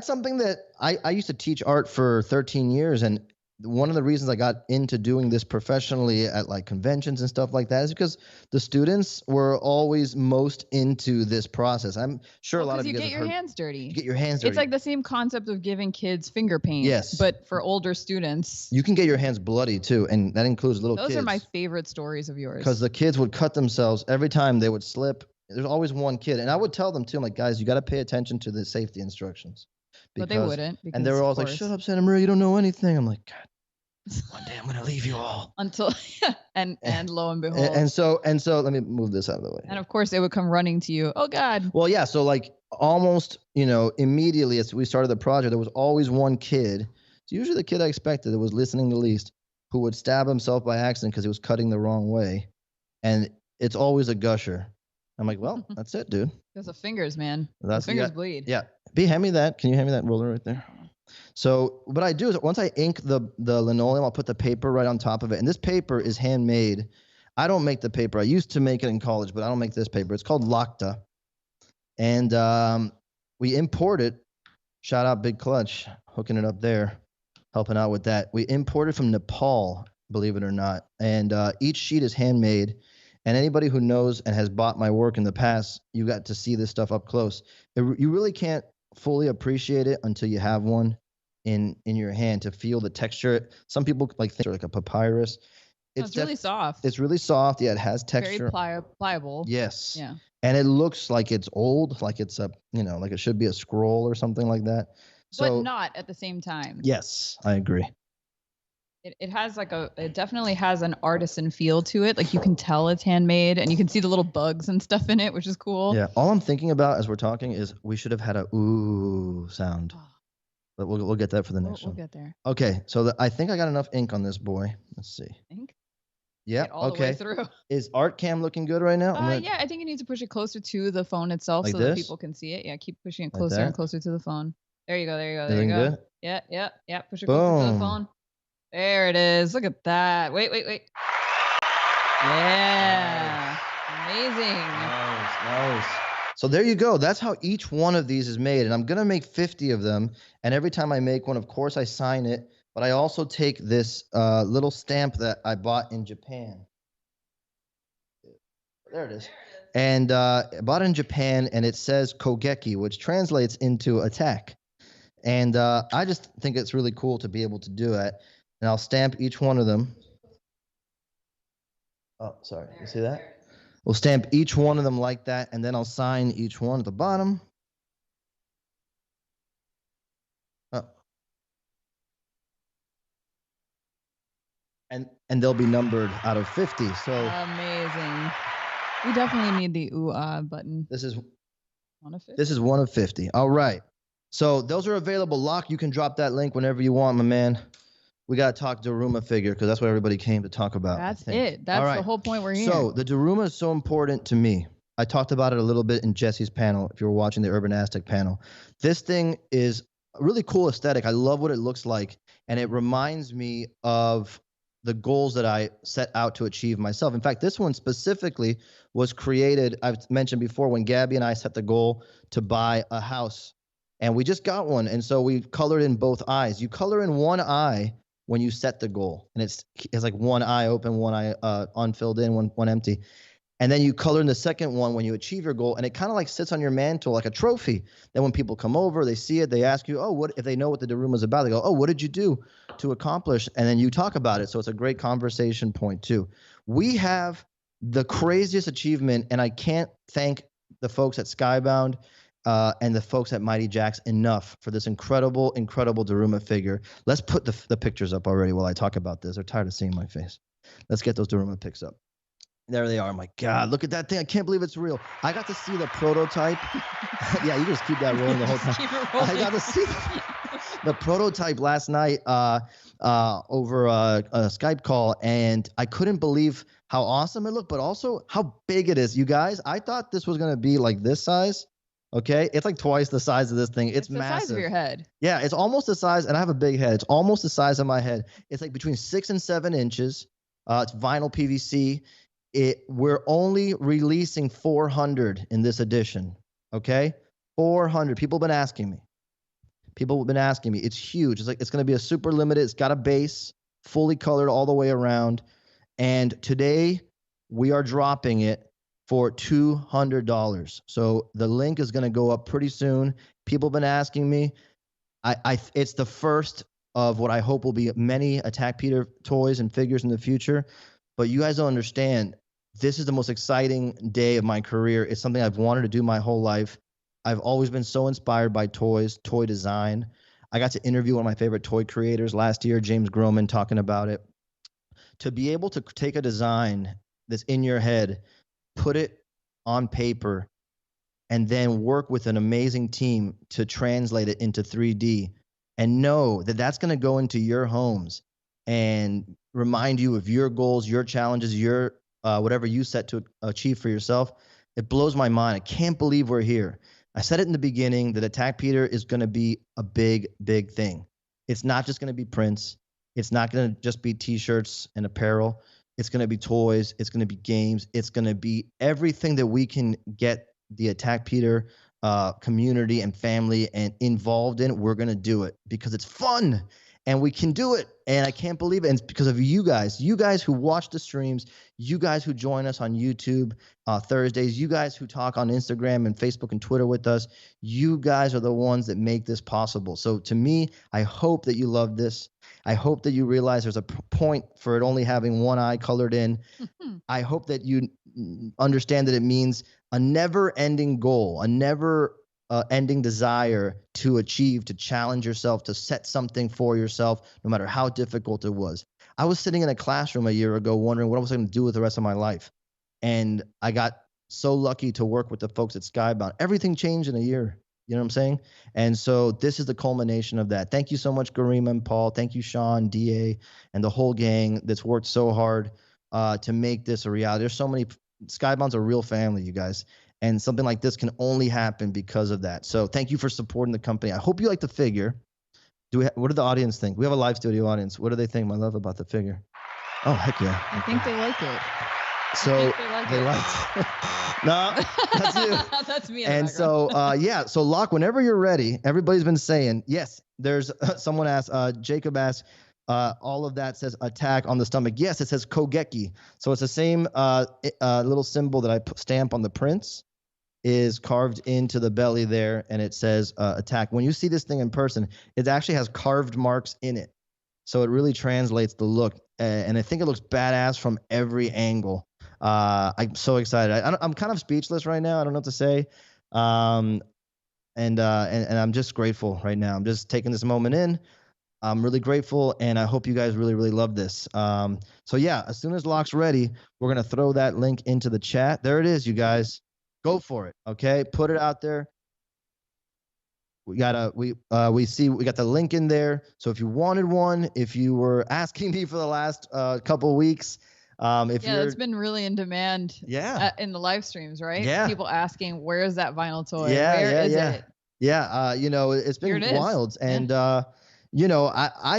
something that I used to teach art for 13 years. And one of the reasons I got into doing this professionally at like conventions and stuff like that is because the students were always most into this process. I'm sure a lot of you guys get your hands dirty. You get your hands dirty. It's like the same concept of giving kids finger paint. Yes. But for older students. You can get your hands bloody too. And that includes little kids. Those are my favorite stories of yours. Because the kids would cut themselves every time they would slip. There's always one kid. And I would tell them too, I'm like, guys, you got to pay attention to the safety instructions. But they wouldn't. And they were always like, "Shut up, Santa Maria, you don't know anything." I'm like, God, one day I'm gonna leave you all. Until and lo and behold. And so let me move this out of the way. And of course they would come running to you. Oh God. Well, yeah. So like almost, immediately as we started the project, there was always one kid. It's usually the kid I expected that was listening the least, who would stab himself by accident because he was cutting the wrong way. And it's always a gusher. I'm like, well, that's it, dude. Because of fingers, man. That's the fingers bleed. Yeah. Hand me that. Can you hand me that roller right there? So what I do is once I ink the linoleum, I'll put the paper right on top of it. And this paper is handmade. I don't make the paper. I used to make it in college, but I don't make this paper. It's called Lacta. And we import it. Shout out Big Clutch, hooking it up there, helping out with that. We imported from Nepal, believe it or not. And each sheet is handmade. And anybody who knows and has bought my work in the past, you got to see this stuff up close. You really can't fully appreciate it until you have one in your hand to feel the texture. Some people think it's like a papyrus. It's really soft. It's really soft. Yeah, it has texture. Very pliable. Yes. Yeah. And it looks like it's old, like it's like it should be a scroll or something like that. So, but not at the same time. Yes, I agree. It has it definitely has an artisan feel to it. Like you can tell it's handmade and you can see the little bugs and stuff in it, which is cool. Yeah. All I'm thinking about as we're talking is we should have had a ooh sound. But we'll get that for the next one. We'll get there. Okay. So I think I got enough ink on this boy. Let's see. Ink? Yeah. All the way through. Is art cam looking good right now? Yeah, I think you need to push it closer to the phone itself so that people can see it. Yeah, keep pushing it closer and closer to the phone. There you go. There you go. Good? Yeah. Push it closer to the phone. There it is. Look at that. Wait. Yeah. Amazing. Nice. So there you go. That's how each one of these is made. And I'm going to make 50 of them. And every time I make one, of course, I sign it. But I also take this little stamp that I bought in Japan. There it is. And I bought it in Japan, and it says Kogeki, which translates into attack. And I just think it's really cool to be able to do it. And I'll stamp each one of them. Oh, sorry. You see that? We'll stamp each one of them like that, and then I'll sign each one at the bottom. Oh. And they'll be numbered out of 50. So amazing. We definitely need the ooh-ah button. This is one of 50. This is one of 50. All right. So those are available. Locke, you can drop that link whenever you want, my man. We got to talk Daruma figure because that's what everybody came to talk about. That's it. That's the whole point we're here. So the Daruma is so important to me. I talked about it a little bit in Jesse's panel, if you were watching the Urban Aztec panel. This thing is a really cool aesthetic. I love what it looks like. And it reminds me of the goals that I set out to achieve myself. In fact, this one specifically was created, I've mentioned before, when Gabby and I set the goal to buy a house. And we just got one. And so we colored in both eyes. You color in one eye when you set the goal, and it's like one eye open, one eye unfilled in, one empty. And then you color in the second one when you achieve your goal, and it kind of like sits on your mantle like a trophy. Then when people come over, they see it, they ask you, oh, what if they know what the Daruma is about? They go, oh, what did you do to accomplish? And then you talk about it. So it's a great conversation point too. We have the craziest achievement, and I can't thank the folks at Skybound and the folks at Mighty Jaxx enough for this incredible Daruma figure. Let's put the pictures up already while I talk about this. They're tired of seeing my face. Let's get those Daruma pics up. There they are. My God, look at that thing. I can't believe it's real. I got to see the prototype. Yeah, you just keep that rolling the whole time. I got to see the prototype last night over a Skype call, and I couldn't believe how awesome it looked, but also how big it is. You guys, I thought this was going to be like this size. Okay, it's like twice the size of this thing. It's massive. The size of your head. Yeah, it's almost the size, and I have a big head. It's almost the size of my head. It's like between 6 and 7 inches. It's vinyl PVC. We're only releasing 400 in this edition. Okay, 400. People have been asking me. It's huge. It's going to be a super limited. It's got a base, fully colored all the way around. And today we are dropping it for $200. So the link is going to go up pretty soon. People have been asking me. It's the first of what I hope will be many Attack Peter toys and figures in the future. But you guys don't understand. This is the most exciting day of my career. It's something I've wanted to do my whole life. I've always been so inspired by toys, toy design. I got to interview one of my favorite toy creators last year, James Groman, talking about it. To be able to take a design that's in your head, put it on paper, and then work with an amazing team to translate it into 3D and know that that's going to go into your homes and remind you of your goals, your challenges, your whatever you set to achieve for yourself. It blows my mind. I can't believe we're here. I said it in the beginning that Attack Peter is going to be a big, big thing. It's not just going to be prints. It's not going to just be T-shirts and apparel. It's going to be toys. It's going to be games. It's going to be everything that we can get the Attack Peter community and family and involved in. We're going to do it because it's fun and we can do it. And I can't believe it. And it's because of you guys who watch the streams, you guys who join us on YouTube Thursdays, you guys who talk on Instagram and Facebook and Twitter with us. You guys are the ones that make this possible. So to me, I hope that you love this. I hope that you realize there's a point for it only having one eye colored in. I hope that you understand that it means a never-ending goal, a never-ending desire to achieve, to challenge yourself, to set something for yourself, no matter how difficult it was. I was sitting in a classroom a year ago wondering what I was going to do with the rest of my life. And I got so lucky to work with the folks at Skybound. Everything changed in a year. You know what I'm saying? And so this is the culmination of that. Thank you so much, Garima and Paul. Thank you, Sean, DA, and the whole gang that's worked so hard to make this a reality. There's so many. Skybound's a real family, you guys. And something like this can only happen because of that. So thank you for supporting the company. I hope you like the figure. What do the audience think? We have a live studio audience. What do they think, my love, about the figure? Oh, heck yeah. I think they like it. So they liked it. No, that's you. That's me. And so, so Locke, whenever you're ready, everybody's been saying, yes, there's someone asked, Jacob asked, all of that says attack on the stomach. Yes, it says Kogeki. So it's the same little symbol that I stamp on the prints is carved into the belly there, and it says attack. When you see this thing in person, it actually has carved marks in it. So it really translates the look, and I think it looks badass from every angle. I'm so excited. I'm kind of speechless right now. I don't know what to say. And I'm just grateful right now. I'm just taking this moment in. I'm really grateful, and I hope you guys really, really love this. So yeah, as soon as Locke's ready, we're gonna throw that link into the chat. There it is, you guys. Go for it. Okay, put it out there. We got the link in there. So if you wanted one, if you were asking me for the last couple of weeks, it's been really in demand. Yeah. In the live streams, right? Yeah. People asking, "Where is that vinyl toy? Yeah, Where is it?" Yeah. It's been wild, and I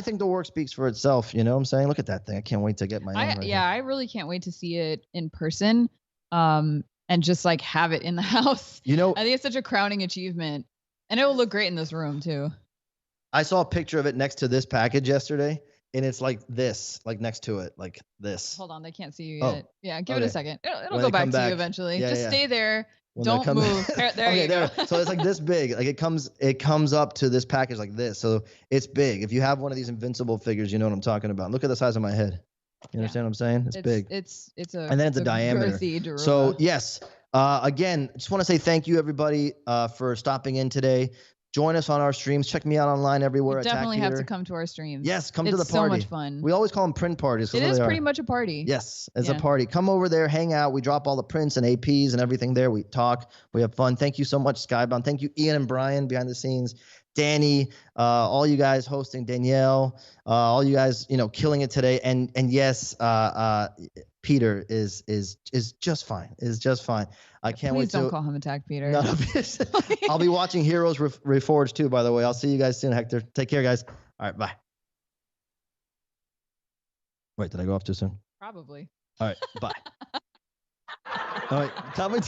think the work speaks for itself. You know what I'm saying? Look at that thing. I can't wait to get my own. I really can't wait to see it in person. And just like have it in the house. I think it's such a crowning achievement, and it will look great in this room too. I saw a picture of it next to this package yesterday, and it's like this, like next to it, like this. Hold on, they can't see you yet. Yeah, give it a second. It'll go back to you eventually. Yeah, just stay there. Don't move. There you go. So it's like this big. Like it comes up to this package like this. So it's big. If you have one of these Invincible figures, you know what I'm talking about. Look at the size of my head. You understand what I'm saying? It's big. It's and then it's a diameter. So yes, again, just want to say thank you everybody for stopping in today. Join us on our streams. Check me out online everywhere. You definitely have to come to our streams. Yes, come to the party. It's so much fun. We always call them print parties. It is pretty much a party. Yes, it's a party. Come over there, hang out. We drop all the prints and APs and everything there. We talk. We have fun. Thank you so much, Skybound. Thank you, Ian and Brian behind the scenes. Danny, all you guys hosting, Danielle, all you guys, killing it today. And yes, Peter is just fine. Is just fine. I can't wait to. Please don't call him Attack Peter. No, I'll be watching Heroes Reforged too, by the way. I'll see you guys soon, Hector. Take care, guys. All right, bye. Wait, did I go off too soon? Probably. All right, bye. All right, tell me.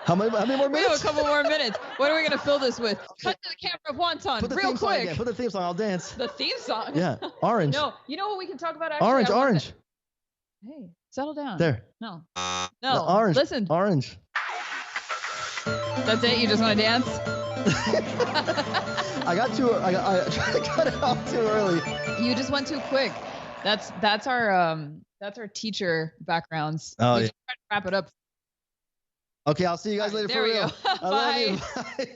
How many more minutes? We have a couple more minutes. What are we gonna fill this with? Cut to the camera of Wonton, real quick. Put the theme song. I'll dance. The theme song. Yeah, orange. No, you know what we can talk about? Actually, orange. Hey, settle down. There. No, orange. Listen. Orange. That's it. You just want to dance? I tried to cut it off too early. You just went too quick. That's our teacher backgrounds. Oh, we yeah. try to wrap it up. Okay, I'll see you guys later for real. I love you. Bye.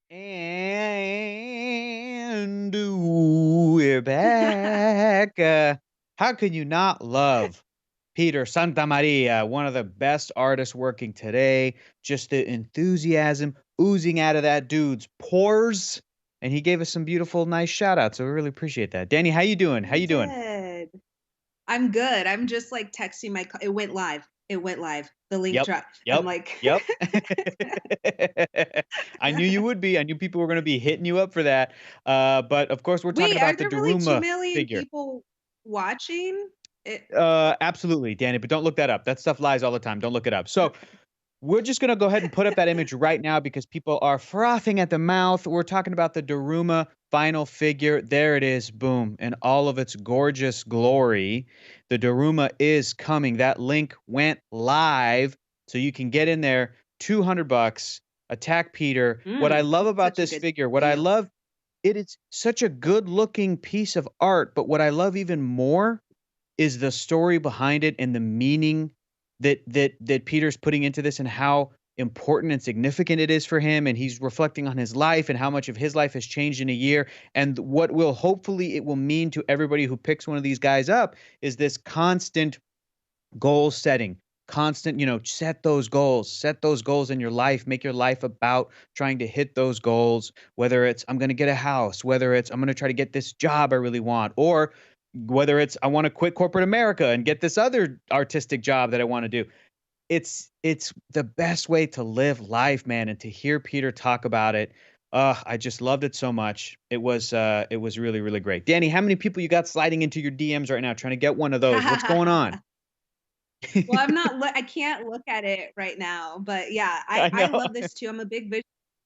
And we're back. How can you not love Peter Santamaria, one of the best artists working today? Just the enthusiasm oozing out of that dude's pores. And he gave us some beautiful, nice shout outs. So we really appreciate that. Danny, how you doing? How you doing? Good. I'm good. I'm just like texting my. It went live. It went live. The link dropped. Yep. I'm like. Yep. I knew you would be. I knew people were going to be hitting you up for that. But of course, we're talking about the Daruma really 2 million figure. people watching it? Absolutely, Danny. But don't look that up. That stuff lies all the time. Don't look it up. So. We're just going to go ahead and put up that image right now because people are frothing at the mouth. We're talking about the Daruma final figure. There it is. Boom. In all of its gorgeous glory. The Daruma is coming. That link went live. So you can get in there. $200. Attack Peter. What I love about this figure, what I love, it is such a good looking piece of art. But what I love even more is the story behind it and the meaning that Peter's putting into this and how important and significant it is for him. And he's reflecting on his life and how much of his life has changed in a year. And what will hopefully it will mean to everybody who picks one of these guys up is this constant goal setting, constant, set those goals in your life, make your life about trying to hit those goals, whether it's I'm going to get a house, whether it's I'm going to try to get this job I really want, or whether it's I want to quit corporate America and get this other artistic job that I want to do. It's the best way to live life, man. And to hear Peter talk about it, I just loved it so much. It was really, really great. Danny, how many people you got sliding into your DMs right now trying to get one of those? What's going on? Well, I can't look at it right now, but yeah, I love this too.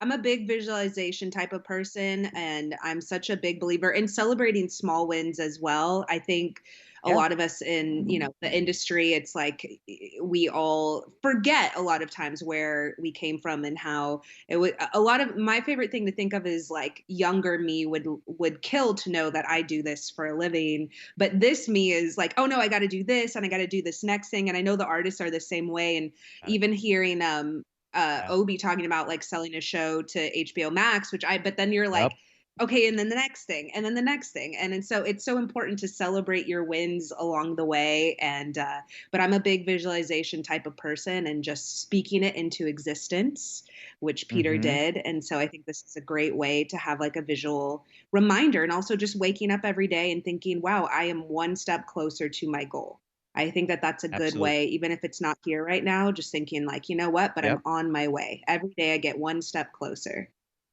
I'm a big visualization type of person, and I'm such a big believer in celebrating small wins as well. I think a lot of us in, the industry, it's like we all forget a lot of times where we came from and how it would. A lot of my favorite thing to think of is like younger me would kill to know that I do this for a living. But this me is like, oh no, I got to do this and I got to do this next thing. And I know the artists are the same way. And even hearing, Obi talking about like selling a show to HBO Max, but then you're like, okay, and then the next thing, and then the next thing. And so it's so important to celebrate your wins along the way. And, but I'm a big visualization type of person and just speaking it into existence, which Peter did. And so I think this is a great way to have like a visual reminder, and also just waking up every day and thinking, wow, I am one step closer to my goal. I think that that's a good way, even if it's not here right now, just thinking like, you know what, but I'm on my way. Every day I get one step closer.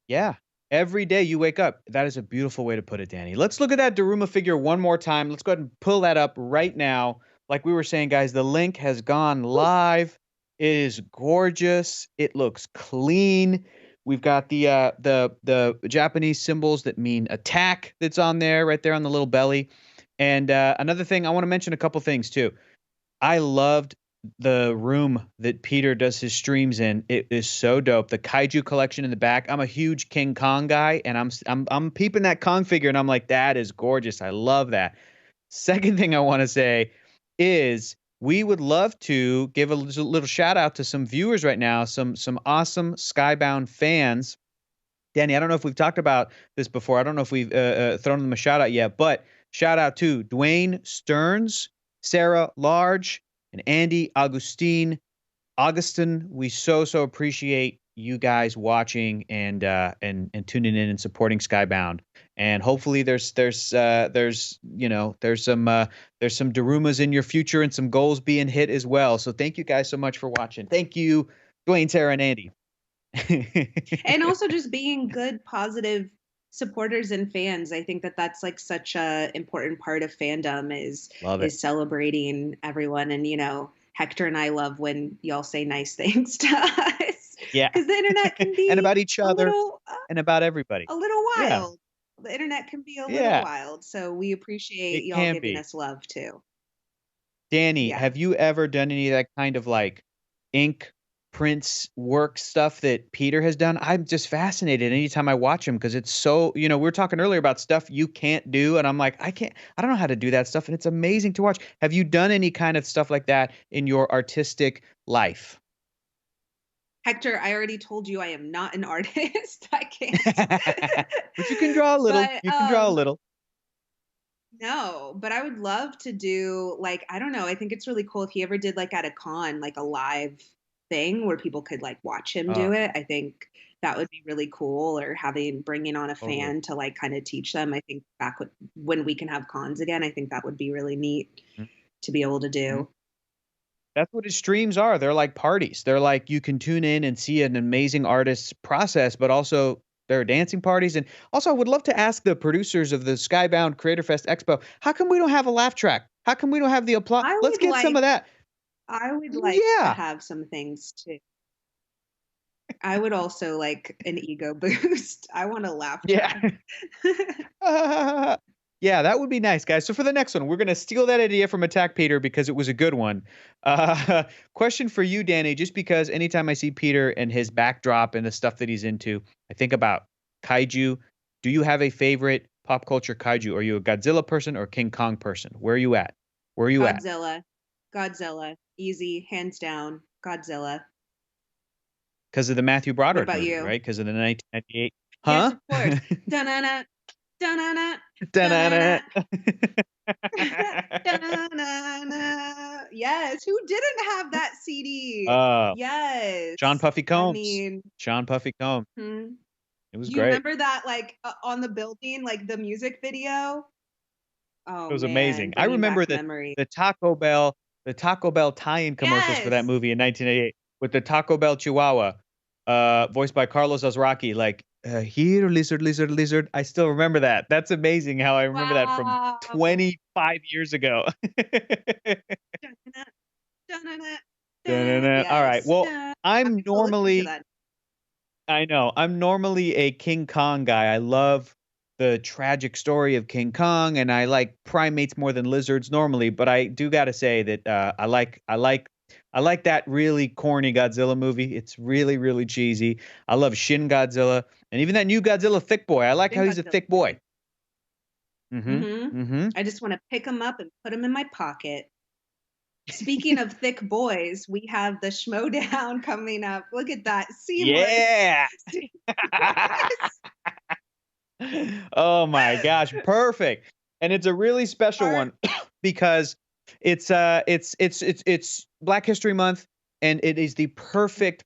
Yeah. Every day you wake up. That is a beautiful way to put it, Danny. Let's look at that Daruma figure one more time. Let's go ahead and pull that up right now. Like we were saying, guys, the link has gone live. It is gorgeous. It looks clean. We've got the Japanese symbols that mean attack that's on there, right there on the little belly. And another thing, I want to mention a couple things too. I loved the room that Peter does his streams in. It is so dope. The kaiju collection in the back. I'm a huge King Kong guy, and I'm peeping that Kong figure, and I'm like, that is gorgeous. I love that. Second thing I want to say is we would love to give a little shout out to some viewers right now, some awesome Skybound fans. Danny, I don't know if we've talked about this before. I don't know if we've thrown them a shout out yet, but shout out to Dwayne Stearns, Sarah Large, and Andy Augustin. We so appreciate you guys watching and tuning in and supporting Skybound. And hopefully there's some Darumas in your future and some goals being hit as well. So thank you guys so much for watching. Thank you, Dwayne, Sarah, and Andy. And also just being good, positive supporters and fans. I think that that's like such a important part of fandom is celebrating everyone. And, Hector and I love when y'all say nice things to us. Yeah. Because the internet can be and about each other and about everybody. A little wild. Yeah. The internet can be a little wild. So we appreciate y'all giving us love too. Danny, have you ever done any of that kind of like ink prints work stuff that Peter has done? I'm just fascinated anytime I watch him because it's so, we were talking earlier about stuff you can't do. And I'm like, I don't know how to do that stuff. And it's amazing to watch. Have you done any kind of stuff like that in your artistic life? Hector, I already told you I am not an artist. I can't. But you can draw a little. You can draw a little. No, but I would love to do like, I don't know. I think it's really cool if he ever did like at a con, like a live thing where people could like watch him do it. I think that would be really cool, or bringing on a fan to like kind of teach them. I think back when we can have cons again, I think that would be really neat to be able to do. That's what his streams are. They're like parties. They're like, you can tune in and see an amazing artist's process, but also there are dancing parties. And also I would love to ask the producers of the Skybound CreatorFest Expo, how come we don't have a laugh track? How come we don't have the applause? Let's get some of that. I would like to have some things too. I would also like an ego boost. I want to laugh. Yeah. Yeah, that would be nice, guys. So for the next one, we're going to steal that idea from Attack Peter because it was a good one. Question for you, Danny, just because anytime I see Peter and his backdrop and the stuff that he's into, I think about kaiju. Do you have a favorite pop culture kaiju? Are you a Godzilla person or King Kong person? Where are you at? Godzilla. Easy, hands down, Godzilla. Because of the Matthew Broderick about movie, you? right? Because of the 1998. Huh? Yes, of course. Da-na-na, da-na-na, da-na-na. Da-na-na. Yes, who didn't have that CD? Yes. Sean Puffy Combs. I mean, Sean Puffy Combs. It was you great. Remember that, like on the building, like the music video? Oh, it was amazing. I remember the Taco Bell tie-in commercials for that movie in 1988 with the Taco Bell Chihuahua, voiced by Carlos Azraqui. Like, here, lizard, lizard, lizard. I still remember that. That's amazing how I remember that from 25 years ago. All right. Well, I'm normally a King Kong guy. I love the tragic story of King Kong, and I like primates more than lizards normally, but I do got to say that I like that really corny Godzilla movie. It's really, really cheesy. I love Shin Godzilla, and even that new Godzilla Thick Boy. I like how he's a thick boy. I just want to pick him up and put him in my pocket. Speaking of thick boys, we have the Schmodown coming up. Look at that. Seamless. Yeah. Oh my gosh, perfect. And it's a really special one because it's Black History Month, and it is the perfect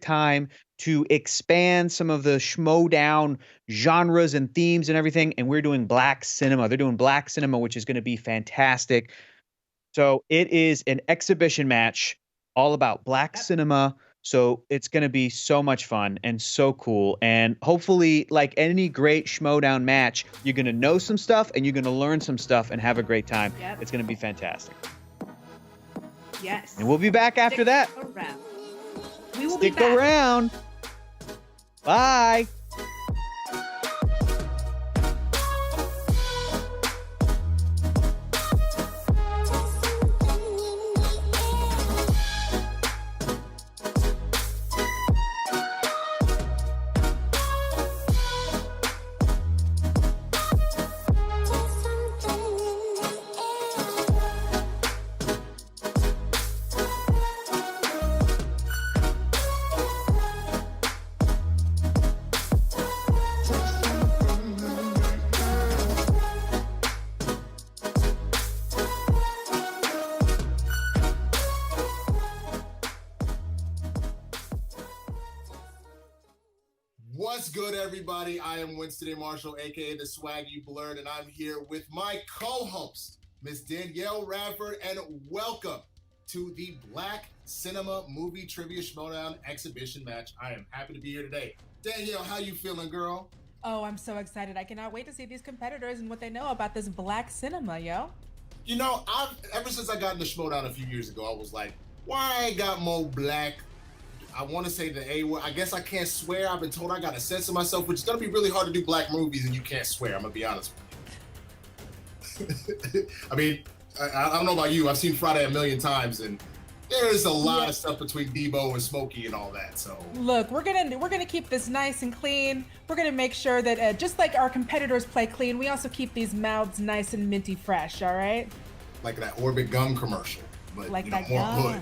time to expand some of the Schmodown genres and themes and everything. And we're doing Black cinema. They're doing Black cinema, which is going to be fantastic. So it is an exhibition match all about Black cinema. So it's going to be so much fun and so cool. And hopefully, like any great Schmodown match, you're going to know some stuff and you're going to learn some stuff and have a great time. Yep. It's going to be fantastic. Yes. And we'll be back after that. We will be back. back. Stick around. Bye. What's good, everybody? I am Winston A. Marshall, aka the Swag You Blurred, and I'm here with my co-host, Miss Danielle Radford, and welcome to the Black Cinema Movie Trivia Schmodown exhibition match. I am happy to be here today. Danielle, how you feeling, girl? Oh, I'm so excited. I cannot wait to see these competitors and what they know about this black cinema, yo. You know, ever since I got in the Schmodown a few years ago, I was like, why I ain't got more black? I want to say the A word. I guess I can't swear. I've been told I got to censor myself, which is going to be really hard to do black movies and you can't swear. I'm going to be honest with you. I mean, I don't know about you. I've seen Friday a million times, and there's a lot of stuff between Debo and Smokey and all that. So look, we're gonna keep this nice and clean. We're gonna make sure that just like our competitors play clean, we also keep these mouths nice and minty fresh. All right? Like that Orbit gum commercial, but like that more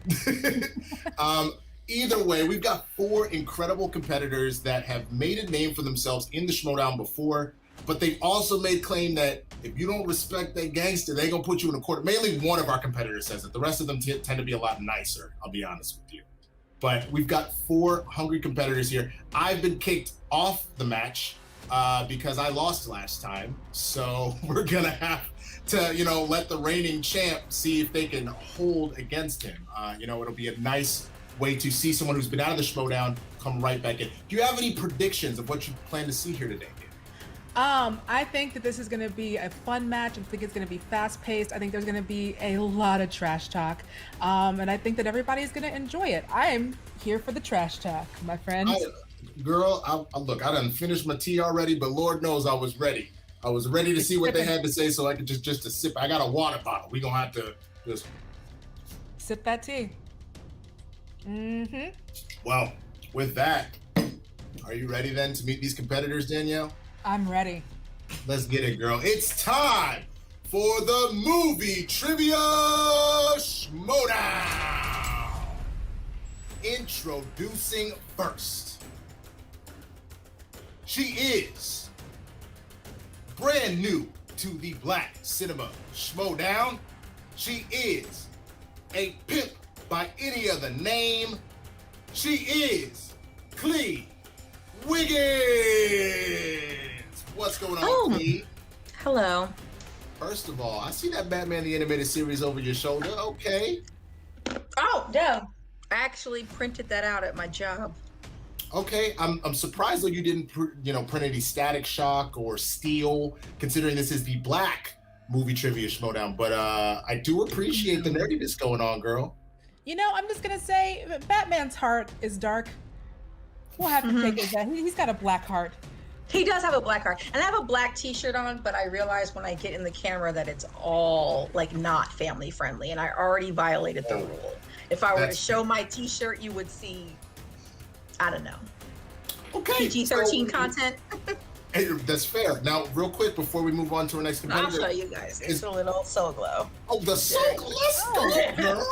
hood. Either way, we've got 4 incredible competitors that have made a name for themselves in the Schmodown before, but they also made claim that if you don't respect that gangster, they're gonna put you in a corner. Mainly one of our competitors says it. The rest of them tend to be a lot nicer, I'll be honest with you. But we've got 4 hungry competitors here. I've been kicked off the match because I lost last time. So we're gonna have to, let the reigning champ see if they can hold against him. It'll be a nice way to see someone who's been out of the Schmodown come right back in. Do you have any predictions of what you plan to see here today? I think that this is going to be a fun match. I think it's going to be fast-paced. I think there's going to be a lot of trash talk, and I think that everybody's going to enjoy it. I am here for the trash talk, my friends. Look, I done finished my tea already, but Lord knows I was ready. I was ready to see what they had to say, so I could just to sip. I got a water bottle. We're going to have to just sip that tea. Mm-hmm. Well, with that, are you ready then to meet these competitors, Danielle? I'm ready. Let's get it, girl. It's time for the Movie Trivia Schmodown. Introducing first. She is brand new to the Black Cinema Schmodown. She is a pimp by any other name. She is Khary Wiggins. What's going on, Khary? Hello. First of all, I see that Batman the Animated Series over your shoulder. Okay. Oh, no. I actually printed that out at my job. Okay, I'm surprised though you didn't print any Static Shock or Steel, considering this is the Black Movie Trivia Schmodown. But I do appreciate the nerdiness going on, girl. I'm just gonna say Batman's heart is dark. We'll have to take it. He's got a black heart. He does have a black heart, and I have a black T-shirt on. But I realize when I get in the camera that it's all not family friendly, and I already violated the rule. If I were to show my T-shirt, you would see, I don't know, PG-13 content. Hey, that's fair. Now, real quick before we move on to our next competitor, I'll show you guys. It's a little Soul Glow. Oh, the Soul Glow. Let's go, girl.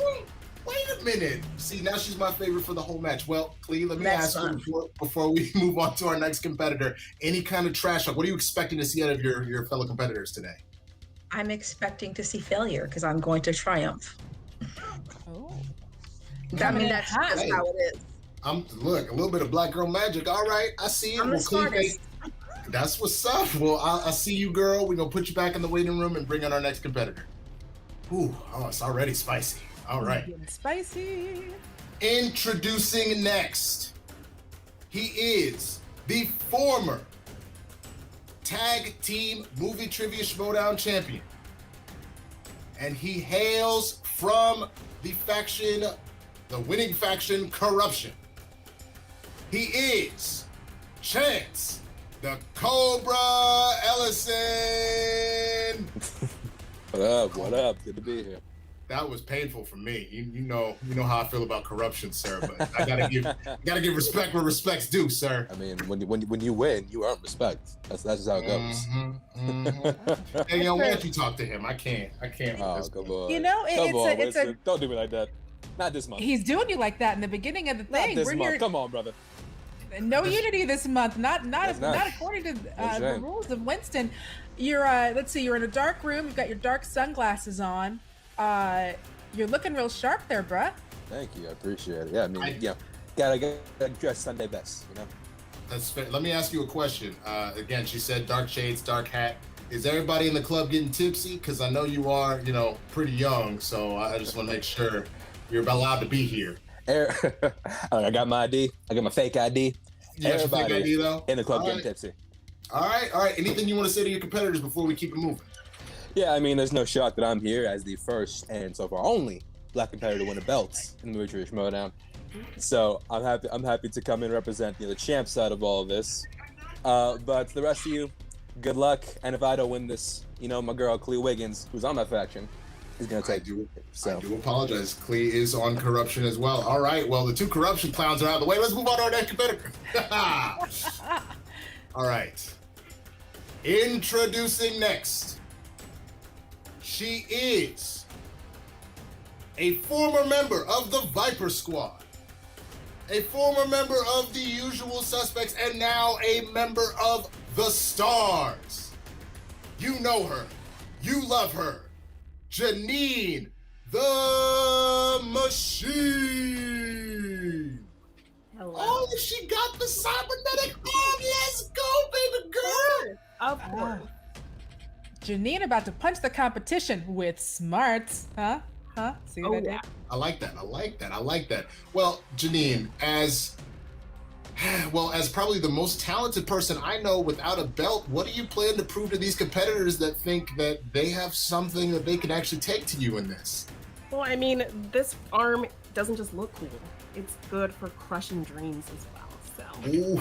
Wait a minute. See, now she's my favorite for the whole match. Well, Khary, let me ask you before we move on to our next competitor, any kind of trash talk, what are you expecting to see out of your fellow competitors today? I'm expecting to see failure because I'm going to triumph. Oh. I mean, that's just how it is. Look, a little bit of black girl magic. All right, I see it. I'm the smartest. That's what's up. Well, I see you, girl. We're going to put you back in the waiting room and bring on our next competitor. Ooh, it's already spicy. All right. Spicy. Introducing next. He is the former Tag Team Movie Trivia Schmodown champion. And he hails from the winning faction, Corruption. He is Chance the Cobra Ellison. What up? Good to be here. That was painful for me. You know how I feel about corruption, sir. But I gotta give respect where respect's due, sir. I mean, when you win, you earn respect. That's just how it goes. Hey, why don't you talk to him? I can't. Oh, come on. It's a. Don't do me like that. Not this month. He's doing you like that in the beginning of the thing. Not this month. Come on, brother. No unity this month. Not according to the rules of Winston. You're let's see. You're in a dark room. You've got your dark sunglasses on. You're looking real sharp there, bruh. Thank you. I appreciate it. Yeah, I mean, gotta dress Sunday best, That's fair. Let me ask you a question. Again, she said dark shades, dark hat. Is everybody in the club getting tipsy? Because I know you are, pretty young. So I just want to make sure you're allowed to be here. I got my ID. I got my fake ID. Everybody fake ID, though? in the club All getting right. tipsy. All right. Anything you want to say to your competitors before we keep it moving? Yeah, I mean, there's no shock that I'm here as the first and so far only Black competitor to win a belt in the Movie Trivia Schmodown. So I'm happy to come in and represent the champ side of all of this. But the rest of you, good luck. And if I don't win this, my girl Clea Wiggins, who's on my faction, is gonna take you. So I do apologize. Clea is on corruption as well. All right. Well, the two corruption clowns are out of the way. Let's move on to our next competitor. All right. Introducing next. She is a former member of the Viper Squad, a former member of the Usual Suspects, and now a member of the Stars. You know her. You love her. Janine the Machine. Hello. Oh, she got the cybernetic arm. Let's go, baby girl. Of course. Janine about to punch the competition with smarts. Huh? See what I did? I like that. Well, Janine, as probably the most talented person I know without a belt, what do you plan to prove to these competitors that think that they have something that they can actually take to you in this? Well, I mean, this arm doesn't just look cool. It's good for crushing dreams as well. So. You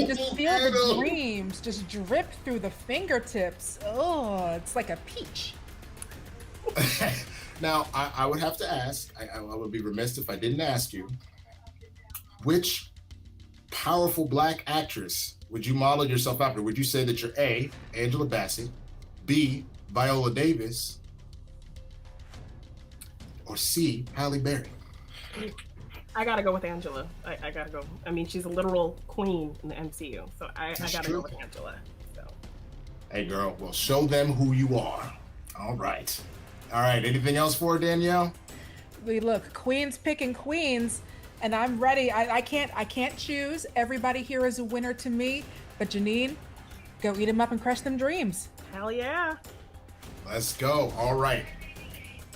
just feel the dreams just drip through the fingertips. Oh, it's like a peach. Now, I would have to ask, I would be remiss if I didn't ask you, which powerful Black actress would you model yourself after? Would you say that you're A, Angela Bassett, B, Viola Davis, or C, Halle Berry? I gotta go with Angela. I gotta go. I mean, she's a literal queen in the MCU, so I gotta go with Angela. So. Hey, girl, well, show them who you are. All right. Anything else for her, Danielle? Look, queens picking queens, and I'm ready. I can't choose. Everybody here is a winner to me. But Janine, go eat them up and crush them dreams. Hell yeah. Let's go. All right.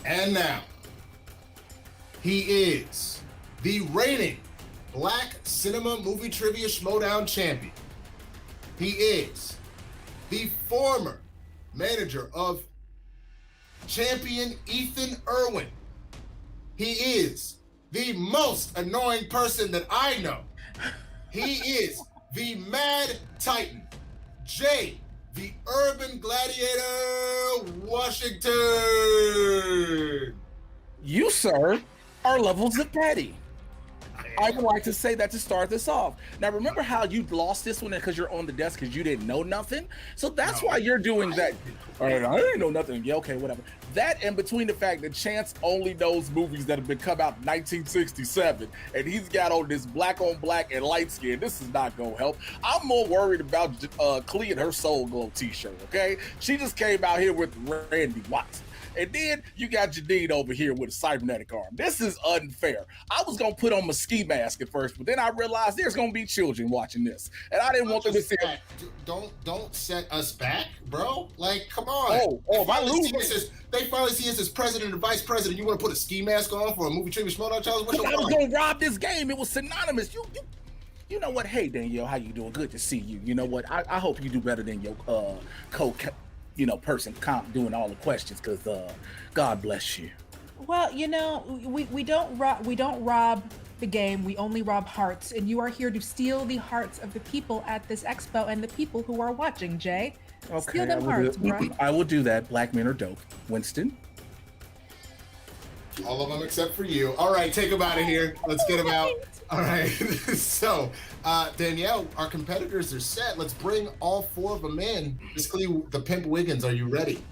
And now, he is the reigning Black Cinema Movie Trivia Schmodown champion. He is the former manager of champion Ethan Irwin. He is the most annoying person that I know. He is the Mad Titan, Jay, the Urban Gladiator Washington. You, sir, are levels of petty. I would like to say that to start this off. Now, remember how you lost this one because you're on the desk because you didn't know nothing? So that's why you're doing that. All right, I didn't know nothing. Yeah, okay, whatever. That and between the fact that Chance only knows movies that have been come out in 1967, and he's got on this black on black and light skin, this is not going to help. I'm more worried about Clea and her Soul Glow t-shirt, okay? She just came out here with Randy Watson. And then you got Janine over here with a cybernetic arm. This is unfair. I was gonna put on my ski mask at first, but then I realized there's gonna be children watching this, and I didn't want them to see. Don't set us back, bro. Like, come on. If I lose, they finally see us as president and vice president. You want to put a ski mask on for a movie trivia schmodown challenge? What's your I was gonna rob this game. It was synonymous. You know what? Hey, Danielle, how you doing? Good to see you. You know what? I hope you do better than your person doing all the questions, because God bless you. Well, we don't rob the game. We only rob hearts, and you are here to steal the hearts of the people at this expo and the people who are watching. Jay, steal them hearts, bro. I will do that. Black men are dope. Winston. All of them except for you. All right, take them out of here. Let's get them out. All right. So, Danielle, our competitors are set. Let's bring all four of them in. Basically, the Pimp Wiggins, are you ready?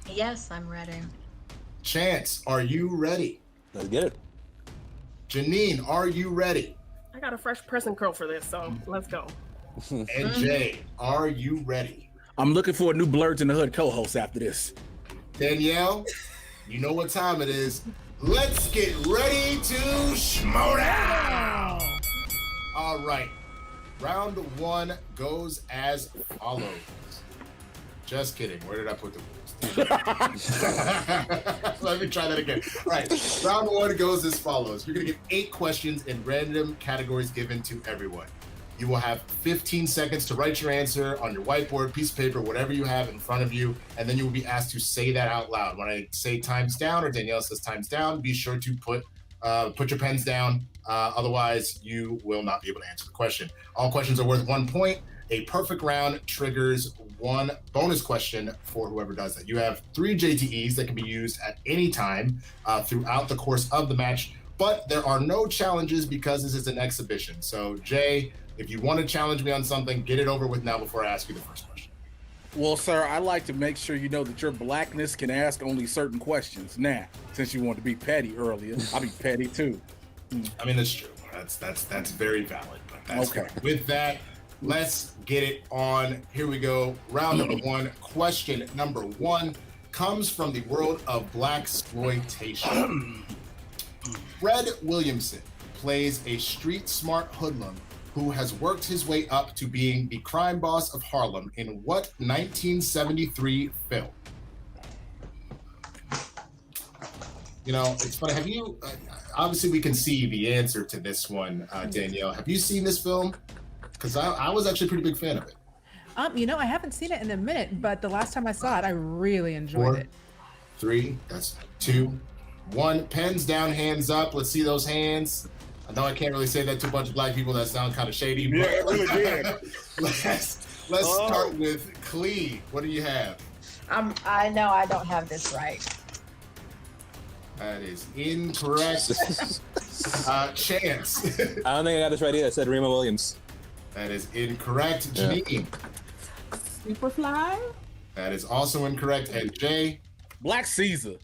Yes, I'm ready. Chance, are you ready? Let's get it. Janine, are you ready? I got a fresh present curl for this, so let's go. And Jay, are you ready? I'm looking for a new Blurs in the Hood co-host after this. Danielle, you know what time it is. Let's get ready to schmodown! All right. Round one goes as follows. Just kidding. Where did I put the rules? Let me try that again. All right. Round one goes as follows. You're going to get 8 questions in random categories given to everyone. You will have 15 seconds to write your answer on your whiteboard, piece of paper, whatever you have in front of you, and then you will be asked to say that out loud. When I say times down or Danielle says times down, be sure to put your pens down. Otherwise, you will not be able to answer the question. All questions are worth 1 point. A perfect round triggers 1 bonus question for whoever does that. You have 3 JTEs that can be used at any time throughout the course of the match, but there are no challenges because this is an exhibition. So, Jay, if you want to challenge me on something, get it over with now before I ask you the first question. Well, sir, I like to make sure you know that your blackness can ask only certain questions. Now, since you wanted to be petty earlier, I'll be petty too. I mean, that's true. That's very valid. But that's okay. Fine. With that, let's get it on. Here we go. Round number 1. Question number 1 comes from the world of blaxploitation. Fred Williamson plays a street-smart hoodlum who has worked his way up to being the crime boss of Harlem in what 1973 film? You know, it's funny. Have you, obviously we can see the answer to this one, Danielle. Have you seen this film? Because I was actually a pretty big fan of it. You know, I haven't seen it in a minute, but the last time I saw it, I really enjoyed 4, it. 3, that's 2, 1. Pens down, hands up. Let's see those hands. I know I can't really say that to a bunch of black people. That sound kind of shady. But yeah, really did. Let's start with Khary. What do you have? I know I don't have this right. That is incorrect. Chance. I don't think I got this right either. I said Rima Williams. That is incorrect. Janine. Superfly. That is also incorrect. And Jay. Black Caesar.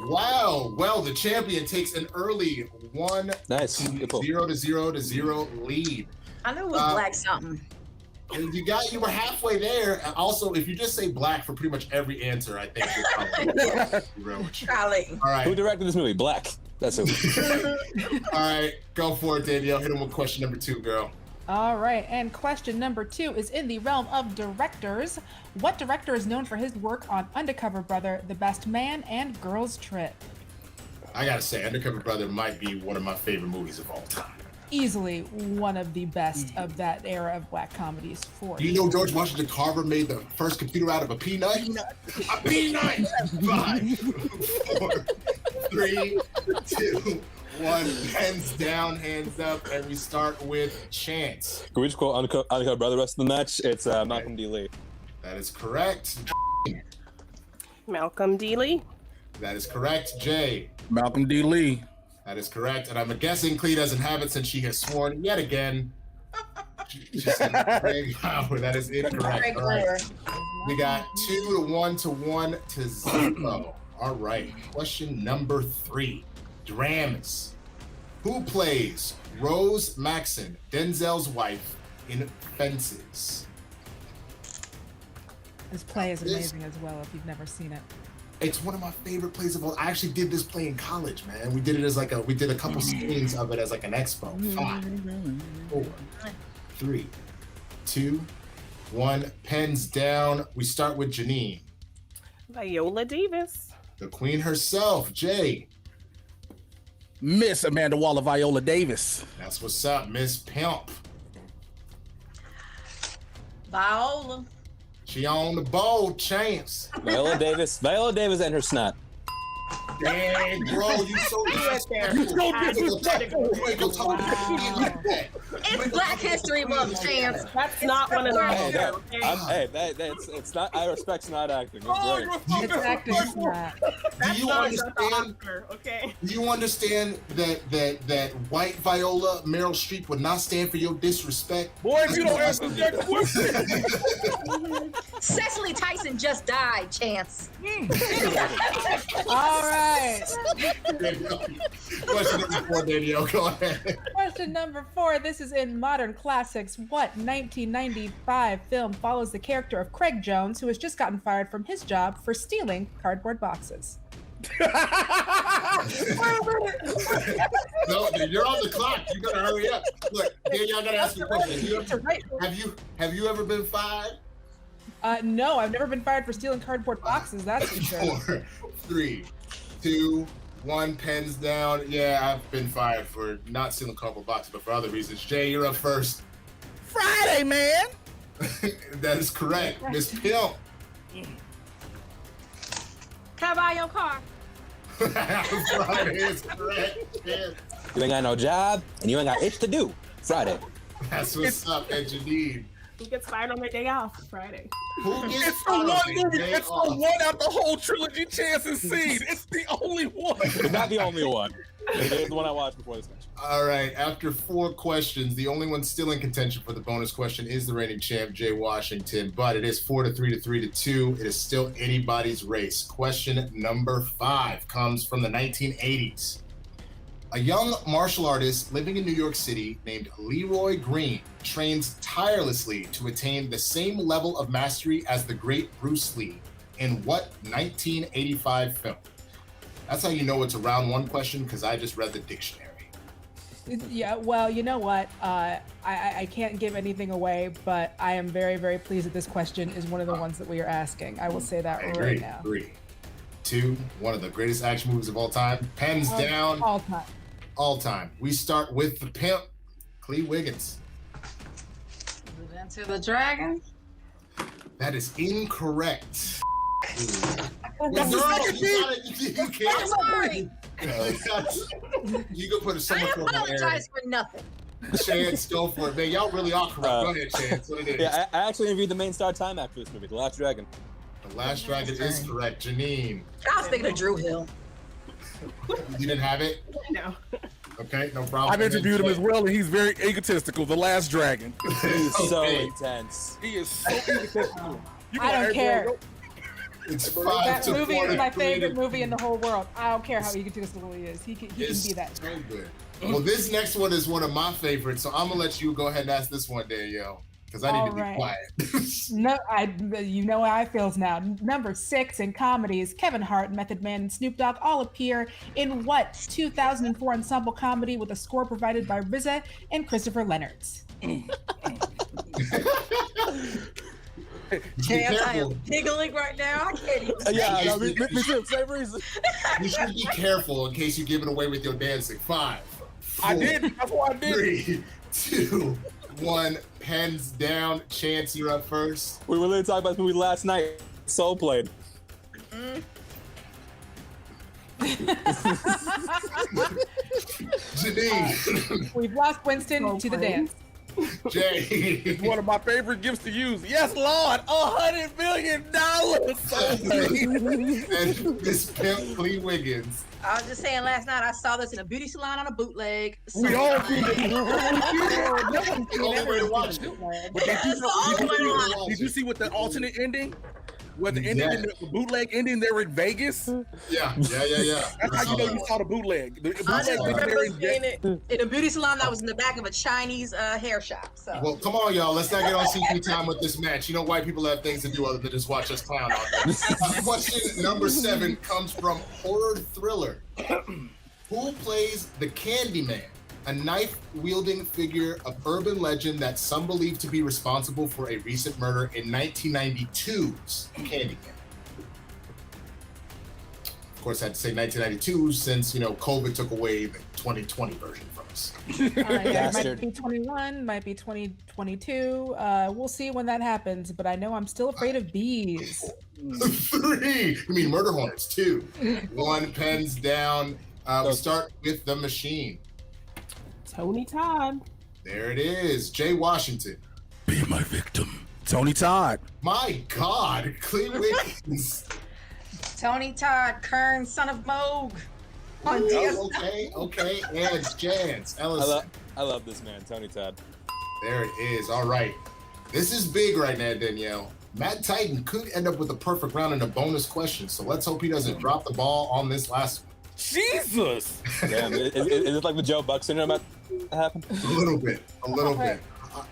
Wow. Well, the champion takes an early 1 nice. 0-0 lead. I knew it was black something. You were halfway there. And also, if you just say black for pretty much every answer, I think you're probably. All right. Who directed this movie? Black. That's who. All right, go for it, Danielle. Hit him with question number 2, girl. All right, and question number 2 is in the realm of directors. What director is known for his work on Undercover Brother, The Best Man, and Girls Trip? I gotta say, Undercover Brother might be one of my favorite movies of all time. Easily one of the best of that era of black comedies for you know George Washington Carver made the first computer out of a peanut? A peanut! 5, 4, 3, 2, 1. Pens down, hands up, and we start with Chance. Can we just quote Undercover Brother the rest of the match? It's Malcolm D. Lee. That is correct. Malcolm D. Lee. That is correct. Jay. Malcolm D. Lee. That is correct. And I'm guessing Clee doesn't have it since she has sworn yet again. She said Greg Howard. That is incorrect. All right. We got 2-1 to 1 to 0. All right. Question number 3. Dramus. Who plays Rose Maxon, Denzel's wife, in Fences? This play is amazing as well if you've never seen it. It's one of my favorite plays of all. I actually did this play in college, man. We did it as we did a couple screenings of it as like an expo. 5, 4, 3, 2, 1. Pens down. We start with Janine. Viola Davis. The queen herself, Jay. Miss Amanda Waller Viola Davis. That's what's up, Miss Pimp. Viola. She on the bowl, Chance. Viola Davis and her snot. Dang, bro, you so disrespectful. It's Black History Month, Chance. That's not one of those. Hey, it's not. I respect snot acting. It's great. It's acting snot. Do you understand? Okay. Do you understand that white Viola Meryl Streep would not stand for your disrespect? Boy, if you don't answer that question. Cecily Tyson just died, Chance. All right. Question number 4, Danielle. Go ahead. Question number 4. This is in Modern Classics. What 1995 film follows the character of Craig Jones, who has just gotten fired from his job for stealing cardboard boxes? No, you're on the clock. You gotta hurry up. Look, y'all gotta ask you a question. Have you ever been fired? No, I've never been fired for stealing cardboard boxes. That's for sure. 4, 3, 2, 1. Pens down. Yeah, I've been fired for not stealing cardboard boxes, but for other reasons. Jay, you're up first. Friday, man. That is correct, Miss Pimp. Can I buy your car? Friday is correct. Yeah. You ain't got no job, and you ain't got itch to do. Friday. That's what's up, and Janine. Who gets fired on their day off? Friday. Who gets It's the one movie. It's the one out the whole trilogy Chance has seen. It's the only one. It's not the only one. It is the one I watched before this match. All right, after 4 questions, the only one still in contention for the bonus question is the reigning champ, Jay Washington, but it is 4-3 to 3-2. It is still anybody's race. Question number 5 comes from the 1980s. A young martial artist living in New York City named Leroy Green trains tirelessly to attain the same level of mastery as the great Bruce Lee in what 1985 film? That's how you know it's a round 1 question, because I just read the dictionary. Yeah, well, you know what? I can't give anything away, but I am very, very pleased that this question is one of the ones that we are asking. I will say that right now. 3, 2, one of the greatest action movies of all time. Pens down. All time. All time. We start with the pimp, Khary Wiggins. Enter the Dragon. That is incorrect. I'm sorry. You can put it somewhere. I apologize for nothing. Chance, go for it, man. Y'all really are correct. Go ahead, Chance. What it is? Yeah, I actually interviewed the main star time actor for this movie, The Last Dragon. The Last Dragon is correct. Janine. I was thinking of Drew Hill. You didn't have it? No. Okay, no problem. I've interviewed him as well, and he's very egotistical. The Last Dragon. He's so intense. He is so egotistical. I don't care. It's 5 That to movie 4 is my to 3 favorite to- movie in the whole world. I don't care how egotistical he is. He can be that. So good. Well, this next one is one of my favorites, so I'm gonna let you go ahead and ask this one, Danielle, because I need to be quiet. No, you know how I feels now. Number 6 in comedies, Kevin Hart, Method Man, and Snoop Dogg all appear in what 2004 ensemble comedy with a score provided by RZA and Christopher Leonards? Chance, I am giggling right now. I can't even say it. Me too. Same reason. You should be careful in case you give it away with your dancing. 5, 4, I did. That's what I did. 3, 2, 1. Pens down. Chance, you're up first. We were literally talking about this movie last night. Soul Plane. Janine. We've lost Winston to the dance. Jay. It's one of my favorite gifts to use. Yes, Lord. $100 million. And Miss Pimp Khary Wiggins. I was just saying, last night I saw this in a beauty salon on a bootleg. So We all do The only way to watch it. But did you see what the alternate ending? Where the ending, the bootleg ending, they're in Vegas. Yeah. That's how you know you saw the bootleg. The I just bootleg remember ending, seeing it in a beauty salon that was in the back of a Chinese hair shop. So. Well, come on, y'all. Let's not get on CP time with this match. You know, white people have things to do other than just watch us clown out there. Question number 7 comes from horror thriller. Who plays the Candyman? A knife-wielding figure of urban legend that some believe to be responsible for a recent murder in 1992's Candyman. Of course, I had to say 1992 since, you know, COVID took away the 2020 version from us. It might be 21, might be 2022. We'll see when that happens, but I know I'm still afraid of bees. 3. You mean murder hornets? 2. 1. Pens down. We start with the machine. Tony Todd. There it is. Jay Washington. Be my victim. Tony Todd. My God. Khary Wiggins. Tony Todd, Kern, son of Moog. Okay. And Chance Ellison. I love this man, Tony Todd. There it is. All right. This is big right now, Danielle. Matt Titan could end up with a perfect round and a bonus question, so let's hope he doesn't drop the ball on this last one. Jesus! Damn, is it like the Joe Buck syndrome that happened? A little bit. All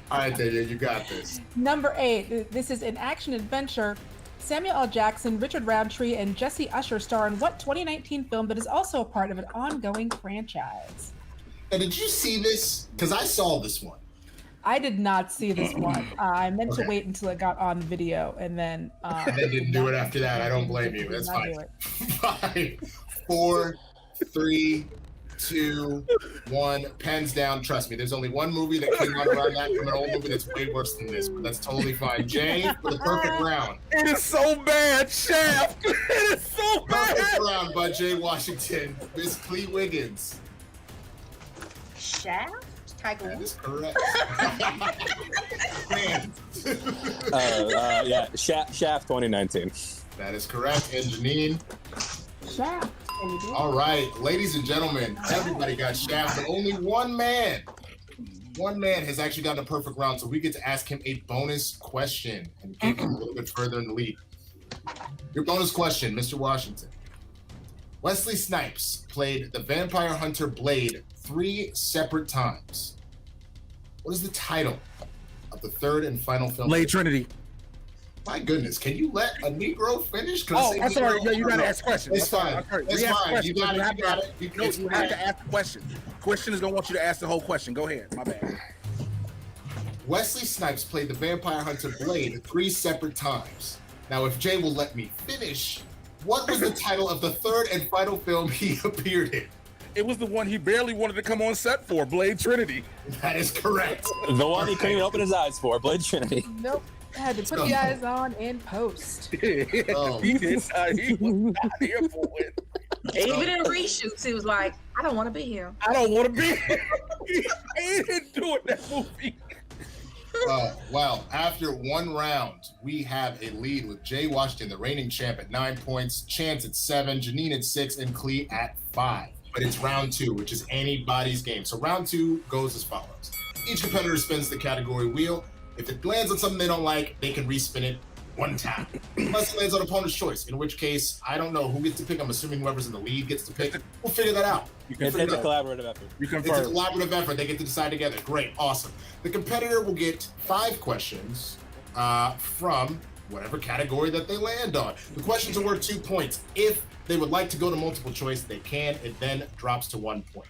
right, Danielle, you got this. Number 8. This is an action adventure. Samuel L. Jackson, Richard Roundtree, and Jesse Usher star in what 2019 film that is also a part of an ongoing franchise? Now, did you see this? Because I saw this one. I did not see this one. I meant to wait until it got on video, and then and then didn't do it after that. I don't blame you. That's fine. 5, 4, 3, 2, 1. Pens down. Trust me, there's only one movie that came out around that from an old movie that's way worse than this, but that's totally fine. Jay, for the perfect round. It is so bad, Shaft. It is so bad. Perfect round by Jay Washington. Miss Clee Wiggins. Shaft? Tiger That is correct. Yeah, Shaft 2019. That is correct. And Janine? Shaft. All right, ladies and gentlemen, everybody got Shaft, but only one man has actually gotten a perfect round, so we get to ask him a bonus question and get him a little bit further in the lead. Your bonus question, Mr. Washington. Wesley Snipes played the vampire hunter Blade 3 separate times. What is the title of the third and final film? Blade Trinity. My goodness, can you let a Negro finish? Oh, I'm sorry. Yeah, you gotta ask questions. It's fine. It's fine. You got it. You have to ask the question. Question is gonna want you to ask the whole question. Go ahead. My bad. Wesley Snipes played the vampire hunter Blade 3 separate times. Now, if Jay will let me finish, what was the title of the third and final film he appeared in? It was the one he barely wanted to come on set for, Blade Trinity. That is correct. The one he couldn't even open his eyes for, Blade Trinity. Nope. I had to put the eyes on in post. He was not here for it. Even in reshoots, he was like, I don't want to be here. I don't want to be here. He hated doing that movie. Well, after one round, we have a lead with Jay Washington, the reigning champ, at 9 points, Chance at 7, Janine at 6, and Clee at 5. But it's round 2, which is anybody's game. So round 2 goes as follows. Each competitor spins the category wheel. If it lands on something they don't like, they can respin it one time. Unless it lands on opponent's choice, in which case, I don't know who gets to pick. I'm assuming whoever's in the lead gets to pick. We'll figure that out. It's a collaborative effort. You It's a collaborative effort. They get to decide together. Great. Awesome. The competitor will get 5 questions from whatever category that they land on. The questions are worth 2 points. If they would like to go to multiple choice, they can. It then drops to 1 point.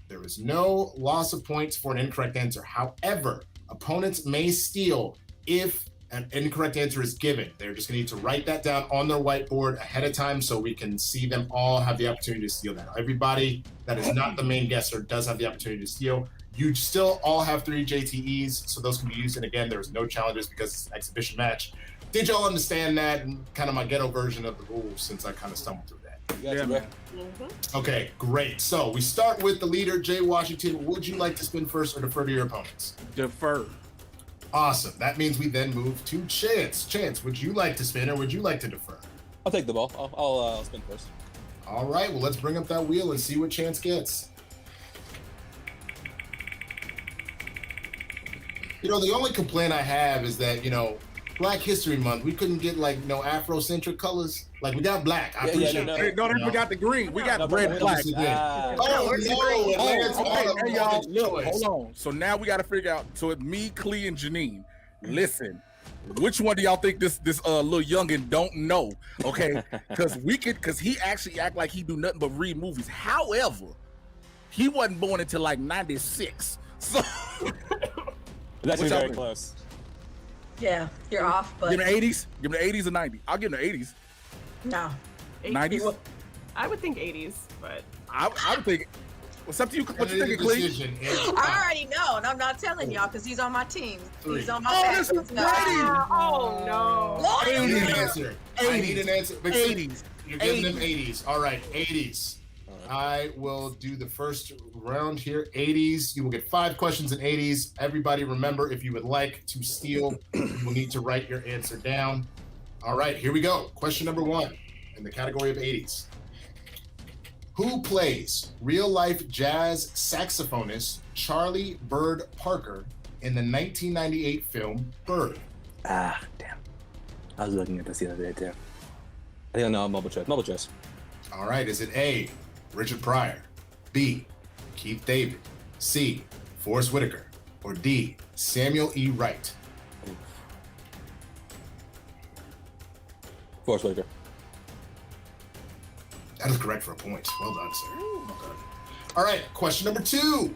There is no loss of points for an incorrect answer. However, opponents may steal if an incorrect answer is given. They're just going to need to write that down on their whiteboard ahead of time so we can see them all have the opportunity to steal that. Everybody that is not the main guesser does have the opportunity to steal. You still all have 3 JTEs, so those can be used. And again, there's no challenges because it's an exhibition match. Did y'all understand that and kind of my ghetto version of the rules since I kind of stumbled through that? Yeah, man. Okay, great. So we start with the leader, Jay Washington. Would you like to spin first or defer to your opponents? Defer. Awesome. That means we then move to Chance. Chance, would you like to spin or would you like to defer? I'll take the ball. I'll spin first. All right. Well, let's bring up that wheel and see what Chance gets. You know, the only complaint I have is that, you know, Black History Month, we couldn't get like no Afrocentric colors. Like we got black. I appreciate that. No, we got the green. We got red and black. Hey, y'all, look, hold on. So now we got to figure out. So it's me, Clee, and Janine. Listen, which one do y'all think this little youngin don't know? Okay, because he actually act like he do nothing but read movies. However, he wasn't born until like 96. So that's very close. Yeah, you're off, but Oh. give him the 80s. Give him the 80s or 90s. I'll give him the 80s. No. 90s. I would think 80s, but I would think. What's up to you? What you thinking, Clee? I already know, and I'm not telling y'all because he's on my team. He's on my back. This is great. Oh no. I need an answer. 80s. You're giving them 80s. All right, 80s. I will do the first round here. 80s. You will get 5 questions in 80s. Everybody remember, if you would like to steal, you will need to write your answer down. All right, here we go. Question number 1 in the category of 80s. Who plays real-life jazz saxophonist Charlie Bird Parker in the 1998 film Bird? Damn. I was looking at this the other day, too. I think I know multiple choice. All right, is it A, Richard Pryor, B, Keith David, C, Forrest Whitaker, or D, Samuel E. Wright? Forrest Whitaker. That is correct for a point. Well done, sir. Well done. All right, question number 2.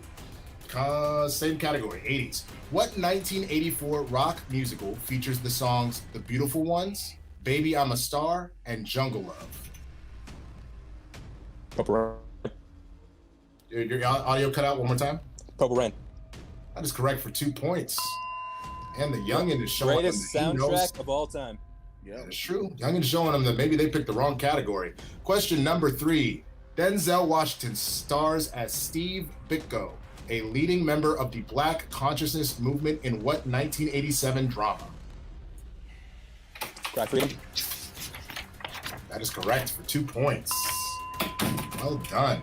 Same category, 80s. What 1984 rock musical features the songs The Beautiful Ones, Baby I'm a Star, and Jungle Love? Purple Rain. Your audio cut out one more time? Purple Rain. That is correct for 2 points. And the youngin is showing greatest them that he knows. soundtrack of all time. Yeah, it's true. Youngin is showing them that maybe they picked the wrong category. Question number 3. Denzel Washington stars as Steve Bitko, a leading member of the Black Consciousness movement in what 1987 drama? Black Freedom. That is correct for 2 points. Well done.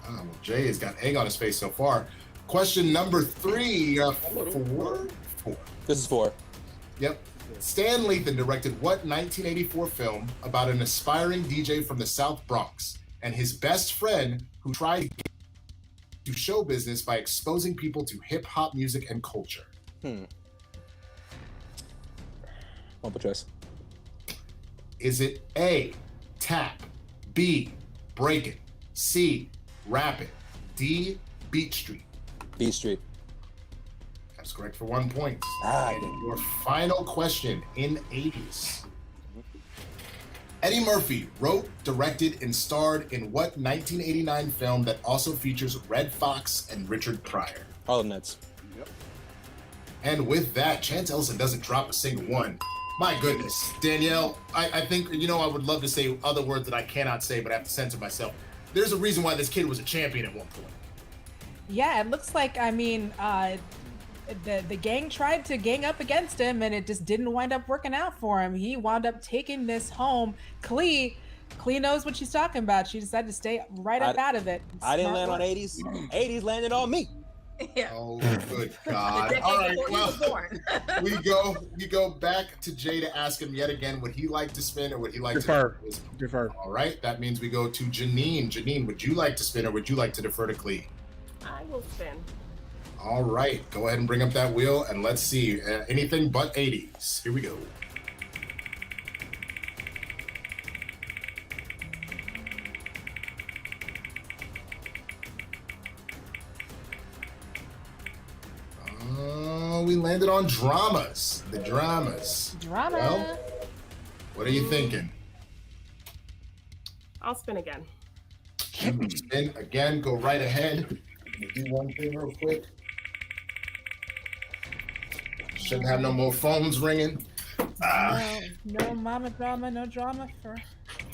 Well, Jay has got egg on his face so far. Question number 3. 4? This is 4. Yep. Stan Lathan directed what 1984 film about an aspiring DJ from the South Bronx and his best friend who tried to get to show business by exposing people to hip-hop music and culture? Multiple choice. Is it A, Tap, B, Break It, C, Rap It, D, Beat Street? Beat Street. That's correct for 1 point. And your final question in 80s. Eddie Murphy wrote, directed, and starred in what 1989 film that also features Red Fox and Richard Pryor? Harlem Nights. Yep. And with that, Chance Ellison doesn't drop a single one. My goodness. Danielle, I think, I would love to say other words that I cannot say, but I have to censor myself. There's a reason why this kid was a champion at one point. Yeah, it looks like, the gang tried to gang up against him and it just didn't wind up working out for him. He wound up taking this home. Klee knows what she's talking about. She decided to stay right up out of it. I didn't land on 80s. 80s landed on me. Yeah. Oh, good God. All right, well, we go back to Jay to ask him yet again, would he like to spin or would he like to defer? All right, that means we go to Janine. Janine, would you like to spin or would you like to defer to Klee? I will spin. All right, go ahead and bring up that wheel and let's see. Anything but 80s. Here we go. We landed on dramas. The dramas. Drama. Well, what are you thinking? I'll spin again. Spin again. Go right ahead. Do one thing real quick. Shouldn't have no more phones ringing. No mama drama, no drama for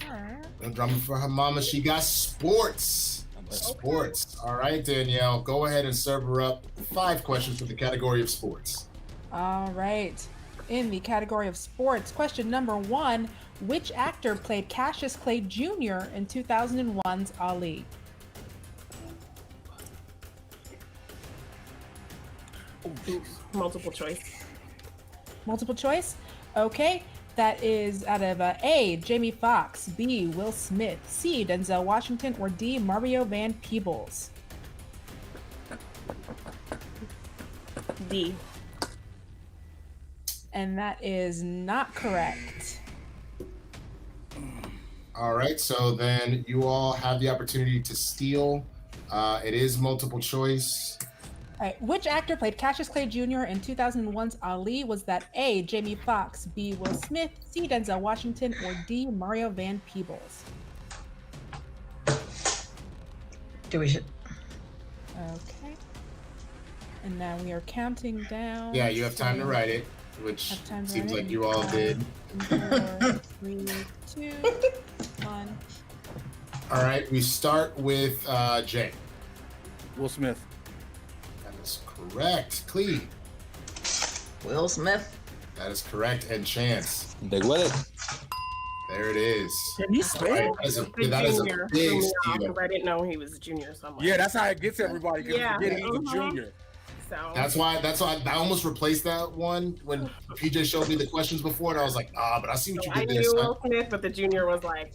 her. No drama for her mama. She got sports. Sports. All right, Danielle, go ahead and serve her up 5 questions for the category of sports. All right. In the category of sports, question number 1, which actor played Cassius Clay Jr. in 2001's Ali? Multiple choice. Multiple choice? Okay. That is out of A, Jamie Foxx, B, Will Smith, C, Denzel Washington, or D, Mario Van Peebles? D. And that is not correct. All right, so then you all have the opportunity to steal. It is multiple choice. All right, which actor played Cassius Clay Jr. in 2001's Ali? Was that A, Jamie Foxx, B, Will Smith, C, Denzel Washington, or D, Mario Van Peebles? Okay. And now we are counting down. Yeah, you have time to write it, which seems like you all did. 4, 3, 2, 1. All right, we start with Jay. Will Smith. That is correct. Klee. Will Smith. That is correct. And Chance. Big with it. There it is. Can you spell? That is a big steal. I didn't know he was a junior somewhere. Yeah, that's how it gets everybody. Yeah. Forgetting he's a junior. So That's why I almost replaced that one when PJ showed me the questions before, and I was like, but I see what you did there. I knew Will Smith, but the junior was like,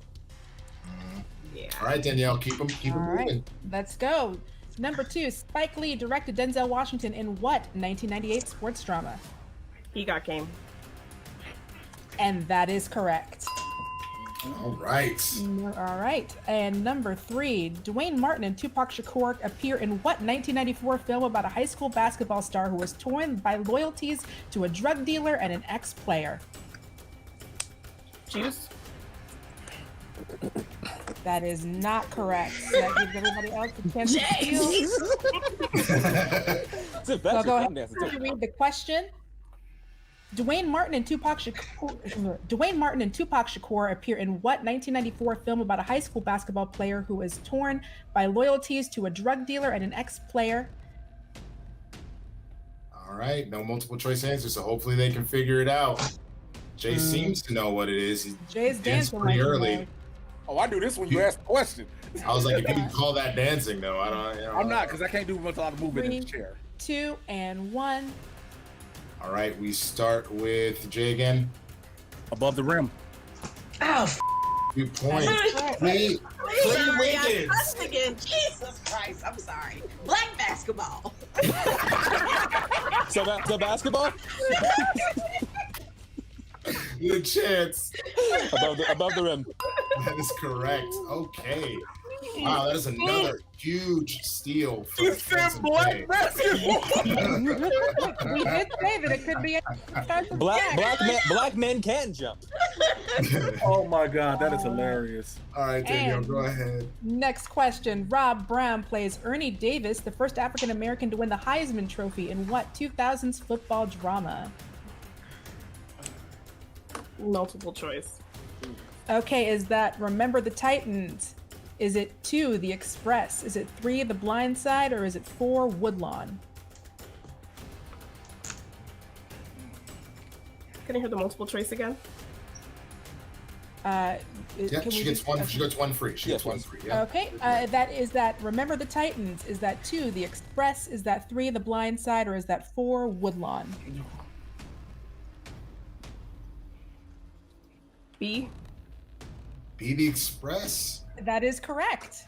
yeah. All right, Danielle, keep them moving. Right, let's go. Number 2, Spike Lee directed Denzel Washington in what 1998 sports drama? He Got Game. And that is correct. All right. All right. And number 3, Dwayne Martin and Tupac Shakur appear in what 1994 film about a high school basketball star who was torn by loyalties to a drug dealer and an ex-player? Juice? That is not correct. So that gives everybody else a chance to steal. So go ahead and read the question. Dwayne Martin and Tupac Shakur appear in what 1994 film about a high school basketball player who is torn by loyalties to a drug dealer and an ex-player? All right, no multiple choice answers, so hopefully they can figure it out. Jay seems to know what it is. He Jay's dancing pretty early. Oh, I do this when you ask a question. I was like, if you can call that dancing, though, I don't. I'm not, because I can't do much a lot of movement in the 3, chair. 2, and 1. All right, we start with Jay again. Above the rim. Oh, Good point. Sorry, I Wiggins. cussed again. Jesus Christ, I'm sorry. Black basketball. So basketball? Good chance. Above the rim. That is correct. Okay. Wow, that is another huge steal. You said black basketball. We did say that it could be a Black men can jump. Oh my God, that is hilarious. All right, Danielle, go ahead. Next question. Rob Brown plays Ernie Davis, the first African American to win the Heisman Trophy in what 2000s football drama? Multiple choice. Okay, is that Remember the Titans? Is it 2, The Express? Is it 3, The Blind Side? Or is it 4, Woodlawn? Can I hear the multiple choice again? Yeah, she gets one. She gets one free. She gets one free. Yeah. Okay, that Remember the Titans? Is that 2, The Express? Is that 3, The Blind Side? Or is that 4, Woodlawn? B. Be the Express. That is correct.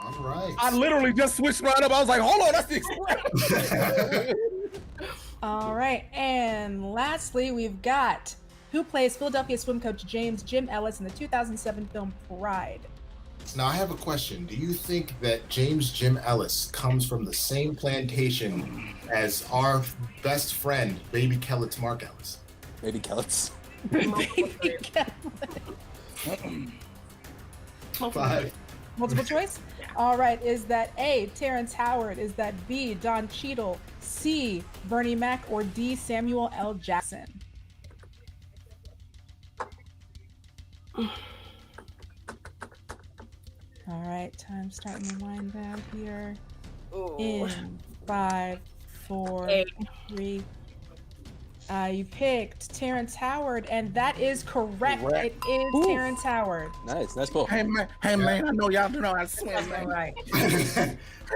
All right. I literally just switched mine up. I was like, hold on, that's the Express. All right, and lastly, we've got who plays Philadelphia swim coach James Jim Ellis in the 2007 film Pride. Now, I have a question. Do you think that James Jim Ellis comes from the same plantation as our best friend, Baby Kellett's Mark Ellis? Baby Kellett's. Multiple choice? All right, is that A, Terrence Howard? Is that B, Don Cheadle? C, Bernie Mac? Or D, Samuel L. Jackson? All right, time starting to wind down here. In 5, 4, 3. You picked Terrence Howard, and that is correct. It is Terrence Howard. Nice pull. Hey man, I know y'all know how to swim, man. Right.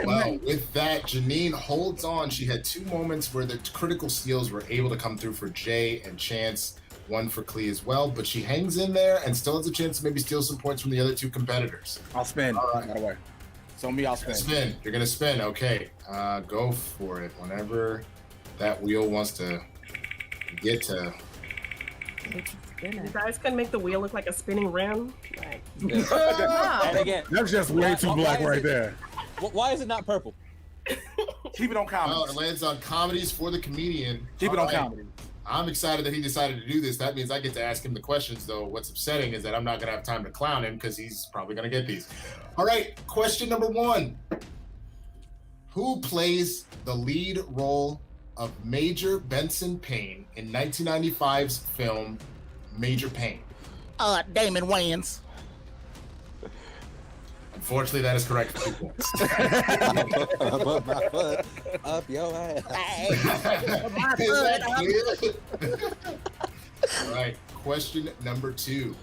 Well, with that, Janine holds on. She had 2 moments where the critical steals were able to come through for Jay and Chance, 1 for Klee as well, but she hangs in there and still has a chance to maybe steal some points from the other 2 competitors. I'll spin. All right. By the way. So I'll spin. You're gonna spin. Okay. Go for it. Whenever that wheel wants to get to. You guys can make the wheel look like a spinning rim. Like, And again, that's just way too black right there. Why is it not purple? Keep it on comedy. Well, it lands on comedies for the comedian. Keep it on comedy. I'm excited that he decided to do this. That means I get to ask him the questions, though. What's upsetting is that I'm not going to have time to clown him because he's probably going to get these. All right, question number 1. Who plays the lead role of Major Benson Payne in 1995's film Major Payne? Damon Wayans. Unfortunately, that is correct for 2 points. Put my foot up your ass. All right, question number 2.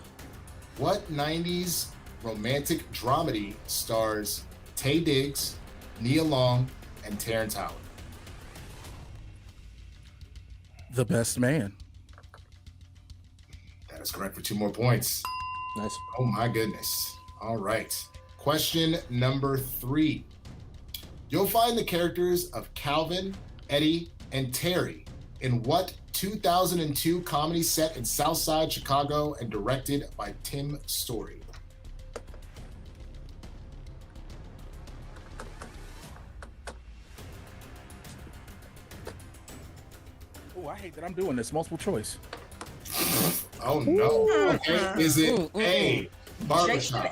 What 90s romantic dramedy stars Taye Diggs, Nia Long, and Terrence Howard? The Best Man. That is correct for 2 more points. Nice. Oh my goodness. All right. Question number 3. You'll find the characters of Calvin, Eddie, and Terry in what 2002 comedy set in Southside Chicago and directed by Tim Story? Oh, I hate that I'm doing this. Multiple choice. Oh no. Okay. Is it A, Barbershop,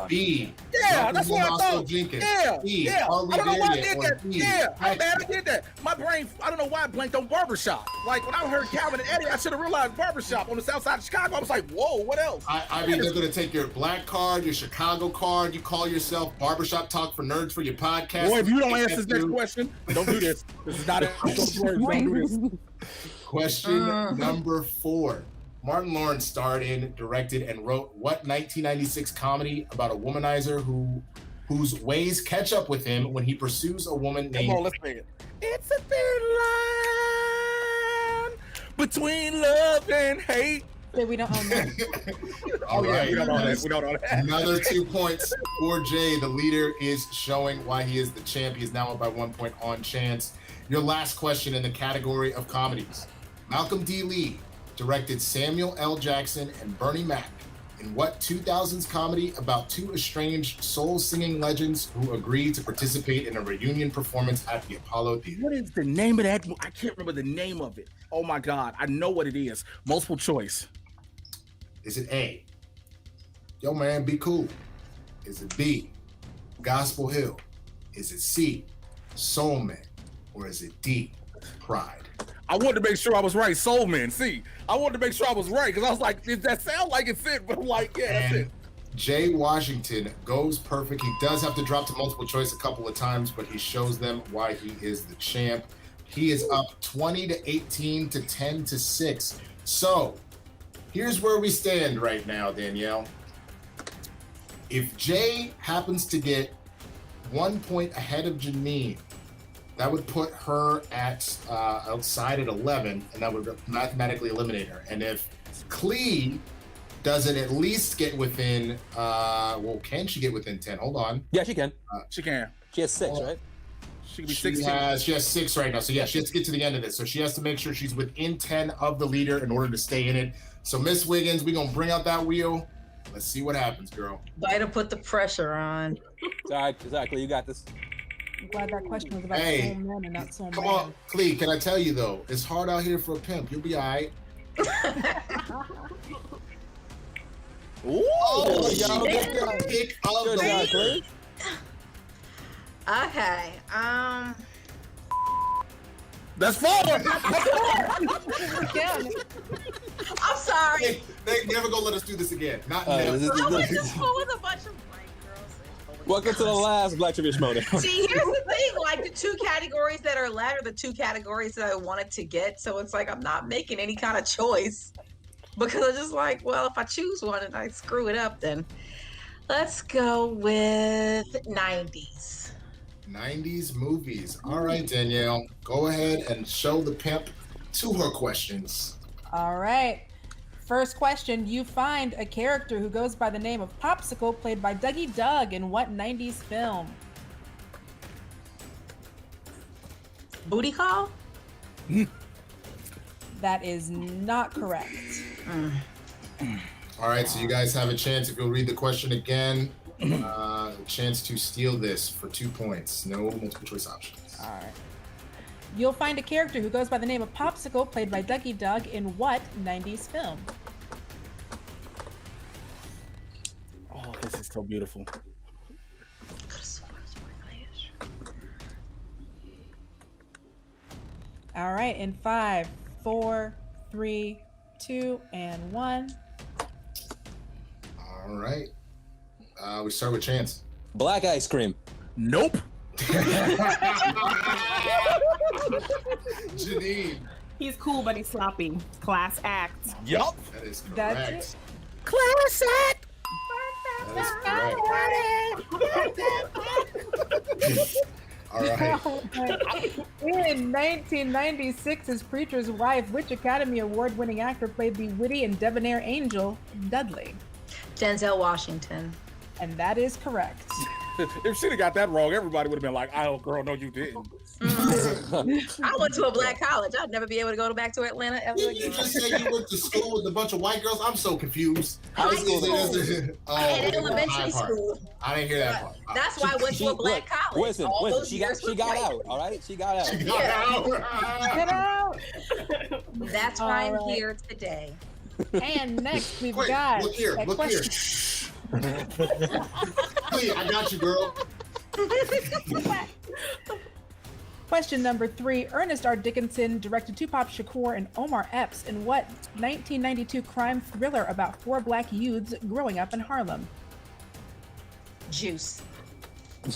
B, that's what I thought. Jenkins, Yeah, C, yeah. Are We I don't know There why I Yet? did Or that. D, Yeah, I'm mad I Action? did that. My brain, I don't know why I blanked on Barbershop. Like, when I heard Calvin and Eddie, I should have realized Barbershop on the south side of Chicago. I was like, whoa, what else? I mean, they're going to take your black card, your Chicago card. You call yourself Barbershop Talk for Nerds for your podcast. Boy, if you don't answer this next question, don't do this. This is not a don't do this. Question number 4. Martin Lawrence starred in, directed, and wrote what 1996 comedy about a womanizer whose ways catch up with him when he pursues a woman named... Come on, let's make it. It's a thin line between love and hate. That we don't own that. All right. We don't know that. We don't know that. Another 2 points for Jay. The leader is showing why he is the champ. He is now up by 1 point on Chance. Your last question in the category of comedies. Malcolm D. Lee directed Samuel L. Jackson and Bernie Mac in what 2000s comedy about 2 estranged soul-singing legends who agreed to participate in a reunion performance at the Apollo Theater? What is the name of that? I can't remember the name of it. Oh my God, I know what it is. Multiple choice. Is it A, Yo Man, Be Cool? Is it B, Gospel Hill? Is it C, Soul Man? Or is it D, Pride? I wanted to make sure I was right. Soul Man. See, I wanted to make sure I was right because I was like, does that sound like it's it? But I'm like, yeah, that's it. Jay Washington goes perfect. He does have to drop to multiple choice a couple of times, but he shows them why he is the champ. He is up 20-18 to 10-6. So here's where we stand right now, Danielle. If Jay happens to get 1 point ahead of Janine, that would put her at outside at 11, and that would mathematically eliminate her. And if Khary doesn't at least get within, well, can she get within 10? Hold on. Yeah, she can. She can. She has 6, right? She can be She 16. has 6 right now. So yeah, she has to get to the end of this. So she has to make sure she's within 10 of the leader in order to stay in it. So Miss Wiggins, we're gonna bring out that wheel. Let's see what happens, girl. Way to put the pressure on. Exactly. You got this. I'm glad that question was about soul men and not soul Come man. on, Khary, can I tell you though, it's hard out here for a pimp. You'll be all right. Ooh, y'all get the pick of the week. Okay. That's 4. I'm sorry. They never gonna let us do this again. Not never. I went to school with a bunch of white girls. Welcome to the last Black Trivia Showdown. See, here's the thing. Like, the 2 categories that are left are the 2 categories that I wanted to get. So it's like I'm not making any kind of choice. Because I'm just like, well, if I choose one and I screw it up, then let's go with 90s. 90s movies. All right, Danielle, go ahead and show the pimp to her questions. All right. First question. You find a character who goes by the name of Popsicle, played by Dougie Doug, in what 90s film? Booty Call? That is not correct. All right, so you guys have a chance, if you'll read the question again, a chance to steal this for 2 points. No multiple choice options. All right. You'll find a character who goes by the name of Popsicle, played by Dougie Doug, in what 90s film? Oh, this is so beautiful. All right, in 5, 4, 3, 2, and 1. All right. We start with Chance. Black ice cream. Nope. Janine. He's cool, but he's sloppy. Class act. Yup. That is correct. That's it. Class act. That is correct. All right. In 1996's Preacher's Wife, which Academy Award-winning actor played the witty and debonair angel, Dudley? Denzel Washington. And that is correct. If she'd have got that wrong, everybody would have been like, "Oh, girl, no, you didn't." I went to a black college. I'd never be able to go back to Atlanta ever Didn't again. you just say you went to school with a bunch of white girls? I'm so confused. High school. Oh, And elementary high part. school. I didn't hear that part. That's why I went to a black college. Listen, All listen. those She years got was out. All right, she got out. She got out. Get out. That's why I'm here today. And next we've Wait, got look here, a look here. question. Please, I got you, girl. Question number 3. Ernest R. Dickinson directed Tupac Shakur and Omar Epps in what 1992 crime thriller about 4 black youths growing up in Harlem? Juice.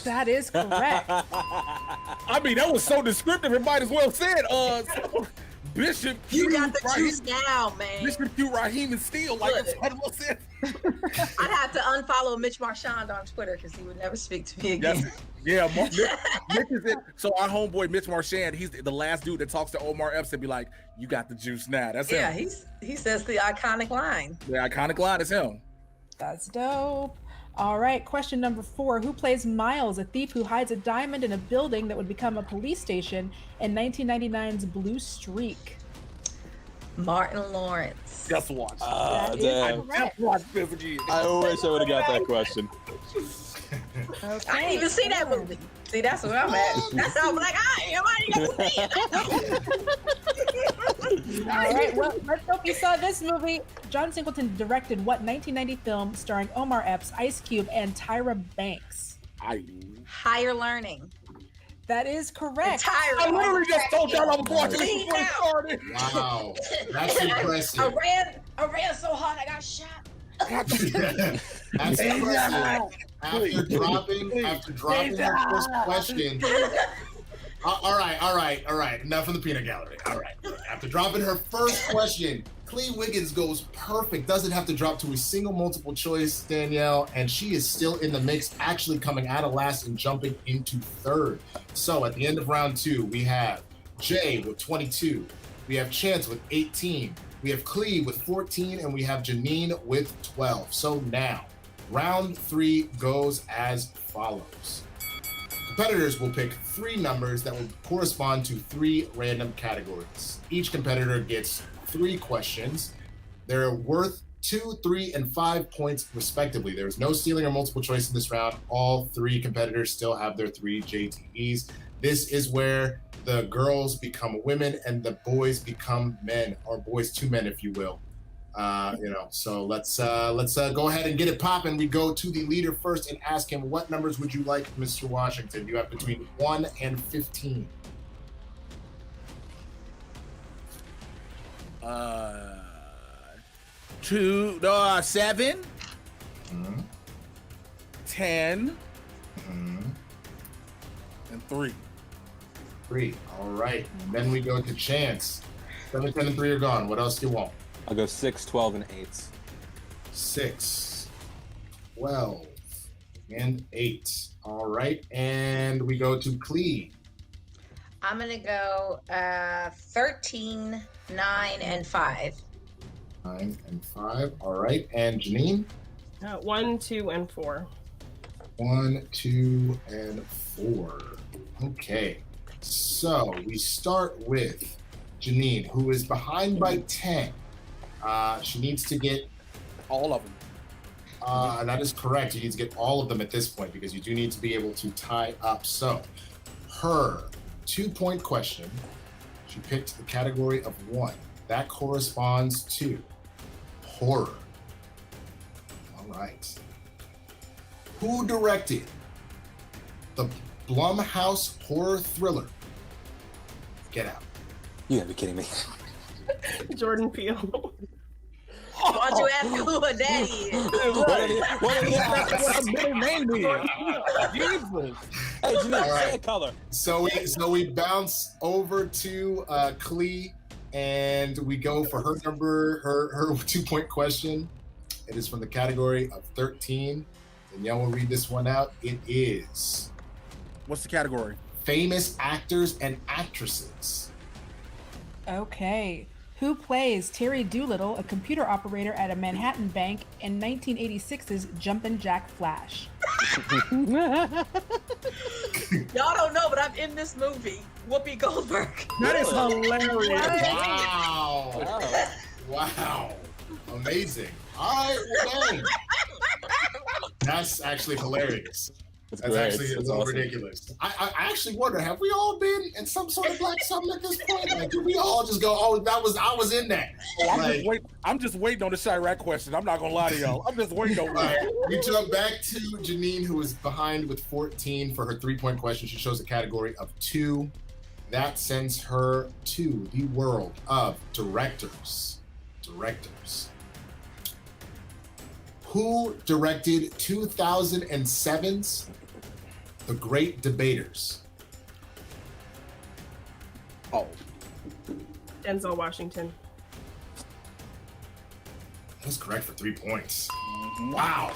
That is correct. I mean, that was so descriptive. It might as well said, Bishop Q. You got the juice now, man. Bishop Q. Raheem and Steele. Like, that's what I said. I'd have to unfollow Mitch Marchand on Twitter because he would never speak to me again. Yeah, Mitch is it. So our homeboy Mitch Marchand, he's the last dude that talks to Omar Epps and be like, "You got the juice now." That's him. Yeah, he says the iconic line. The iconic line is him. That's dope. All right, question number 4. Who plays Miles, a thief who hides a diamond in a building that would become a police station in 1999's Blue Streak? Martin Lawrence. Just watch. Damn. Just watch this again. I wish I would have got that question. Okay. I didn't even see that movie. See, that's what I'm at. That's how I'm like, I ain't gonna see it. All right, well, let's hope you saw this movie. John Singleton directed what 1990 film starring Omar Epps, Ice Cube, and Tyra Banks? Higher Learning. That is correct. I literally just told y'all I was watching this before it started. Wow, that's impressive. I ran so hard I got shot. That's impressive. After dropping her first question. All right. Enough from the peanut gallery. All right. After dropping her first question, Clee Wiggins goes perfect. Doesn't have to drop to a single multiple choice, Danielle, and she is still in the mix, actually coming out of last and jumping into third. So at the end of round 2, we have Jay with 22. We have Chance with 18. We have Clee with 14, and we have Janine with 12. So now, round 3 goes as follows. Competitors will pick 3 numbers that will correspond to 3 random categories. Each competitor gets 3 questions. They're worth 2, 3, and 5 points respectively. There's no stealing or multiple choice in this round. All 3 competitors still have their 3 JTEs. This is where the girls become women and the boys become men, or boys to men, if you will. So let's go ahead and get it popping. We go to the leader first and ask him, what numbers would you like, Mr. Washington? You have between 1 and 15. 7, 10, and 3. 3. All right. And then we go to Chance. 7, 10, and 3 are gone. What else do you want? I'll go 6, 12, and 8. 6, 12, and 8. All right. And we go to Clee. I'm going to go 13, 9, and 5. 9 and 5. All right. And Janine? 1, 2, and 4. 1, 2, and 4. Okay. So we start with Janine, who is behind by 10. She needs to get all of them. That is correct. You need to get all of them at this point because you do need to be able to tie up. So her 2-point question, she picked the category of 1. That corresponds to horror. All right. Who directed the Blumhouse horror thriller Get Out? You gotta be kidding me. Jordan Peele. Why'd you ask who her daddy is? What a middle name is. Jesus. Hey, Janine, say a color. So we bounce over to Clee, and we go for her number, her 2-point question. It is from the category of 13. Danielle will read this one out. It is. What's the category? Famous actors and actresses. Okay. Who plays Terry Doolittle, a computer operator at a Manhattan bank in 1986's Jumpin' Jack Flash? Y'all don't know, but I'm in this movie. Whoopi Goldberg. That is hilarious. Wow. Amazing. All right, well done. That's actually hilarious. That's actually a little ridiculous. I actually wonder, have we all been in some sort of black something at this point? Like, did we all just go, oh, I was in that? Oh, I'm just waiting on the Chirac question. I'm not gonna lie to y'all. I'm just waiting on that. We jump back to Janine, who is behind with 14 for her 3-point question. She shows a category of 2. That sends her to the world of directors. Who directed 2007's The Great Debaters? Oh. Denzel Washington. That's correct for 3 points. Wow.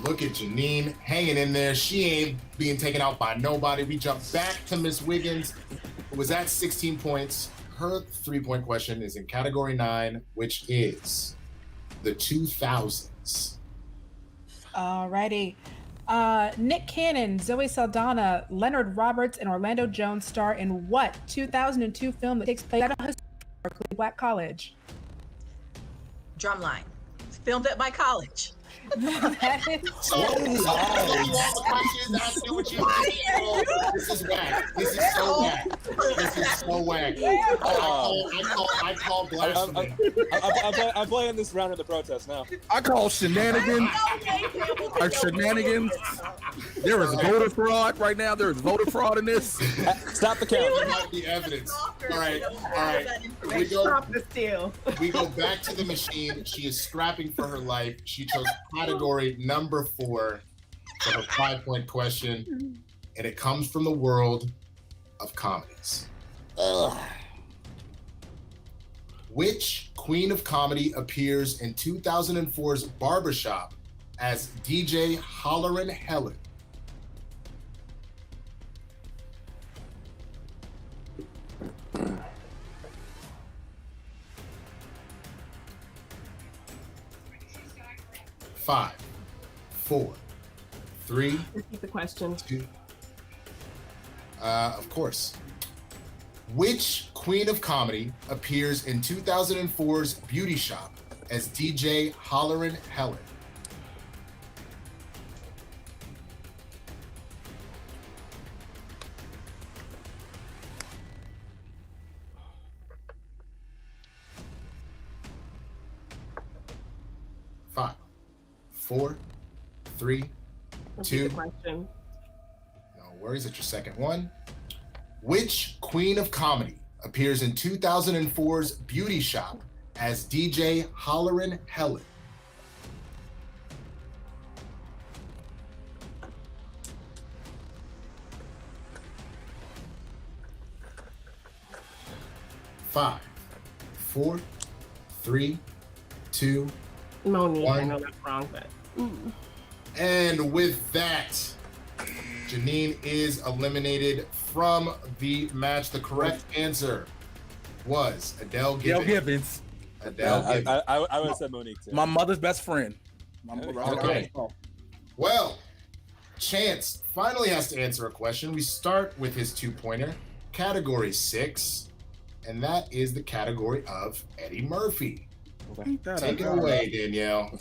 Look at Janine hanging in there. She ain't being taken out by nobody. We jump back to Miss Wiggins, who was at 16 points. Her 3-point question is in category 9, which is the 2000s. Alrighty. Nick Cannon, Zoe Saldana, Leonard Roberts, and Orlando Jones star in what 2002 film that takes place at a historically black college? Drumline. Filmed at my college. That is This is whack. This is so whack. This is so whack. I call blasphemy. I'm playing this round of the protest now. I call shenanigans. Shenanigans. There is voter fraud right now. There is voter fraud in this. Stop the count. There might be evidence. All right. Stop the steal. We go back to the machine. She is scrapping for her life. She chose category number 4 for her 5-point question, and it comes from the world of comedies. Which queen of comedy appears in 2004's Barbershop as DJ Hollerin' Helen? Five, 4, 3. Repeat the question. 2. Of course. Which queen of comedy appears in 2004's Beauty Shop as DJ Hollerin' Helen? Five, 4, 3, 2. Question. No worries, it's your second one. Which queen of comedy appears in 2004's Beauty Shop as DJ Hollerin' Helen? Five, 4, 3, 2, Monique. 1. I know that's wrong, but. And with that, Janine is eliminated from the match. The correct answer was Adele Gibbons. Adele Gibbons. I would have said Monique too. My mother's best friend. Okay. Well, Chance finally has to answer a question. We start with his 2-pointer, category 6, and that is the category of Eddie Murphy. Take it away, Danielle.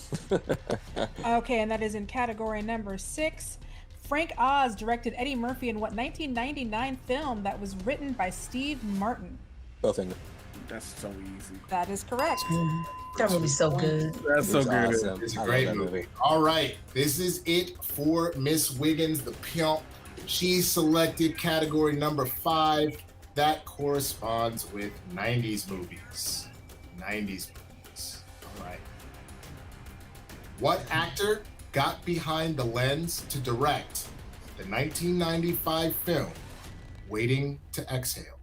Okay, and that is in category number 6. Frank Oz directed Eddie Murphy in what 1999 film that was written by Steve Martin? Bowfinger. That's so easy. That is correct. That movie's so good. That's so good. Awesome. It's a great movie. All right, this is it for Miss Wiggins, the pimp. She selected category number 5. That corresponds with 90s movies. 90s movies. All right. What actor got behind the lens to direct the 1995 film Waiting to Exhale?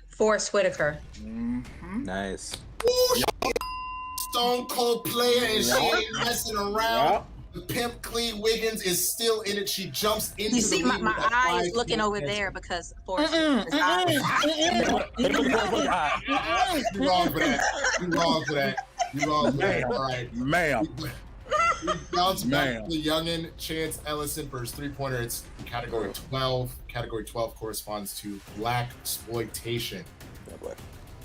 Forrest Whitaker. Nice. Ooh, Stone Cold player, and she ain't messing around. The pimp Clea Wiggins is still in it. She jumps into You see, the my eye is looking over there because Forrest Whitaker's eye. You're wrong for that. You're wrong for that. You're wrong for that. All right. Ma'am. We bounce back to the youngin' Chance Ellison for his 3-pointer. It's in category 12. Category 12 corresponds to black exploitation.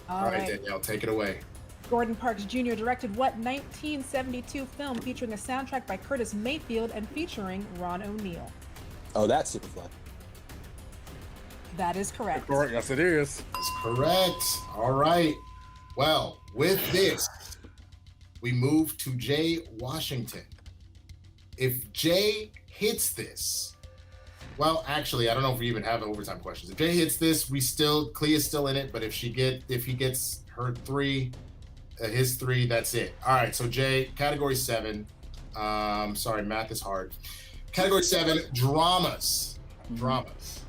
All right, Danielle, take it away. Gordon Parks Jr. directed what 1972 film featuring a soundtrack by Curtis Mayfield and featuring Ron O'Neal? Oh, that's Superfly. That is correct. Correct. Yes, it is. That's correct. All right. Well, with this, we move to Jay Washington. If Jay hits this, well, actually, I don't know if we even have overtime questions. If Jay hits this, Clea's still in it. But if he gets her 3, his 3, that's it. All right. So Jay, category 7. Sorry, math is hard. Category 7, dramas. Dramas.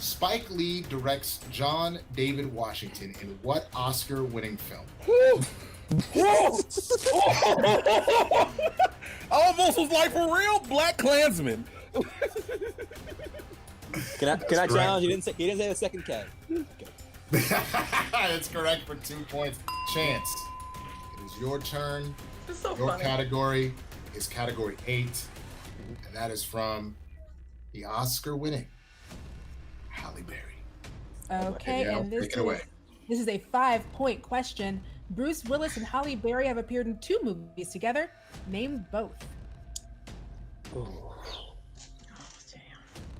Spike Lee directs John David Washington in what Oscar-winning film? Almost was like, for real? Black Klansman. Can I challenge? He didn't say the second cat. It's correct for 2 points. Chance, it is your turn. It's so your funny. category is category 8, and that is from the Oscar-winning Halle Berry. Okay, and this is a 5-point question. Bruce Willis and Halle Berry have appeared in 2 movies together. Name both.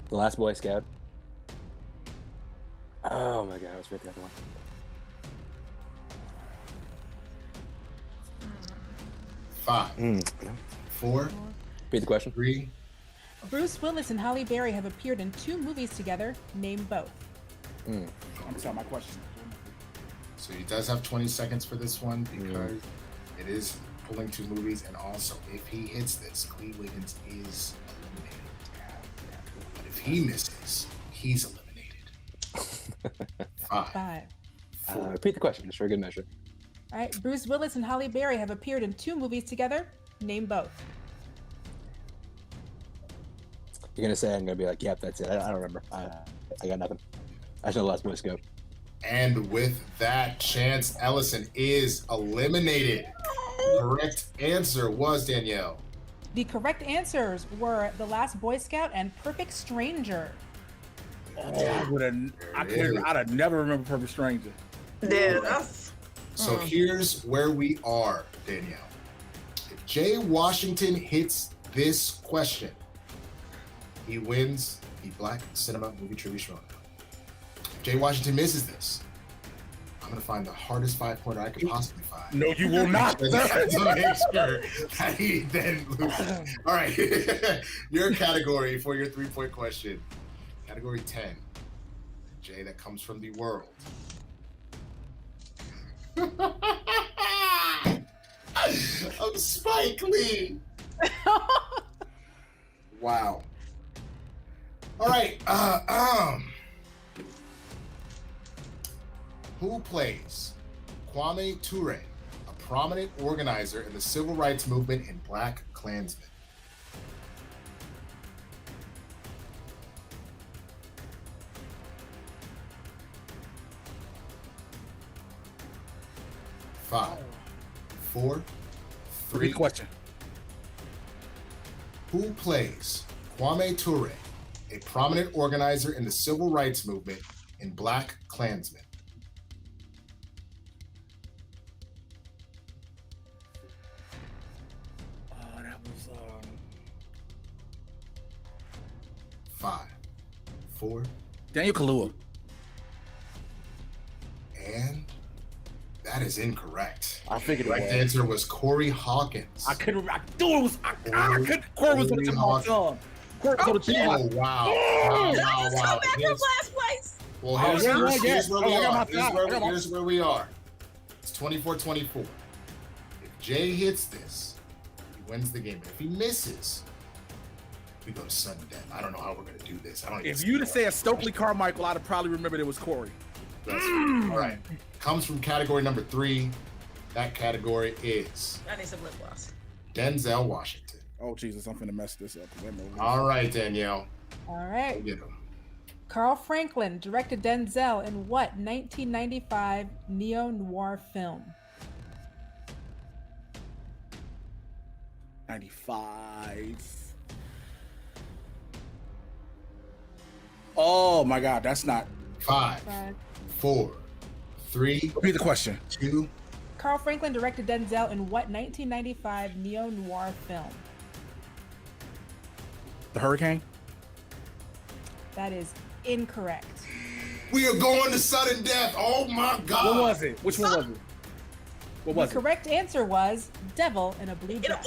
The Last Boy Scout. Oh my God, I was right the other one. Five, 4. Repeat the question. 3. Bruce Willis and Halle Berry have appeared in 2 movies together. Name both. I'm sorry, my question. So he does have 20 seconds for this one because it is pulling 2 movies, and also if he hits this, Clee Wiggins is eliminated. But if he misses, he's eliminated. 5. 4. Repeat the question, just for a good measure. All right, Bruce Willis and Halle Berry have appeared in 2 movies together. Name both. You're gonna say I'm gonna be like, yep, that's it. I don't remember. I got nothing. I should have Last Boy Scout. And with that, Chance Ellison is eliminated. The correct answer was Danielle. The correct answers were The Last Boy Scout and Perfect Stranger. I'd have never remembered Perfect Stranger. Yeah, that's... So here's where we are, Danielle. If Jay Washington hits this question, he wins the Black Cinema Movie Trivia Showdown. If Jay Washington misses this, I'm going to find the hardest 5-pointer I could possibly find. No, you will not. To make sure that he then loses. All right. Your category for your 3-point question. Category 10. Jay, that comes from the world. Of Spike Lee. Wow. All right. Who plays Kwame Ture, a prominent organizer in the civil rights movement in Black Klansman? Five, 4, 3. Question. Who plays Kwame Ture, a prominent organizer in the civil rights movement in Black Klansman? That was 5, 4. Daniel Kaluuya. And that is incorrect. I figured the correct answer was Corey Hawkins. I knew it was. Corey was on the team all the time. Oh, wow. Wow. Back from last place. Well, here's where we are. Here's where we are. It's 24-24. If Jay hits this, he wins the game. But if he misses, we go to sudden death. I don't know how we're going to do this. If you'd have said Stokely Carmichael, I'd have probably remembered it was Corey. All right. Comes from category number 3. That category is I need some lip gloss. Denzel Washington. Oh, Jesus, I'm finna mess this up. All right, Danielle. All right. Get him. Carl Franklin directed Denzel in what 1995 neo-noir film? 95. Oh my God, that's not. 5, 4, 3. Repeat the question. 2. Carl Franklin directed Denzel in what 1995 neo-noir film? The Hurricane? That is incorrect. We are going to sudden death. Oh my God. What was it? Which one was it? What was The correct answer was Devil in a Blue Dress.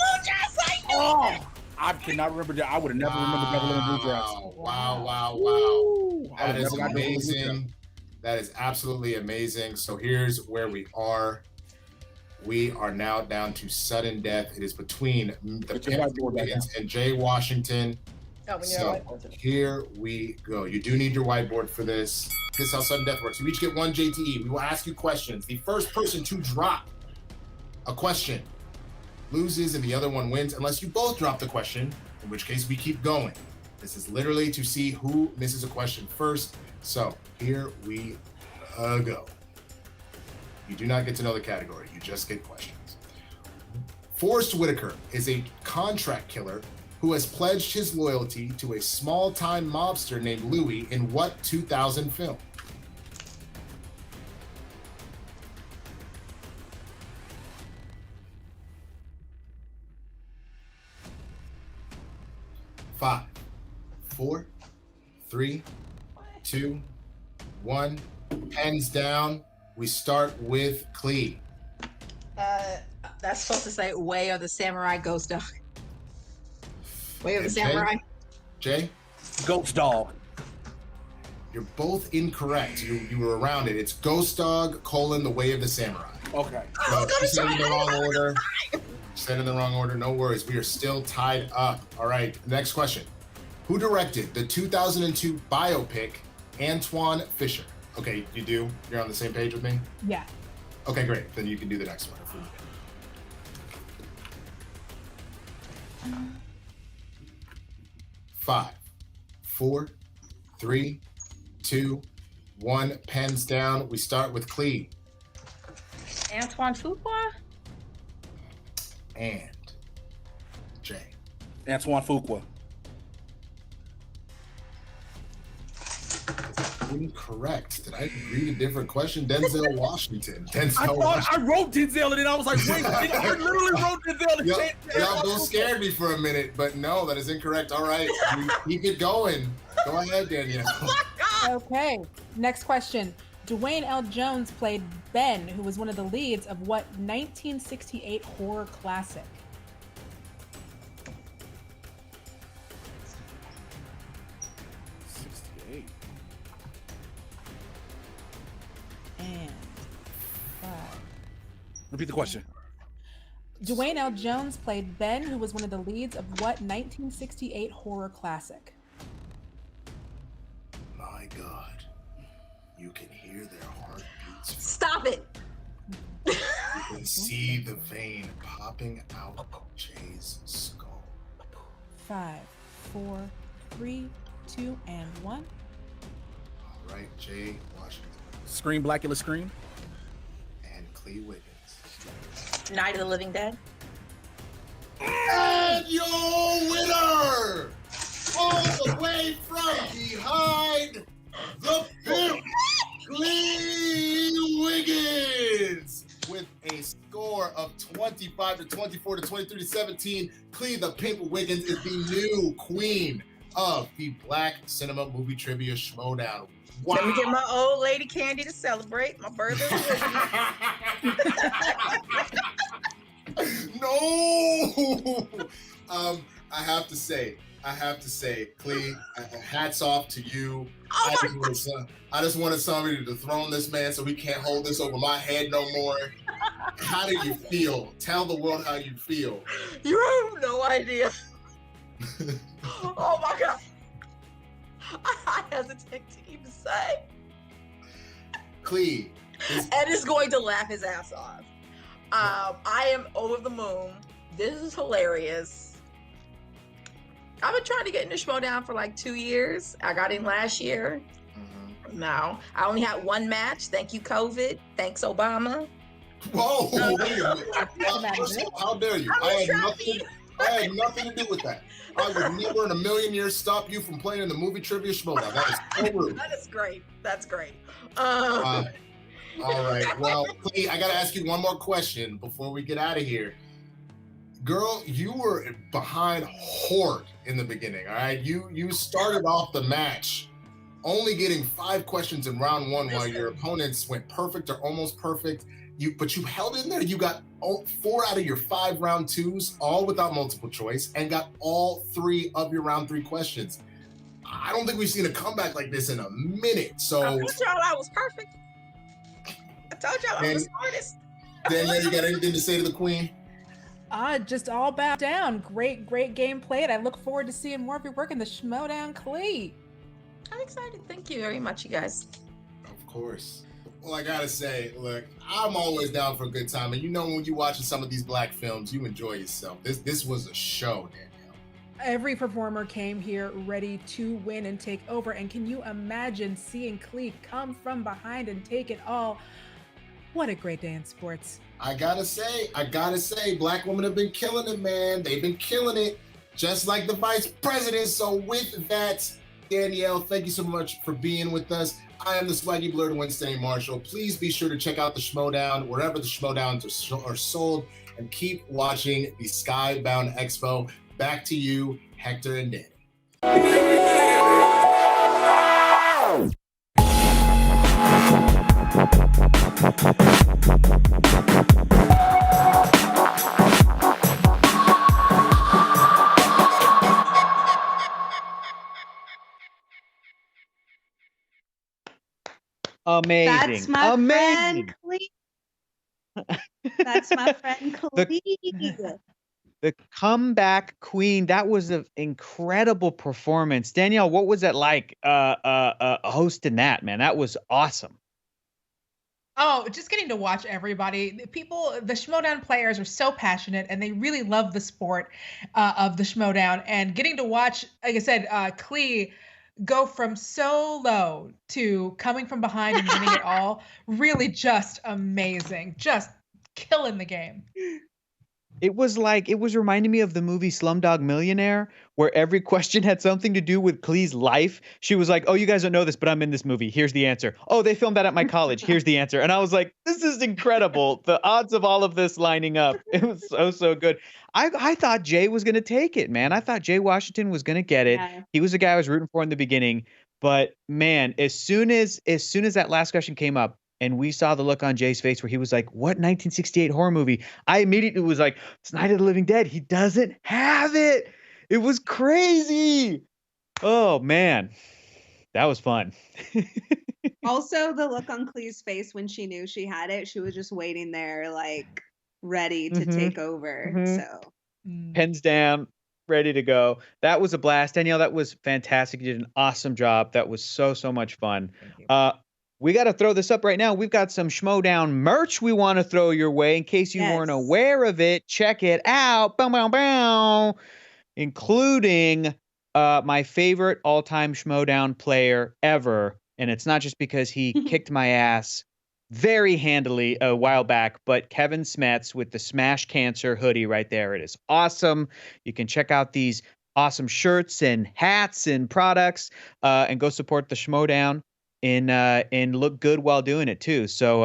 Oh, I cannot remember that. I would have never remembered Devil in a Blue Dress. Wow. That is amazing. That is absolutely amazing. So here's where we are. We are now down to sudden death. It is between the Pimp and Jay Washington. So here we go. You do need your whiteboard for this. This is how sudden death works. You each get 1 JTE. We will ask you questions. The first person to drop a question loses and the other one wins, unless you both drop the question, in which case we keep going. This is literally to see who misses a question first. So here we go. You do not get to know the category. You just get questions. Forrest Whitaker is a contract killer who has pledged his loyalty to a small-time mobster named Louis in what 2000 film? Five, 4, 3, 2, 1. Pens down. We start with Khary. That's supposed to say Way of the Samurai Ghost Dog. Way of the Samurai. Jay? Ghost Dog. You're both incorrect. You were around it. It's Ghost Dog, the Way of the Samurai. Okay. So you said in the wrong order. Said in the wrong order. No worries. We are still tied up. All right. Next question. Who directed the 2002 biopic Antoine Fisher? Okay, you do? You're on the same page with me? Yeah. Okay, great. Then you can do the next one. 5, 4, 3, 2, 1. Pens down. We start with Khary. Antoine Fuqua? And Jay. Antoine Fuqua. Incorrect. Did I read a different question? Denzel Washington. I wrote Denzel and then I was like, wait, I literally wrote Denzel. Y'all both scared me for a minute, but no, that is incorrect. All right, keep it going. Go ahead, Danielle. Okay, next question. Dwayne L. Jones played Ben, who was one of the leads of what 1968 horror classic? And 5. Repeat the question. Dwayne L. Jones played Ben, who was one of the leads of what 1968 horror classic? My God. You can hear their heartbeats. Stop it. You can see the vein popping out of Jay's skull. 5, 4, 3, 2, and 1. All right, Jay Washington. Scream Blackula Scream. And Khary Wiggins. Night of the Living Dead. And your winner, all the way from behind the pimp, Khary Wiggins, with a score of 25-24 to 23-17. Khary the Pimp Wiggins is the new queen of the Black Cinema Movie Trivia Schmodown. Wow. Let me get my old lady candy to celebrate my birthday. No. I have to say, Khary, hats off to you. I just wanted somebody to dethrone this man so he can't hold this over my head no more. How do you feel? Tell the world how you feel. You have no idea. Oh my God. I hesitate to even say. Khary. Ed is going to laugh his ass off. I am over the moon. This is hilarious. I've been trying to get into Schmodown for like 2 years. I got in last year. No, I only had one match. Thank you, COVID. Thanks, Obama. Whoa, wait a minute. How dare you? I had nothing to do with that. I would never in a million years stop you from playing in the movie trivia showdown. That is so rude. That is great. That's great. All right. Well, Khary, I got to ask you one more question before we get out of here. Girl, you were behind hard in the beginning, all right? You started off the match only getting 5 questions in round 1 while your opponents went perfect or almost perfect. But you held in there. You got 4 out of your 5 round 2s, all without multiple choice, and got all 3 of your round 3 questions. I don't think we've seen a comeback like this in a minute. So I told y'all I was perfect. I told y'all I was the smartest. Danielle, you got anything to say to the queen? Just all bow down. Great game played. I look forward to seeing more of your work in the Schmodown, Khary. I'm excited. Thank you very much, you guys. Of course. Well, I gotta say, look, I'm always down for a good time, and you know when you're watching some of these Black films, you enjoy yourself. This was a show, Danielle. Every performer came here ready to win and take over, and can you imagine seeing Khary come from behind and take it all? What a great day in sports. I gotta say, Black women have been killing it, man. They've been killing it, just like the vice president. So with that, Danielle, thank you so much for being with us. I am the Swaggy Blurred Wednesday Marshall. Please be sure to check out the Schmodown wherever the Schmodowns are sold, and keep watching the Skybound Xpo. Back to you, Hector and Danny. Amazing. That's my Amazing. friend Khary. That's my friend Khary. The comeback queen. That was an incredible performance. Danielle, what was it like hosting that, man? That was awesome. Oh, just getting to watch everybody. The Schmodown players are so passionate, and they really love the sport of the Schmodown. And getting to watch, like I said, Khary go from so low to coming from behind and winning it all, really just amazing. Just killing the game. It was reminding me of the movie Slumdog Millionaire, where every question had something to do with Khari's life. She was like, "Oh, you guys don't know this, but I'm in this movie. Here's the answer. Oh, they filmed that at my college. Here's the answer." And I was like, this is incredible. The odds of all of this lining up. It was so good. I thought Jay was going to take it, man. I thought Jay Washington was going to get it. Yeah. He was the guy I was rooting for in the beginning. But man, as soon as that last question came up, and we saw the look on Jay's face where he was like, "What 1968 horror movie?" I immediately was like, "It's Night of the Living Dead." He doesn't have it. It was crazy. Oh, man. That was fun. Also, the look on Khari's face when she knew she had it, she was just waiting there, like, ready to take over. So pens down, ready to go. That was a blast. Danielle, that was fantastic. You did an awesome job. That was so much fun. We got to throw this up right now. We've got some Schmodown merch we want to throw your way. In case you weren't aware of it, check it out. Bow, bow, bow. Including my favorite all-time Schmodown player ever. And it's not just because he kicked my ass very handily a while back, but Kevin Smets with the Smash Cancer hoodie right there. It is awesome. You can check out these awesome shirts and hats and products and go support the Schmodown. And look good while doing it too. So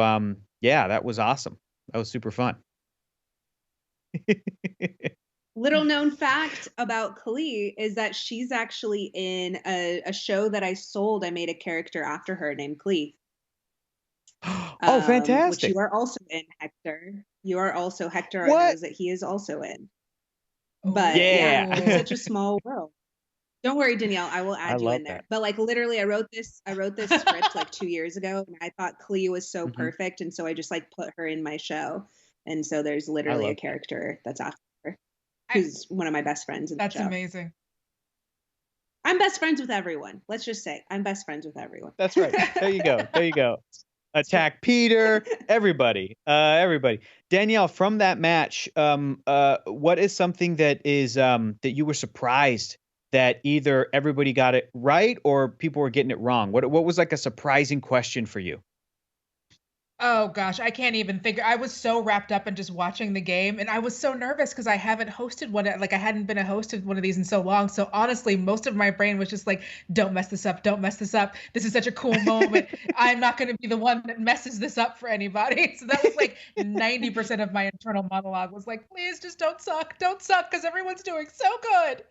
yeah, that was awesome. That was super fun. Little known fact about Khary is that she's actually in a show that I sold. I made a character after her named Khary. Oh, fantastic. Which you are also in, Hector. You are also Hector knows that he is also in. But yeah, it's such a small world. Don't worry, Danielle. I will add you in there. But like literally, I wrote this script like 2 years ago, and I thought Khary was so perfect, and so I just like put her in my show. And so there's literally a character that's after her, who's one of my best friends in the show. That's amazing. I'm best friends with everyone. Let's just say I'm best friends with everyone. That's right. There you go. There you go. Attack Peter. Everybody. Danielle, from that match, what is something that is that you were surprised that either everybody got it right or people were getting it wrong? What was like a surprising question for you? Oh gosh, I can't even figure. I was so wrapped up in just watching the game, and I was so nervous because I haven't hosted one. Like I hadn't been a host of one of these in so long. So honestly, most of my brain was just like, "Don't mess this up! Don't mess this up! This is such a cool moment. I'm not going to be the one that messes this up for anybody." So that was like 90% of my internal monologue was like, "Please, just don't suck, because everyone's doing so good."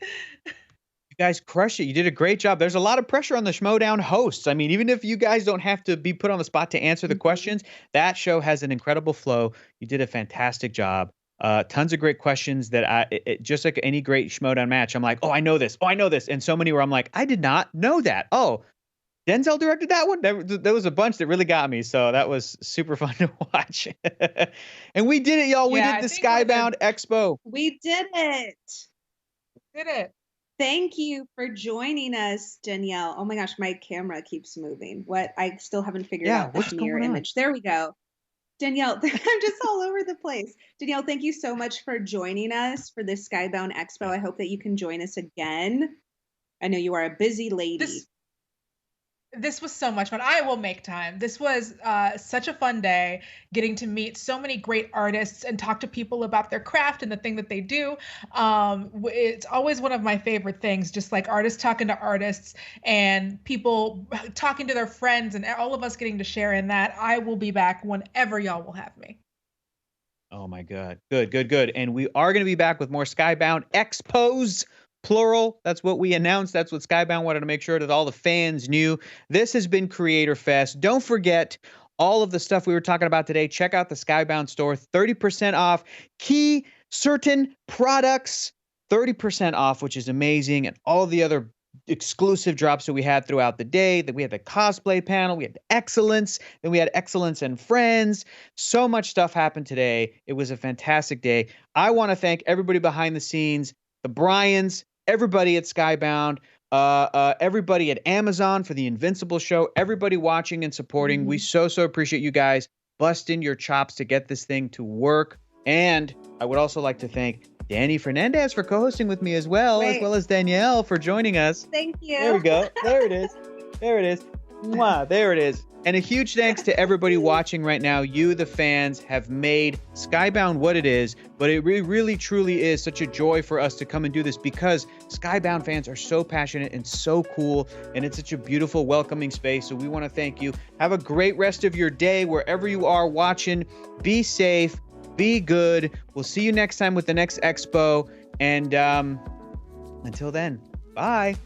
You guys crushed it. You did a great job. There's a lot of pressure on the Schmodown hosts. I mean, even if you guys don't have to be put on the spot to answer the questions, that show has an incredible flow. You did a fantastic job. Tons of great questions that just like any great Schmodown match, I'm like, oh, I know this. Oh, I know this. And so many where I'm like, I did not know that. Oh, Denzel directed that one? There was a bunch that really got me. So that was super fun to watch. And we did it, y'all. We did the Skybound Xpo. We did it. Did it. Thank you for joining us, Danielle. Oh my gosh, my camera keeps moving. What? I still haven't figured out this mirror image. There we go. Danielle, I'm just all over the place. Danielle, thank you so much for joining us for this Skybound Xpo. I hope that you can join us again. I know you are a busy lady. This was so much fun. I will make time. This was such a fun day, getting to meet so many great artists and talk to people about their craft and the thing that they do. It's always one of my favorite things, just like artists talking to artists and people talking to their friends and all of us getting to share in that. I will be back whenever y'all will have me. Oh my God. Good. And we are going to be back with more Skybound Xpos. Plural. That's what we announced. That's what Skybound wanted to make sure that all the fans knew. This has been Creator Fest. Don't forget all of the stuff we were talking about today. Check out the Skybound store. 30% off key certain products. 30% off, which is amazing. And all the other exclusive drops that we had throughout the day. That we had the cosplay panel. We had Excellence. Then we had Excellence and Friends. So much stuff happened today. It was a fantastic day. I want to thank everybody behind the scenes. The Bryans, everybody at Skybound, everybody at Amazon for the Invincible show, everybody watching and supporting. We so appreciate you guys busting your chops to get this thing to work. And I would also like to thank Danny Fernandez for co-hosting with me as well as Danielle for joining us. Thank you. There we go. There it is. Mwah, there it is. And a huge thanks to everybody watching right now. You, the fans, have made Skybound what it is, but it really, truly is such a joy for us to come and do this because Skybound fans are so passionate and so cool, and it's such a beautiful, welcoming space. So we want to thank you. Have a great rest of your day wherever you are watching. Be safe. Be good. We'll see you next time with the next Expo. And until then, bye.